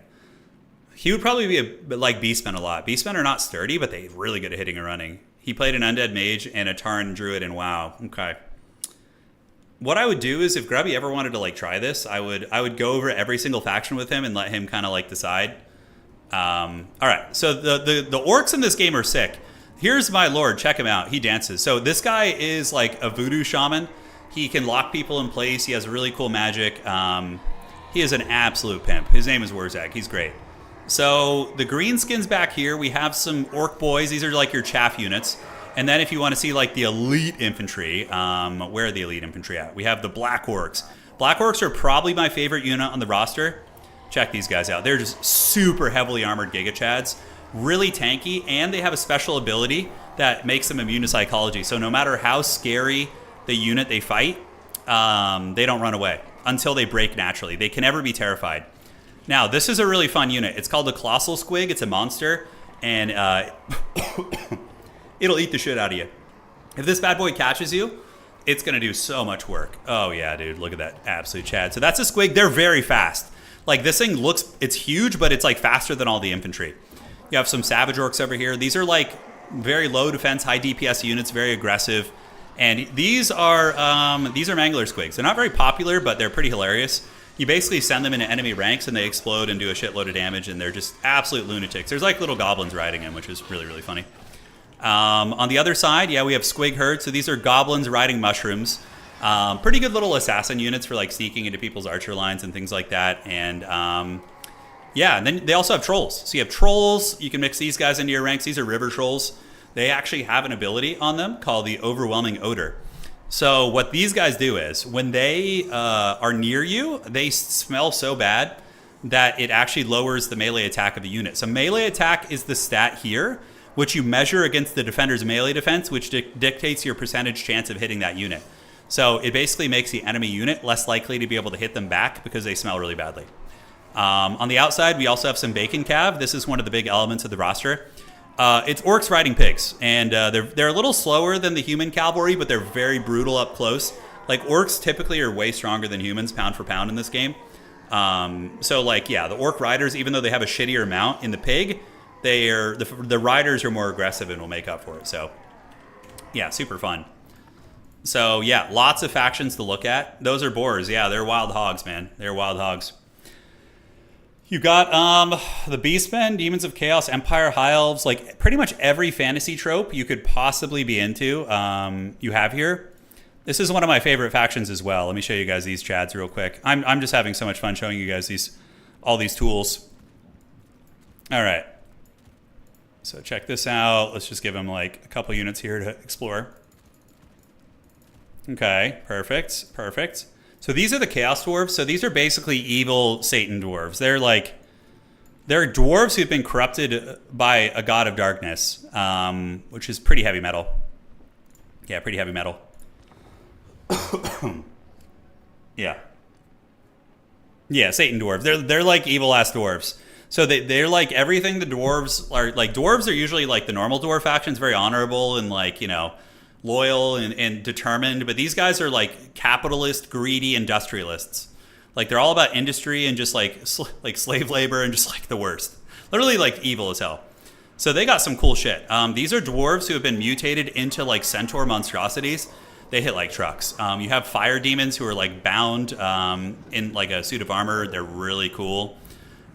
He would probably be like Beastmen a lot. Beastmen are not sturdy, but they're really good at hitting and running. He played an Undead Mage and a Turin Druid in WoW. Okay. What I would do is if Grubby ever wanted to like try this, I would go over every single faction with him and let him kind of like decide. All right. So the orcs in this game are sick. Here's my lord. Check him out. He dances. So this guy is like a voodoo shaman. He can lock people in place. He has really cool magic. He is an absolute pimp. His name is Wurzag. He's great. So the greenskins back here, we have some orc boys. These are like your chaff units. And then if you want to see like the elite infantry, where are the elite infantry at? We have the black orcs. Black orcs are probably my favorite unit on the roster. Check these guys out. They're just super heavily armored Giga Chads. Really tanky, and they have a special ability that makes them immune to psychology. So no matter how scary the unit they fight, they don't run away until they break naturally. They can never be terrified. Now, this is a really fun unit. It's called the Colossal Squig. It's a monster, and it'll eat the shit out of you. If this bad boy catches you, it's going to do so much work. Oh, yeah, dude. Look at that absolute Chad. So that's a Squig. They're very fast. Like, this thing it's huge, but it's, like, faster than all the infantry. You have some Savage Orcs over here. These are, like, very low defense, high DPS units, very aggressive. And these are Mangler Squigs. They're not very popular, but they're pretty hilarious. You basically send them into enemy ranks and they explode and do a shitload of damage, and they're just absolute lunatics. There's like little goblins riding them, which is really, really funny. On the other side, yeah, we have Squig Herd. So these are goblins riding mushrooms. Pretty good little assassin units for like sneaking into people's archer lines and things like that. And yeah, and then they also have trolls. So you have trolls. You can mix these guys into your ranks. These are river trolls. They actually have an ability on them called the Overwhelming Odor. So what these guys do is when they are near you, they smell so bad that it actually lowers the melee attack of the unit. So melee attack is the stat here, which you measure against the defender's melee defense, which dictates your percentage chance of hitting that unit. So it basically makes the enemy unit less likely to be able to hit them back because they smell really badly. On the outside, we also have some Bacon Cav. This is one of the big elements of the roster. It's orcs riding pigs, and they're a little slower than the human cavalry, but they're very brutal up close. Like, orcs typically are way stronger than humans, pound for pound, in this game. So, like, yeah, the orc riders, even though they have a shittier mount in the pig, the riders are more aggressive and will make up for it. So, yeah, super fun. So, yeah, lots of factions to look at. Those are boars. Yeah, they're wild hogs, man. They're wild hogs. You got the Beastmen, Demons of Chaos, Empire, High Elves, like pretty much every fantasy trope you could possibly be into, you have here. This is one of my favorite factions as well. Let me show you guys these chads real quick. I'm just having so much fun showing you guys all these tools. All right. So check this out. Let's just give them like a couple units here to explore. Okay, perfect, perfect. So these are the Chaos Dwarves. So these are basically evil Satan dwarves. They're dwarves who've been corrupted by a god of darkness, which is pretty heavy metal. Yeah, pretty heavy metal. Yeah. Yeah, Satan dwarves. They're like evil ass dwarves. So they're like everything the dwarves are like. Dwarves are usually like the normal dwarf factions, very honorable and like, you know, loyal and determined, but these guys are like capitalist, greedy industrialists. Like, they're all about industry and just like slave labor and just like the worst. Literally like evil as hell. So they got some cool shit. These are dwarves who have been mutated into like centaur monstrosities. They hit like trucks. You have fire demons who are like bound in like a suit of armor. They're really cool.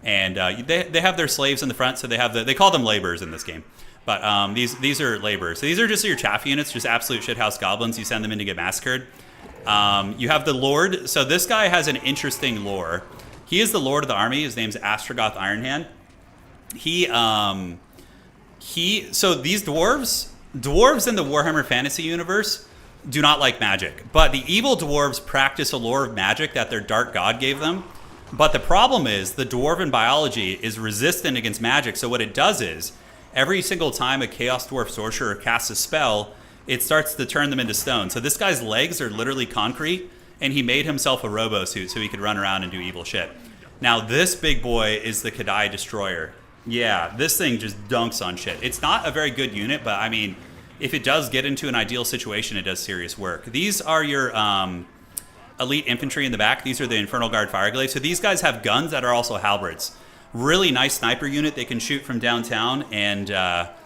And they have their slaves in the front, so they call them laborers in this game. But these are laborers. So these are just your chaff units, just absolute shithouse goblins. You send them in to get massacred. You have the Lord. So this guy has an interesting lore. He is the Lord of the army. His name's Astrogoth Ironhand. So these dwarves in the Warhammer Fantasy universe do not like magic. But the evil dwarves practice a lore of magic that their dark god gave them. But the problem is the dwarven biology is resistant against magic. So what it does is, every single time a Chaos Dwarf sorcerer casts a spell, it starts to turn them into stone. So this guy's legs are literally concrete, and he made himself a robo suit so he could run around and do evil shit. Now this big boy is the Kadai Destroyer. Yeah, this thing just dunks on shit. It's not a very good unit, but I mean, if it does get into an ideal situation, it does serious work. These are your elite infantry in the back. These are the Infernal Guard Fireglaive. So these guys have guns that are also halberds. Really nice sniper unit. They can shoot from downtown, and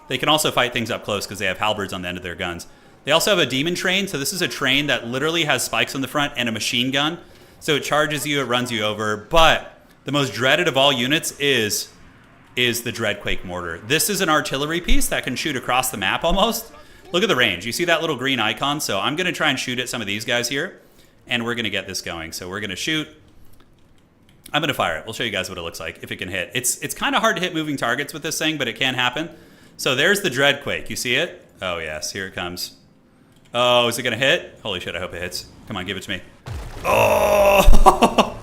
they can also fight things up close because they have halberds on the end of their guns. They also have a demon train. So this is a train that literally has spikes on the front and a machine gun. So it charges you, it runs you over. But the most dreaded of all units is the Dreadquake Mortar. This is an artillery piece that can shoot across the map almost. Look at the range. You see that little green icon? So I'm going to try and shoot at some of these guys here, and we're going to get this going. So we're going to shoot. I'm going to fire it. We'll show you guys what it looks like if it can hit. It's kind of hard to hit moving targets with this thing, but it can happen. So there's the Dreadquake. You see it? Oh, yes. Here it comes. Oh, is it going to hit? Holy shit, I hope it hits. Come on, give it to me. Oh!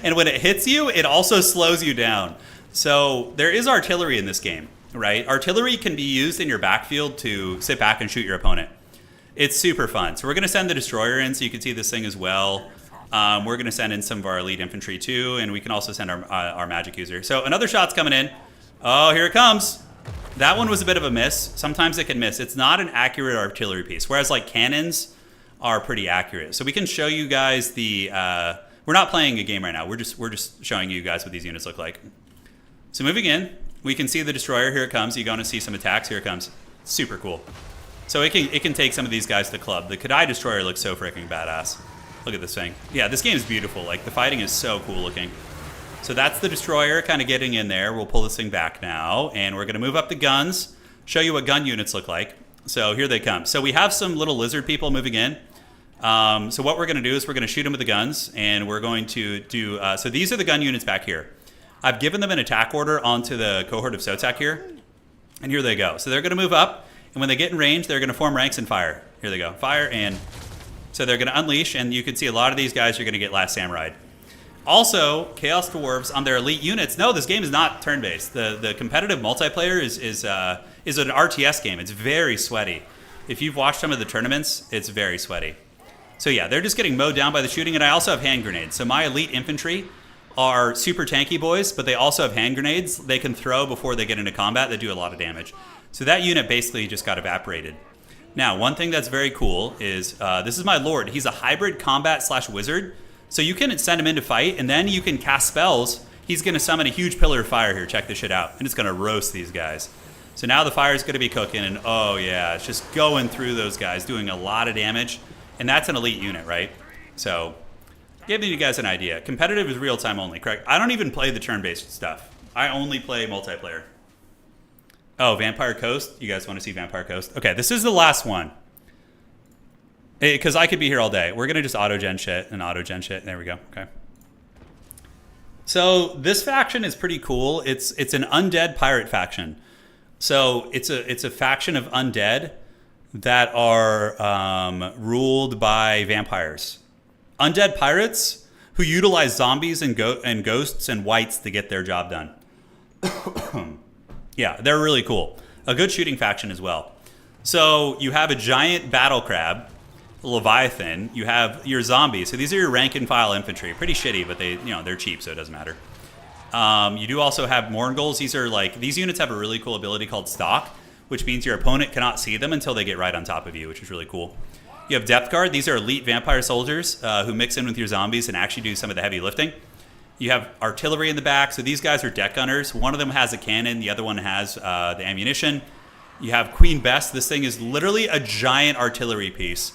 And when it hits you, it also slows you down. So there is artillery in this game, right? Artillery can be used in your backfield to sit back and shoot your opponent. It's super fun. So we're going to send the Destroyer in so you can see this thing as well. We're going to send in some of our elite infantry too, and we can also send our magic user. So another shot's coming in. Oh, here it comes. That one was a bit of a miss. Sometimes it can miss. It's not an accurate artillery piece, whereas like cannons are pretty accurate. So we can show you guys the... we're not playing a game right now. We're just showing you guys what these units look like. So moving in, we can see the Destroyer. Here it comes. You're going to see some attacks. Here it comes. Super cool. So it can take some of these guys to the club. The Kadai Destroyer looks so freaking badass. Look at this thing. Yeah, this game is beautiful. Like, the fighting is so cool looking. So that's the destroyer kind of getting in there. We'll pull this thing back now, and we're going to move up the guns, show you what gun units look like. So here they come. So we have some little lizard people moving in. So what we're going to do is we're going to shoot them with the guns, and we're going to do... so these are the gun units back here. I've given them an attack order onto the cohort of Sotak here, and here they go. So they're going to move up, and when they get in range, they're going to form ranks and fire. Here they go. Fire, and so they're going to unleash, and you can see a lot of these guys are going to get Last Samurai. Also, Chaos Dwarves on their elite units. No, this game is not turn-based. The competitive multiplayer is an RTS game. It's very sweaty. If you've watched some of the tournaments, it's very sweaty. So yeah, they're just getting mowed down by the shooting, and I also have hand grenades. So my elite infantry are super tanky boys, but they also have hand grenades they can throw before they get into combat that do a lot of damage. So that unit basically just got evaporated. Now, one thing that's very cool is, this is my Lord. He's a hybrid combat/wizard. So you can send him in to fight, and then you can cast spells. He's going to summon a huge pillar of fire here. Check this shit out. And it's going to roast these guys. So now the fire is going to be cooking, and oh yeah, it's just going through those guys, doing a lot of damage. And that's an elite unit, right? So, giving you guys an idea. Competitive is real-time only, correct? I don't even play the turn-based stuff. I only play multiplayer. Oh, Vampire Coast? You guys want to see Vampire Coast? Okay, this is the last one. Because I could be here all day. We're going to just auto-gen shit and auto-gen shit. There we go. Okay. So this faction is pretty cool. It's an undead pirate faction. So it's a faction of undead that are ruled by vampires. Undead pirates who utilize zombies and ghosts and wights to get their job done. Yeah, they're really cool. A good shooting faction as well. So you have a giant battle crab, Leviathan. You have your zombies. So these are your rank and file infantry. Pretty shitty, but they're cheap, so it doesn't matter. You do also have Morngulls. These units have a really cool ability called Stalk, which means your opponent cannot see them until they get right on top of you, which is really cool. You have Depth Guard. These are elite vampire soldiers who mix in with your zombies and actually do some of the heavy lifting. You have artillery in the back. So these guys are deck gunners. One of them has a cannon. The other one has the ammunition. You have Queen Bess. This thing is literally a giant artillery piece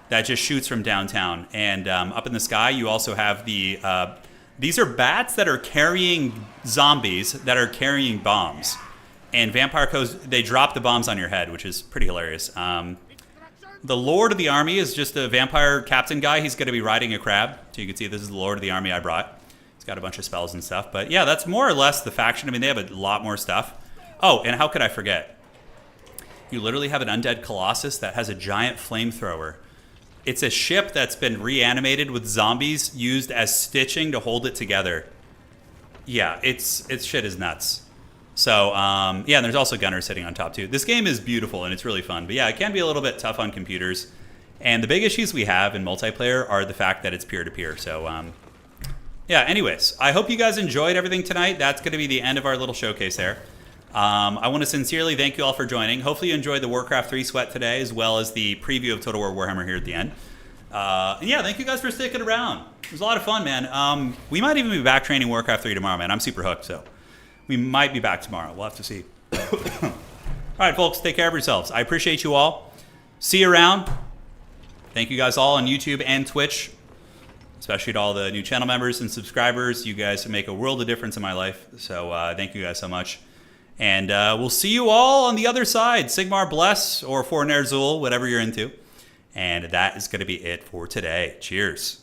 that just shoots from downtown. And up in the sky, you also have these are bats that are carrying zombies that are carrying bombs. And Vampire Coast, they drop the bombs on your head, which is pretty hilarious. The Lord of the Army is just a vampire captain guy. He's going to be riding a crab. So you can see this is the Lord of the Army I brought. He's got a bunch of spells and stuff. But yeah, that's more or less the faction. I mean, they have a lot more stuff. Oh, and how could I forget? You literally have an undead Colossus that has a giant flamethrower. It's a ship that's been reanimated with zombies used as stitching to hold it together. Yeah, it's shit is nuts. So, yeah, and there's also gunners sitting on top, too. This game is beautiful, and it's really fun. But, yeah, it can be a little bit tough on computers. And the big issues we have in multiplayer are the fact that it's peer-to-peer. So, yeah, anyways, I hope you guys enjoyed everything tonight. That's going to be the end of our little showcase there. I want to sincerely thank you all for joining. Hopefully you enjoyed the Warcraft 3 sweat today, as well as the preview of Total War Warhammer here at the end. And, yeah, thank you guys for sticking around. It was a lot of fun, man. We might even be back training Warcraft 3 tomorrow, man. I'm super hooked, so... We might be back tomorrow. We'll have to see. All right, folks, take care of yourselves. I appreciate you all. See you around. Thank you guys all on YouTube and Twitch, especially to all the new channel members and subscribers. You guys make a world of difference in my life. So thank you guys so much. And we'll see you all on the other side. Sigmar bless, or Fornair Zul, whatever you're into. And that is going to be it for today. Cheers.